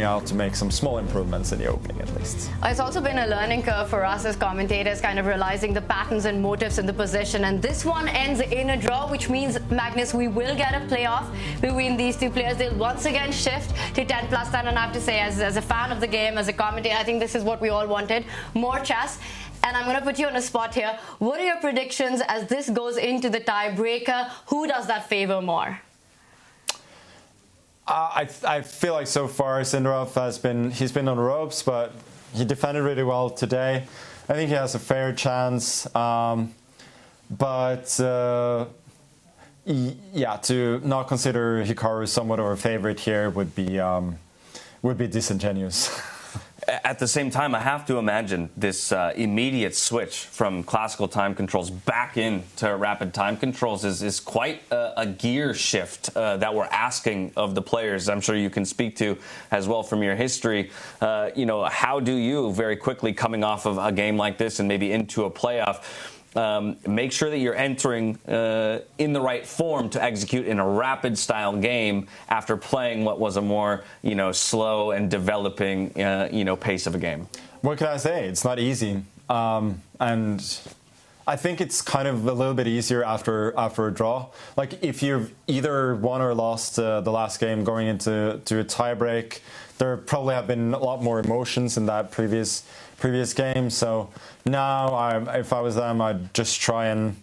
Speaker 19: out to make some small improvements in the opening, at least.
Speaker 4: It's also been a learning curve for us as commentators, kind of realizing the patterns and motives in the position. And this one ends in a draw, which means, Magnus, we will get a playoff between these two players. They'll once again shift to 10+10. And I have to say, as a fan of the game, as a commentator, I think this is what we all wanted. More chess. And I'm going to put you on a spot here. What are your predictions as this goes into the tiebreaker? Who does that favor more?
Speaker 19: I feel like so far Sindarov he's been on the ropes, but he defended really well today. I think he has a fair chance. But to not consider Hikaru somewhat of a favorite here would would be disingenuous.
Speaker 2: At the same time, I have to imagine this immediate switch from classical time controls back into rapid time controls is quite a gear shift that we're asking of the players. I'm sure you can speak to as well from your history. How do you, very quickly coming off of a game like this and maybe into a playoff, make sure that you're entering in the right form to execute in a rapid style game after playing what was a more, slow and developing, pace of a game?
Speaker 19: What can I say? It's not easy. And I think it's kind of a little bit easier after a draw. Like if you've either won or lost the last game going into a tiebreak, there probably have been a lot more emotions in that previous game. So now, if I was them, I'd just try and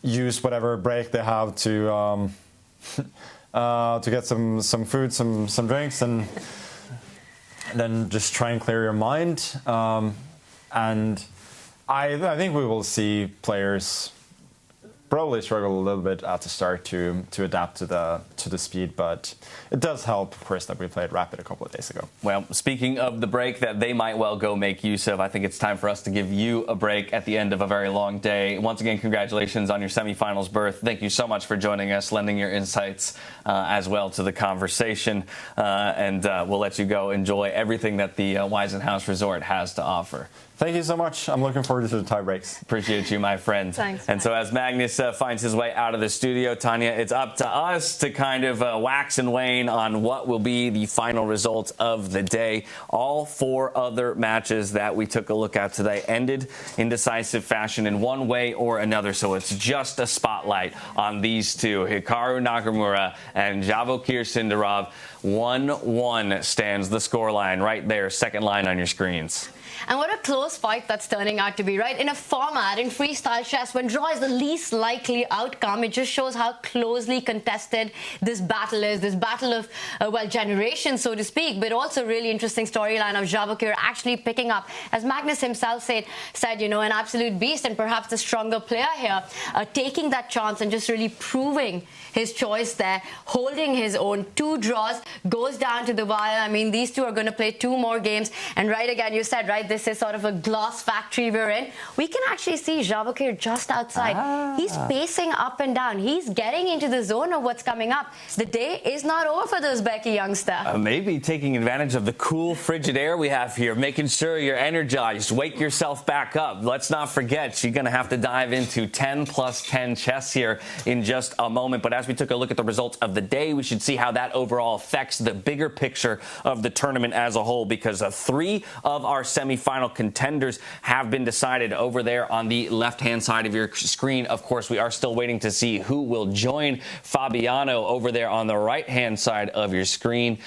Speaker 19: use whatever break they have to get some food, some drinks, and then just try and clear your mind. And I think we will see players probably struggle a little bit at the start to adapt to the speed, but it does help, of course, that we played rapid a couple of days ago.
Speaker 2: Well, speaking of the break that they might well go make use of, I think it's time for us to give you a break at the end of a very long day. Once again, congratulations on your semifinals berth. Thank you so much for joining us, lending your insights as well to the conversation, and we'll let you go enjoy everything that the Weissenhaus Resort has to offer.
Speaker 19: Thank you so much. I'm looking forward to the tie breaks.
Speaker 2: Appreciate you, my friend.
Speaker 4: Thanks.
Speaker 2: And so as Magnus finds his way out of the studio, Tanya, it's up to us to kind of wax and wane on what will be the final results of the day. All 4 other matches that we took a look at today ended in decisive fashion in one way or another. So it's just a spotlight on these two, Hikaru Nakamura and Javokhir Sindarov. 1-1 stands the scoreline right there, second line on your screens.
Speaker 4: And what a close fight that's turning out to be, right? In a format, in freestyle chess, when draw is the least likely outcome, it just shows how closely contested this battle is. This battle of, generations, so to speak, but also really interesting storyline of Javokhir actually picking up, as Magnus himself said, an absolute beast and perhaps the stronger player here, taking that chance and just really proving his choice there, holding his own. 2 draws, goes down to the wire. I mean, these two are going to play 2 more games. And right again, you said, right, this is sort of a glass factory we're in. We can actually see Javokhir just outside. He's pacing up and down. He's getting into the zone of what's coming up. The day is not over for the Uzbeki youngster.
Speaker 2: Maybe taking advantage of the cool, frigid air we have here, making sure you're energized. Wake yourself back up. Let's not forget, you're going to have to dive into 10 plus 10 chess here in just a moment. But as we took a look at the results of the day, we should see how that overall affects the bigger picture of the tournament as a whole, because 3 of our semifinal contenders have been decided over there on the left-hand side of your screen. Of course, we are still waiting to see who will join Fabiano over there on the right-hand side of your screen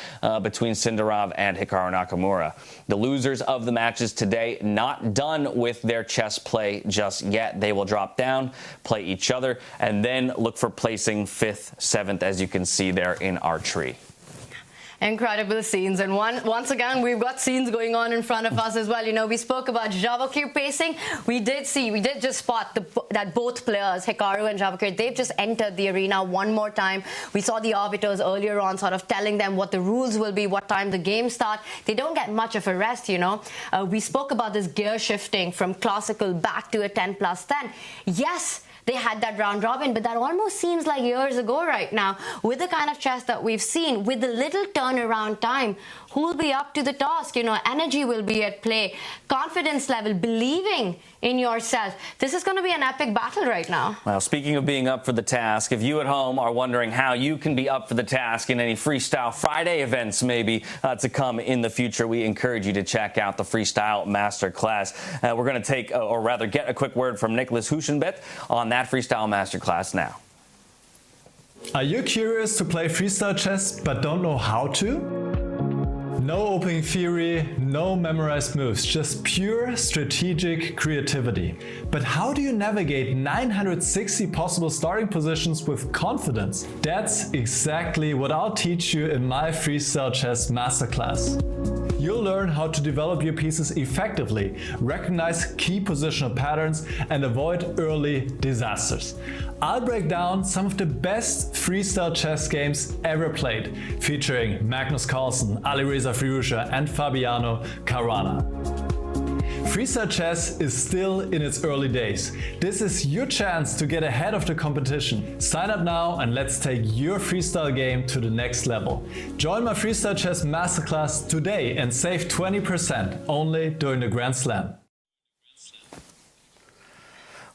Speaker 2: between Sindarov and Hikaru Nakamura. The losers of the matches today not done with their chess play just yet. They will drop down, play each other, and then look for placing 5th, 7th, as you can see there in our tree.
Speaker 4: Incredible scenes, and once again we've got scenes going on in front of us as well. We spoke about Javokhir pacing. We did just spot that both players, Hikaru and Javokhir, they've just entered the arena one more time. We saw the arbiters earlier on sort of telling them what the rules will be, what time the game starts. They don't get much of a rest, We spoke about this gear shifting from classical back to a 10 plus 10. Yes, they had that round robin, but that almost seems like years ago right now. With the kind of chess that we've seen, with the little turnaround time, who will be up to the task? Energy will be at play, confidence level, believing in yourself. This is going to be an epic battle right now.
Speaker 2: Well, speaking of being up for the task, if you at home are wondering how you can be up for the task in any Freestyle Friday events maybe to come in the future, we encourage you to check out the Freestyle Masterclass. We're going to take, or rather get a quick word from Nicholas Huschenbeth on that Freestyle Masterclass now.
Speaker 18: Are you curious to play freestyle chess but don't know how to? No opening theory, no memorized moves, just pure strategic creativity. But how do you navigate 960 possible starting positions with confidence? That's exactly what I'll teach you in my Freestyle Chess Masterclass. you'll learn how to develop your pieces effectively, recognize key positional patterns, and avoid early disasters. I'll break down some of the best freestyle chess games ever played, featuring Magnus Carlsen, Alireza Firouzja, and Fabiano Caruana. Freestyle chess is still in its early days. This is your chance to get ahead of the competition. Sign up now and let's take your freestyle game to the next level. Join my Freestyle Chess Masterclass today and save 20% only during the Grand Slam.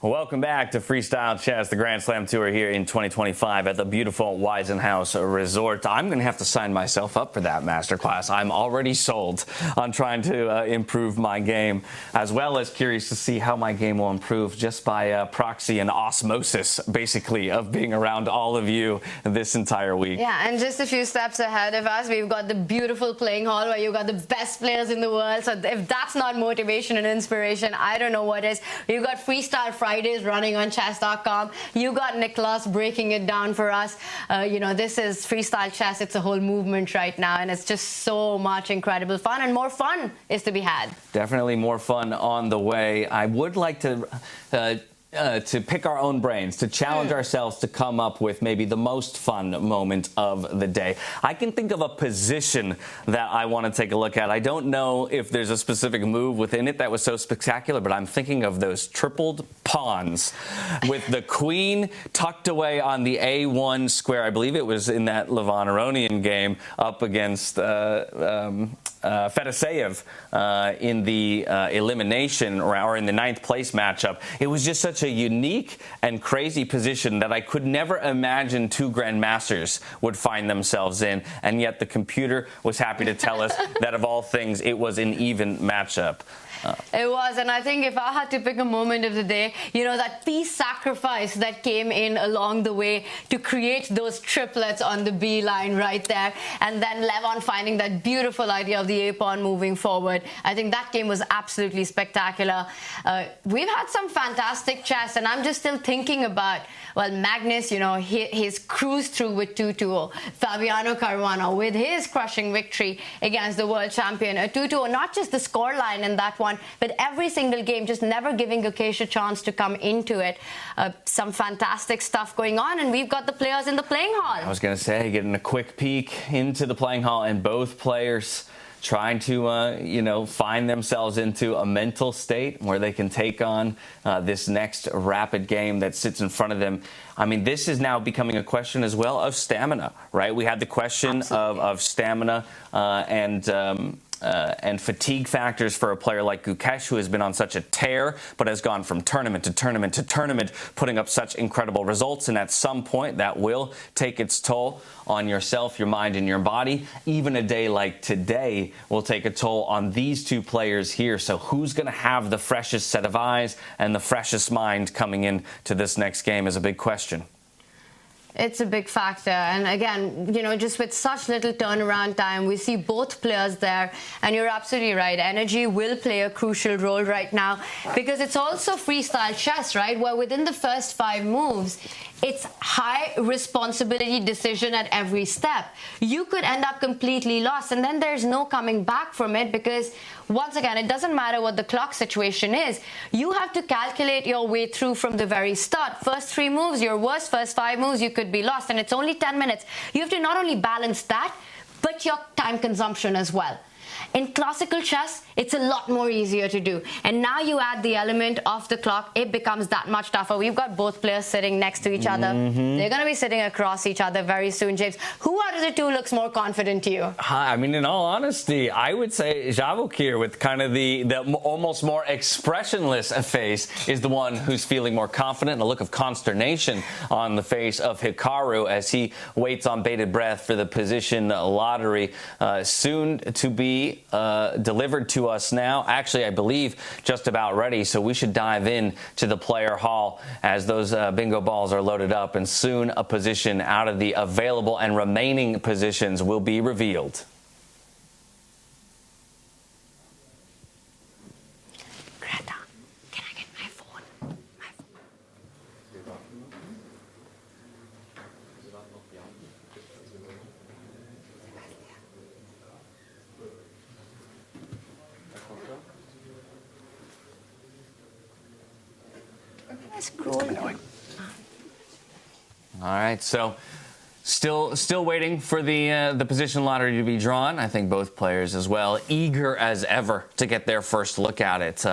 Speaker 2: Welcome back to Freestyle Chess, the Grand Slam Tour here in 2025 at the beautiful Weissenhaus Resort. I'm going to have to sign myself up for that masterclass. I'm already sold on trying to improve my game, as well as curious to see how my game will improve just by proxy and osmosis, basically, of being around all of you this entire week.
Speaker 4: Yeah, and just a few steps ahead of us, we've got the beautiful playing hall where you've got the best players in the world. So if that's not motivation and inspiration, I don't know what is. We've got Freestyle Fridays running on chess.com. You got Niklas breaking it down for us. This is freestyle chess. It's a whole movement right now, and it's just so much incredible fun, and more fun is to be had.
Speaker 2: Definitely more fun on the way. I would like to pick our own brains, to challenge ourselves to come up with maybe the most fun moment of the day. I can think of a position that I want to take a look at. I don't know if there's a specific move within it that was so spectacular, but I'm thinking of those tripled pawns with the queen tucked away on the A1 square. I believe it was in that Levon Aronian game up against Fedoseev in the elimination or in the 9th place matchup. It was just such a unique and crazy position that I could never imagine two grandmasters would find themselves in, and yet the computer was happy to tell us that of all things it was an even matchup.
Speaker 4: It was, and I think if I had to pick a moment of the day, that piece sacrifice that came in along the way to create those triplets on the B line right there, and then Levon finding that beautiful idea of the A-pawn moving forward. I think that game was absolutely spectacular. We've had some fantastic chess, and I'm just still thinking about, Magnus, his cruise through with 2-2. Fabiano Caruana with his crushing victory against the world champion. A 2-2, not just the scoreline in that one, but every single game, just never giving Gukesh a chance to come into it. Some fantastic stuff going on, and we've got the players in the playing hall.
Speaker 2: I was going to say, getting a quick peek into the playing hall, and both players trying to, find themselves into a mental state where they can take on this next rapid game that sits in front of them. I mean, this is now becoming a question as well of stamina, right? We had the question of stamina and fatigue factors for a player like Gukesh, who has been on such a tear, but has gone from tournament to tournament to tournament, putting up such incredible results. And at some point, that will take its toll on yourself, your mind, and your body. Even a day like today will take a toll on these two players here. So who's going to have the freshest set of eyes and the freshest mind coming in to this next game is a big question.
Speaker 4: It's a big factor, and again, just with such little turnaround time, we see both players there, and you're absolutely right. Energy will play a crucial role right now, because it's also freestyle chess, right, where within the first 5 moves, it's high responsibility decision at every step. You could end up completely lost, and then there's no coming back from it, because once again, it doesn't matter what the clock situation is. You have to calculate your way through from the very start. First 3 moves, your worst first 5 moves, you could be lost, and it's only 10 minutes. You have to not only balance that, but your time consumption as well. In classical chess, it's a lot more easier to do. And now you add the element of the clock, it becomes that much tougher. We've got both players sitting next to each other. They're going to be sitting across each other very soon, James. Who out of the two looks more confident to you?
Speaker 2: I mean, in all honesty, I would say Javokhir, with kind of the almost more expressionless face, is the one who's feeling more confident, and a look of consternation on the face of Hikaru as he waits on bated breath for the position lottery soon to be delivered to us now. Actually, I believe just about ready, so we should dive in to the player hall as those bingo balls are loaded up, and soon a position out of the available and remaining positions will be revealed.
Speaker 4: Greta, can I get my phone?
Speaker 2: All right, so still waiting for the position lottery to be drawn. I think both players as well, eager as ever to get their first look at it.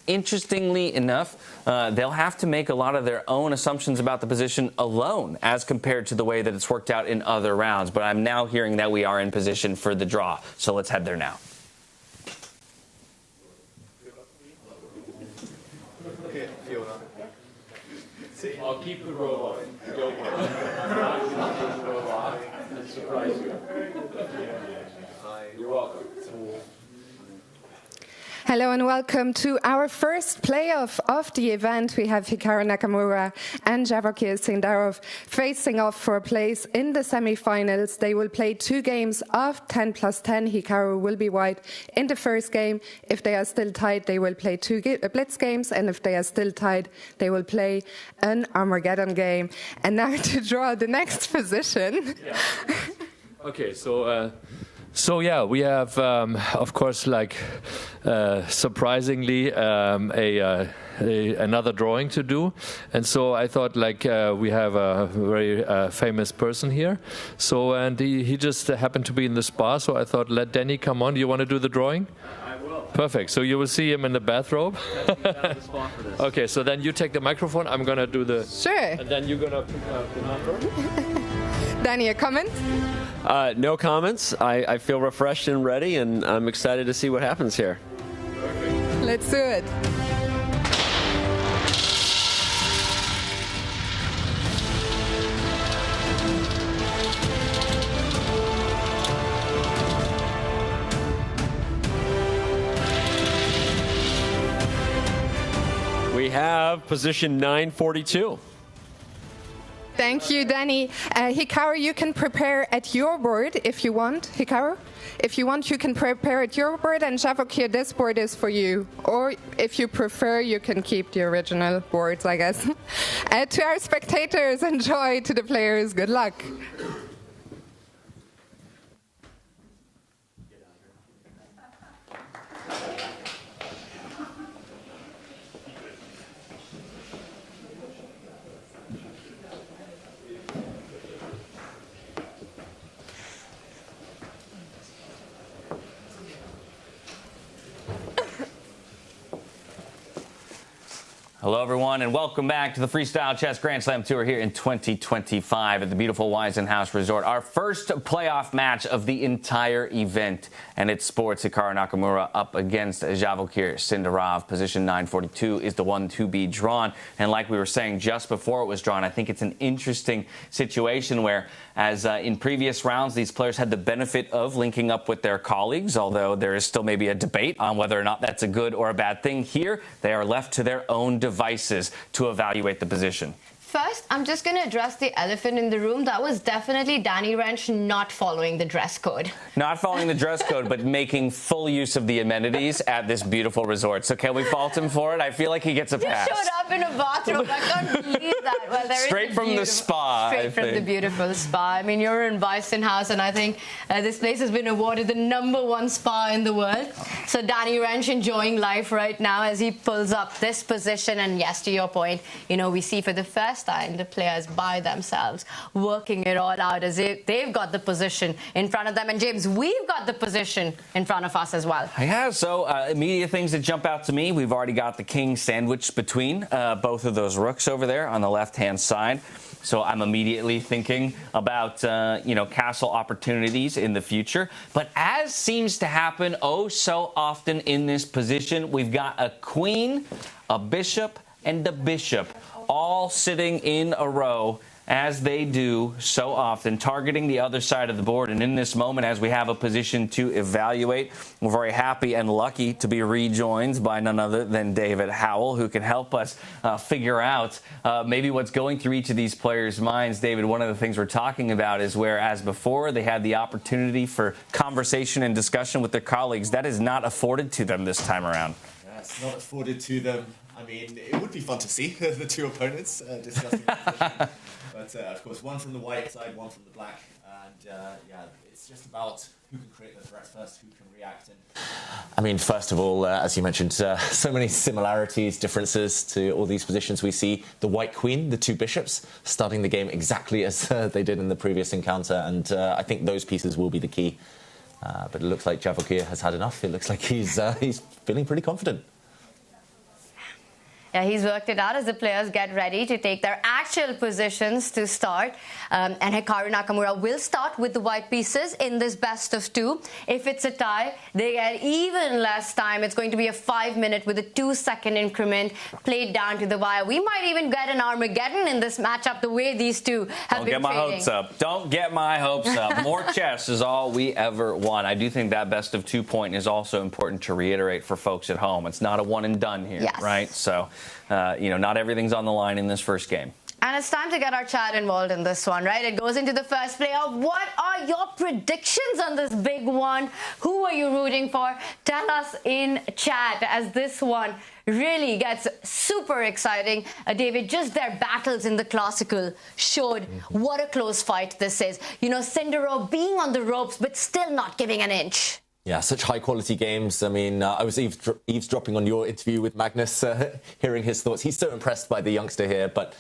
Speaker 2: Interestingly enough, they'll have to make a lot of their own assumptions about the position alone as compared to the way that it's worked out in other rounds. But I'm now hearing that we are in position for the draw. So let's head there now.
Speaker 10: Okay, Fiona.
Speaker 15: I'll keep the roll on. Don't worry. I'm not going to take the roll off and surprise you. You're welcome.
Speaker 20: Hello and welcome to our first playoff of the event. We have Hikaru Nakamura and Javokhir Sindarov facing off for a place in the semifinals. They will play 2 games of 10+10. Hikaru will be white in the first game. If they are still tied, they will play 2 blitz games, and if they are still tied, they will play an Armageddon game. And now to draw the next position.
Speaker 21: Yeah. Okay, so yeah, we have, of course, surprisingly, another drawing to do, and so I thought, we have a very famous person here. So, and he just happened to be in the spa, so I thought, let Danny come on. Do you want to do the drawing? I will. Perfect. So you will see him in the bathrobe. Okay, so then you take the microphone. I'm gonna do the.
Speaker 20: Sure.
Speaker 21: And then you're gonna pick up the number.
Speaker 20: Danny, a comment?
Speaker 15: No comments. I feel refreshed and ready, and I'm excited to see what happens here.
Speaker 20: Let's do it.
Speaker 15: We have position 942.
Speaker 20: Thank you, Danny. Hikaru, you can prepare at your board if you want. Hikaru, if you want, you can prepare at your board, and Javokhir, this board is for you. Or if you prefer, you can keep the original boards, I guess. To our spectators, enjoy. To the players, good luck.
Speaker 2: Hello, everyone, and welcome back to the Freestyle Chess Grand Slam Tour here in 2025 at the beautiful Weissenhaus Resort. Our first playoff match of the entire event, and it's sports. Hikaru Nakamura up against Javokhir Sindarov. Position 942 is the one to be drawn. And like we were saying just before it was drawn, I think it's an interesting situation where, as in previous rounds, these players had the benefit of linking up with their colleagues, although there is still maybe a debate on whether or not that's a good or a bad thing. Here, they are left to their own devices to evaluate the position.
Speaker 4: First, I'm just going to address the elephant in the room. That was definitely Danny Wrench not following the dress code.
Speaker 2: Not following the dress code, but making full use of the amenities at this beautiful resort. So can we fault him for it? I feel like he gets a pass.
Speaker 4: You showed up in a bathrobe. I can't believe that. Well, there
Speaker 2: straight from the spa.
Speaker 4: Straight from the beautiful spa. I mean, you're in Weissenhaus, and I think this place has been awarded the #1 spa in the world. So Danny Wrench enjoying life right now as he pulls up this position. And yes, to your point, we see for the first time the players by themselves working it all out as if they've got the position in front of them. And James, we've got the position in front of us as well.
Speaker 2: Yeah, so immediate things that jump out to me. We've already got the king sandwiched between both of those rooks over there on the left-hand side. So I'm immediately thinking about, castle opportunities in the future. But as seems to happen oh so often in this position, we've got a queen, a bishop, and a bishop all sitting in a row, as they do so often, targeting the other side of the board. And in this moment, as we have a position to evaluate, we're very happy and lucky to be rejoined by none other than David Howell, who can help us figure out maybe what's going through each of these players' minds. David, one of the things we're talking about is whereas before they had the opportunity for conversation and discussion with their colleagues, that is not afforded to them this time around.
Speaker 1: Yeah, it's not afforded to them. I mean, it would be fun to see the two opponents discussing the position. But of course, one from the white side, one from the black, and yeah, it's just about who can create the threat first, who can react. And I mean, first of all, as you mentioned, so many similarities, differences to all these positions we see. The white queen, the two bishops, starting the game exactly as they did in the previous encounter, and I think those pieces will be the key. But it looks like Javokhir has had enough. It looks like he's feeling pretty confident.
Speaker 4: Yeah, he's worked it out as the players get ready to take their actual positions to start. And Hikaru Nakamura will start with the white pieces in this best of two. If it's a tie, they get even less time. It's going to be a 5-minute with a 2-second increment played down to the wire. We might even get an Armageddon in this matchup the way these two have been trading.
Speaker 2: Don't get my hopes up. Don't get my hopes up. More chess is all we ever want. I do think that best of 2 point is also important to reiterate for folks at home. It's not a one and done here, right? So, not everything's on the line in this first game.
Speaker 4: And it's time to get our chat involved in this one, right? It goes into the first playoff. What are your predictions on this big one? Who are you rooting for? Tell us in chat as this one really gets super exciting. David, just their battles in the classical showed what a close fight this is. Sindarov being on the ropes but still not giving an inch.
Speaker 1: Yeah, such high-quality games. I mean, I was eavesdropping on your interview with Magnus, hearing his thoughts. He's so impressed by the youngster here, but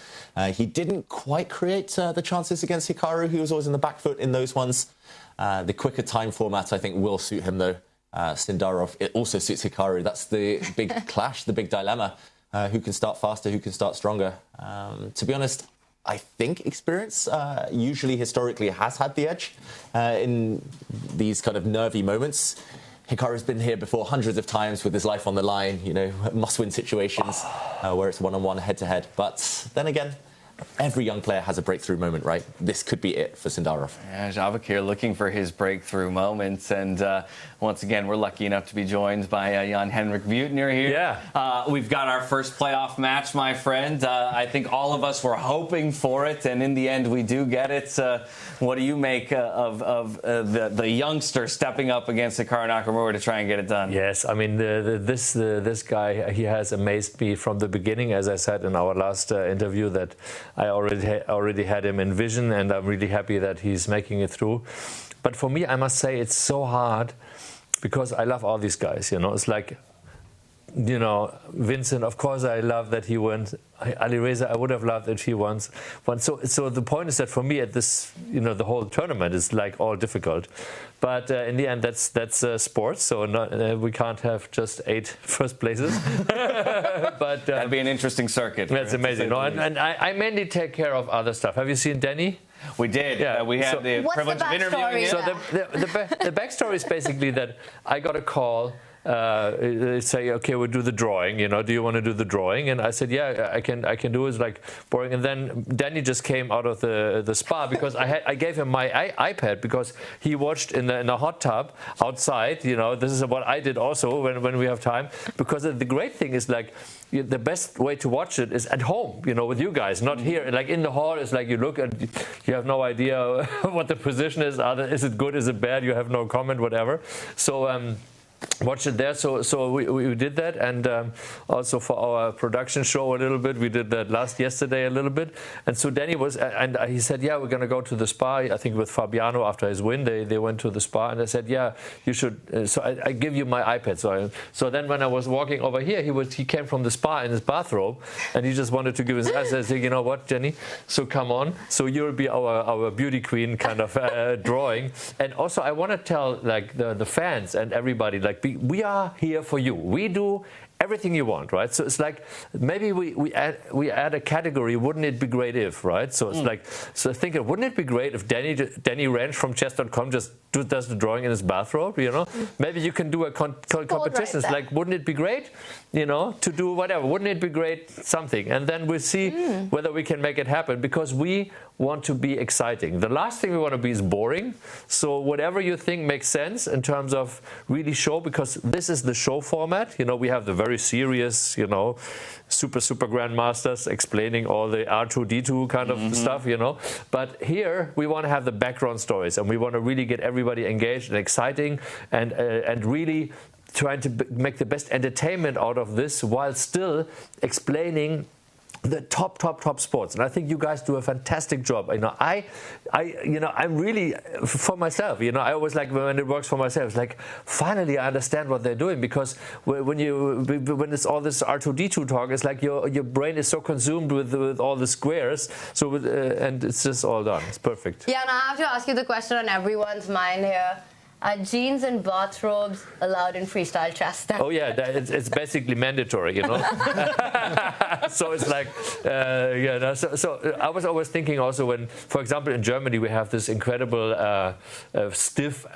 Speaker 1: he didn't quite create the chances against Hikaru. He was always in the back foot in those ones. The quicker time format, I think, will suit him, though. Sindarov, it also suits Hikaru. That's the big clash, the big dilemma. Who can start faster, who can start stronger? To be honest, I think experience usually historically has had the edge in these kind of nervy moments. Hikaru's been here before hundreds of times with his life on the line, must-win situations where it's one-on-one, head-to-head. But then again, every young player has a breakthrough moment, right? This could be it for Sindarov.
Speaker 2: Yeah, Javokhir looking for his breakthrough moments. And once again, we're lucky enough to be joined by Jan-Henrik Buettner here.
Speaker 11: Yeah.
Speaker 2: We've got our first playoff match, my friend. I think all of us were hoping for it, and in the end, we do get it. What do you make of the youngster stepping up against Hikaru Nakamura to try and get it done?
Speaker 21: Yes, I mean, this guy, he has amazed me from the beginning, as I said in our last interview, that I already had him in vision, and I'm really happy that he's making it through. But for me, I must say, it's so hard because I love all these guys. It's like, Vincent, of course I love that he went. Alireza, I would have loved if he won. So the point is that for me at this, the whole tournament is like all difficult. But in the end, that's sports. So we can't have just 8 first places. But
Speaker 2: that'd be an interesting circuit.
Speaker 21: That's amazing. And I mainly take care of other stuff. Have you seen Danny?
Speaker 2: We did. Yeah. We had the privilege of interviewing him.
Speaker 21: So the backstory is basically that I got a call. Say, okay, we'll do the drawing. Do you want to do the drawing? And I said, yeah, I can do it. It's like boring. And then Danny just came out of the spa because I gave him my iPad because he watched in a hot tub outside. This is what I did also when we have time. Because the great thing is like the best way to watch it is at home. With you guys, not here. Like in the hall, it's like you look and you have no idea what the position is. Is it good? Is it bad? You have no comment, whatever. So. Watch it there. So we did that, and also for our production show a little bit. We did that yesterday a little bit. And so Danny was, and he said, yeah, we're going to go to the spa. I think with Fabiano after his win, they went to the spa, and I said, yeah, you should. So I give you my iPad. So then when I was walking over here, he came from the spa in his bathrobe, and he just wanted to give his. I said, you know what, Jenny? So come on. So you'll be our beauty queen kind of drawing. And also I want to tell like the fans and everybody like. We are here for you. We do everything you want, right? So it's like maybe we add a category. Wouldn't it be great if, right? So it's like think wouldn't it be great if Danny Ranch from chess.com just does the drawing in his bathrobe? Maybe you can do a competition. It's like wouldn't it be great? To do whatever. Wouldn't it be great? Something, and then we'll see whether we can make it happen because we want to be exciting. The last thing we want to be is boring. So whatever you think makes sense in terms of really show, because this is the show format. We have the very serious, super grandmasters explaining all the R2D2 kind of stuff, But here we want to have the background stories, and we want to really get everybody engaged and exciting, and really trying to make the best entertainment out of this while still explaining
Speaker 8: the top sports, and I think you guys do a fantastic job. I'm really, for myself, I always like when it works for myself. It's like, finally I understand what they're doing, because when it's all this R2D2 talk, it's like your brain is so consumed with all the squares. So and it's just all done. It's perfect.
Speaker 4: Yeah, and I have to ask you the question on everyone's mind here. Are jeans and bathrobes allowed in freestyle chess?
Speaker 8: Oh yeah, it's basically mandatory, So it's like, So I was always thinking also when, for example, in Germany we have this incredible stiff,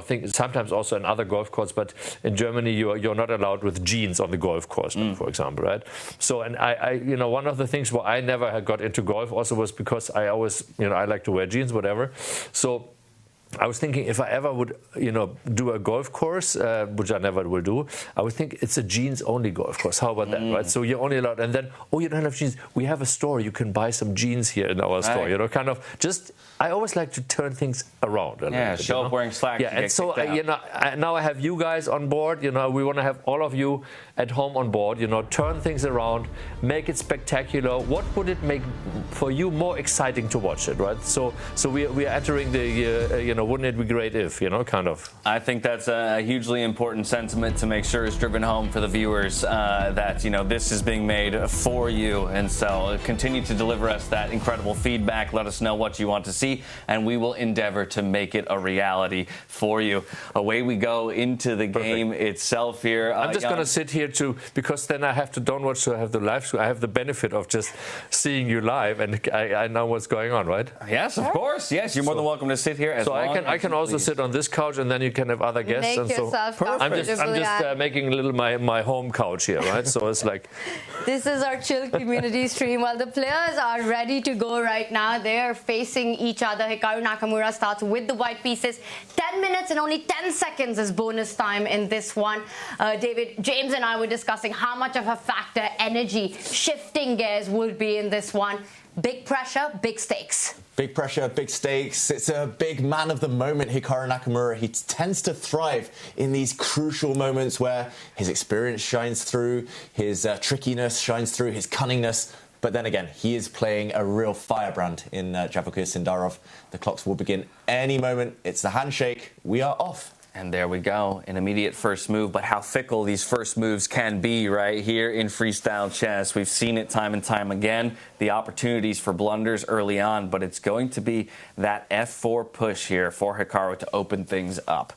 Speaker 8: thing. Sometimes also in other golf courses, but in Germany you're not allowed with jeans on the golf course, for example, right? So and I one of the things why I never got into golf also was because I always, I like to wear jeans, whatever. So I was thinking if I ever would, do a golf course, which I never will do, I would think it's a jeans-only golf course. How about that, right? So you're only allowed, and then, you don't have jeans. We have a store. You can buy some jeans here in our store. Kind of just. I always like to turn things around.
Speaker 2: Show up wearing slacks.
Speaker 8: Yeah, and so now I have you guys on board. We want to have all of you at home on board. Turn things around, make it spectacular. What would it make for you more exciting to watch it, right? So we are entering the wouldn't it be great if, kind of.
Speaker 2: I think that's a hugely important sentiment to make sure is driven home for the viewers that, this is being made for you. And so continue to deliver us that incredible feedback. Let us know what you want to see, and we will endeavor to make it a reality for you. Away we go into the game itself here.
Speaker 8: I'm just going to sit here too, because then I don't watch, so I have the live stream. I have the benefit of just seeing you live, and I know what's going on, right?
Speaker 2: Yes, of course. Yes, you're more than welcome to sit here.
Speaker 8: I can also sit on this couch, and then you can have other guests.
Speaker 4: Make yourself comfortable.
Speaker 8: I'm just making a little my home couch here, right? So it's like
Speaker 4: this is our chill community stream. Well, the players are ready to go right now. They are facing each other. Hikaru Nakamura starts with the white pieces. 10 minutes and only 10 seconds is bonus time in this one. David, James and I were discussing how much of a factor energy shifting gears would be in this one. Big pressure, big stakes.
Speaker 1: Big pressure, big stakes. It's a big man of the moment, Hikaru Nakamura. He tends to thrive in these crucial moments where his experience shines through, his trickiness shines through, his cunningness. But then again, he is playing a real firebrand in Javokhir Sindarov. The clocks will begin any moment. It's the handshake. We are off.
Speaker 2: And there we go, an immediate first move. But how fickle these first moves can be right here in freestyle chess. We've seen it time and time again. The opportunities for blunders early on, but it's going to be that F4 push here for Hikaru to open things up.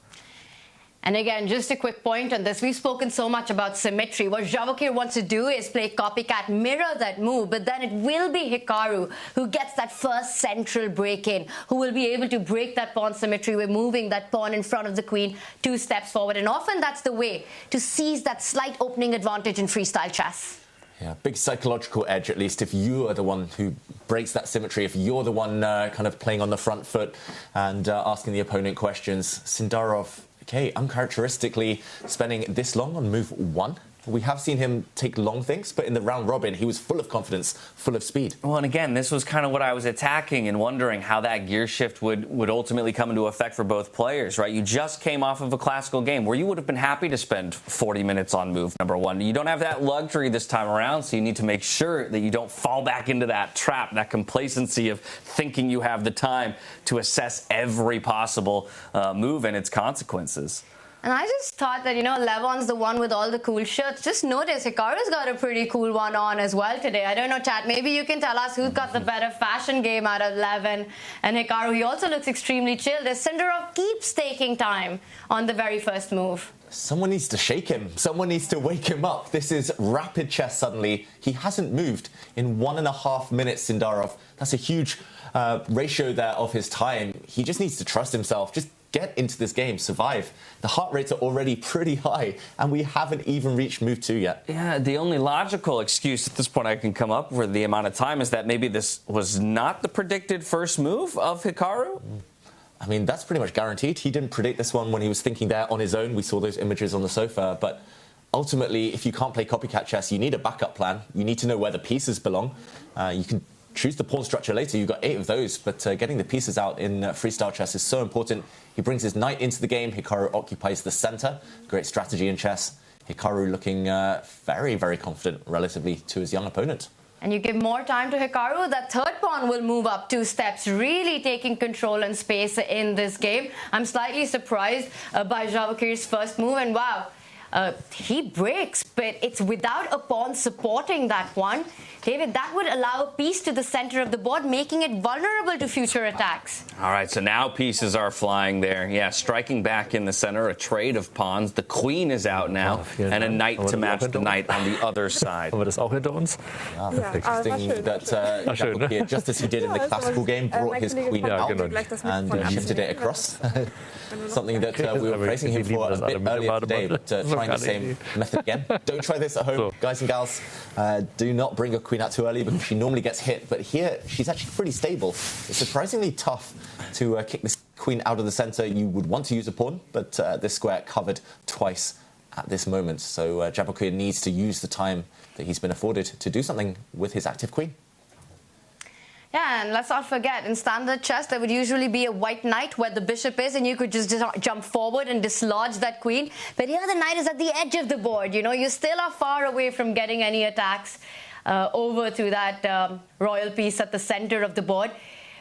Speaker 4: And again, just a quick point on this. We've spoken so much about symmetry. What Javokhir wants to do is play copycat, mirror that move, but then it will be Hikaru who gets that first central break-in, who will be able to break that pawn symmetry. We're moving that pawn in front of the queen 2 steps forward, and often that's the way to seize that slight opening advantage in freestyle chess.
Speaker 1: Yeah, big psychological edge, at least, if you are the one who breaks that symmetry, if you're the one kind of playing on the front foot and asking the opponent questions. Sindarov, okay, uncharacteristically spending this long on move 1. We have seen him take long things, but in the round robin, he was full of confidence, full of speed.
Speaker 2: Well, and again, this was kind of what I was attacking and wondering how that gear shift would ultimately come into effect for both players, right? You just came off of a classical game where you would have been happy to spend 40 minutes on move number 1. You don't have that luxury this time around, so you need to make sure that you don't fall back into that trap, that complacency of thinking you have the time to assess every possible move and its consequences.
Speaker 4: And I just thought that, Levon's the one with all the cool shirts. Just notice Hikaru's got a pretty cool one on as well today. I don't know, chat, maybe you can tell us who's got the better fashion game out of Levon and Hikaru. He also looks extremely chilled as Sindarov keeps taking time on the very first move.
Speaker 1: Someone needs to shake him. Someone needs to wake him up. This is rapid chess suddenly. He hasn't moved in 1.5 minutes, Sindarov. That's a huge ratio there of his time. He just needs to trust himself. Just get into this game, survive. The heart rates are already pretty high, and we haven't even reached move 2 yet.
Speaker 2: Yeah, the only logical excuse at this point I can come up with the amount of time is that maybe this was not the predicted first move of Hikaru.
Speaker 1: I mean, that's pretty much guaranteed. He didn't predict this one when he was thinking there on his own. We saw those images on the sofa, but ultimately, if you can't play copycat chess, you need a backup plan. You need to know where the pieces belong. You can choose the pawn structure later. You've got 8 of those, but getting the pieces out in freestyle chess is so important. He brings his knight into the game. Hikaru occupies the center. Great strategy in chess. Hikaru looking very, very confident relatively to his young opponent.
Speaker 4: And you give more time to Hikaru, that third pawn will move up 2 steps, really taking control and space in this game. I'm slightly surprised by Javokhir's first move, and wow, he breaks, but it's without a pawn supporting that one. David, that would allow a piece to the center of the board, making it vulnerable to future attacks.
Speaker 2: All right, so now pieces are flying there. Yeah, striking back in the center, a trade of pawns. The queen is out now, and a knight to match the knight on the other side.
Speaker 8: Haben wir das auch hinter uns?
Speaker 1: Interesting that Javokhir, just as he did in the classical game, brought his queen out and shifted it across. Something that we were praising him for a bit earlier today, but trying the same method again. Don't try this at home, guys and gals. Do not bring a queen out too early because she normally gets hit, but here she's actually pretty stable. It's surprisingly tough to kick this queen out of the center. You would want to use a pawn, but this square covered twice at this moment. So Javokhir needs to use the time that he's been afforded to do something with his active queen.
Speaker 4: Yeah, and let's not forget, in standard chess, there would usually be a white knight where the bishop is, and you could just jump forward and dislodge that queen. But here the knight is at the edge of the board. You know, you still are far away from getting any attacks over to that royal piece at the center of the board.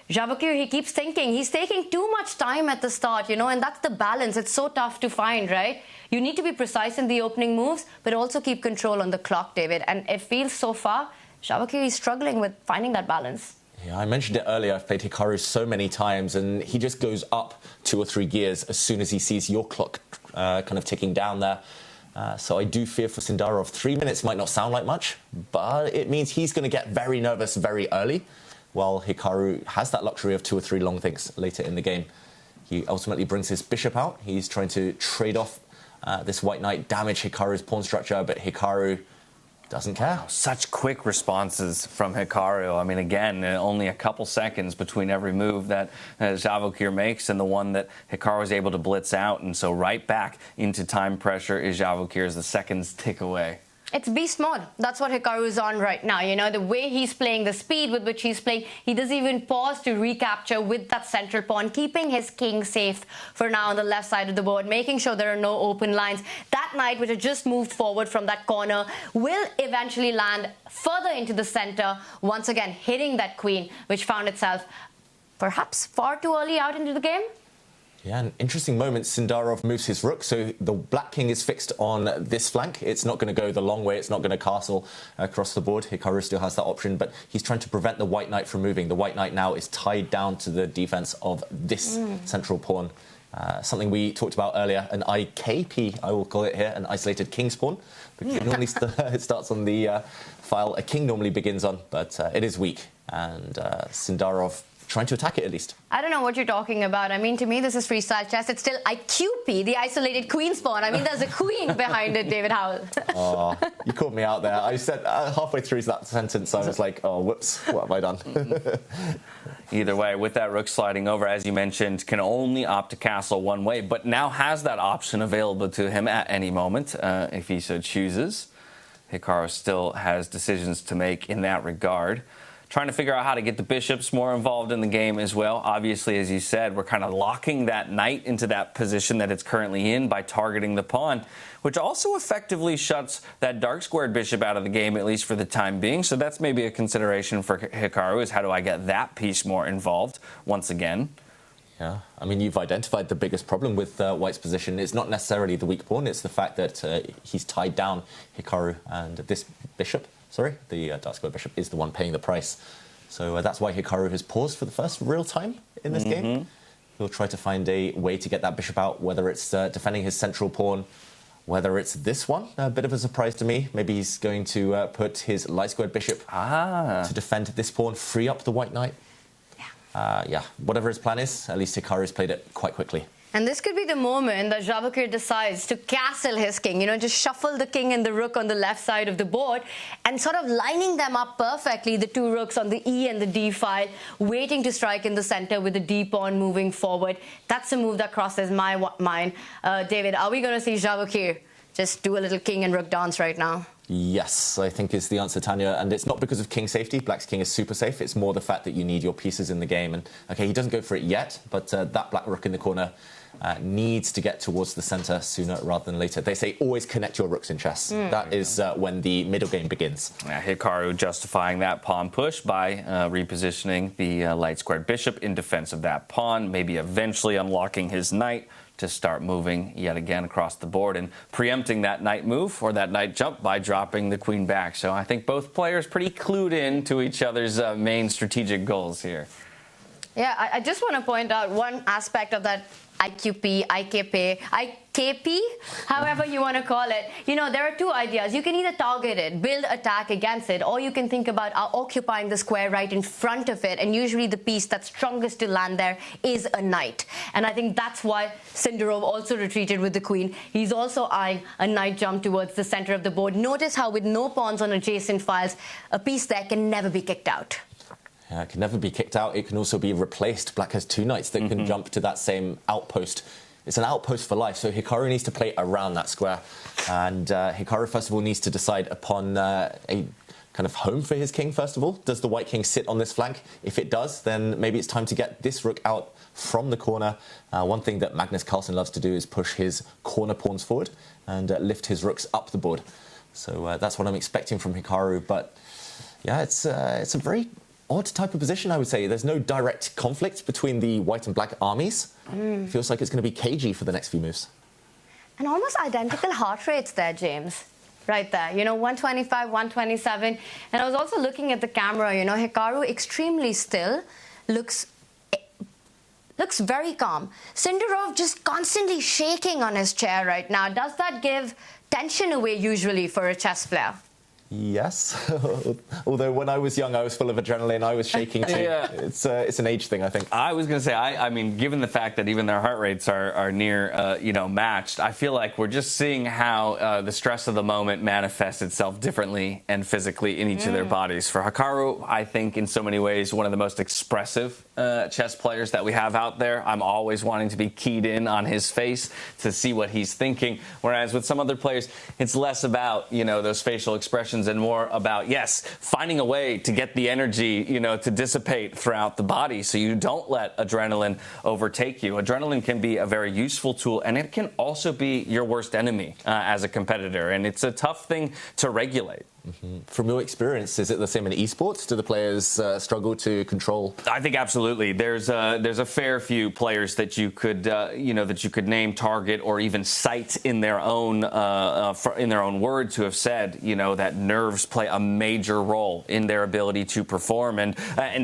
Speaker 4: Javokhir, he keeps thinking. He's taking too much time at the start, you know, and that's the balance. It's so tough to find, right? You need to be precise in the opening moves, but also keep control on the clock, David. And it feels so far, Javokhir is struggling with finding that balance.
Speaker 1: Yeah, I mentioned it earlier. I've played Hikaru so many times, and he just goes up 2 or 3 gears as soon as he sees your clock kind of ticking down there. So I do fear for Sindarov. 3 minutes might not sound like much, but it means he's going to get very nervous very early, while Hikaru has that luxury of 2 or 3 long thinks later in the game. He ultimately brings his bishop out. He's trying to trade off this white knight, damage Hikaru's pawn structure, but Hikaru doesn't care.
Speaker 2: Wow, such quick responses from Hikaru. I mean, again, only a couple seconds between every move that Javokhir makes and the one that Hikaru is able to blitz out. And so right back into time pressure is Javokhir as the seconds tick away.
Speaker 4: It's beast mode. That's what Hikaru is on right now. You know, the way he's playing, the speed with which he's playing, he doesn't even pause to recapture with that central pawn, keeping his king safe for now on the left side of the board, making sure there are no open lines. That knight, which had just moved forward from that corner, will eventually land further into the center, once again hitting that queen, which found itself perhaps far too early out into the game.
Speaker 1: Yeah, an interesting moment. Sindarov moves his rook, so the black king is fixed on this flank. It's not going to go the long way. It's not going to castle across the board. Hikaru still has that option, but he's trying to prevent the white knight from moving. The white knight now is tied down to the defense of this central pawn. Something we talked about earlier, an IKP, I will call it here, an isolated king's pawn. Because normally it starts on the file a king normally begins on, but it is weak. And Sindarov trying to attack it at least.
Speaker 4: I don't know what you're talking about. I mean, to me, this is freestyle chess. It's still IQP, the isolated queen spawn. I mean, there's a queen behind it, David Howell.
Speaker 1: Oh, you caught me out there. I said halfway through that sentence, I was like, oh, whoops, what have I done?
Speaker 2: Either way, with that rook sliding over, as you mentioned, can only opt to castle one way, but now has that option available to him at any moment, if he so chooses. Hikaru still has decisions to make in that regard. Trying to figure out how to get the bishops more involved in the game as well. Obviously, as you said, we're kind of locking that knight into that position that it's currently in by targeting the pawn, which also effectively shuts that dark squared bishop out of the game, at least for the time being. So that's maybe a consideration for Hikaru, is how do I get that piece more involved once again?
Speaker 1: Yeah, I mean, you've identified the biggest problem with White's position. It's not necessarily the weak pawn, it's the fact that he's tied down Hikaru, and this bishop, the dark square bishop, is the one paying the price. So that's why Hikaru has paused for the first real time in this game. He'll try to find a way to get that bishop out, whether it's defending his central pawn, whether it's this one, a bit of a surprise to me. Maybe he's going to put his light squared bishop to defend this pawn, free up the white knight. Yeah, whatever his plan is, at least Hikaru's played it quite quickly.
Speaker 4: And this could be the moment that Javokhir decides to castle his king, you know, just shuffle the king and the rook on the left side of the board and sort of lining them up perfectly, the two rooks on the E and the D file, waiting to strike in the center with the D pawn moving forward. That's a move that crosses my mind. David, are we going to see Javokhir just do a little king and rook dance right now?
Speaker 1: Yes, I think is the answer, Tanya. And it's not because of king safety. Black's king is super safe. It's more the fact that you need your pieces in the game. And, OK, he doesn't go for it yet, but that black rook in the corner needs to get towards the centre sooner rather than later. They say always connect your rooks in chess. That is when the middle game begins.
Speaker 2: Hikaru justifying that pawn push by repositioning the light squared bishop in defense of that pawn, maybe eventually unlocking his knight to start moving yet again across the board and preempting that knight move or that knight jump by dropping the queen back. So I think both players pretty clued in to each other's main strategic goals here.
Speaker 4: Yeah, I just want to point out one aspect of that IKP, however you want to call it. You know, there are two ideas. You can either target it, build attack against it, or you can think about occupying the square right in front of it, and usually the piece that's strongest to land there is a knight. And I think that's why Sindarov also retreated with the queen. He's also eyeing a knight jump towards the center of the board. Notice how with no pawns on adjacent files, a piece there can never be kicked out.
Speaker 1: It can never be kicked out. It can also be replaced. Black has two knights that can jump to that same outpost. It's an outpost for life, so Hikaru needs to play around that square. And Hikaru, first of all, needs to decide upon a kind of home for his king, first of all. Does the white king sit on this flank? If it does, then maybe it's time to get this rook out from the corner. One thing that Magnus Carlsen loves to do is push his corner pawns forward and lift his rooks up the board. So that's what I'm expecting from Hikaru. But yeah, it's a very odd type of position, I would say. There's no direct conflict between the white and black armies. Feels like it's going to be cagey for the next few moves.
Speaker 4: And almost identical heart rates there, James. Right there, you know, 125, 127. And I was also looking at the camera, you know, Hikaru extremely still, looks very calm. Sindarov just constantly shaking on his chair right now. Does that give tension away usually for a chess player?
Speaker 1: Yes, although when I was young, I was full of adrenaline. I was shaking too. It's an age thing, I think.
Speaker 2: I was going to say, I mean, given the fact that even their heart rates are near, matched, I feel like we're just seeing how the stress of the moment manifests itself differently and physically in each of their bodies. For Hikaru, I think in so many ways, one of the most expressive chess players that we have out there. I'm always wanting to be keyed in on his face to see what he's thinking. Whereas with some other players, it's less about, those facial expressions and more about, yes, finding a way to get the energy, to dissipate throughout the body so you don't let adrenaline overtake you. Adrenaline can be a very useful tool, and it can also be your worst enemy as a competitor, and it's a tough thing to regulate.
Speaker 1: From your experience, is it the same in esports? Do the players struggle to control?
Speaker 2: I think absolutely. There's a fair few players that you could name, target, or even cite in their own words who have said that nerves play a major role in their ability to perform, and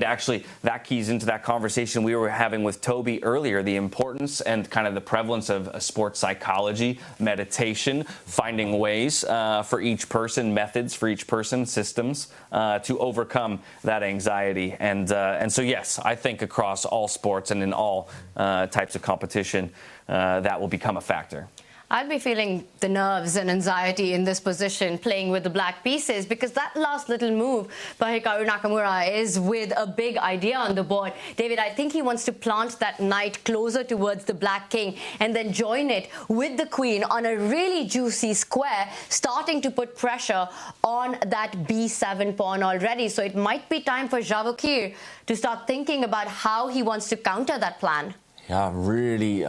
Speaker 2: actually that keys into that conversation we were having with Toby earlier, the importance and kind of the prevalence of sports psychology, meditation, finding ways for each person, methods for each person, systems to overcome that anxiety. And so, yes, I think across all sports and in all types of competition, that will become a factor.
Speaker 4: I'd be feeling the nerves and anxiety in this position playing with the black pieces, because that last little move by Hikaru Nakamura is with a big idea on the board. David, I think he wants to plant that knight closer towards the black king and then join it with the queen on a really juicy square, starting to put pressure on that b7 pawn already. So it might be time for Javokhir to start thinking about how he wants to counter that plan.
Speaker 1: Yeah, really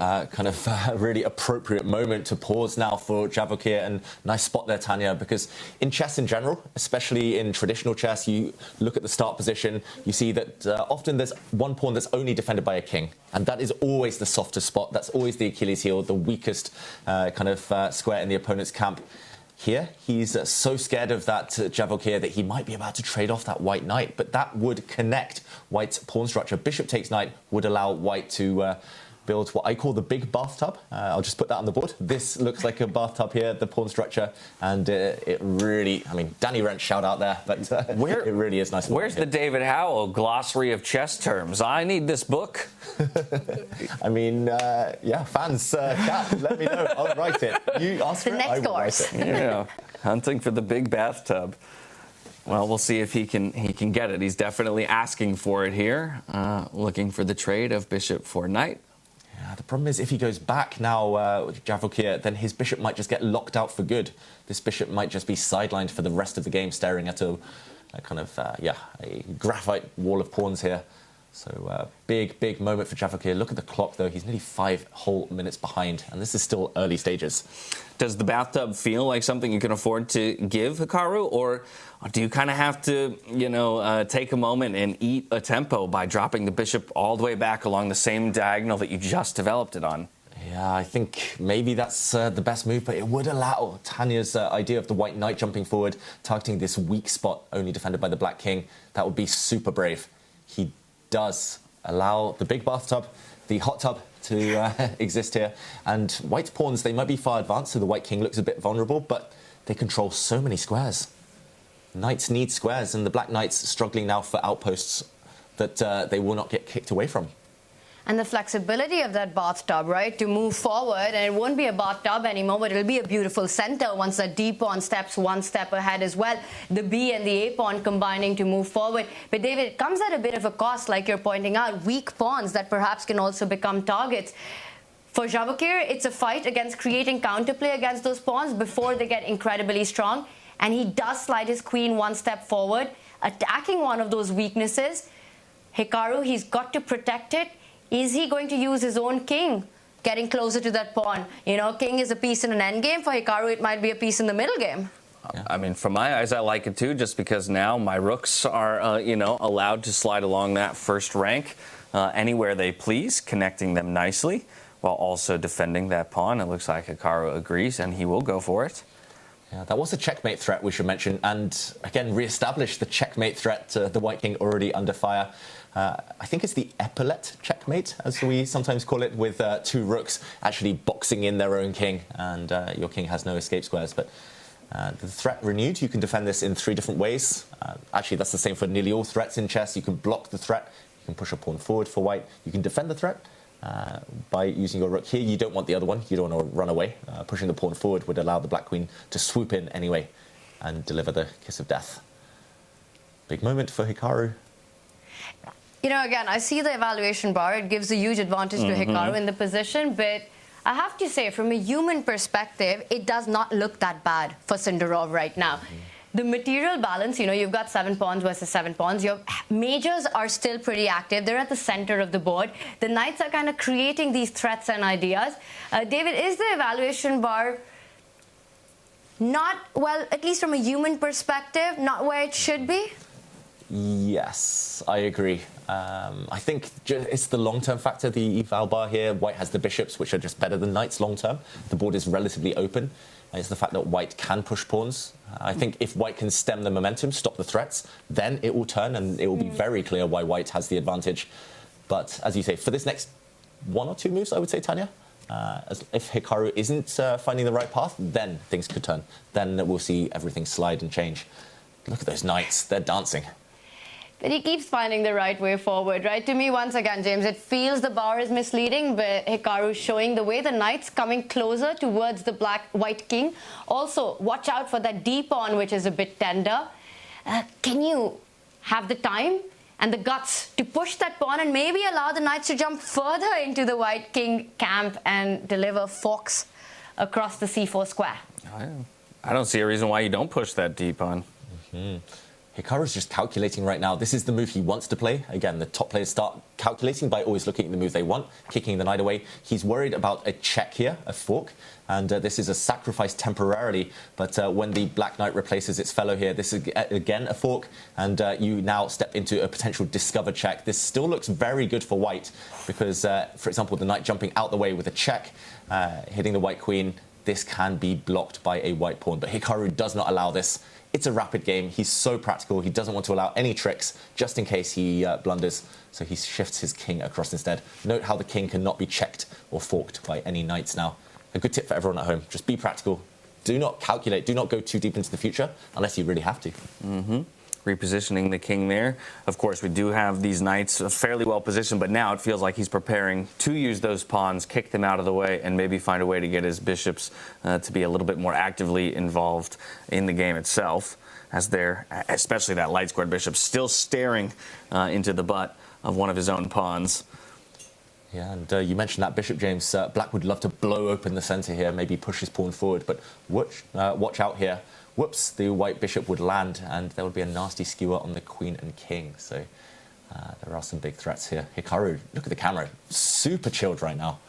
Speaker 1: really appropriate moment to pause now for Javokhir, and nice spot there, Tanya, because in chess in general, especially in traditional chess, you look at the start position, you see that often there's one pawn that's only defended by a king, and that is always the softest spot. That's always the Achilles heel, the weakest square in the opponent's camp. Here, he's so scared of that Javokhir that he might be about to trade off that white knight, but that would connect white's pawn structure. Bishop takes knight would allow white to build what I call the big bathtub. I'll just put that on the board. This looks like a bathtub here, the pawn structure, and it really, Danny Rent shout out there, but it really is nice.
Speaker 2: Where's the David Howell glossary of chess terms? I need this book.
Speaker 1: Fans, chat, let me know. I'll write it. You ask for it, I will write it.
Speaker 2: Yeah, hunting for the big bathtub. Well, we'll see if he can get it. He's definitely asking for it here, looking for the trade of bishop for knight.
Speaker 1: Yeah, the problem is if he goes back now, Javokhir, then his bishop might just get locked out for good. This bishop might just be sidelined for the rest of the game, staring at a graphite wall of pawns here. So big moment for Javokhir. Look at the clock, though. He's nearly 5 whole minutes behind, and this is still early stages.
Speaker 2: Does the bathtub feel like something you can afford to give Hikaru, or do you kind of have to, take a moment and eat a tempo by dropping the bishop all the way back along the same diagonal that you just developed it on?
Speaker 1: Yeah, I think maybe that's the best move, but it would allow Tanya's idea of the white knight jumping forward, targeting this weak spot only defended by the black king. That would be super brave. He does allow the big bathtub, the hot tub, to exist here. And white's pawns, they might be far advanced, so the white king looks a bit vulnerable, but they control so many squares. Knights need squares, and the black knights struggling now for outposts that they will not get kicked away from.
Speaker 4: And the flexibility of that bathtub, right, to move forward, and it won't be a bathtub anymore, but it'll be a beautiful center once the D pawn steps one step ahead as well. The B and the A pawn combining to move forward. But David, it comes at a bit of a cost, like you're pointing out, weak pawns that perhaps can also become targets. For Javokhir, it's a fight against creating counterplay against those pawns before they get incredibly strong. And he does slide his queen one step forward, attacking one of those weaknesses. Hikaru, he's got to protect it. Is he going to use his own king, getting closer to that pawn? King is a piece in an endgame. For Hikaru, it might be a piece in the middle game.
Speaker 2: I mean, from my eyes, I like it too, just because now my rooks are, allowed to slide along that first rank anywhere they please, connecting them nicely while also defending that pawn. It looks like Hikaru agrees, and he will go for it.
Speaker 1: Yeah, that was a checkmate threat, we should mention, and again, re-establish the checkmate threat to the white king already under fire. I think it's the epaulette checkmate, as we sometimes call it, with 2 rooks actually boxing in their own king, and your king has no escape squares. But the threat renewed, you can defend this in 3 different ways. Actually, that's the same for nearly all threats in chess. You can block the threat, you can push a pawn forward for white, you can defend the threat by using your rook. Here, you don't want the other one, you don't want to run away. Pushing the pawn forward would allow the black queen to swoop in anyway and deliver the kiss of death. Big moment for Hikaru.
Speaker 4: Again, I see the evaluation bar. It gives a huge advantage to Hikaru in the position, but I have to say, from a human perspective, it does not look that bad for Sindarov right now. The material balance, you've got 7 pawns versus 7 pawns. Your majors are still pretty active. They're at the center of the board. The knights are kind of creating these threats and ideas. David, is the evaluation bar not, well, at least from a human perspective, not where it should be?
Speaker 1: Yes, I agree. I think it's the long-term factor, the eval bar here. White has the bishops, which are just better than knights long-term. The board is relatively open. And it's the fact that white can push pawns. I think if white can stem the momentum, stop the threats, then it will turn and it will be very clear why white has the advantage. But as you say, for this next 1 or 2 moves, I would say, Tanya, if Hikaru isn't finding the right path, then things could turn. Then we'll see everything slide and change. Look at those knights. They're dancing.
Speaker 4: But he keeps finding the right way forward, right? To me, once again, James, it feels the bar is misleading, but Hikaru showing the way. The knight's coming closer towards the white king. Also, watch out for that D pawn, which is a bit tender. Can you have the time and the guts to push that pawn and maybe allow the knights to jump further into the white king camp and deliver forks across the C4 square?
Speaker 2: I don't see a reason why you don't push that D pawn.
Speaker 1: Hikaru's just calculating right now. This is the move he wants to play. Again, the top players start calculating by always looking at the move they want, kicking the knight away. He's worried about a check here, a fork, and this is a sacrifice temporarily. But when the black knight replaces its fellow here, this is again a fork, and you now step into a potential discover check. This still looks very good for white because, for example, the knight jumping out the way with a check, hitting the white queen. This can be blocked by a white pawn, but Hikaru does not allow this. It's a rapid game. He's so practical. He doesn't want to allow any tricks just in case he blunders. So he shifts his king across instead. Note how the king cannot be checked or forked by any knights now. A good tip for everyone at home. Just be practical. Do not calculate. Do not go too deep into the future unless you really have to.
Speaker 2: Repositioning the king there. Of course, we do have these knights fairly well positioned, but now it feels like he's preparing to use those pawns, kick them out of the way, and maybe find a way to get his bishops to be a little bit more actively involved in the game itself, as they're, especially that light squared bishop, still staring into the butt of one of his own pawns.
Speaker 1: Yeah, and you mentioned that bishop, James. Black would love to blow open the centre here, maybe push his pawn forward, but watch out here. Whoops, the white bishop would land, and there would be a nasty skewer on the queen and king. So There are some big threats here. Hikaru, look at the camera. Super chilled right now.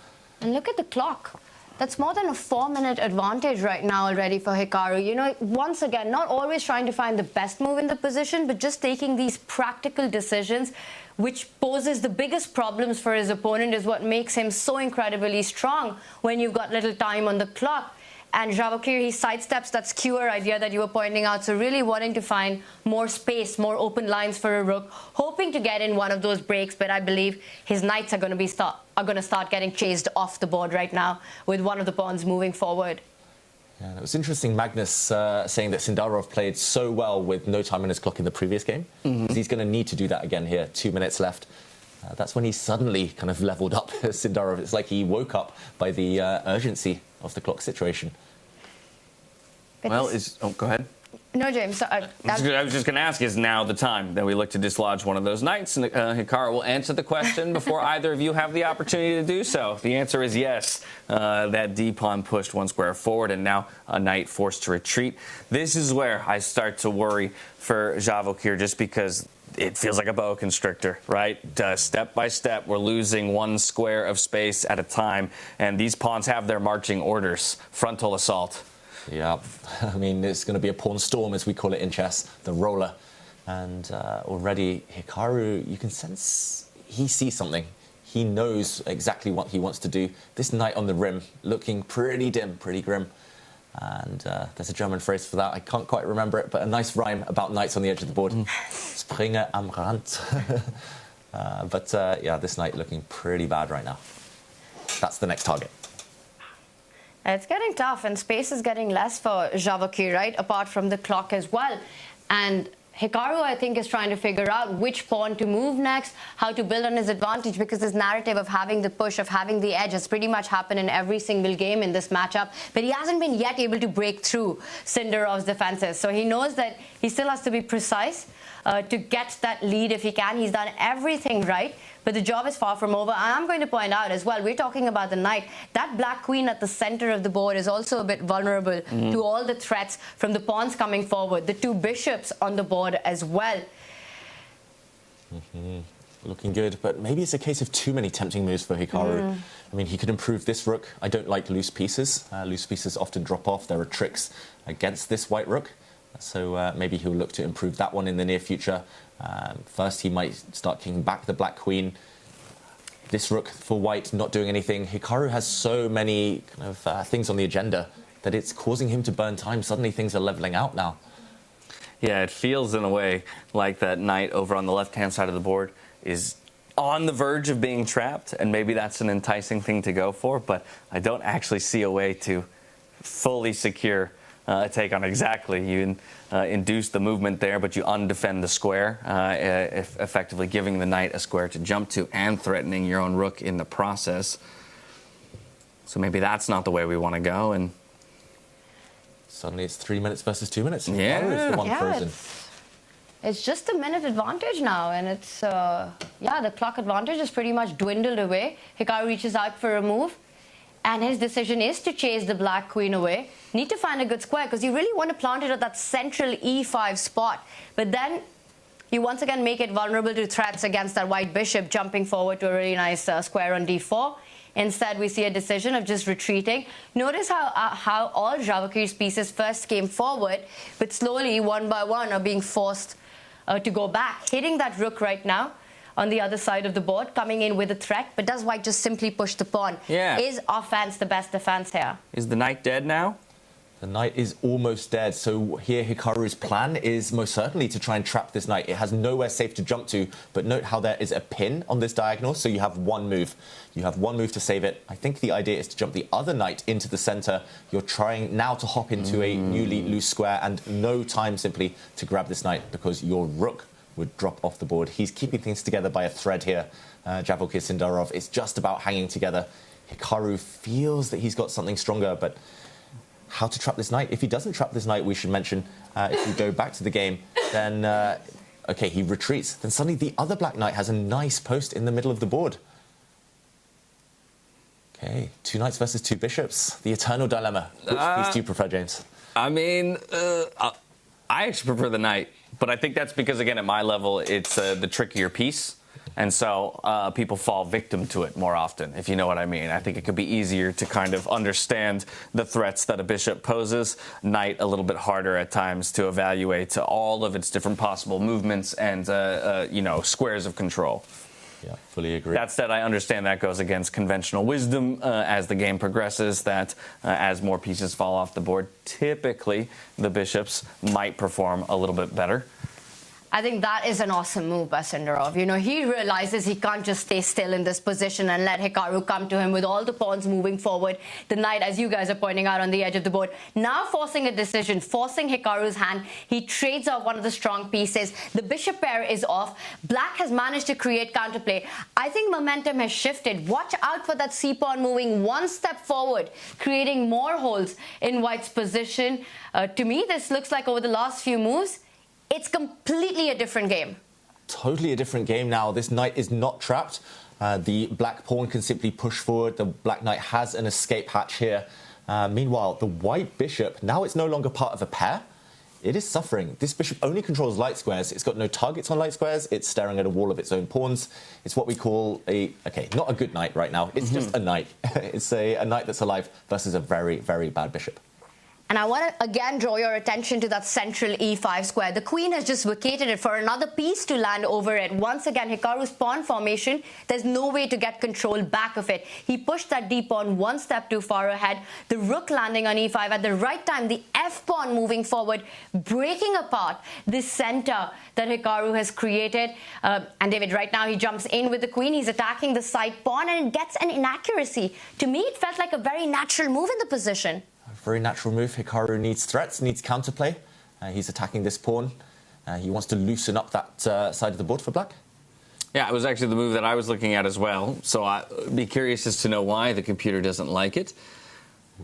Speaker 4: And look at the clock. That's more than a 4-minute advantage right now already for Hikaru. You know, once again, not always trying to find the best move in the position, but just taking these practical decisions, which poses the biggest problems for his opponent, is what makes him so incredibly strong when you've got little time on the clock. And Javokhir, he sidesteps that skewer idea that you were pointing out, so really wanting to find more space, more open lines for a rook, hoping to get in one of those breaks, but I believe his knights are going to start getting chased off the board right now with one of the pawns moving forward.
Speaker 1: Yeah, it was interesting, Magnus saying that Sindarov played so well with no time on his clock in the previous game. He's going to need to do that again here. 2 minutes left. That's when he suddenly kind of leveled up Sindarov. It's like he woke up by the urgency of the clock situation.
Speaker 2: Well, go ahead.
Speaker 4: No, James.
Speaker 2: I was just going to ask, is now the time that we look to dislodge one of those knights? And Hikaru will answer the question before either of you have the opportunity to do so. The answer is yes. That D-pawn pushed one square forward, and now a knight forced to retreat. This is where I start to worry for Javokhir, just because it feels like a boa constrictor, right? Step by step, we're losing one square of space at a time, and these pawns have their marching orders. Frontal assault.
Speaker 1: Yeah, I mean, it's going to be a pawn storm, as we call it in chess, the roller. And already Hikaru, you can sense he sees something. He knows exactly what he wants to do. This knight on the rim looking pretty dim, pretty grim. And there's a German phrase for that. I can't quite remember it, but a nice rhyme about knights on the edge of the board. Springer am Rand. Yeah, this knight looking pretty bad right now. That's the next target.
Speaker 4: It's getting tough, and space is getting less for Javokhir, right? Apart from the clock as well. And Hikaru, I think, is trying to figure out which pawn to move next, how to build on his advantage, because this narrative of having the push, of having the edge, has pretty much happened in every single game in this matchup. But he hasn't been yet able to break through Sindarov's defenses. So he knows that he still has to be precise to get that lead if he can. He's done everything right, but the job is far from over. And I'm going to point out as well, we're talking about the knight. That black queen at the center of the board is also a bit vulnerable to all the threats from the pawns coming forward, the two bishops on the board as well.
Speaker 1: Looking good, but maybe it's a case of too many tempting moves for Hikaru. I mean, he could improve this rook. I don't like loose pieces. Loose pieces often drop off. There are tricks against this white rook. So maybe he'll look to improve that one in the near future. First, he might start kicking back the black queen. This rook for white not doing anything. Hikaru has so many kind of things on the agenda that it's causing him to burn time. Suddenly things are leveling out now.
Speaker 2: Yeah, it feels in a way like that knight over on the left-hand side of the board is on the verge of being trapped, and maybe that's an enticing thing to go for, but I don't actually see a way to fully secure a take on exactly. You induce the movement there, but you undefend the square, effectively giving the knight a square to jump to and threatening your own rook in the process. So maybe that's not the way we want to go. And
Speaker 1: suddenly it's 3 minutes versus 2 minutes.
Speaker 2: Yeah,
Speaker 1: the one frozen.
Speaker 4: It's just a minute advantage now, and it's, the clock advantage is pretty much dwindled away. Hikaru reaches out for a move, and his decision is to chase the black queen away. Need to find a good square, because you really want to plant it at that central e5 spot. But then you once again make it vulnerable to threats against that white bishop jumping forward to a really nice square on d4. Instead, we see a decision of just retreating. Notice how all Javokhir's pieces first came forward, but slowly, one by one, are being forced to go back. Hitting that rook right now on the other side of the board, coming in with a threat, but does white just simply push the pawn?
Speaker 2: Yeah.
Speaker 4: Is offense the best defense here?
Speaker 2: Is the knight dead now?
Speaker 1: The knight is almost dead, so here Hikaru's plan is most certainly to try and trap this knight. It has nowhere safe to jump to, but note how there is a pin on this diagonal, so you have one move. You have one move to save it. I think the idea is to jump the other knight into the center. You're trying now to hop into a newly loose square, and no time simply to grab this knight, because your rook would drop off the board. He's keeping things together by a thread here. Javokhir Sindarov, it's just about hanging together. Hikaru feels that he's got something stronger, but how to trap this knight? If he doesn't trap this knight, we should mention, if we go back to the game, then, okay, he retreats. Then suddenly the other black knight has a nice post in the middle of the board. Okay, two knights versus two bishops. The eternal dilemma. Which piece do you prefer, James?
Speaker 2: I mean, I actually prefer the knight, But I think that's because, again, at my level, it's the trickier piece. And so people fall victim to it more often, if you know what I mean. I think it could be easier to kind of understand the threats that a bishop poses. Knight a little bit harder at times to evaluate all of its different possible movements and, squares of control.
Speaker 1: Yeah, fully agree.
Speaker 2: That said, I understand that goes against conventional wisdom as the game progresses, that as more pieces fall off the board, typically the bishops might perform a little bit better.
Speaker 4: I think that is an awesome move by Sindarov. He realizes he can't just stay still in this position and let Hikaru come to him with all the pawns moving forward. The knight, as you guys are pointing out, on the edge of the board. Now forcing a decision, forcing Hikaru's hand. He trades off one of the strong pieces. The bishop pair is off. Black has managed to create counterplay. I think momentum has shifted. Watch out for that c-pawn moving one step forward, creating more holes in White's position. To me, this looks like over the last few moves, it's completely a different game.
Speaker 1: Totally a different game now. This knight is not trapped. The black pawn can simply push forward. The black knight has an escape hatch here. Meanwhile, the white bishop, now it's no longer part of a pair. It is suffering. This bishop only controls light squares. It's got no targets on light squares. It's staring at a wall of its own pawns. It's what we call not a good knight right now. It's just a knight. It's a knight that's alive versus a very, very bad bishop.
Speaker 4: And I want to again draw your attention to that central e5 square. The queen has just vacated it for another piece to land over it. Once again, Hikaru's pawn formation, there's no way to get control back of it. He pushed that d pawn one step too far ahead. The rook landing on e5 at the right time. The f pawn moving forward, breaking apart this center that Hikaru has created. And David, right now he jumps in with the queen. He's attacking the side pawn and it gets an inaccuracy. To me, it felt like a very natural move in the position.
Speaker 1: Very natural move. Hikaru needs threats, needs counterplay. He's attacking this pawn. He wants to loosen up that side of the board for black.
Speaker 2: Yeah, it was actually the move that I was looking at as well. So I'd be curious as to know why the computer doesn't like it.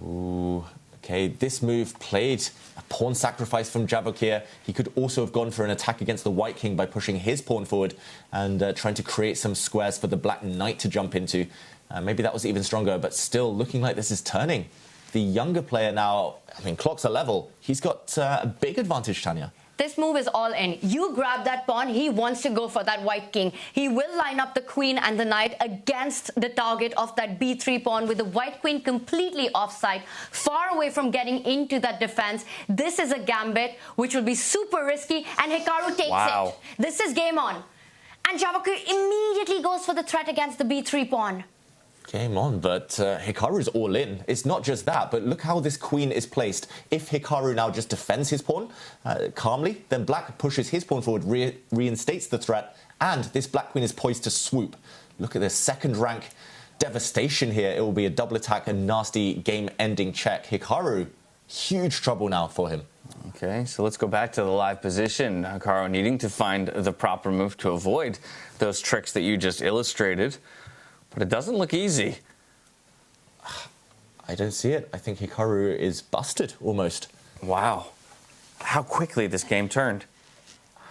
Speaker 1: Ooh, okay. This move played a pawn sacrifice from Javokhir. He could also have gone for an attack against the white king by pushing his pawn forward and trying to create some squares for the black knight to jump into. Maybe that was even stronger, but still looking like this is turning. The younger player now, clocks are level. He's got a big advantage, Tanya.
Speaker 4: This move is all in. You grab that pawn, he wants to go for that white king. He will line up the queen and the knight against the target of that b3 pawn with the white queen completely offside, far away from getting into that defense. This is a gambit which will be super risky, and Hikaru takes it. This is game on. And Javokhir immediately goes for the threat against the b3 pawn.
Speaker 1: Game on, but Hikaru's all in. It's not just that, but look how this queen is placed. If Hikaru now just defends his pawn calmly, then black pushes his pawn forward, reinstates the threat, and this black queen is poised to swoop. Look at this second rank devastation here. It will be a double attack, a nasty game-ending check. Hikaru, huge trouble now for him.
Speaker 2: Okay, so let's go back to the live position. Hikaru needing to find the proper move to avoid those tricks that you just illustrated. But it doesn't look easy.
Speaker 1: I don't see it. I think Hikaru is busted, almost.
Speaker 2: Wow. How quickly this game turned.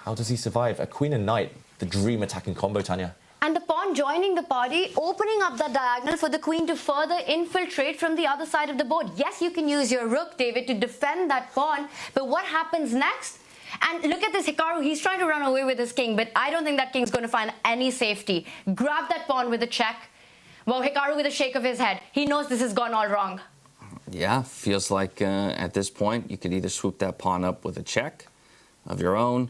Speaker 1: How does he survive? A queen and knight, the dream attacking combo, Tanya.
Speaker 4: And the pawn joining the party, opening up the diagonal for the queen to further infiltrate from the other side of the board. Yes, you can use your rook, David, to defend that pawn. But what happens next? And look at this Hikaru, he's trying to run away with his king, but I don't think that king's going to find any safety. Grab that pawn with a check. Well, Hikaru with a shake of his head. He knows this has gone all wrong.
Speaker 2: Yeah, feels like at this point you could either swoop that pawn up with a check of your own.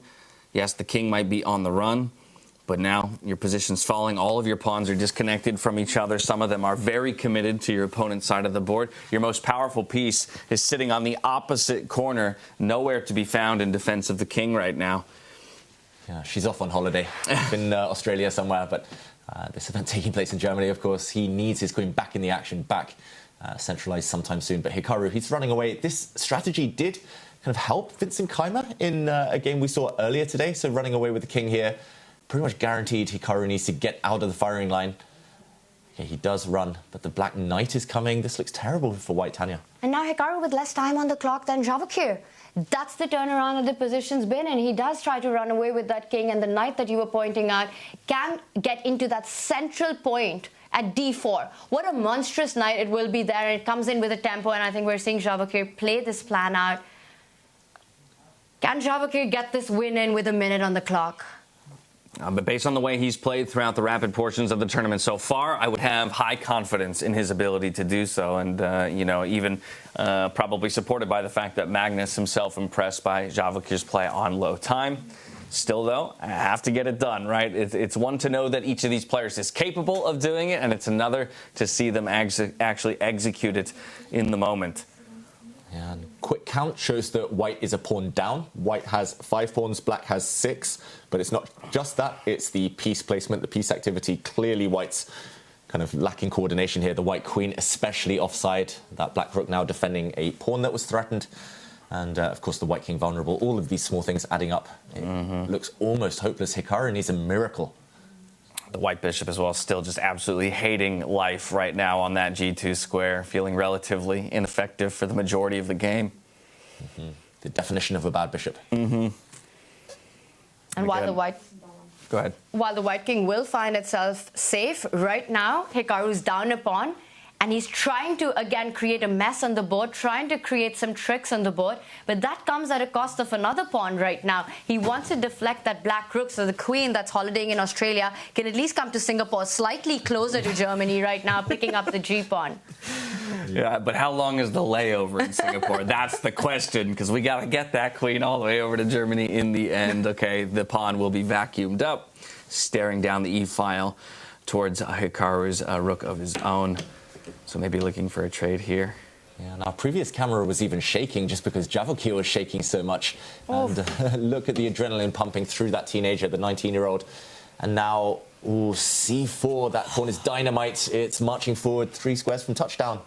Speaker 2: Yes, the king might be on the run, but now your position's falling. All of your pawns are disconnected from each other. Some of them are very committed to your opponent's side of the board. Your most powerful piece is sitting on the opposite corner, nowhere to be found in defense of the king right now.
Speaker 1: Yeah, she's off on holiday in Australia somewhere, but this event taking place in Germany, of course. He needs his queen back in the action, back centralized sometime soon. But Hikaru, he's running away. This strategy did kind of help Vincent Keymer in a game we saw earlier today. So running away with the king here, pretty much guaranteed Hikaru needs to get out of the firing line. Okay, he does run, but the black knight is coming. This looks terrible for white, Tanya.
Speaker 4: And now Hikaru with less time on the clock than Javokhir. That's the turnaround that the position's been, and he does try to run away with that king, and the knight that you were pointing out can get into that central point at d4. What a monstrous knight it will be there, and it comes in with a tempo, and I think we're seeing Javokhir play this plan out. Can Javokhir get this win in with a minute on the clock?
Speaker 2: But based on the way he's played throughout the rapid portions of the tournament so far, I would have high confidence in his ability to do so. And, even probably supported by the fact that Magnus himself impressed by Javokhir's play on low time. Still, though, I have to get it done, right? It's one to know that each of these players is capable of doing it, and it's another to see them actually execute it in the moment.
Speaker 1: And quick count shows that white is a pawn down. White has 5 pawns, black has 6. But it's not just that, it's the piece placement, the piece activity. Clearly white's kind of lacking coordination here. The white queen especially offside. That black rook now defending a pawn that was threatened. And, of course, the white king vulnerable. All of these small things adding up. It looks almost hopeless. Hikaru needs a miracle.
Speaker 2: The white bishop as well, still just absolutely hating life right now on that G2 square, feeling relatively ineffective for the majority of the game.
Speaker 1: The definition of a bad bishop.
Speaker 4: And while the white...
Speaker 2: Go ahead.
Speaker 4: While the white king will find itself safe right now, Hikaru's down a pawn. And he's trying to, again, create a mess on the board, trying to create some tricks on the board. But that comes at a cost of another pawn right now. He wants to deflect that black rook so the queen that's holidaying in Australia can at least come to Singapore, slightly closer to Germany right now, picking up the G-pawn.
Speaker 2: Yeah, but how long is the layover in Singapore? That's the question, because we got to get that queen all the way over to Germany in the end. Okay, the pawn will be vacuumed up, staring down the E-file towards Hikaru's rook of his own. So maybe looking for a trade here.
Speaker 1: Yeah, and our previous camera was even shaking just because Javokhir was shaking so much. And look at the adrenaline pumping through that teenager, the 19-year-old. And now, C4, that pawn is dynamite. It's marching forward 3 squares from touchdown.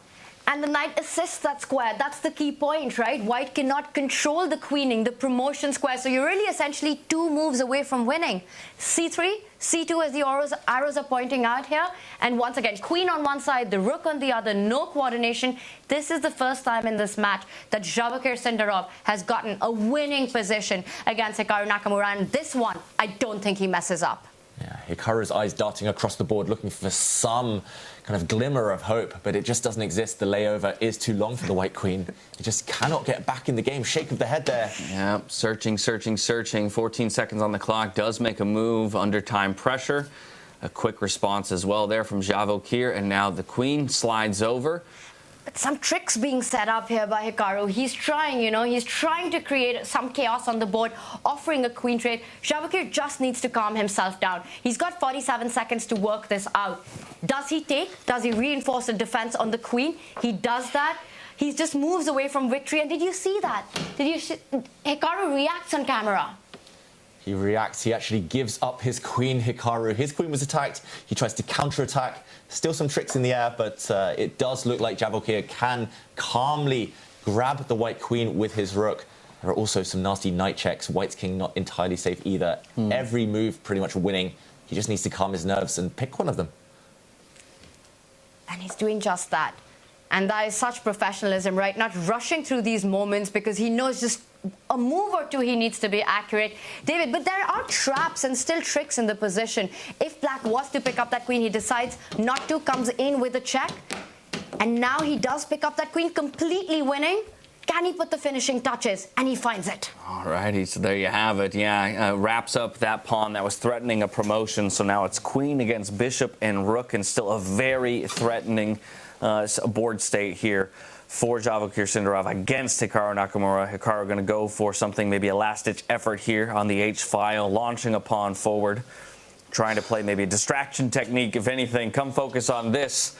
Speaker 4: And the knight assists that square. That's the key point, right? White cannot control the queening, the promotion square. So you're really essentially 2 moves away from winning. C3, C2 as the arrows are pointing out here. And once again, queen on one side, the rook on the other, no coordination. This is the first time in this match that Javokhir Sindarov has gotten a winning position against Hikaru Nakamura. And this one, I don't think he messes up.
Speaker 1: Yeah, Hikaru's eyes darting across the board, looking for some kind of glimmer of hope, but it just doesn't exist. The layover is too long for the white queen. He just cannot get back in the game. Shake of the head there.
Speaker 2: Yeah, searching. 14 seconds on the clock. Does make a move under time pressure. A quick response as well there from Javokhir, and now the queen slides over.
Speaker 4: But some tricks being set up here by Hikaru. He's trying, he's trying to create some chaos on the board, offering a queen trade. Javokhir just needs to calm himself down. He's got 47 seconds to work this out. Does he take? Does he reinforce the defense on the queen? He does that. He just moves away from victory. And did you see that? Hikaru reacts on camera.
Speaker 1: He reacts. He actually gives up his queen, Hikaru. His queen was attacked. He tries to counterattack. Still some tricks in the air, but it does look like Javokhir can calmly grab the white queen with his rook. There are also some nasty knight checks. White's king not entirely safe either. Every move pretty much winning. He just needs to calm his nerves and pick one of them.
Speaker 4: And he's doing just that. And that is such professionalism, right? Not rushing through these moments because he knows just a move or two he needs to be accurate. David, but there are traps and still tricks in the position. If black was to pick up that queen, he decides not to, comes in with a check. And now he does pick up that queen, completely winning. Can he put the finishing touches? And he finds it.
Speaker 2: All righty, so there you have it. Yeah, wraps up that pawn that was threatening a promotion. So now it's queen against bishop and rook, and still a very threatening board state here for Javokhir Sindarov against Hikaru Nakamura. Hikaru going to go for something, maybe a last-ditch effort here on the H-file, launching a pawn forward, trying to play maybe a distraction technique, if anything. Come focus on this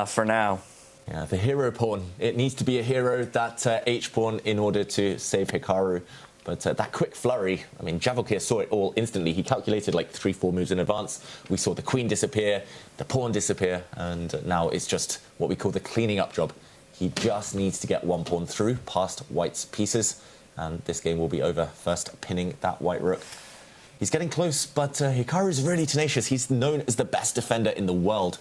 Speaker 2: for now.
Speaker 1: Yeah, the hero pawn. It needs to be a hero, that H-pawn, in order to save Hikaru. But that quick flurry, I mean, Javokhir saw it all instantly. He calculated like 3-4 moves in advance. We saw the queen disappear, the pawn disappear, and now it's just what we call the cleaning up job. He just needs to get one pawn through past white's pieces, and this game will be over, first pinning that white rook. He's getting close, but Hikaru's really tenacious. He's known as the best defender in the world.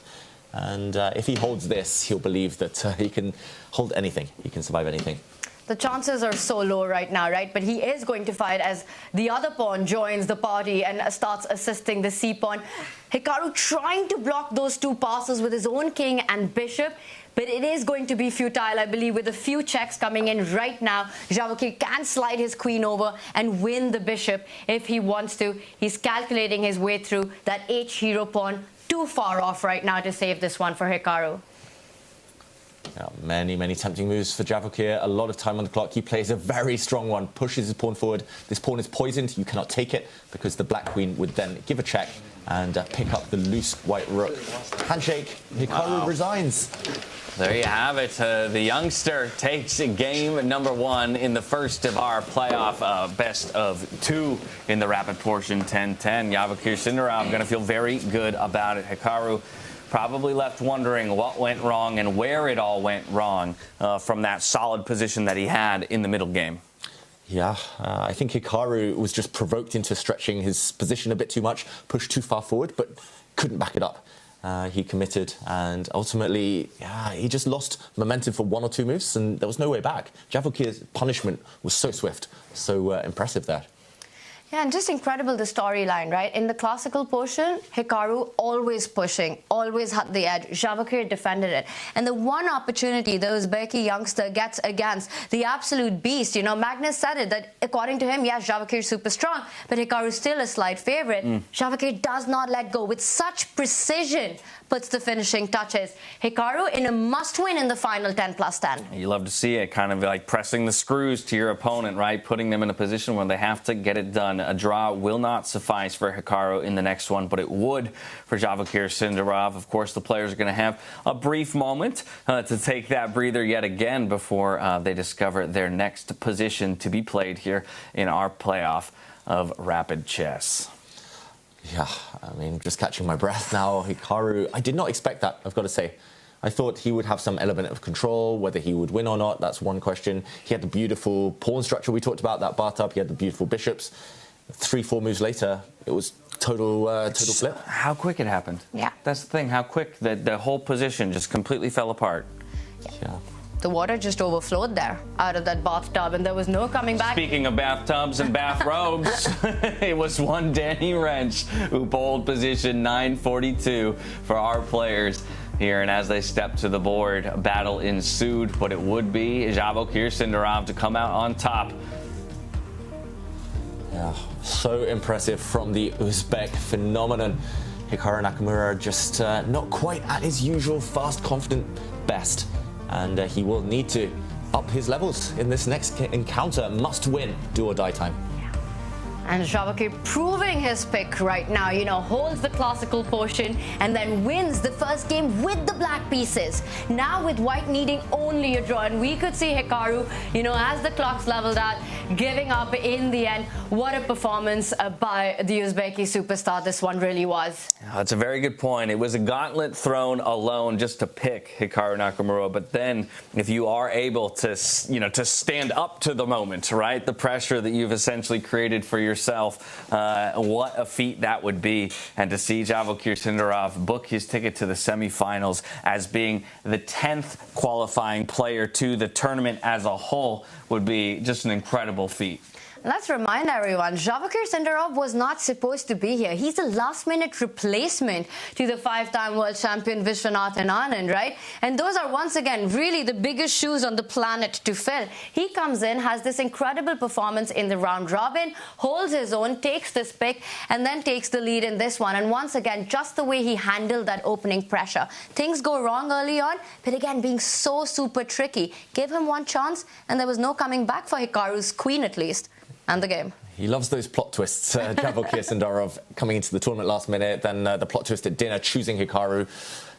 Speaker 1: And if he holds this, he'll believe that he can hold anything. He can survive anything.
Speaker 4: The chances are so low right now, right? But he is going to fight as the other pawn joins the party and starts assisting the C-pawn. Hikaru trying to block those 2 passes with his own king and bishop. but it is going to be futile, I believe, with a few checks coming in right now. Javokhir can slide his queen over and win the bishop if he wants to. He's calculating his way through that H-hero pawn, too far off right now to save this one for Hikaru.
Speaker 1: Yeah, many tempting moves for Javokhir. A lot of time on the clock. He plays a very strong one, pushes his pawn forward. This pawn is poisoned. You cannot take it because the black queen would then give a check and pick up the loose white rook. Handshake. Hikaru resigns.
Speaker 2: There you have it. The youngster takes game number 1 in the first of our playoff best of 2 in the rapid portion 10-10. Javokhir Sindarov going to feel very good about it. Hikaru probably left wondering what went wrong and where it all went wrong from that solid position that he had in the middle game.
Speaker 1: Yeah, I think Hikaru was just provoked into stretching his position a bit too much, pushed too far forward, but couldn't back it up. He committed, and ultimately, he just lost momentum for 1 or 2 moves, and there was no way back. Javokhir's punishment was so swift, so impressive there.
Speaker 4: Yeah, and just incredible, the storyline, right? In the classical portion, Hikaru always pushing, always had the edge. Javokhir defended it. And the one opportunity the Uzbeki youngster gets against the absolute beast, you know, Magnus said it, that according to him, yes, Javokhir's super strong, but Hikaru's still a slight favorite. Javokhir does not let go with such precision, puts the finishing touches. Hikaru in a must-win in the final 10+10.
Speaker 2: You love to see it, kind of like pressing the screws to your opponent, right? Putting them in a position where they have to get it done. A draw will not suffice for Hikaru in the next one, but it would for Javokhir Sindarov. Of course, the players are going to have a brief moment to take that breather yet again before they discover their next position to be played here in our playoff of rapid chess.
Speaker 1: Yeah, I mean, just catching my breath now. Hikaru, I did not expect that, I've got to say. I thought he would have some element of control. Whether he would win or not, that's one question. He had the beautiful pawn structure we talked about, that bar-up. He had the beautiful bishops. 3-4 moves later, it was total flip.
Speaker 2: How quick it happened.
Speaker 4: Yeah.
Speaker 2: That's the thing, how quick the whole position just completely fell apart.
Speaker 1: Yeah.
Speaker 4: The water just overflowed there out of that bathtub, and there was no coming back.
Speaker 2: Speaking of bathtubs and bathrobes, it was one Danny Wrench who pulled position 942 for our players here. And as they stepped to the board, a battle ensued, but it would be Javokhir Sindarov to come out on top.
Speaker 1: Yeah, so impressive from the Uzbek phenomenon. Hikaru Nakamura just not quite at his usual fast, confident best. And he will need to up his levels in this next encounter. Must win, do or die time.
Speaker 4: And Javokhir proving his pick right now, you know, holds the classical portion and then wins the first game with the black pieces. Now with white needing only a draw, and we could see Hikaru, you know, as the clock's leveled out, giving up in the end. What a performance by the Uzbeki superstar this one really was.
Speaker 2: That's a very good point. It was a gauntlet thrown alone just to pick Hikaru Nakamura, but then if you are able to, you know, to stand up to the moment, right, the pressure that you've essentially created for yourself, what a feat that would be. And to see Javokhir Sindarov book his ticket to the semifinals as being the 10th qualifying player to the tournament as a whole would be just an incredible feat.
Speaker 4: Let's remind everyone, Javokhir Sindarov was not supposed to be here. He's a last-minute replacement to the 5-time world champion Vincent Keymer, right? And those are, once again, really the biggest shoes on the planet to fill. He comes in, has this incredible performance in the round robin, holds his own, takes this pick, and then takes the lead in this one. And once again, just the way he handled that opening pressure. Things go wrong early on, but again, being so super tricky. Give him one chance, and there was no coming back for Hikaru's queen, at least. And the game.
Speaker 1: He loves those plot twists. Javokhir Sindarov coming into the tournament last minute, then the plot twist at dinner, choosing Hikaru.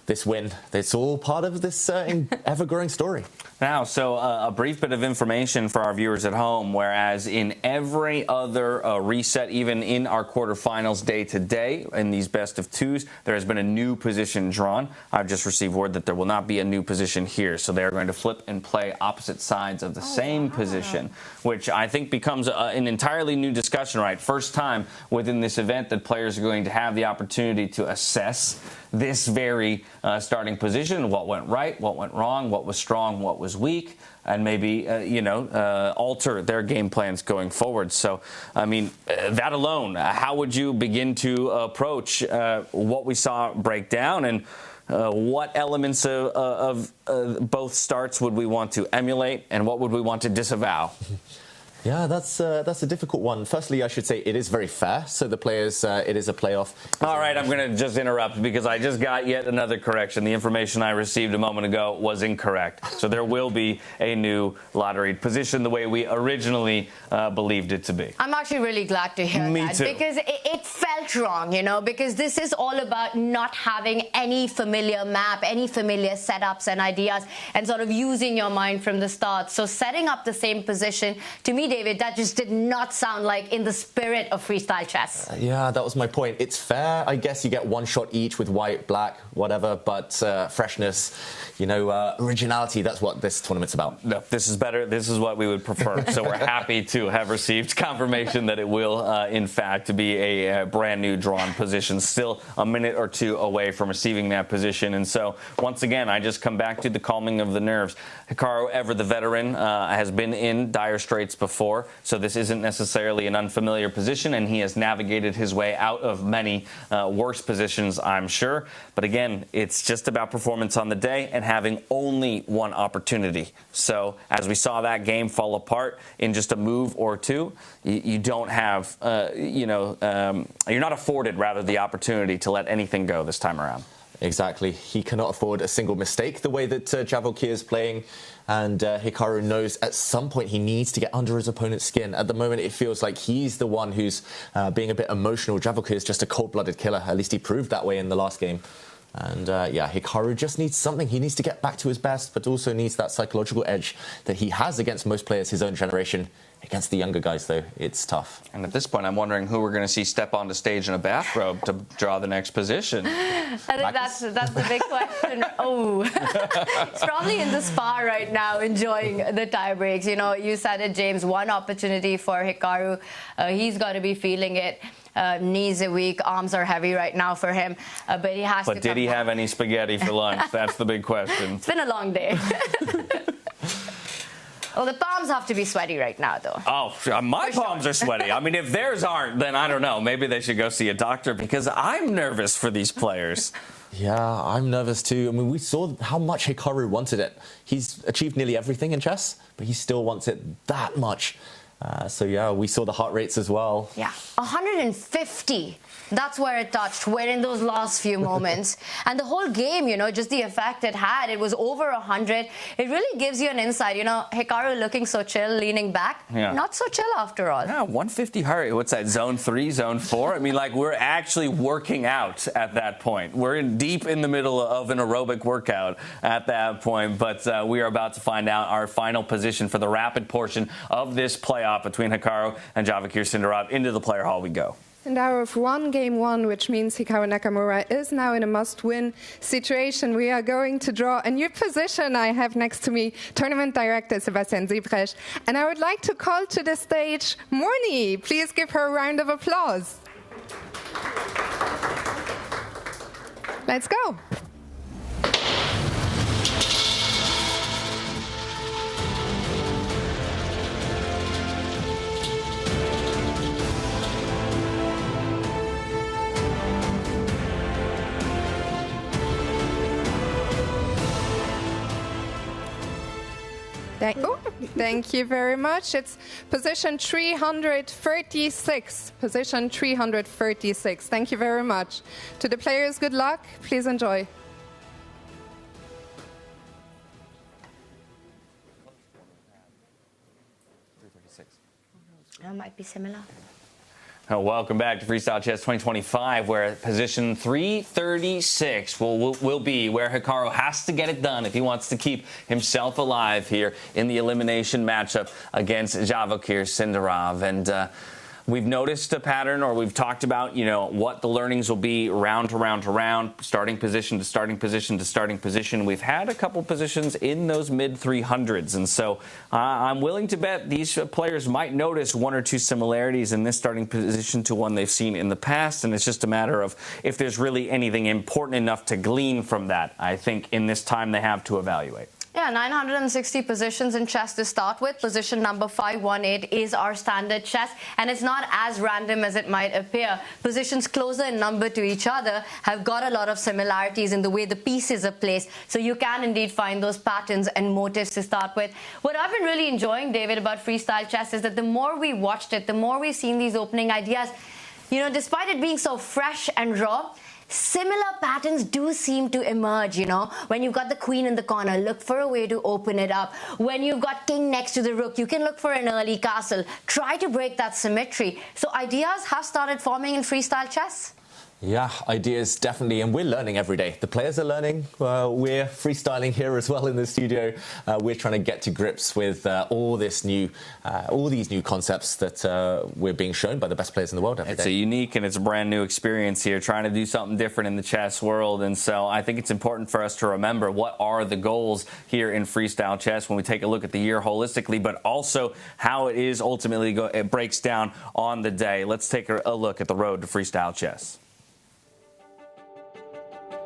Speaker 1: This win, it's all part of this ever-growing story.
Speaker 2: Now, so a brief bit of information for our viewers at home, whereas in every other reset, even in our quarterfinals day to day, in these best of twos, there has been a new position drawn. I've just received word that there will not be a new position here, so they're going to flip and play opposite sides of the same position, which I think becomes an entirely new discussion, right? First time within this event that players are going to have the opportunity to assess this very starting position, what went right, what went wrong, what was strong, what was weak, and maybe, alter their game plans going forward. So, I mean, that alone, how would you begin to approach what we saw break down? And what elements of both starts would we want to emulate, and what would we want to disavow?
Speaker 1: Yeah, that's a difficult one. Firstly, I should say it is very fair. So the players, it is a playoff.
Speaker 2: All right, I'm going to just interrupt because I just got yet another correction. The information I received a moment ago was incorrect. So there will be a new lotteried position the way we originally believed it to be.
Speaker 4: I'm actually really glad to hear
Speaker 2: Me
Speaker 4: that.
Speaker 2: too.
Speaker 4: Because it felt wrong, you know, because this is all about not having any familiar map, any familiar setups and ideas, and sort of using your mind from the start. So setting up the same position, to me, David, that just did not sound like in the spirit of freestyle chess.
Speaker 1: Yeah, that was my point. It's fair. I guess you get one shot each with white, black, whatever, but freshness, you know, originality, that's what this tournament's about.
Speaker 2: No, this is better. This is what we would prefer. So we're happy to have received confirmation that it will, in fact, be a brand new drawn position, still a minute or two away from receiving that position. And so, once again, I just come back to the calming of the nerves. Hikaru, ever the veteran, has been in dire straits before. So this isn't necessarily an unfamiliar position, and he has navigated his way out of many worse positions, I'm sure. But again, it's just about performance on the day and having only one opportunity. So as we saw that game fall apart in just a move or two, you don't have, you're not afforded, rather, the opportunity to let anything go this time around.
Speaker 1: Exactly. He cannot afford a single mistake the way that Javokhir is playing. And Hikaru knows at some point he needs to get under his opponent's skin. At the moment, it feels like he's the one who's being a bit emotional. Javokhir is just a cold-blooded killer. At least he proved that way in the last game. And yeah, Hikaru just needs something. He needs to get back to his best, but also needs that psychological edge that he has against most players his own generation. Against the younger guys, though, it's tough.
Speaker 2: And at this point, I'm wondering who we're going to see step onto stage in a bathrobe to draw the next position.
Speaker 4: I think that's the big question. Oh, it's probably in the spa right now, enjoying the tie breaks. You know, you said it, James. One opportunity for Hikaru. He's got to be feeling it. Knees are weak, arms are heavy right now for him, but he has to.
Speaker 2: But did he have any spaghetti for lunch? That's the big question.
Speaker 4: It's been a long day. Well, the palms have to be sweaty right now, though.
Speaker 2: Oh, my palms are sweaty. I mean, if theirs aren't, then I don't know. Maybe they should go see a doctor, because I'm nervous for these players.
Speaker 1: Yeah, I'm nervous too. I mean, we saw how much Hikaru wanted it. He's achieved nearly everything in chess, but he still wants it that much. So yeah, we saw the heart rates as well.
Speaker 4: Yeah, 150. That's where it touched, where in those last few moments. And the whole game, you know, just the effect it had, it was over 100. It really gives you an insight. You know, Hikaru looking so chill, leaning back.
Speaker 2: Yeah.
Speaker 4: Not so chill after all.
Speaker 2: Yeah, 150 heart rate. What's that, zone 3, zone 4? I mean, like, we're actually working out at that point. We're deep in the middle of an aerobic workout at that point. But we are about to find out our final position for the rapid portion of this playoff between Hikaru and Javokhir Sindarov. Into the player hall we go.
Speaker 20: Sindarov won game 1, which means Hikaru Nakamura is now in a must-win situation. We are going to draw a new position. I have next to me Tournament Director Sebastian Siebrecht. And I would like to call to the stage Morny. Please give her a round of applause. Let's go. Thank you very much. It's position 336. Position 336. Thank you very much. To the players, good luck. Please enjoy.
Speaker 4: That might be similar.
Speaker 2: Welcome back to Freestyle Chess 2025, where position 336 will be where Hikaru has to get it done if he wants to keep himself alive here in the elimination matchup against Javokhir Sindarov. And we've noticed a pattern, or we've talked about, you know, what the learnings will be round to round to round, starting position to starting position to starting position. We've had a couple positions in those mid-300s, and so I'm willing to bet these players might notice one or two similarities in this starting position to one they've seen in the past, and it's just a matter of if there's really anything important enough to glean from that, I think, in this time they have to evaluate.
Speaker 4: Yeah, 960 positions in chess to start with. Position number 518 is our standard chess, and it's not as random as it might appear. Positions closer in number to each other have got a lot of similarities in the way the pieces are placed, so you can indeed find those patterns and motifs to start with. What I've been really enjoying, David, about freestyle chess is that the more we watched it, the more we've seen these opening ideas. You know, despite it being so fresh and raw, similar patterns do seem to emerge, you know. When you've got the queen in the corner, look for a way to open it up. When you've got king next to the rook, you can look for an early castle. Try to break that symmetry. So ideas have started forming in freestyle chess.
Speaker 1: Yeah, ideas definitely, and we're learning every day. The players are learning. We're freestyling here as well in the studio. We're trying to get to grips with all these new concepts that we're being shown by the best players in the world every day.
Speaker 2: It's a unique and it's a brand new experience here, trying to do something different in the chess world. And so I think it's important for us to remember what are the goals here in freestyle chess when we take a look at the year holistically, but also how it is ultimately it breaks down on the day. Let's take a look at the road to freestyle chess.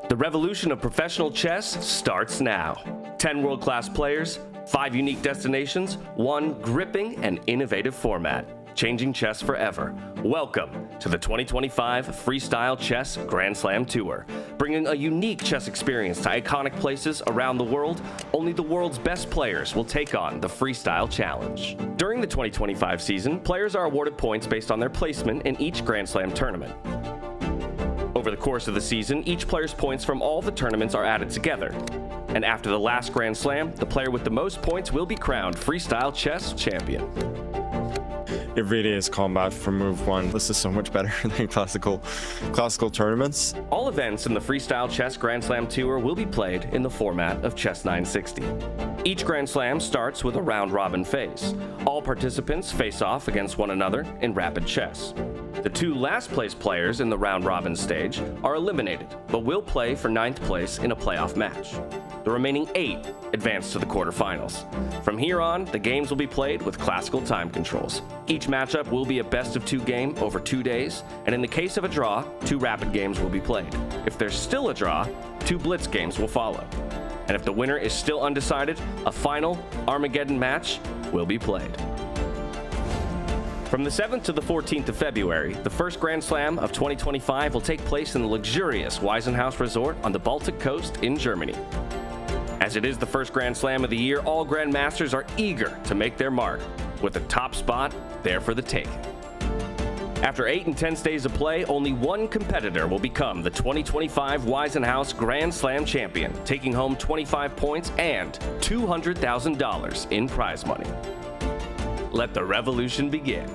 Speaker 11: The revolution of professional chess starts now. 10 world-class players, 5 unique destinations, 1 gripping and innovative format, changing chess forever. Welcome to the 2025 Freestyle Chess Grand Slam Tour. Bringing a unique chess experience to iconic places around the world, only the world's best players will take on the Freestyle Challenge. During the 2025 season, players are awarded points based on their placement in each Grand Slam tournament. Over the course of the season, each player's points from all the tournaments are added together. And after the last Grand Slam, the player with the most points will be crowned Freestyle Chess Champion.
Speaker 19: It really is combat from move 1. This is so much better than classical tournaments.
Speaker 11: All events in the Freestyle Chess Grand Slam Tour will be played in the format of Chess 960. Each Grand Slam starts with a round-robin phase. All participants face off against one another in rapid chess. The 2 last-place players in the round-robin stage are eliminated, but will play for 9th place in a playoff match. The remaining 8 advance to the quarterfinals. From here on, the games will be played with classical time controls. Each matchup will be a best-of-2 game over 2 days, and in the case of a draw, 2 rapid games will be played. If there's still a draw, 2 blitz games will follow. And if the winner is still undecided, a final Armageddon match will be played. From the 7th to the 14th of February, the first Grand Slam of 2025 will take place in the luxurious Weissenhaus Resort on the Baltic coast in Germany. As it is the first Grand Slam of the year, all Grandmasters are eager to make their mark, with the top spot there for the taking. After 8 intense days of play, only one competitor will become the 2025 Weissenhaus Grand Slam champion, taking home 25 points and $200,000 in prize money. Let the revolution begin.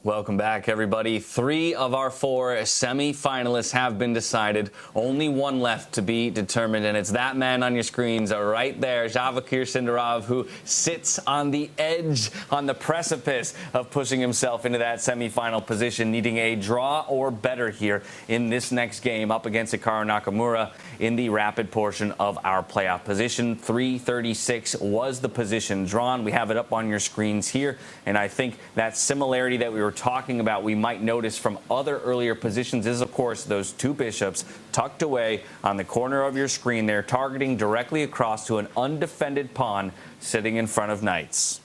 Speaker 2: Welcome back, everybody. 3 of our 4 semi-finalists have been decided. Only one left to be determined, and it's that man on your screens right there, Javokhir Sindarov, who sits on the edge, on the precipice of pushing himself into that semi-final position, needing a draw or better here in this next game up against Hikaru Nakamura in the rapid portion of our playoff. Position 336 was the position drawn. We have it up on your screens here, and I think that similarity that we were talking about we might notice from other earlier positions is, of course, those 2 bishops tucked away on the corner of your screen there, targeting directly across to an undefended pawn sitting in front of knights.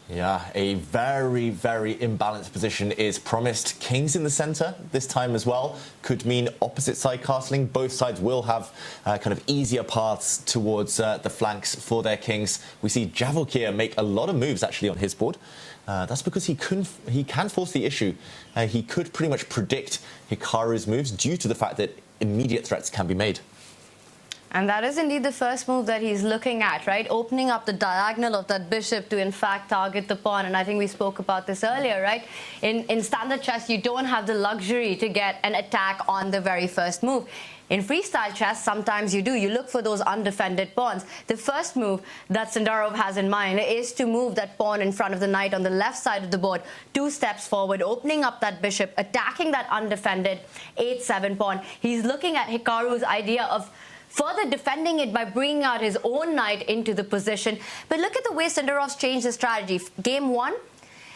Speaker 1: Yeah, a very, very imbalanced position is promised. Kings in the center this time as well could mean opposite side castling. Both sides will have kind of easier paths towards the flanks for their kings. We see Javokhir make a lot of moves actually on his board. That's because he can force the issue. He could pretty much predict Hikaru's moves due to the fact that immediate threats can be made.
Speaker 4: And that is indeed the first move that he's looking at, right? Opening up the diagonal of that bishop to, in fact, target the pawn. And I think we spoke about this earlier, right? In standard chess, you don't have the luxury to get an attack on the very first move. In freestyle chess, sometimes you do. You look for those undefended pawns. The first move that Sindarov has in mind is to move that pawn in front of the knight on the left side of the board 2 steps forward, opening up that bishop, attacking that undefended 8-7 pawn. He's looking at Hikaru's idea of further defending it by bringing out his own knight into the position. But look at the way Sindarov's changed his strategy. Game 1,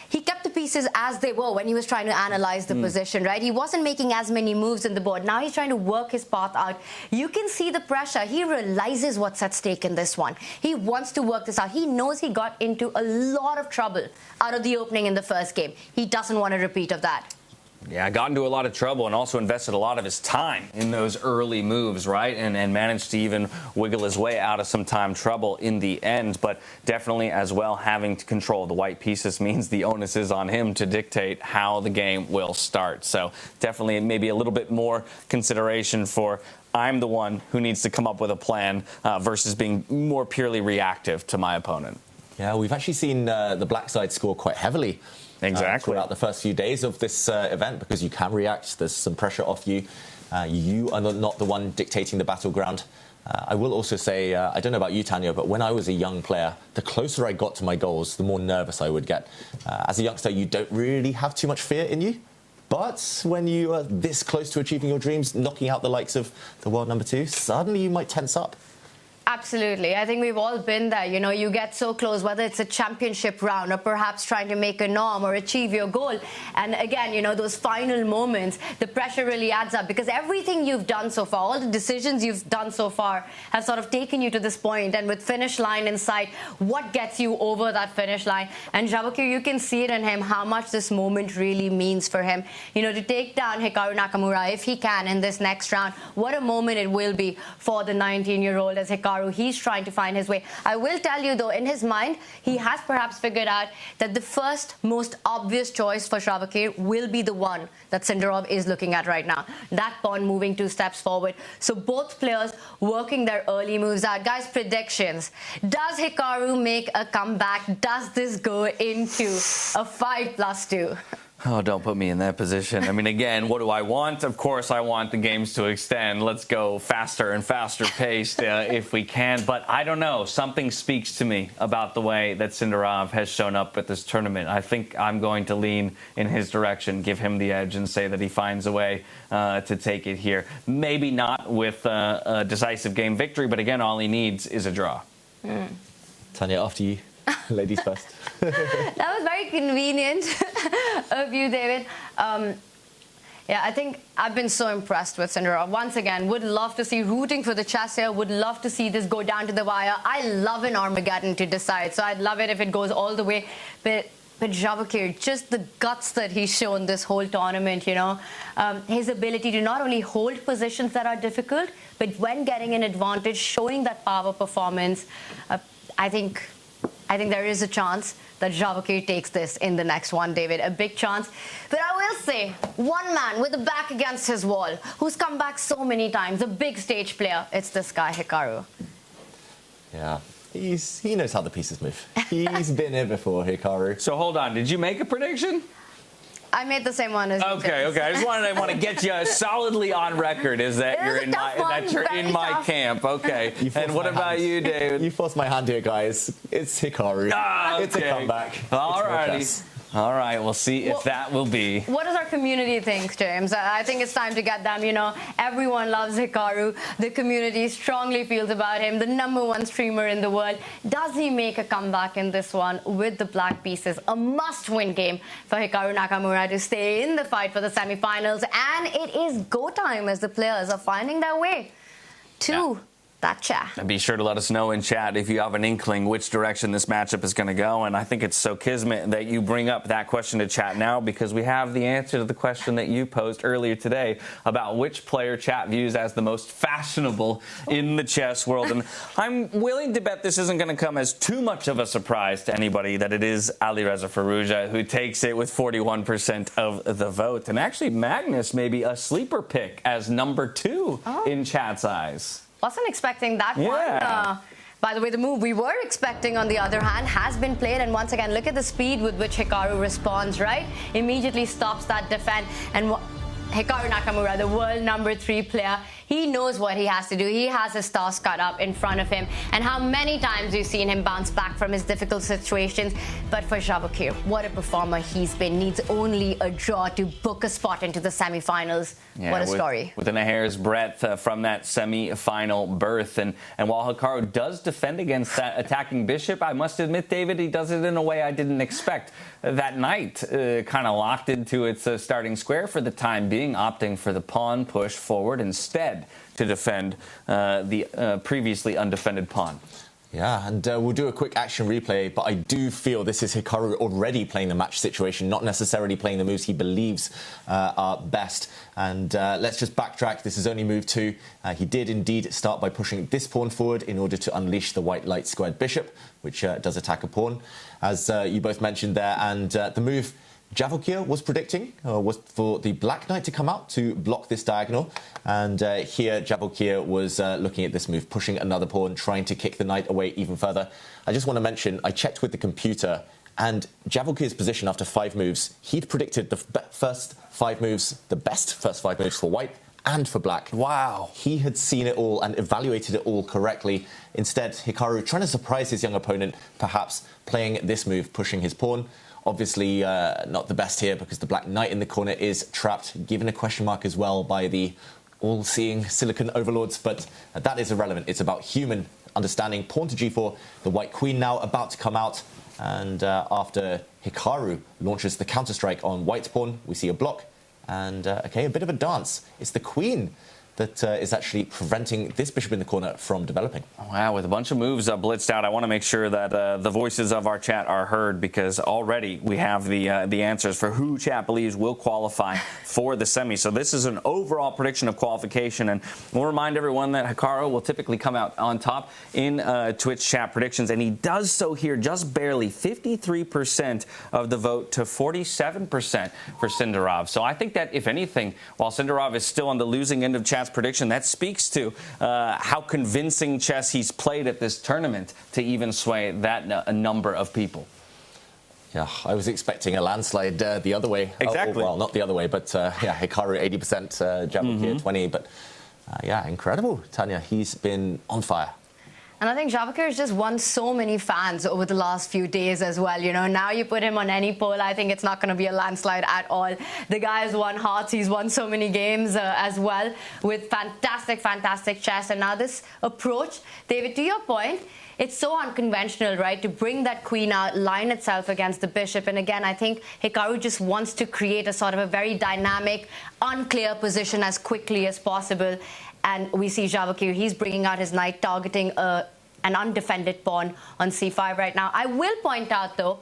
Speaker 4: he kept the pieces as they were when he was trying to analyze the position, right? He wasn't making as many moves in the board. Now he's trying to work his path out. You can see the pressure. He realizes what's at stake in this one. He wants to work this out. He knows he got into a lot of trouble out of the opening in the first game. He doesn't want a repeat of that.
Speaker 2: Yeah, got into a lot of trouble and also invested a lot of his time in those early moves, right? And managed to even wiggle his way out of some time trouble in the end. But definitely as well, having to control the white pieces means the onus is on him to dictate how the game will start. So definitely maybe a little bit more consideration for I'm the one who needs to come up with a plan versus being more purely reactive to my opponent.
Speaker 1: Yeah, we've actually seen the black side score quite heavily.
Speaker 2: Exactly.
Speaker 1: Throughout the first few days of this event, because you can react. There's some pressure off you. You are not the one dictating the battleground. I will also say, I don't know about you, Tanya, but when I was a young player, the closer I got to my goals, the more nervous I would get. As a youngster, you don't really have too much fear in you. But when you are this close to achieving your dreams, knocking out the likes of the world number 2, suddenly you might tense up.
Speaker 4: Absolutely. I think we've all been there. You know, you get so close, whether it's a championship round or perhaps trying to make a norm or achieve your goal. And again, you know, those final moments, the pressure really adds up because everything you've done so far, all the decisions you've done so far have sort of taken you to this point. And with finish line in sight, what gets you over that finish line? And Javokhir, you can see it in him, how much this moment really means for him. You know, to take down Hikaru Nakamura, if he can, in this next round, what a moment it will be for the 19-year-old as Hikaru. He's trying to find his way. I will tell you, though, in his mind, he has perhaps figured out that the first most obvious choice for Javokhir will be the one that Sindarov is looking at right now. That pawn moving 2 steps forward. So both players working their early moves out. Guys, predictions. Does Hikaru make a comeback? Does this go into a 5+2?
Speaker 2: Oh, don't put me in that position. I mean, again, what do I want? Of course, I want the games to extend. Let's go faster and faster paced if we can. But I don't know. Something speaks to me about the way that Sindarov has shown up at this tournament. I think I'm going to lean in his direction, give him the edge, and say that he finds a way to take it here. Maybe not with a decisive game victory, but again, all he needs is a draw.
Speaker 1: Tanya, after you. Ladies first.
Speaker 4: That was very convenient of you, David. Yeah, I think I've been so impressed with Sindarov. Once again, would love to see, rooting for the chess here, would love to see this go down to the wire. I love an Armageddon to decide, so I'd love it if it goes all the way. But Javokhir, just the guts that he's shown this whole tournament, you know, his ability to not only hold positions that are difficult, but when getting an advantage, showing that power performance, I think there is a chance that Javokhir takes this in the next one, David. A big chance. But I will say, one man with the back against his wall, who's come back so many times, a big stage player, it's this guy, Hikaru.
Speaker 1: Yeah, he knows how the pieces move. He's been here before, Hikaru.
Speaker 2: So hold on, did you make a prediction?
Speaker 4: I made the same one as you.
Speaker 2: Okay. I just want to get you solidly on record. Is that you're in my camp? Okay. And what about you, David?
Speaker 1: You forced my hand here, guys. It's Hikaru.
Speaker 2: Okay.
Speaker 1: It's a comeback.
Speaker 2: All righty. All right, we'll see if that will be.
Speaker 4: What does our community think, James? I think it's time to get them, you know. Everyone loves Hikaru. The community strongly feels about him. The #1 streamer in the world. Does he make a comeback in this one with the black pieces? A must-win game for Hikaru Nakamura to stay in the fight for the semifinals. And it is go time as the players are finding their way to that chat.
Speaker 2: And be sure to let us know in chat if you have an inkling which direction this matchup is going to go. And I think it's so kismet that you bring up that question to chat now, because we have the answer to the question that you posed earlier today about which player chat views as the most fashionable in the chess world. And I'm willing to bet this isn't going to come as too much of a surprise to anybody that it is Alireza Firouzja who takes it with 41% of the vote. And actually, Magnus may be a sleeper pick as #2 in chat's eyes.
Speaker 4: Wasn't expecting that one. By the way, the move we were expecting, on the other hand, has been played. And once again, look at the speed with which Hikaru responds, right? Immediately stops that defense. And Hikaru Nakamura, the world #3 player, He knows what he has to do. He has his task cut up in front of him. And how many times we've seen him bounce back from his difficult situations. But for Javokhir, what a performer he's been. Needs only a draw to book a spot into the semi-finals.
Speaker 2: Yeah,
Speaker 4: what a story.
Speaker 2: Within a hair's breadth from that semi-final berth. And while Hikaru does defend against that attacking bishop, I must admit, David, he does it in a way I didn't expect. That knight kind of locked into its starting square for the time being, opting for the pawn push forward instead to defend the previously undefended pawn.
Speaker 1: Yeah, and we'll do a quick action replay, but I do feel this is Hikaru already playing the match situation, not necessarily playing the moves he believes are best. And let's just backtrack. This is only move 2. He did indeed start by pushing this pawn forward in order to unleash the white light squared bishop, which does attack a pawn, as you both mentioned there. And the move Javokhir was predicting was for the black knight to come out to block this diagonal. And here Javokhir was looking at this move, pushing another pawn, trying to kick the knight away even further. I just want to mention, I checked with the computer, and Javokhir's position after 5 moves, he'd predicted the first 5 moves, the best first 5 moves for white and for black.
Speaker 2: Wow.
Speaker 1: He had seen it all and evaluated it all correctly. Instead, Hikaru, trying to surprise his young opponent, perhaps playing this move, pushing his pawn. Obviously, not the best here because the black knight in the corner is trapped, given a question mark as well by the all-seeing silicon overlords. But that is irrelevant. It's about human understanding. Pawn to g4. The white queen now about to come out. And after Hikaru launches the counter-strike on white's pawn, we see a block. And, OK, a bit of a dance. It's the queen that is actually preventing this bishop in the corner from developing.
Speaker 2: Wow, with a bunch of moves blitzed out, I want to make sure that the voices of our chat are heard, because already we have the answers for who chat believes will qualify for the semi. So this is an overall prediction of qualification, and we'll remind everyone that Hikaru will typically come out on top in Twitch chat predictions, and he does so here just barely, 53% of the vote to 47% for Sindarov. So I think that, if anything, while Sindarov is still on the losing end of chat prediction, that speaks to how convincing chess he's played at this tournament to even sway that number of people.
Speaker 1: Yeah, I was expecting a landslide the other way.
Speaker 2: Exactly.
Speaker 1: Well, not the other way, but yeah, Hikaru 80%, Javokhir 20%. But yeah, incredible, Tanya. He's been on fire.
Speaker 4: And I think Javokhir has just won so many fans over the last few days as well. You know, now you put him on any poll, I think it's not going to be a landslide at all. The guy has won hearts. He's won so many games as well with fantastic, fantastic chess. And now this approach, David, to your point, it's so unconventional, right, to bring that queen out, line itself against the bishop. And again, I think Hikaru just wants to create a sort of a very dynamic, unclear position as quickly as possible. And we see Javokhir, he's bringing out his knight, targeting an undefended pawn on c5 right now. I will point out, though,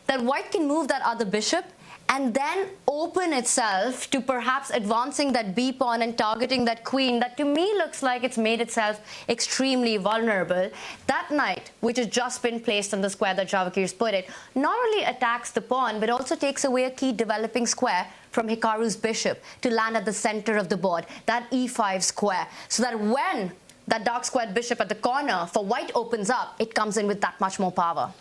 Speaker 4: that white can move that other bishop and then open itself to perhaps advancing that b pawn and targeting that queen that to me looks like it's made itself extremely vulnerable. That knight, which has just been placed on the square that Javokhir's put it, not only attacks the pawn but also takes away a key developing square from Hikaru's bishop to land at the center of the board, that e5 square, so that when that dark squared bishop at the corner for white opens up, it comes in with that much more power.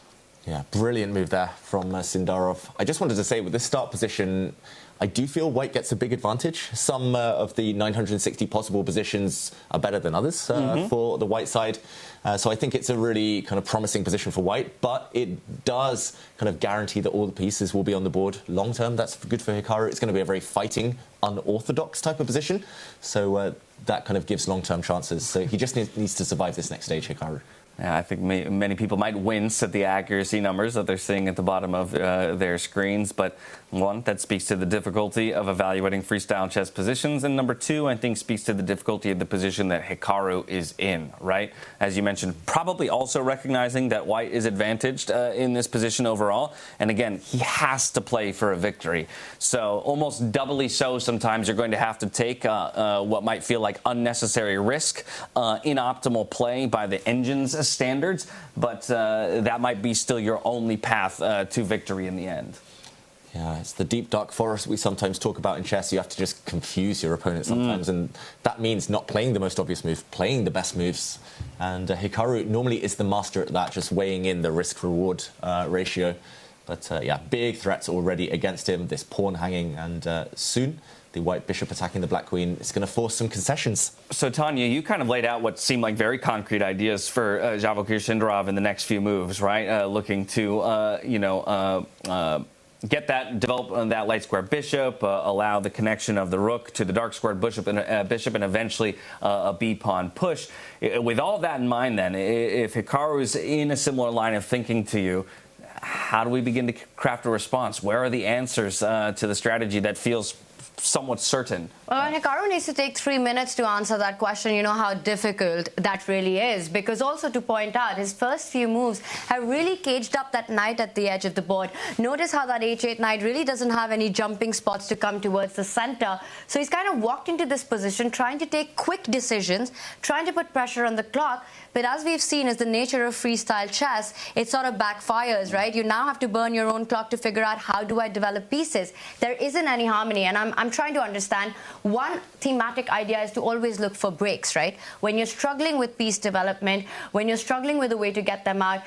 Speaker 1: Yeah, brilliant move there from Sindarov. I just wanted to say, with this start position, I do feel white gets a big advantage. Some of the 960 possible positions are better than others for the white side. So I think it's a really kind of promising position for white, but it does kind of guarantee that all the pieces will be on the board long term. That's good for Hikaru. It's going to be a very fighting, unorthodox type of position. So that kind of gives long-term chances. So he just needs to survive this next stage, Hikaru.
Speaker 2: Yeah, I think many people might wince at the accuracy numbers that they're seeing at the bottom of their screens. But one, that speaks to the difficulty of evaluating freestyle chess positions. And number two, I think speaks to the difficulty of the position that Hikaru is in, right? As you mentioned, probably also recognizing that white is advantaged in this position overall. And again, he has to play for a victory. So almost doubly so, sometimes you're going to have to take what might feel like unnecessary risk, inoptimal play by the engine's standards, but that might be still your only path to victory in the end.
Speaker 1: Yeah, it's the deep, dark forest we sometimes talk about in chess. You have to just confuse your opponent sometimes, and that means not playing the most obvious move, playing the best moves. And Hikaru normally is the master at that, just weighing in the risk-reward ratio. But yeah, big threats already against him, this pawn hanging, and soon the white bishop attacking the black queen is going to force some concessions.
Speaker 2: So, Tanya, you kind of laid out what seemed like very concrete ideas for Javokhir Sindarov in the next few moves, right? Looking to, get that, develop that light square bishop, allow the connection of the rook to the dark squared bishop, and eventually a b-pawn push. With all that in mind, then, if Hikaru is in a similar line of thinking to you, how do we begin to craft a response? Where are the answers to the strategy that feels somewhat certain?
Speaker 4: Well, Hikaru needs to take 3 minutes to answer that question. You know how difficult that really is. Because also to point out, his first few moves have really caged up that knight at the edge of the board. Notice how that h8 knight really doesn't have any jumping spots to come towards the center. So he's kind of walked into this position trying to take quick decisions, trying to put pressure on the clock. But as we've seen, is the nature of freestyle chess, it sort of backfires, right? You now have to burn your own clock to figure out how do I develop pieces. There isn't any harmony, and I'm trying to understand. One thematic idea is to always look for breaks, right? When you're struggling with piece development, when you're struggling with a way to get them out,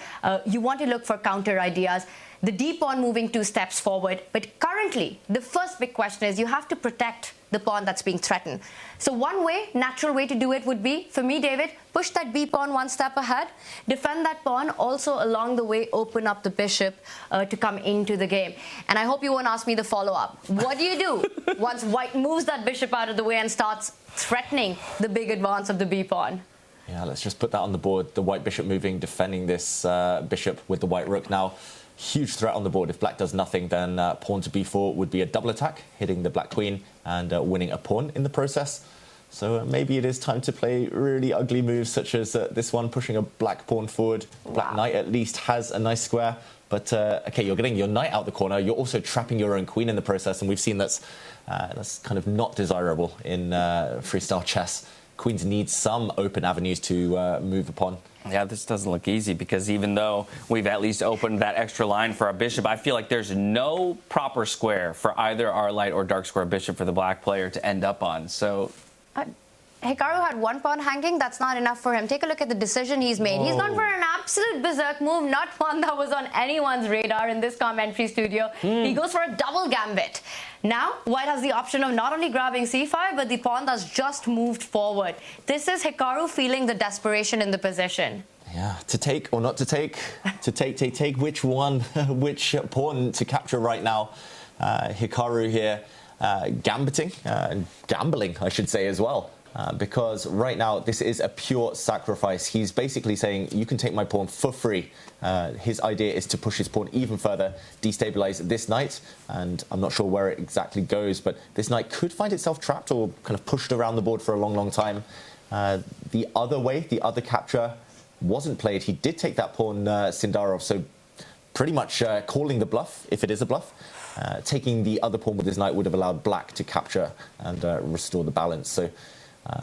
Speaker 4: you want to look for counter ideas. The d-pawn moving 2 steps forward. But currently, the first big question is you have to protect the pawn that's being threatened. So one way, natural way to do it would be, for me, David, push that b-pawn 1 step ahead, defend that pawn, also along the way open up the bishop to come into the game. And I hope you won't ask me the follow-up. What do you do once white moves that bishop out of the way and starts threatening the big advance of the b-pawn?
Speaker 1: Yeah, let's just put that on the board. The white bishop moving, defending this bishop with the white rook now. Huge threat on the board. If black does nothing, then pawn to b4 would be a double attack, hitting the black queen and winning a pawn in the process. So maybe it is time to play really ugly moves, such as this one, pushing a black pawn forward. Black knight at least has a nice square. But, OK, you're getting your knight out the corner. You're also trapping your own queen in the process. And we've seen that's kind of not desirable in freestyle chess. Queens need some open avenues to move upon.
Speaker 2: Yeah, this doesn't look easy, because even though we've at least opened that extra line for our bishop, I feel like there's no proper square for either our light or dark square bishop for the black player to end up on. So
Speaker 4: Hikaru had 1 pawn hanging. That's not enough for him. Take a look at the decision he's made. He's gone for an absolute berserk move, not one that was on anyone's radar in this commentary studio. He goes for a double gambit. Now, white has the option of not only grabbing c5, but the pawn that's just moved forward. This is Hikaru feeling the desperation in the position.
Speaker 1: Yeah, to take or not to take, to take which one, which pawn to capture right now. Hikaru here gambiting, gambling, I should say, as well. Because right now, this is a pure sacrifice. He's basically saying, you can take my pawn for free. His idea is to push his pawn even further, destabilize this knight, and I'm not sure where it exactly goes, but this knight could find itself trapped or kind of pushed around the board for a long, long time. The other way, the other capture, wasn't played. He did take that pawn, Sindarov, so pretty much calling the bluff, if it is a bluff. Taking the other pawn with his knight would have allowed black to capture and restore the balance. So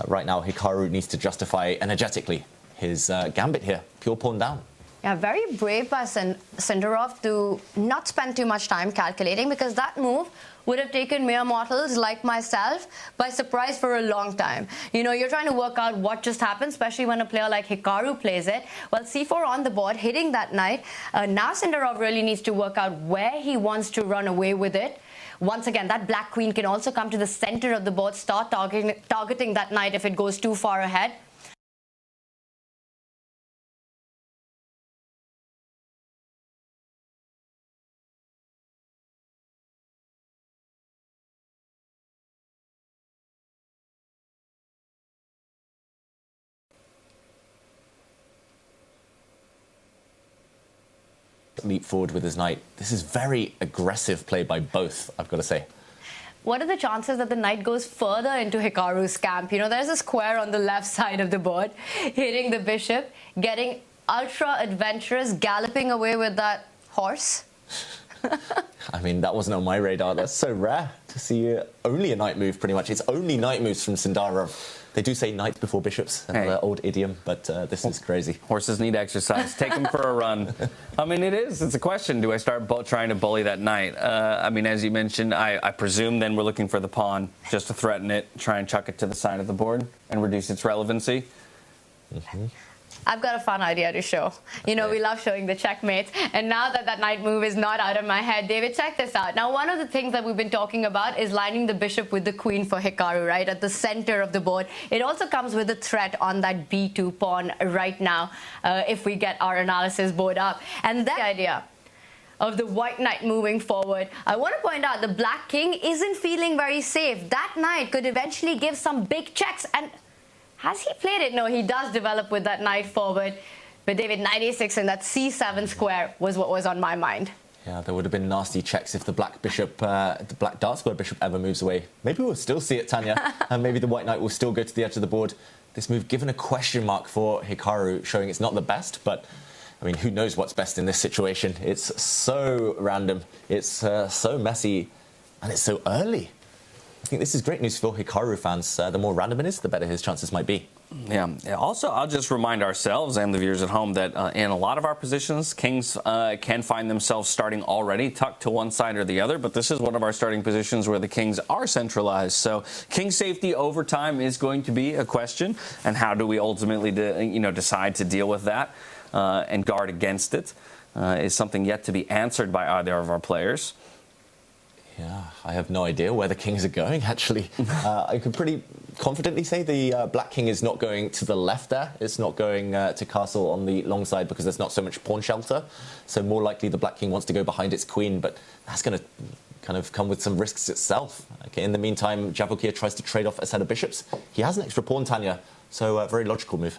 Speaker 1: right now, Hikaru needs to justify energetically his gambit here. Pure pawn down.
Speaker 4: Yeah, very brave by Sindarov to not spend too much time calculating, because that move would have taken mere mortals like myself by surprise for a long time. You know, you're trying to work out what just happened, especially when a player like Hikaru plays it. Well, c4 on the board, hitting that knight. Now Sindarov really needs to work out where he wants to run away with it. Once again, that black queen can also come to the center of the board, start targeting that knight if it goes too far ahead.
Speaker 1: Leap forward with his knight. This is very aggressive play by both, I've got to say.
Speaker 4: What are the chances that the knight goes further into Hikaru's camp? You know, there's a square on the left side of the board, hitting the bishop, getting ultra adventurous, galloping away with that horse.
Speaker 1: I mean, that wasn't on my radar. That's so rare to see only a knight move, pretty much. It's only knight moves from Sindarov. They do say knights before bishops, an old idiom, but this is crazy.
Speaker 2: Horses need exercise. Take them for a run. I mean, it's a question. Do I start trying to bully that knight? I mean, as you mentioned, I presume then we're looking for the pawn just to threaten it, try and chuck it to the side of the board and reduce its relevancy.
Speaker 4: I've got a fun idea to show. You know, we love showing the checkmates. And now that that knight move is not out of my head, David, check this out. Now, one of the things that we've been talking about is lining the bishop with the queen for Hikaru, right, at the center of the board. It also comes with a threat on that b2 pawn right now, if we get our analysis board up. And that idea of the white knight moving forward, I want to point out the black king isn't feeling very safe. That knight could eventually give some big checks, and has he played it? No, he does develop with that knight forward. But David, knight a6 and that c7 square was what was on my mind.
Speaker 1: Yeah, there would have been nasty checks if the black bishop, the black dark square bishop ever moves away. Maybe we'll still see it, Tanya, and maybe the white knight will still go to the edge of the board. This move given a question mark for Hikaru, showing it's not the best, but I mean, who knows what's best in this situation? It's so random, it's so messy, and it's so early. I think this is great news for Hikaru fans. The more random it is, the better his chances might be.
Speaker 2: Yeah. Also, I'll just remind ourselves and the viewers at home that in a lot of our positions, kings can find themselves starting already tucked to one side or the other. But this is one of our starting positions where the kings are centralized. So king safety over time is going to be a question. And how do we ultimately decide to deal with that and guard against it is something yet to be answered by either of our players.
Speaker 1: Yeah, I have no idea where the kings are going, actually. I could pretty confidently say the black king is not going to the left there. It's not going to castle on the long side because there's not so much pawn shelter. So more likely the black king wants to go behind its queen, but that's going to kind of come with some risks itself. Okay, in the meantime, Javokhir tries to trade off a set of bishops. He has an extra pawn, Tanya, so a very logical move.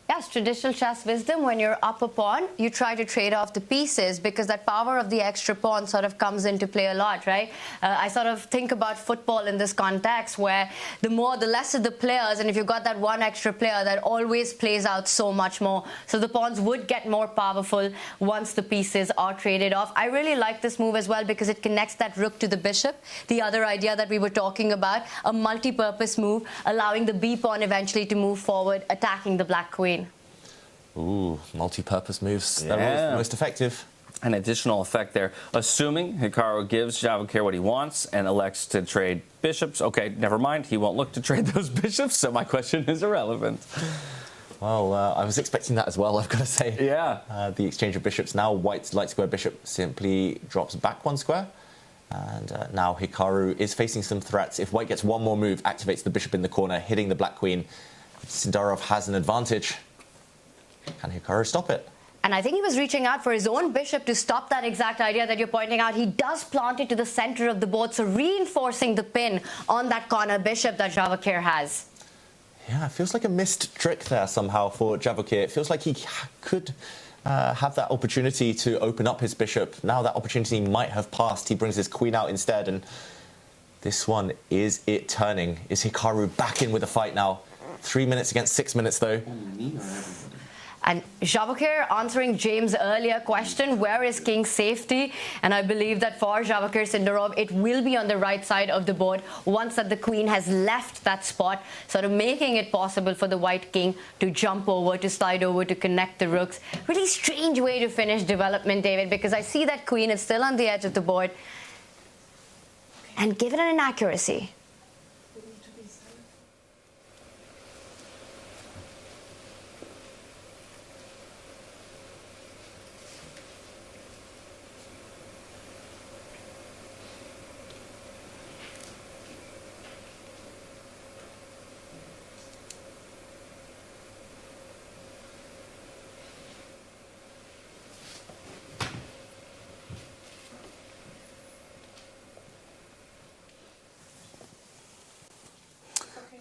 Speaker 4: Yes, traditional chess wisdom, when you're up a pawn, you try to trade off the pieces because that power of the extra pawn sort of comes into play a lot, right? I sort of think about football in this context where the lesser the players, and if you've got that one extra player, that always plays out so much more. So the pawns would get more powerful once the pieces are traded off. I really like this move as well because it connects that rook to the bishop. The other idea that we were talking about, a multi-purpose move, allowing the b pawn eventually to move forward, attacking the black queen.
Speaker 1: Ooh, multi-purpose moves. Yeah. They're the most effective.
Speaker 2: An additional effect there. Assuming Hikaru gives Javokhir what he wants and elects to trade bishops. Okay, never mind. He won't look to trade those bishops, so my question is irrelevant.
Speaker 1: Well, I was expecting that as well, I've got to say.
Speaker 2: Yeah.
Speaker 1: The exchange of bishops. Now white's light square bishop simply drops back one square. And now Hikaru is facing some threats. If white gets one more move, activates the bishop in the corner, hitting the black queen, Sindarov has an advantage. Can Hikaru stop it?
Speaker 4: And I think he was reaching out for his own bishop to stop that exact idea that you're pointing out. He does plant it to the center of the board, so reinforcing the pin on that corner bishop that Javokhir has.
Speaker 1: Yeah, it feels like a missed trick there somehow for Javokhir. It feels like he could have that opportunity to open up his bishop. Now that opportunity might have passed. He brings his queen out instead, and this one is it turning. Is Hikaru back in with a fight now? 3 minutes against 6 minutes, though.
Speaker 4: And Javokhir answering James' earlier question, where is king's safety? And I believe that for Javokhir Sindarov, it will be on the right side of the board once that the queen has left that spot, sort of making it possible for the white king to jump over, to slide over, to connect the rooks. Really strange way to finish development, David, because I see that queen is still on the edge of the board. And given an inaccuracy.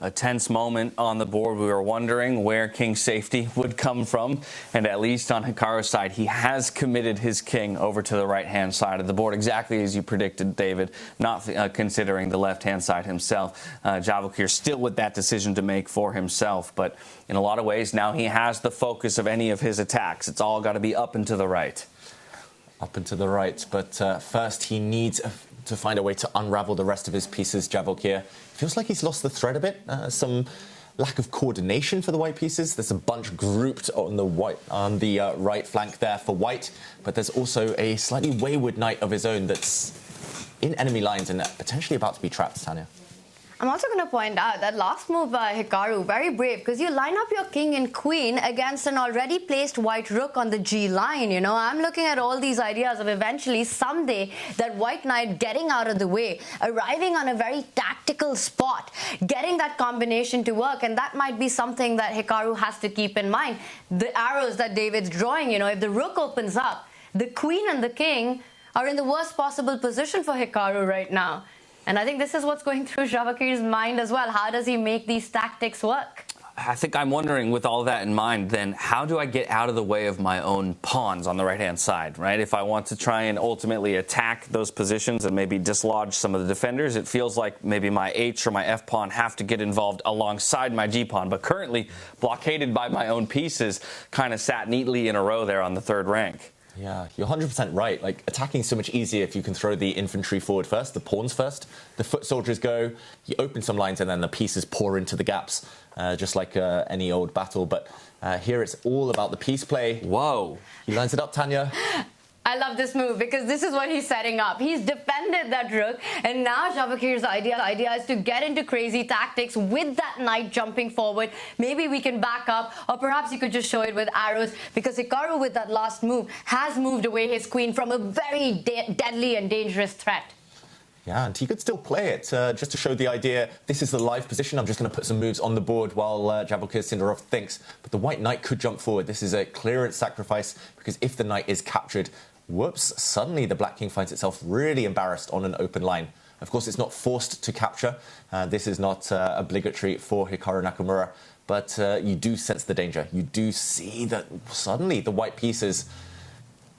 Speaker 2: A tense moment on the board. We were wondering where king's safety would come from. And at least on Hikaru's side, he has committed his king over to the right-hand side of the board, exactly as you predicted, David, not considering the left-hand side himself. Javokhir still with that decision to make for himself. But in a lot of ways, now he has the focus of any of his attacks. It's all got to be up and to the right.
Speaker 1: Up and to the right. But first, he needs to find a way to unravel the rest of his pieces, Javokhir. Feels like he's lost the thread a bit. Some lack of coordination for the white pieces. There's a bunch grouped on the right flank there for white, but there's also a slightly wayward knight of his own that's in enemy lines and potentially about to be trapped, Tanya.
Speaker 4: I'm also going to point out that last move by Hikaru, very brave, because you line up your king and queen against an already placed white rook on the G line. You know, I'm looking at all these ideas of eventually someday that white knight getting out of the way, arriving on a very tactical spot, getting that combination to work, and that might be something that Hikaru has to keep in mind. The arrows that David's drawing, you know, if the rook opens up, the queen and the king are in the worst possible position for Hikaru right now. And I think this is what's going through Javokhir's mind as well. How does he make these tactics work?
Speaker 2: I think I'm wondering, with all that in mind, then how do I get out of the way of my own pawns on the right-hand side, right? If I want to try and ultimately attack those positions and maybe dislodge some of the defenders, it feels like maybe my H or my F pawn have to get involved alongside my G pawn. But currently, blockaded by my own pieces, kind of sat neatly in a row there on the third rank.
Speaker 1: Yeah, you're 100% right. Like, attacking so much easier if you can throw the infantry forward first, the pawns first, the foot soldiers go, you open some lines, and then the pieces pour into the gaps, just like any old battle. But here it's all about the piece play.
Speaker 2: Whoa.
Speaker 1: He lines it up, Tanya.
Speaker 4: I love this move because this is what he's setting up. He's defended that rook, and now Javokhir's idea is to get into crazy tactics with that knight jumping forward. Maybe we can back up, or perhaps you could just show it with arrows, because Hikaru, with that last move, has moved away his queen from a very deadly and dangerous threat.
Speaker 1: Yeah, and he could still play it, just to show the idea, this is the live position, I'm just going to put some moves on the board while Javokhir Sindarov thinks. But the white knight could jump forward. This is a clearance sacrifice, because if the knight is captured, whoops, suddenly the black king finds itself really embarrassed on an open line. Of course, it's not forced to capture. This is not obligatory for Hikaru Nakamura, but you do sense the danger. You do see that suddenly the white pieces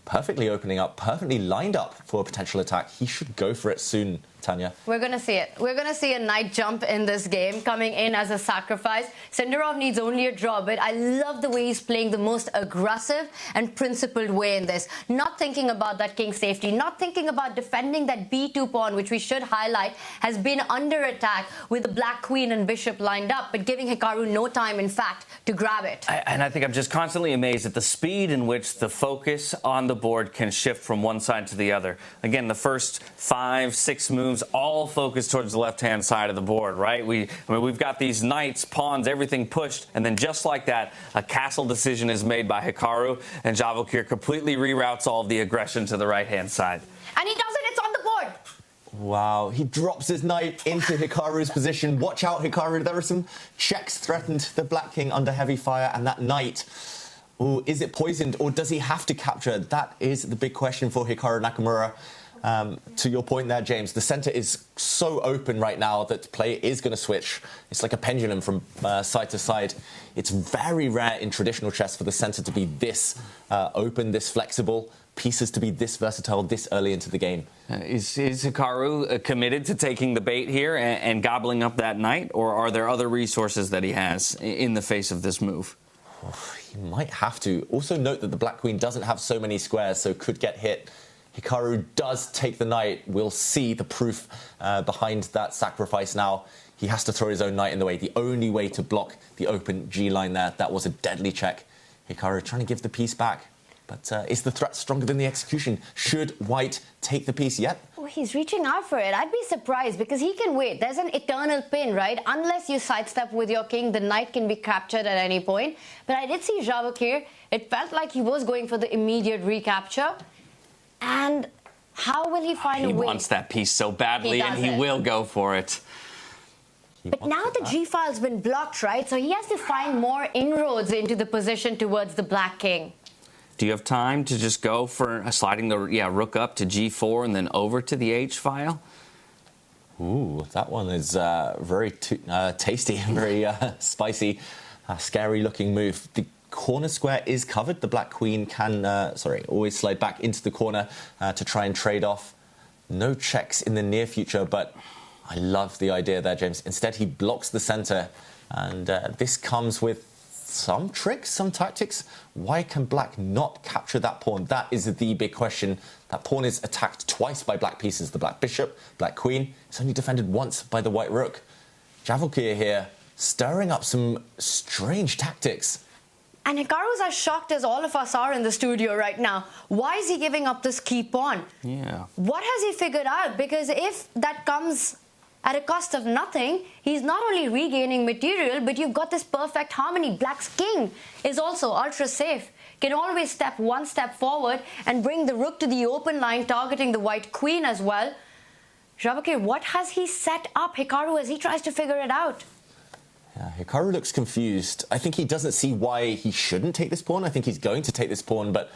Speaker 1: perfectly opening up, perfectly lined up for a potential attack. He should go for it soon, Tanya.
Speaker 4: We're going to see it. We're going to see a knight jump in this game, coming in as a sacrifice. Sindarov needs only a draw, but I love the way he's playing the most aggressive and principled way in this. Not thinking about that king's safety, not thinking about defending that b2 pawn, which we should highlight, has been under attack with the black queen and bishop lined up, but giving Hikaru no time, in fact, to grab it.
Speaker 2: And I think I'm just constantly amazed at the speed in which the focus on the board can shift from one side to the other. Again, the first 5-6 moves all focused towards the left-hand side of the board, right? We've got these knights, pawns, everything pushed, and then just like that, a castle decision is made by Hikaru, and Javokhir completely reroutes all of the aggression to the right-hand side.
Speaker 4: And he does it, it's on the board!
Speaker 1: Wow, he drops his knight into Hikaru's position. Watch out, Hikaru, there are some checks threatened. The black king under heavy fire, and that knight, ooh, is it poisoned, or does he have to capture? That is the big question for Hikaru Nakamura. To your point there, James, the centre is so open right now that play is going to switch. It's like a pendulum from side to side. It's very rare in traditional chess for the centre to be this open, this flexible, pieces to be this versatile this early into the game.
Speaker 2: Is Hikaru committed to taking the bait here and gobbling up that knight, or are there other resources that he has in the face of this move?
Speaker 1: He might have to. Also note that the black queen doesn't have so many squares, so could get hit. Hikaru does take the knight. We'll see the proof behind that sacrifice now. He has to throw his own knight in the way. The only way to block the open G line there. That was a deadly check. Hikaru trying to give the piece back. But is the threat stronger than the execution? Should white take the piece yet?
Speaker 4: Oh, he's reaching out for it. I'd be surprised because he can wait. There's an eternal pin, right? Unless you sidestep with your king, the knight can be captured at any point. But I did see Javokhir. It felt like he was going for the immediate recapture. And how will he find a way?
Speaker 2: He wants that piece so badly, and he will go for it.
Speaker 4: But now the G-file's been blocked, right? So he has to find more inroads into the position towards the black king.
Speaker 2: Do you have time to just go for sliding the rook up to G4 and then over to the H file?
Speaker 1: Ooh, that one is very tasty and very spicy. Scary-looking move. The corner square is covered. The black queen can, always slide back into the corner to try and trade off. No checks in the near future, but I love the idea there, James. Instead, he blocks the center, and this comes with some tricks, some tactics. Why can black not capture that pawn? That is the big question. That pawn is attacked twice by black pieces. The black bishop, black queen. It's only defended once by the white rook. Javokhir here, stirring up some strange tactics.
Speaker 4: And Hikaru's as shocked as all of us are in the studio right now. Why is he giving up this key pawn?
Speaker 2: Yeah.
Speaker 4: What has he figured out? Because if that comes at a cost of nothing, he's not only regaining material, but you've got this perfect harmony. Black's king is also ultra safe. Can always step one step forward and bring the rook to the open line, targeting the white queen as well. Javokhir, what has he set up, Hikaru, as he tries to figure it out?
Speaker 1: Yeah, Hikaru looks confused. I think he doesn't see why he shouldn't take this pawn. I think he's going to take this pawn, but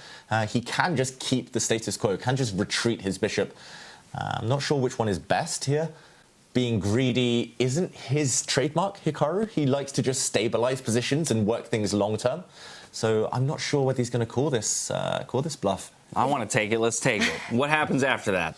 Speaker 1: he can just keep the status quo, can just retreat his bishop. I'm not sure which one is best here. Being greedy isn't his trademark, Hikaru. He likes to just stabilize positions and work things long term. So I'm not sure whether he's going to call this bluff.
Speaker 2: I want to take it. Let's take it. What happens after that?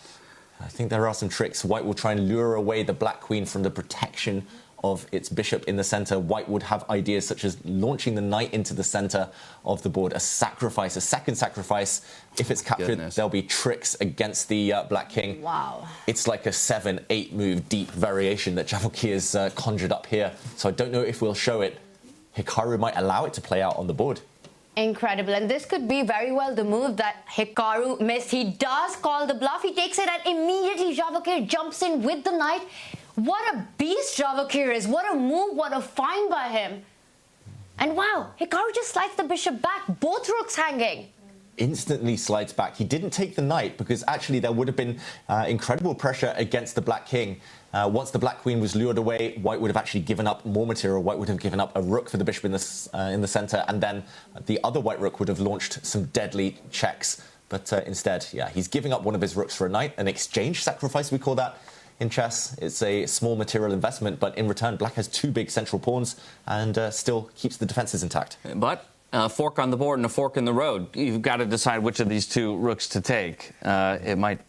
Speaker 1: I think there are some tricks. White will try and lure away the black queen from the protection of its bishop in the center. White would have ideas such as launching the knight into the center of the board, a sacrifice, a second sacrifice. If it's captured, there'll be tricks against the black king.
Speaker 4: Wow.
Speaker 1: It's like a 7-8 move deep variation that Javokhir's conjured up here. So I don't know if we'll show it. Hikaru might allow it to play out on the board.
Speaker 4: Incredible. And this could be very well the move that Hikaru missed. He does call the bluff. He takes it and immediately Javokhir jumps in with the knight. What a beast Javokhir is. What a move. What a find by him. And wow, Hikaru just slides the bishop back. Both rooks hanging.
Speaker 1: Instantly slides back. He didn't take the knight because actually there would have been incredible pressure against the black king. Once the black queen was lured away, White would have actually given up more material. White would have given up a rook for the bishop in the center, and then the other white rook would have launched some deadly checks. But instead, yeah, he's giving up one of his rooks for a knight, an exchange sacrifice, we call that in chess. It's a small material investment, but in return, black has two big central pawns and still keeps the defenses intact.
Speaker 2: But a fork on the board and a fork in the road. You've got to decide which of these two rooks to take. It might,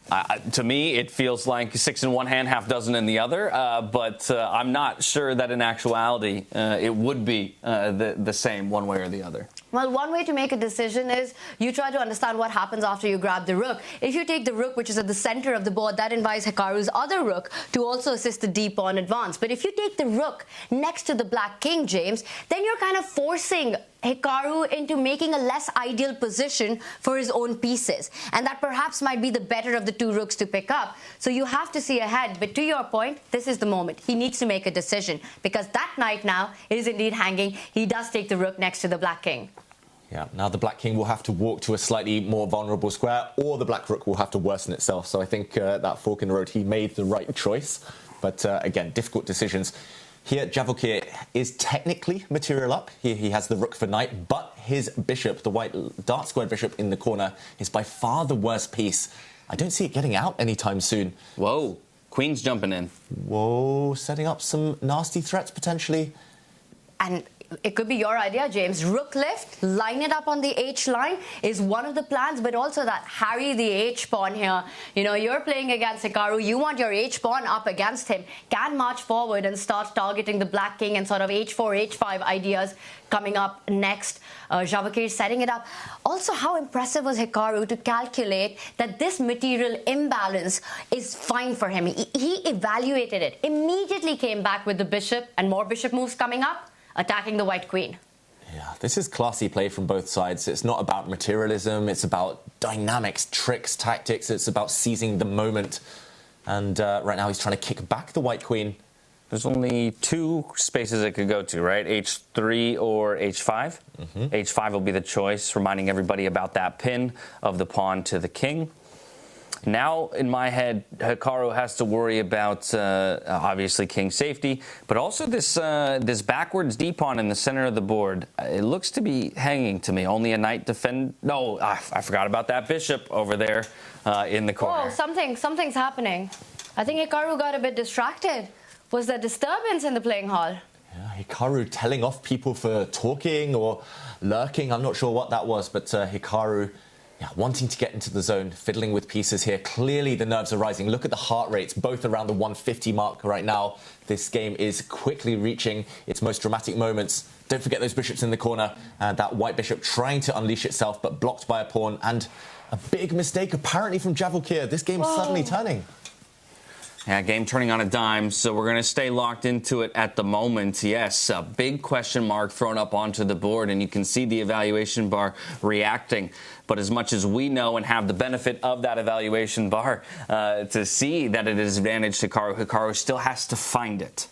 Speaker 2: to me, it feels like 6 in one hand, half dozen in the other. But I'm not sure that in actuality it would be the same one way or the other.
Speaker 4: Well, one way to make a decision is you try to understand what happens after you grab the rook. If you take the rook, which is at the center of the board, that invites Hikaru's other rook to also assist the d pawn advance. But if you take the rook next to the black king, James, then you're kind of forcing Hikaru into making a less ideal position for his own pieces. And that perhaps might be the better of the two rooks to pick up. So you have to see ahead. But to your point, this is the moment. He needs to make a decision because that knight now is indeed hanging. He does take the rook next to the black king.
Speaker 1: Yeah, now the black king will have to walk to a slightly more vulnerable square, or the black rook will have to worsen itself. So I think that fork in the road, he made the right choice. But again, difficult decisions. Here, Javokhir is technically material up. He has the rook for knight, but his bishop, the white dark squared bishop in the corner, is by far the worst piece. I don't see it getting out anytime soon.
Speaker 2: Whoa, queen's jumping in.
Speaker 1: Whoa, setting up some nasty threats potentially.
Speaker 4: And it could be your idea, James. Rook lift, line it up on the H line is one of the plans, but also that harry the H pawn here. You know, you're playing against Hikaru. You want your H pawn up against him. Can march forward and start targeting the black king and sort of H4, H5 ideas coming up next. Javokhir setting it up. Also, how impressive was Hikaru to calculate that this material imbalance is fine for him. He evaluated it, immediately came back with the bishop and more bishop moves coming up, attacking the white queen.
Speaker 1: Yeah, this is classy play from both sides. It's not about materialism. It's about dynamics, tricks, tactics. It's about seizing the moment. And right now he's trying to kick back the white queen.
Speaker 2: There's only two spaces it could go to, right? H3 or H5. H5 will be the choice, reminding everybody about that pin of the pawn to the king. Now, in my head, Hikaru has to worry about, obviously, king safety, but also this backwards d-pawn in the center of the board. It looks to be hanging to me. Only a knight defend... No, I forgot about that bishop over there in the corner.
Speaker 4: Oh, something's happening. I think Hikaru got a bit distracted. Was there disturbance in the playing hall?
Speaker 1: Yeah, Hikaru telling off people for talking or lurking. I'm not sure what that was, but Hikaru... Yeah, wanting to get into the zone, fiddling with pieces here. Clearly the nerves are rising. Look at the heart rates, both around the 150 mark right now. This game is quickly reaching its most dramatic moments. Don't forget those bishops in the corner. That white bishop trying to unleash itself, but blocked by a pawn. And a big mistake apparently from Javokhir. This game is suddenly turning.
Speaker 2: Yeah, game turning on a dime, so we're going to stay locked into it at the moment. Yes, a big question mark thrown up onto the board, and you can see the evaluation bar reacting. But as much as we know and have the benefit of that evaluation bar to see that it is advantage to Hikaru, Hikaru still has to find it.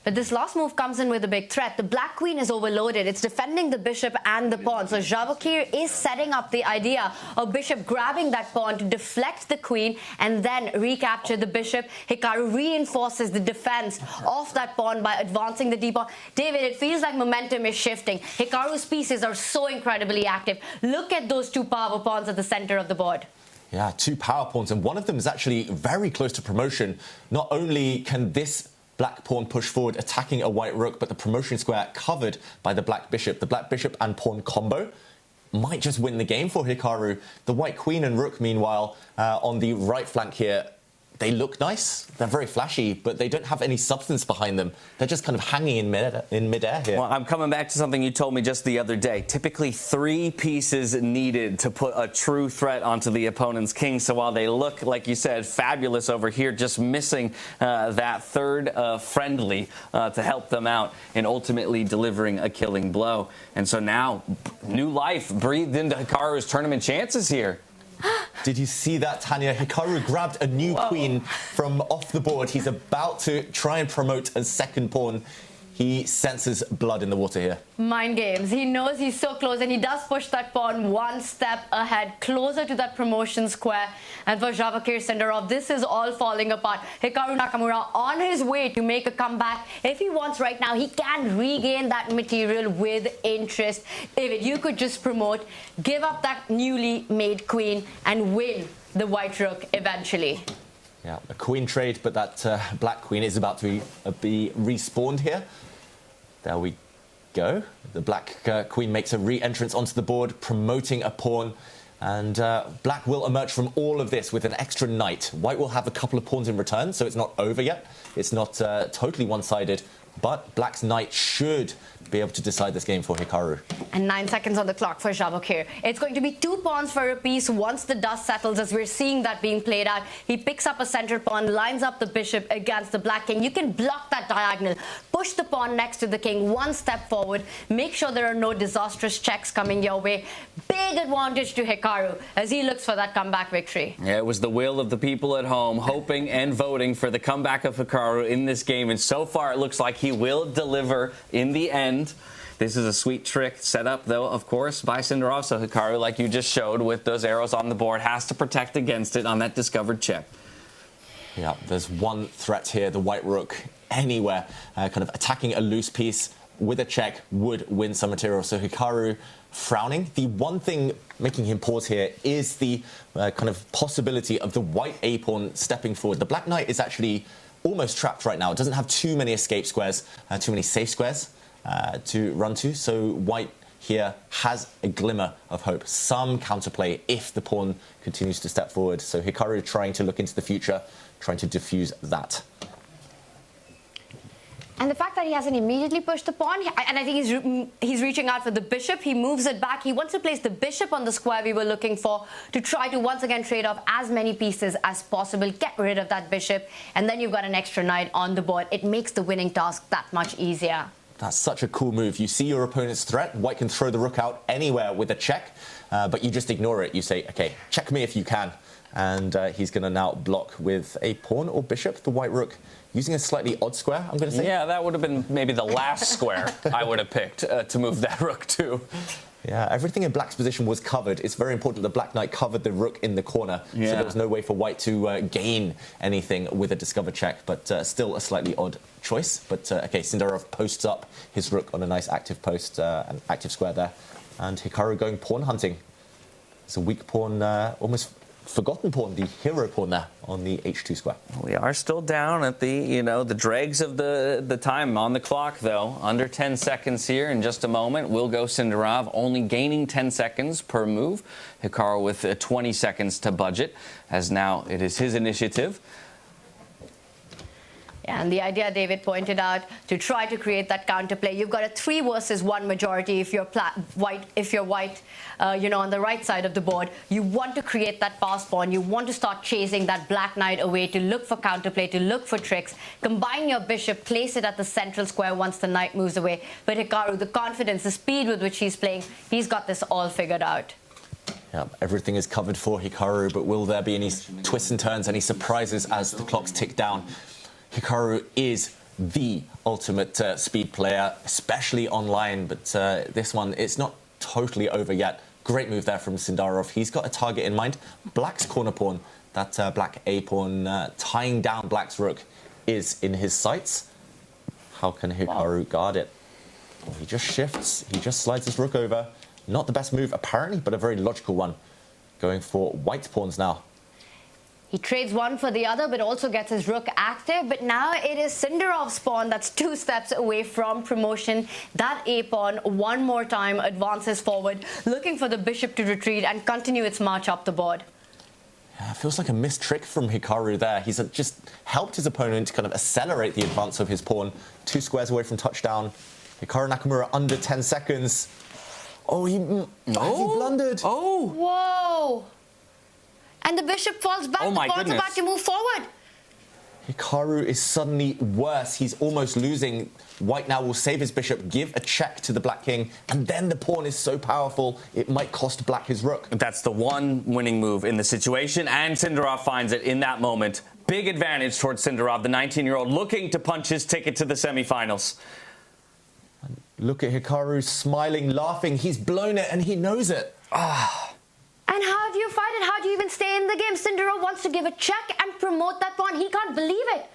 Speaker 4: But this last move comes in with a big threat. The black queen is overloaded. It's defending the bishop and the pawn. So Javokhir is setting up the idea of bishop grabbing that pawn to deflect the queen and then recapture the bishop. Hikaru reinforces the defense of that pawn by advancing the d-pawn. David, it feels like momentum is shifting. Hikaru's pieces are so incredibly active. Look at those two power pawns at the center of the board.
Speaker 1: Yeah, two power pawns, and one of them is actually very close to promotion. Not only can this black pawn push forward, attacking a white rook, but the promotion square covered by the black bishop. The black bishop and pawn combo might just win the game for Hikaru. The white queen and rook, meanwhile, on the right flank here, they look nice. They're very flashy, but they don't have any substance behind them. They're just kind of hanging in midair here.
Speaker 2: Well, I'm coming back to something you told me just the other day. Typically 3 pieces needed to put a true threat onto the opponent's king. So while they look, like you said, fabulous over here, just missing that third friendly to help them out and ultimately delivering a killing blow. And so now, new life breathed into Hikaru's tournament chances here.
Speaker 1: Did you see that, Tanya? Hikaru grabbed a new queen from off the board. He's about to try and promote a second pawn. He senses blood in the water here.
Speaker 4: Mind games. He knows he's so close, and he does push that pawn one step ahead, closer to that promotion square. And for Javokhir Sindarov, this is all falling apart. Hikaru Nakamura on his way to make a comeback. If he wants right now, he can regain that material with interest. David, you could just promote, give up that newly made queen, and win the white rook eventually.
Speaker 1: Yeah, a queen trade, but that black queen is about to be respawned here. There we go. The black queen makes a re-entrance onto the board, promoting a pawn. And black will emerge from all of this with an extra knight. White will have a couple of pawns in return, so it's not over yet. It's not totally one-sided, but black's knight should be able to decide this game for Hikaru.
Speaker 4: And 9 seconds on the clock for Javokhir. It's going to be 2 pawns for a piece once the dust settles, as we're seeing that being played out. He picks up a center pawn, lines up the bishop against the black king. You can block that diagonal, push the pawn next to the king, 1 step forward, make sure there are no disastrous checks coming your way. Big advantage to Hikaru as he looks for that comeback victory.
Speaker 2: Yeah, it was the will of the people at home, hoping and voting for the comeback of Hikaru in this game. And so far, it looks like he will deliver in the end. This is a sweet trick set up, though, of course, by Sindarov. So Hikaru, like you just showed with those arrows on the board, has to protect against it on that discovered check.
Speaker 1: Yeah, there's one threat here, the white rook. Anywhere, kind of attacking a loose piece with a check would win some material. So Hikaru frowning. The one thing making him pause here is the kind of possibility of the white a-pawn stepping forward. The black knight is actually almost trapped right now. It doesn't have too many escape squares, too many safe squares to run to. So white here has a glimmer of hope, some counterplay if the pawn continues to step forward. So Hikaru trying to look into the future, trying to diffuse that.
Speaker 4: And the fact that he hasn't immediately pushed the pawn, and I think he's reaching out for the bishop. He moves it back. He wants to place the bishop on the square we were looking for to try to once again trade off as many pieces as possible, get rid of that bishop, and then you've got an extra knight on the board. It makes the winning task that much easier.
Speaker 1: That's such a cool move. You see your opponent's threat. White can throw the rook out anywhere with a check, but you just ignore it. You say, OK, check me if you can. And he's going to now block with a pawn or bishop, the white rook, using a slightly odd square, I'm going to say.
Speaker 2: Yeah, that would have been maybe the last square I would have picked to move that rook to.
Speaker 1: Yeah, everything in black's position was covered. It's very important the black knight covered the rook in the corner, so there was no way for white to gain anything with a discovered check, but still a slightly odd choice. But, OK, Sindarov posts up his rook on a nice active post, an active square there, and Hikaru going pawn hunting. It's a weak pawn, almost forgotten pawn, the hero pawn there on the h2 square.
Speaker 2: We are still down at the, the dregs of the time on the clock, though. Under 10 seconds here in just a moment. Will go Sindarov, only gaining 10 seconds per move. Hikaru with 20 seconds to budget, as now it is his initiative.
Speaker 4: And the idea David pointed out to try to create that counterplay. You've got a 3 versus 1 majority if you're white. On the right side of the board, you want to create that pass pawn. You want to start chasing that black knight away to look for counterplay, to look for tricks. Combine your bishop, place it at the central square once the knight moves away. But Hikaru, the confidence, the speed with which he's playing, he's got this all figured out.
Speaker 1: Yeah, everything is covered for Hikaru, but will there be any twists and turns, any surprises as the clocks tick down? Hikaru is the ultimate speed player, especially online, but this one, it's not totally over yet. Great move there from Sindarov. He's got a target in mind. Black's corner pawn, that black A pawn tying down Black's rook, is in his sights. How can Hikaru guard it? Well, he just shifts, he just slides his rook over. Not the best move, apparently, but a very logical one. Going for white pawns now.
Speaker 4: He trades one for the other, but also gets his rook active. But now it is Sindarov's pawn that's 2 steps away from promotion. That A pawn, one more time, advances forward, looking for the bishop to retreat and continue its march up the board.
Speaker 1: Yeah, feels like a missed trick from Hikaru there. He's just helped his opponent kind of accelerate the advance of his pawn. 2 squares away from touchdown. Hikaru Nakamura under 10 seconds. Oh, he blundered.
Speaker 4: Oh! Whoa! And the bishop falls back.
Speaker 1: Oh, my
Speaker 4: the pawn's
Speaker 1: goodness.
Speaker 4: about to move forward.
Speaker 1: Hikaru is suddenly worse. He's almost losing. White now will save his bishop, give a check to the black king, and then the pawn is so powerful, it might cost black his rook.
Speaker 2: That's the one winning move in the situation, and Sindarov finds it in that moment. Big advantage towards Sindarov, the 19-year-old, looking to punch his ticket to the semifinals.
Speaker 1: Look at Hikaru smiling, laughing. He's blown it, and he knows it.
Speaker 4: And how do you fight it? How do you even stay in the game? Sindarov wants to give a check and promote that pawn. He can't believe it.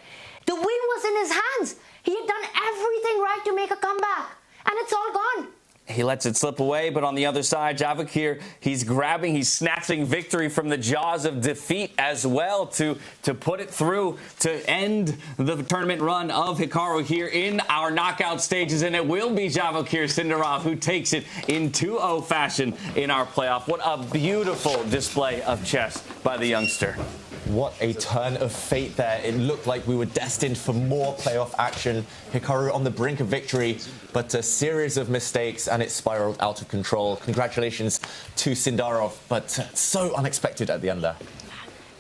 Speaker 4: The win was in his hands. He had done everything right to make a comeback, and it's all gone.
Speaker 2: He lets it slip away, but on the other side, Javokhir, he's snatching victory from the jaws of defeat as well to put it through, to end the tournament run of Hikaru here in our knockout stages. And it will be Javokhir Sindarov who takes it in 2-0 fashion in our playoff. What a beautiful display of chess by the youngster.
Speaker 1: What a turn of fate there. It looked like we were destined for more playoff action. Hikaru on the brink of victory, but a series of mistakes and it spiraled out of control. Congratulations to Sindarov, but so unexpected at the end there.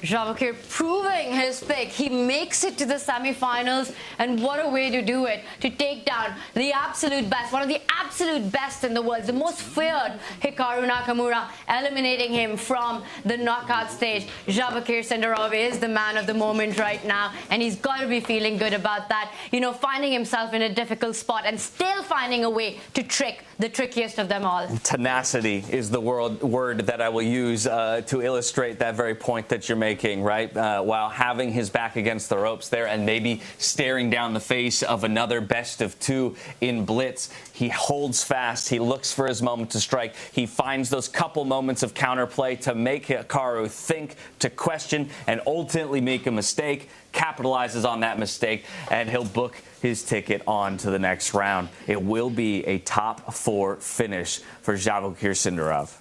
Speaker 4: Javokhir proving his pick. He makes it to the semifinals, and what a way to do it, to take down the absolute best, one of the absolute best in the world, the most feared Hikaru Nakamura, eliminating him from the knockout stage. Javokhir Sindarov is the man of the moment right now, and he's got to be feeling good about that. You know, finding himself in a difficult spot and still finding a way to trick the trickiest of them all.
Speaker 2: Tenacity is the word that I will use to illustrate that very point that you're making. Right, while having his back against the ropes there and maybe staring down the face of another best of 2 in blitz, he holds fast. He looks for his moment to strike. He finds those couple moments of counterplay to make Hikaru think, to question, and ultimately make a mistake. Capitalizes on that mistake, and he'll book his ticket on to the next round. It will be a top 4 finish for Javokhir Sindarov.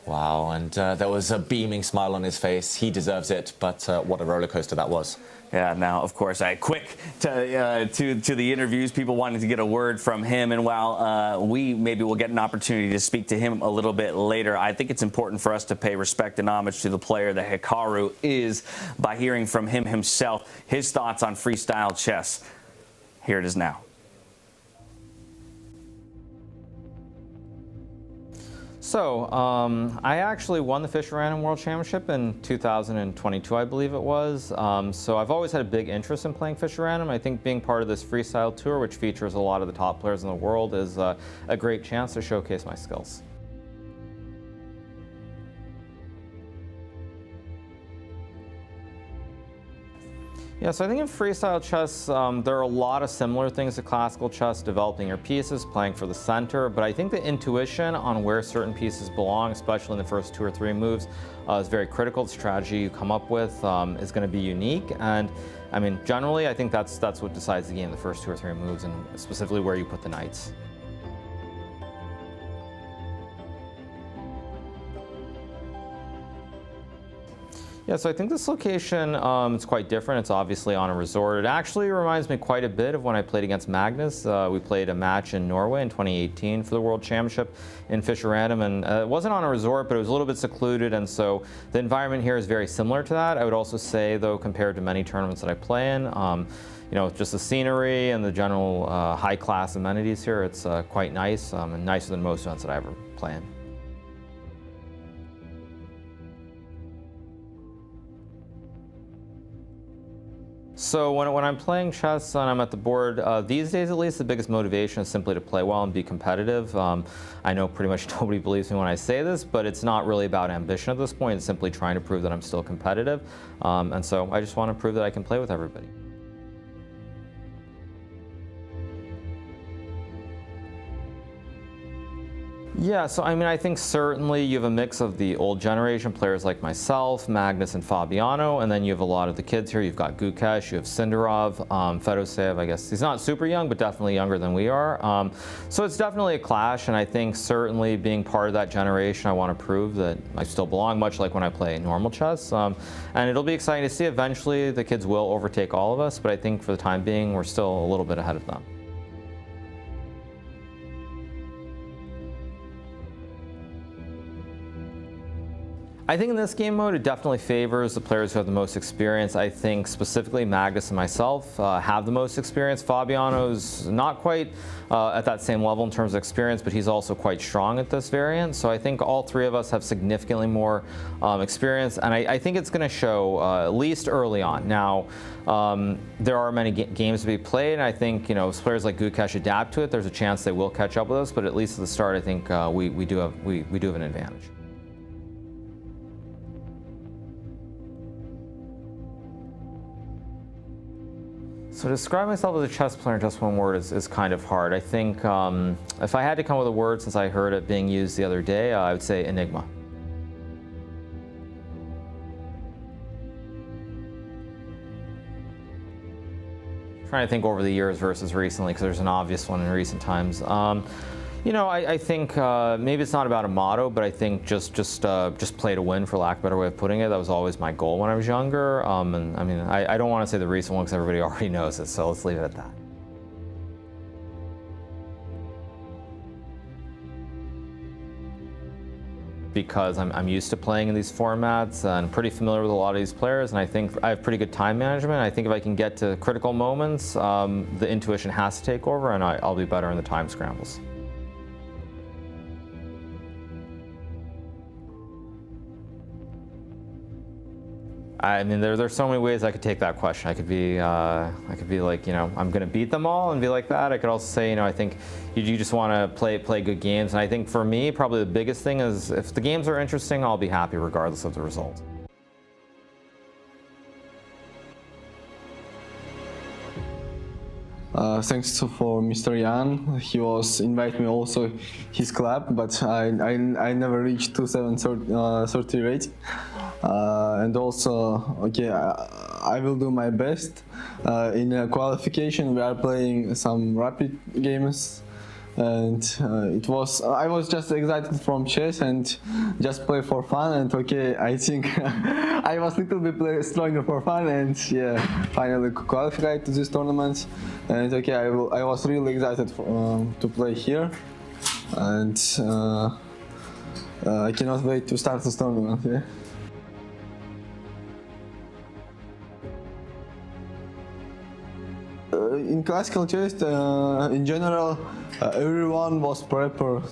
Speaker 1: Wow, and there was a beaming smile on his face. He deserves it, but what a roller coaster that was.
Speaker 2: Yeah, now, of course, quick to the interviews, people wanting to get a word from him. And while we maybe will get an opportunity to speak to him a little bit later, I think it's important for us to pay respect and homage to the player that Hikaru is by hearing from him himself, his thoughts on freestyle chess. Here it is now.
Speaker 9: So, I actually won the Fischer Random World Championship in 2022, I believe it was. So I've always had a big interest in playing Fischer Random. I think being part of this freestyle tour, which features a lot of the top players in the world, is a great chance to showcase my skills. Yeah, so I think in freestyle chess, there are a lot of similar things to classical chess, developing your pieces, playing for the center, but I think the intuition on where certain pieces belong, especially in the first 2 or 3 moves, is very critical. The strategy you come up with is going to be unique, and I mean, generally, I think that's what decides the game, the first 2 or 3 moves, and specifically where you put the knights. Yeah, so I think this location is quite different. It's obviously on a resort. It actually reminds me quite a bit of when I played against Magnus. We played a match in Norway in 2018 for the World Championship in Fisher Random, and it wasn't on a resort, but it was a little bit secluded, and so the environment here is very similar to that. I would also say, though, compared to many tournaments that I play in, you know, just the scenery and the general high-class amenities here, it's quite nice and nicer than most events that I ever play in. So when I'm playing chess and I'm at the board, these days at least, the biggest motivation is simply to play well and be competitive. I know pretty much nobody believes me when I say this, but it's not really about ambition at this point. It's simply trying to prove that I'm still competitive. And so I just want to prove that I can play with everybody. Yeah, so I mean, I think certainly you have a mix of the old generation players like myself, Magnus and Fabiano, and then you have a lot of the kids here. You've got Gukesh, you have Sindarov, Firouzja, I guess he's not super young, but definitely younger than we are. So it's definitely a clash, and I think certainly being part of that generation, I want to prove that I still belong, much like when I play normal chess. And it'll be exciting to see. Eventually the kids will overtake all of us, but I think for the time being, we're still a little bit ahead of them. I think in this game mode, it definitely favors the players who have the most experience. I think specifically Magnus and myself have the most experience. Fabiano's not quite at that same level in terms of experience, but he's also quite strong at this variant. So I think all three of us have significantly more experience, and I think it's going to show at least early on. Now, there are many games to be played, and I think, you know, if players like Gukesh adapt to it, there's a chance they will catch up with us. But at least at the start, I think we do have an advantage. So to describe myself as a chess player in just one word is kind of hard. I think if I had to come up with a word, since I heard it being used the other day, I would say enigma. I'm trying to think over the years versus recently, because there's an obvious one in recent times. You know, I think maybe it's not about a motto, but I think just play to win, for lack of a better way of putting it. That was always my goal when I was younger. And I mean, I don't want to say the recent one because everybody already knows it, so let's leave it at that. Because I'm used to playing in these formats and pretty familiar with a lot of these players, and I think I have pretty good time management. I think if I can get to critical moments, the intuition has to take over, and I'll be better in the time scrambles. I mean, there's so many ways I could take that question. I could be like, you know, I'm going to beat them all and be like that. I could also say, you know, I think you just want to play good games. And I think for me, probably the biggest thing is if the games are interesting, I'll be happy regardless of the result.
Speaker 7: Thanks for Mr. Jan. He was invite me also his club, but I never reached 2730 rating. And also, okay, I will do my best. In a qualification, we are playing some rapid games, and I was just excited from chess and just play for fun. And okay, I think I was a little bit stronger for fun, and yeah, finally qualified to this tournament. And okay, I was really excited to play here, and I cannot wait to start this tournament. Yeah. In classical chess, in general, everyone was prepared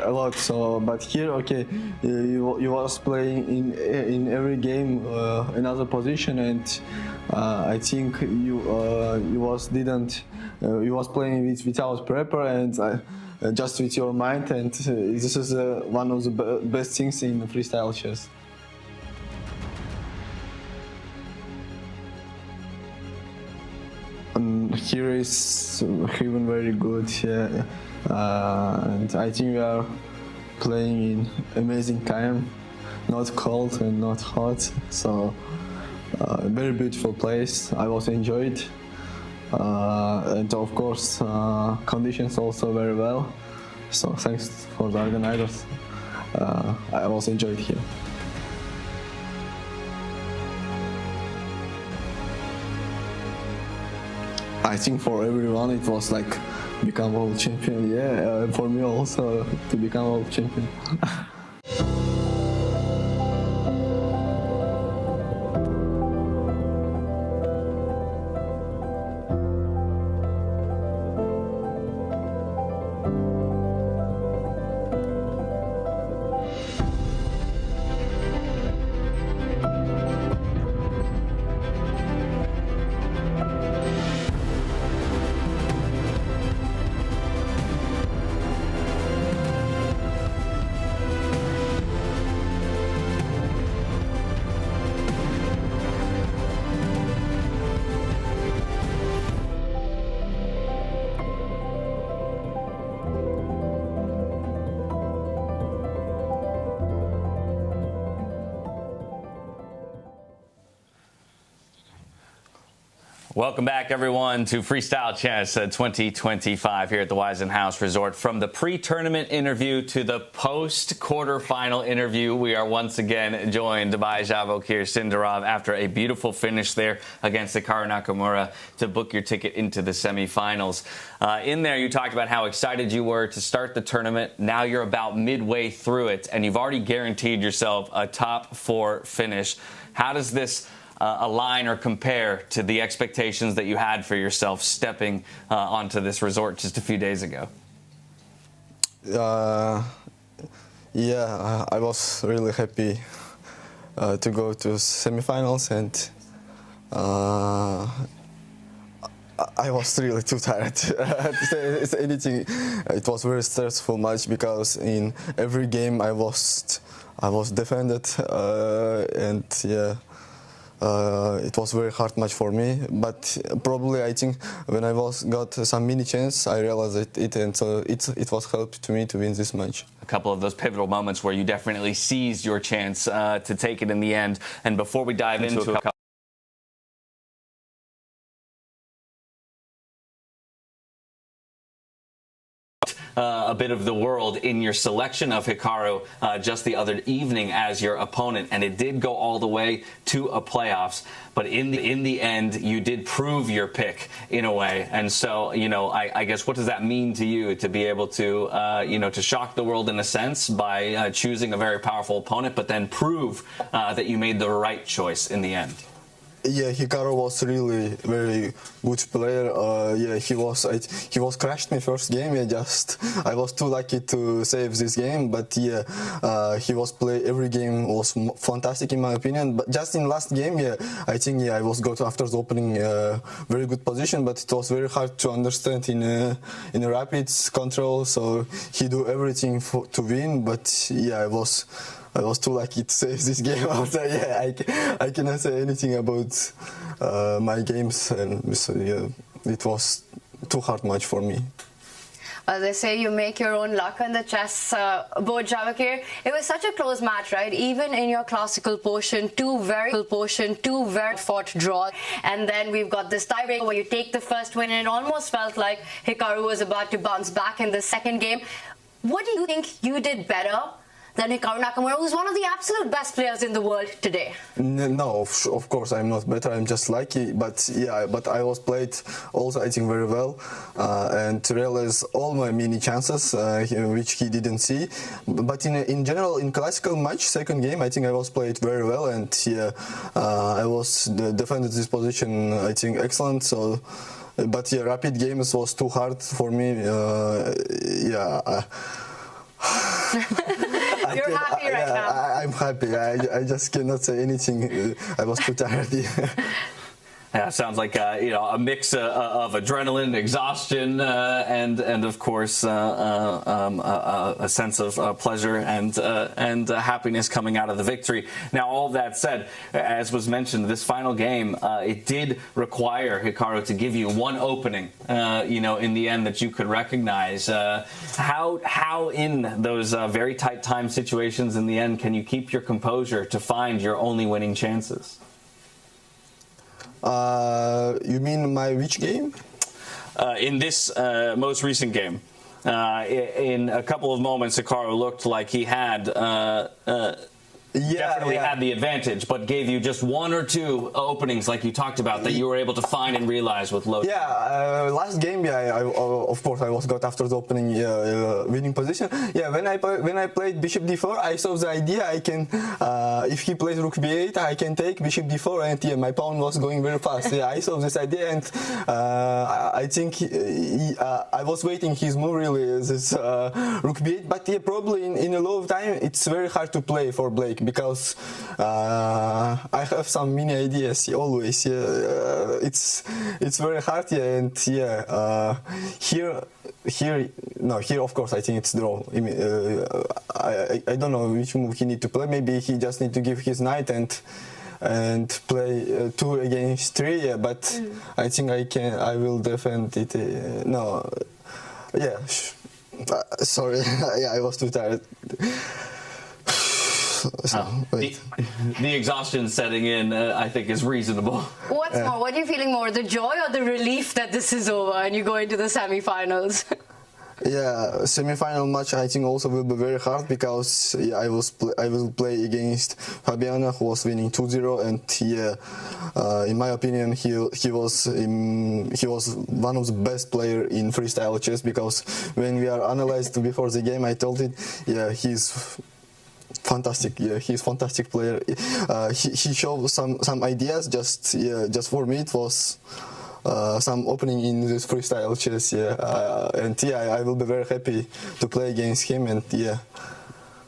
Speaker 7: a lot. So, but here, okay, you was playing in every game another position, and I think you was playing without prepper and just with your mind, and this is one of the best things in freestyle chess. Here is even very good, yeah. And I think we are playing in amazing time, not cold and not hot, so a very beautiful place. I was enjoyed, and of course conditions also very well. So thanks for the organizers. I was enjoyed here. I think for everyone it was like become world champion. Yeah, for me also to become world champion.
Speaker 2: Welcome back, everyone, to Freestyle Chess 2025 here at the Weissenhaus Resort. From the pre-tournament interview to the post-quarterfinal interview, we are once again joined by Javokhir Sindarov after a beautiful finish there against Hikaru Nakamura to book your ticket into the semifinals. In there, you talked about how excited you were to start the tournament. Now you're about midway through it, and you've already guaranteed yourself a top 4 finish. How does this align or compare to the expectations that you had for yourself stepping onto this resort just a few days ago?
Speaker 7: Yeah, I was really happy to go to semifinals, and I was really too tired to say anything. It was a very stressful match because in every game I was defended, and yeah. It was a very hard match for me, but probably I think when I got some mini chance, I realized it, and so it was helped to me to win this match.
Speaker 2: A couple of those pivotal moments where you definitely seized your chance to take it in the end. And before we dive into a couple a bit of the world in your selection of Hikaru just the other evening as your opponent, and it did go all the way to a playoffs. But in the end, you did prove your pick in a way. And so, you know, I guess what does that mean to you to be able to, you know, to shock the world in a sense by choosing a very powerful opponent, but then prove that you made the right choice in the end?
Speaker 7: Yeah, Hikaru was really very good player. Yeah, he was crashed me first game. Yeah, I was too lucky to save this game. But yeah, he was play every game was fantastic in my opinion. But just in last game, yeah, I think I was got after the opening very good position. But it was very hard to understand in a rapid control. So he do everything to win. But yeah, I was too lucky to save this game. After, yeah, I cannot say anything about my games, and so, yeah, it was too hard match for me.
Speaker 4: They say you make your own luck on the chess board, Javokhir. It was such a close match, right? Even in your classical portion, two very fought draws. And then we've got this tiebreak where you take the first win, and it almost felt like Hikaru was about to bounce back in the second game. What do you think you did better than Hikaru Nakamura, who's one of the absolute best players in the world today?
Speaker 7: No, of course I'm not better. I'm just lucky. But yeah, but I was played also I think very well, and to realize all my mini chances which he didn't see. But in general, in classical match, second game, I think I was played very well, and yeah, I was defended this position I think excellent. So. But yeah, rapid games was too hard for me. Yeah.
Speaker 4: You're happy right now.
Speaker 7: I'm happy. I just cannot say anything. I was too tired.
Speaker 2: Yeah, sounds like you know, a mix of adrenaline, exhaustion, and of course a sense of pleasure and happiness coming out of the victory. Now, all of that said, as was mentioned, this final game it did require Hikaru to give you one opening, you know, in the end that you could recognize. How in those very tight time situations in the end can you keep your composure to find your only winning chances?
Speaker 7: You mean my which game?
Speaker 2: In this most recent game. In a couple of moments, Hikaru looked like he had definitely had the advantage, but gave you just one or two openings, like you talked about, that you were able to find and realize with low.
Speaker 7: Yeah, last game, of course, I was got after the opening winning position. Yeah, when I played Bishop D4, I saw the idea I can, if he plays Rook B8, I can take Bishop D4, and yeah, my pawn was going very fast. Yeah, I saw this idea, and I think I was waiting his move really, this Rook B8, but yeah, probably in a low time, it's very hard to play for Blake, because I have some mini ideas always. Yeah, it's very hard. Yeah, and yeah, here of course I think it's draw. I don't know which move he need to play. Maybe he just need to give his knight and play 2 against 3. Yeah, but I think I will defend it. No, yeah. Sorry, I was too tired.
Speaker 2: The exhaustion setting in, I think, is reasonable.
Speaker 4: What's more? What are you feeling more, the joy or the relief that this is over and you go into the semi-finals?
Speaker 7: Yeah, semi-final match I think also will be very hard, because yeah, I will play against Fabiano, who was winning 2-0, and yeah, in my opinion he was one of the best player in freestyle chess, because when we are analyzed before the game, I told it, yeah, he's fantastic. Yeah, he's fantastic player. He showed some ideas. Just for me, it was some opening in this freestyle chess. Yeah, and yeah, I will be very happy to play against him. And yeah,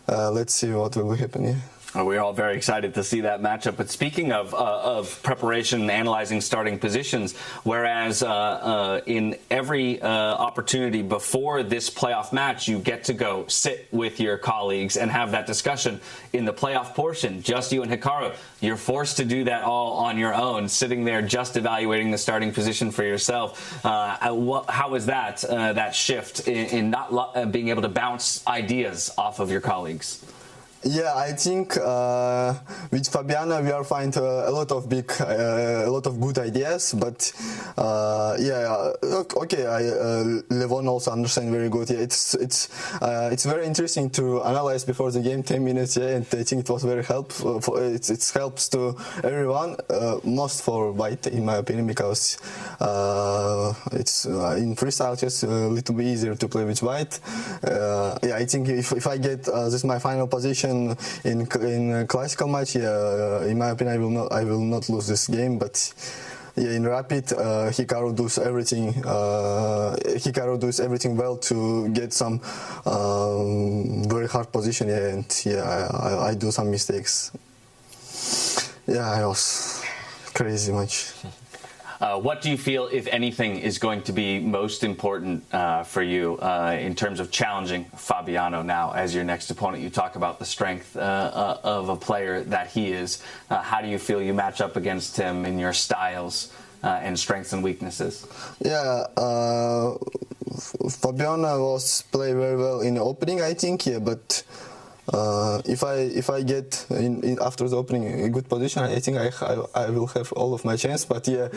Speaker 7: let's see what will happen. Yeah.
Speaker 2: We're all very excited to see that matchup. But speaking of preparation and analyzing starting positions, whereas in every opportunity before this playoff match, you get to go sit with your colleagues and have that discussion. In the playoff portion, just you and Hikaru, you're forced to do that all on your own, sitting there just evaluating the starting position for yourself. How is that shift in not being able to bounce ideas off of your colleagues?
Speaker 7: Yeah, I think with Fabiano we are find a lot of good ideas, but yeah, okay. Levon also understand very good. Yeah, it's very interesting to analyze before the game 10 minutes. Yeah, and I think it was very helpful. It helps to everyone, most for white in my opinion, because it's in freestyle chess a little bit easier to play with white. Yeah, I think if I get this my final position in classical match, yeah, in my opinion, I will not lose this game. But yeah, in rapid, Hikaru does everything. Hikaru does everything well to get some very hard position. Yeah, and yeah, I do some mistakes. Yeah, it was crazy match.
Speaker 2: What do you feel, if anything, is going to be most important for you in terms of challenging Fabiano now as your next opponent? You talk about the strength of a player that he is. How do you feel you match up against him in your styles and strengths and weaknesses?
Speaker 7: Yeah, Fabiano was play very well in the opening, I think. Yeah, but if I get in after the opening a good position, I think I will have all of my chance. But yeah,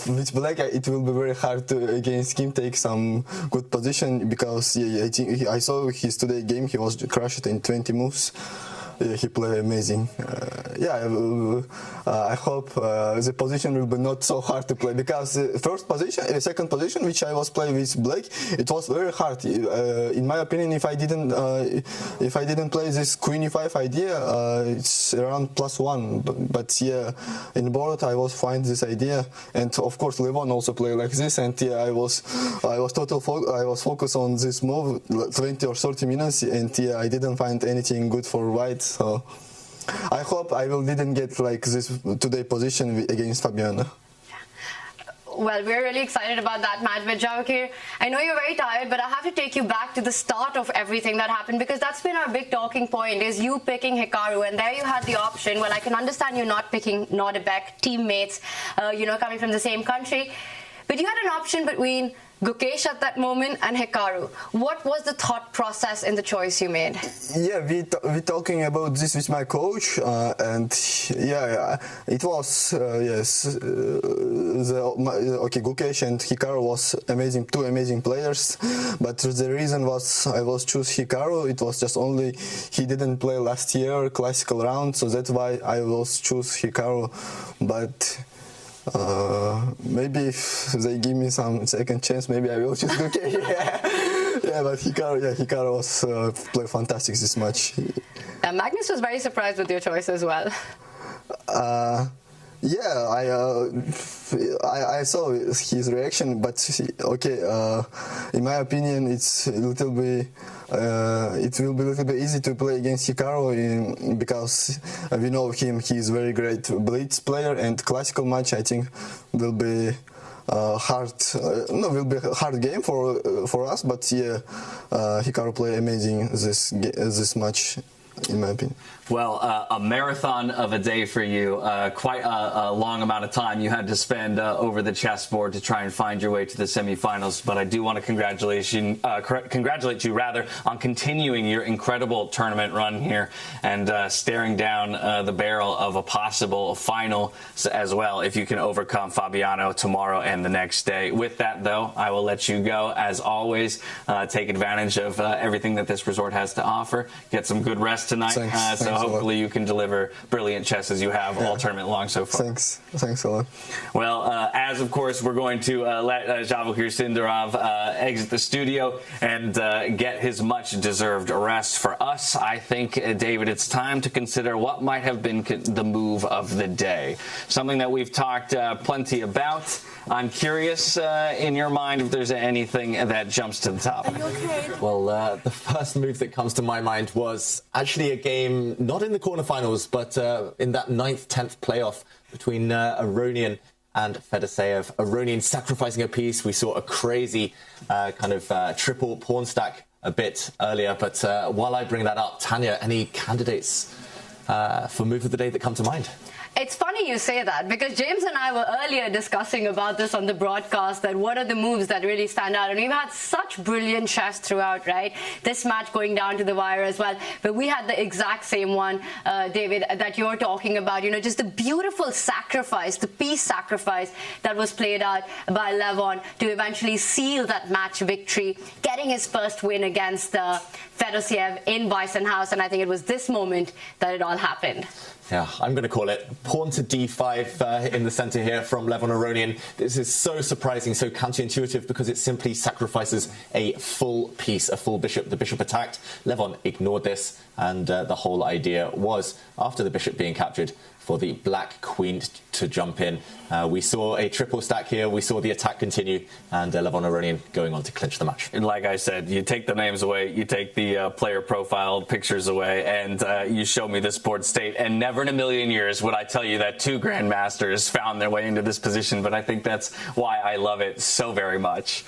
Speaker 7: with Black it will be very hard to against him take some good position, because yeah, I think I saw his today game. He was crushed in 20 moves. Yeah, he played amazing. I hope the position will be not so hard to play, because the first position, the second position, which I was playing with Blake, it was very hard. In my opinion, if I didn't play this Queen E5 idea, it's around +1. But yeah, in board I was find this idea, and of course Levon also play like this, and yeah, I was focused on this move 20 or 30 minutes, and yeah, I didn't find anything good for white. So I hope I didn't get like this today position against Fabiano.
Speaker 4: Well, we're really excited about that match with Javokhir. I know you're very tired, but I have to take you back to the start of everything that happened, because that's been our big talking point, is you picking Hikaru, and there you had the option. Well, I can understand you not picking Nodirbek, teammates, coming from the same country, but you had an option between Gukesh at that moment and Hikaru. What was the thought process in the choice you made?
Speaker 7: Yeah, we talking about this with my coach, and yeah, it was Gukesh and Hikaru was amazing, two amazing players, but the reason was I was choose Hikaru. It was just only he didn't play last year classical round, so that's why I was choose Hikaru, but. Maybe if they give me some second chance, maybe I will choose Gukesh. Yeah, but Hikaru was play fantastic this match.
Speaker 4: Magnus was very surprised with your choice as well.
Speaker 7: Yeah, I saw his reaction, but in my opinion, it will be a little bit easy to play against Hikaru because we know him. He is very great blitz player, and classical match I think will be hard game for us. But yeah, Hikaru play amazing this match, in my opinion.
Speaker 2: Well, a marathon of a day for you. Quite a long amount of time you had to spend over the chessboard to try and find your way to the semifinals. But I do want to congratulate you on continuing your incredible tournament run here and staring down the barrel of a possible final as well if you can overcome Fabiano tomorrow and the next day. With that, though, I will let you go. As always, take advantage of everything that this resort has to offer. Get some good rest tonight.
Speaker 7: Thanks.
Speaker 2: So hopefully you can deliver brilliant chess as you have all tournament long so far.
Speaker 7: Thanks a lot.
Speaker 2: Well, as of course we're going to let Javokhir Sindarov exit the studio and get his much-deserved rest. For us, I think, David, it's time to consider what might have been the move of the day. Something that we've talked plenty about. I'm curious, in your mind, if there's anything that jumps to the top.
Speaker 1: Are you okay? Well, the first move that comes to my mind was actually a game, not in the quarterfinals, but in that 9th, 10th playoff between Aronian and Fedoseev. Aronian sacrificing a piece. We saw a crazy triple pawn stack a bit earlier. But while I bring that up, Tanya, any candidates for move of the day that come to mind?
Speaker 4: It's funny you say that because James and I were earlier discussing about this on the broadcast, that what are the moves that really stand out, and we've had such brilliant chess throughout, right? This match going down to the wire as well, but we had the exact same one, David, that you're talking about, just the beautiful sacrifice, the piece sacrifice that was played out by Levon to eventually seal that match victory, getting his first win against Fedoseev in Weissenhaus, and I think it was this moment that it all happened.
Speaker 1: Yeah, I'm going to call it pawn to d5 in the center here from Levon Aronian. This is so surprising, so counterintuitive, because it simply sacrifices a full piece, a full bishop. The bishop attacked. Levon ignored this, and the whole idea was, after the bishop being captured, for the black queen to jump in. We saw a triple stack here. We saw the attack continue, and Levon Aronian going on to clinch the match.
Speaker 2: And like I said, you take the names away, you take the player profile pictures away, and you show me this board state. And never in a million years would I tell you that two grandmasters found their way into this position. But I think that's why I love it so very much.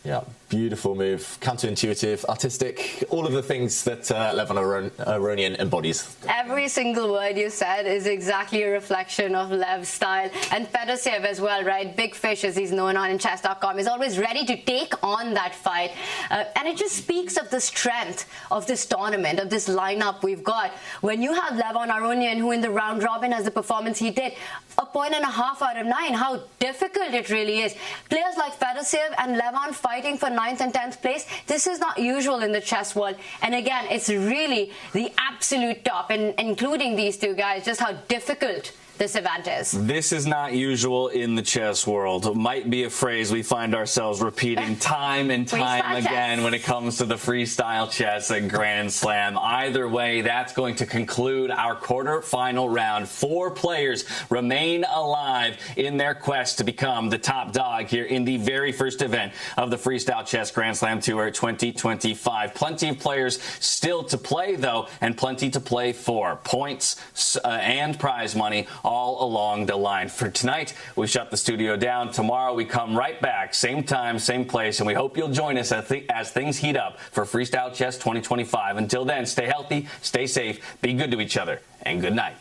Speaker 1: Yeah, beautiful move, counterintuitive, artistic, all of the things that Levon Aronian embodies.
Speaker 4: Every single word you said is exactly a reflection of Lev's style. And Fedoseev as well, right? Big fish, as he's known on in chess.com, is always ready to take on that fight. And it just speaks of the strength of this tournament, of this lineup we've got. When you have Levon Aronian, who in the round robin has the performance he did, 1.5 points out of 9, how difficult it really is. Players like Fedoseev and Levon fighting for 9th and 10th place, this is not usual in the chess world. And again, it's really the absolute top, and including these two guys, just how difficult this event is.
Speaker 2: This is not usual in the chess world. It might be a phrase we find ourselves repeating time and time again when it comes to the Freestyle Chess Grand Slam. Either way, that's going to conclude our quarter-final round. 4 players remain alive in their quest to become the top dog here in the very first event of the Freestyle Chess Grand Slam Tour 2025. Plenty of players still to play, though, and plenty to play for. Points and prize money all along the line. For tonight, we shut the studio down. Tomorrow, we come right back, same time, same place, and we hope you'll join us as things heat up for Freestyle Chess 2025. Until then, stay healthy, stay safe, be good to each other, and good night.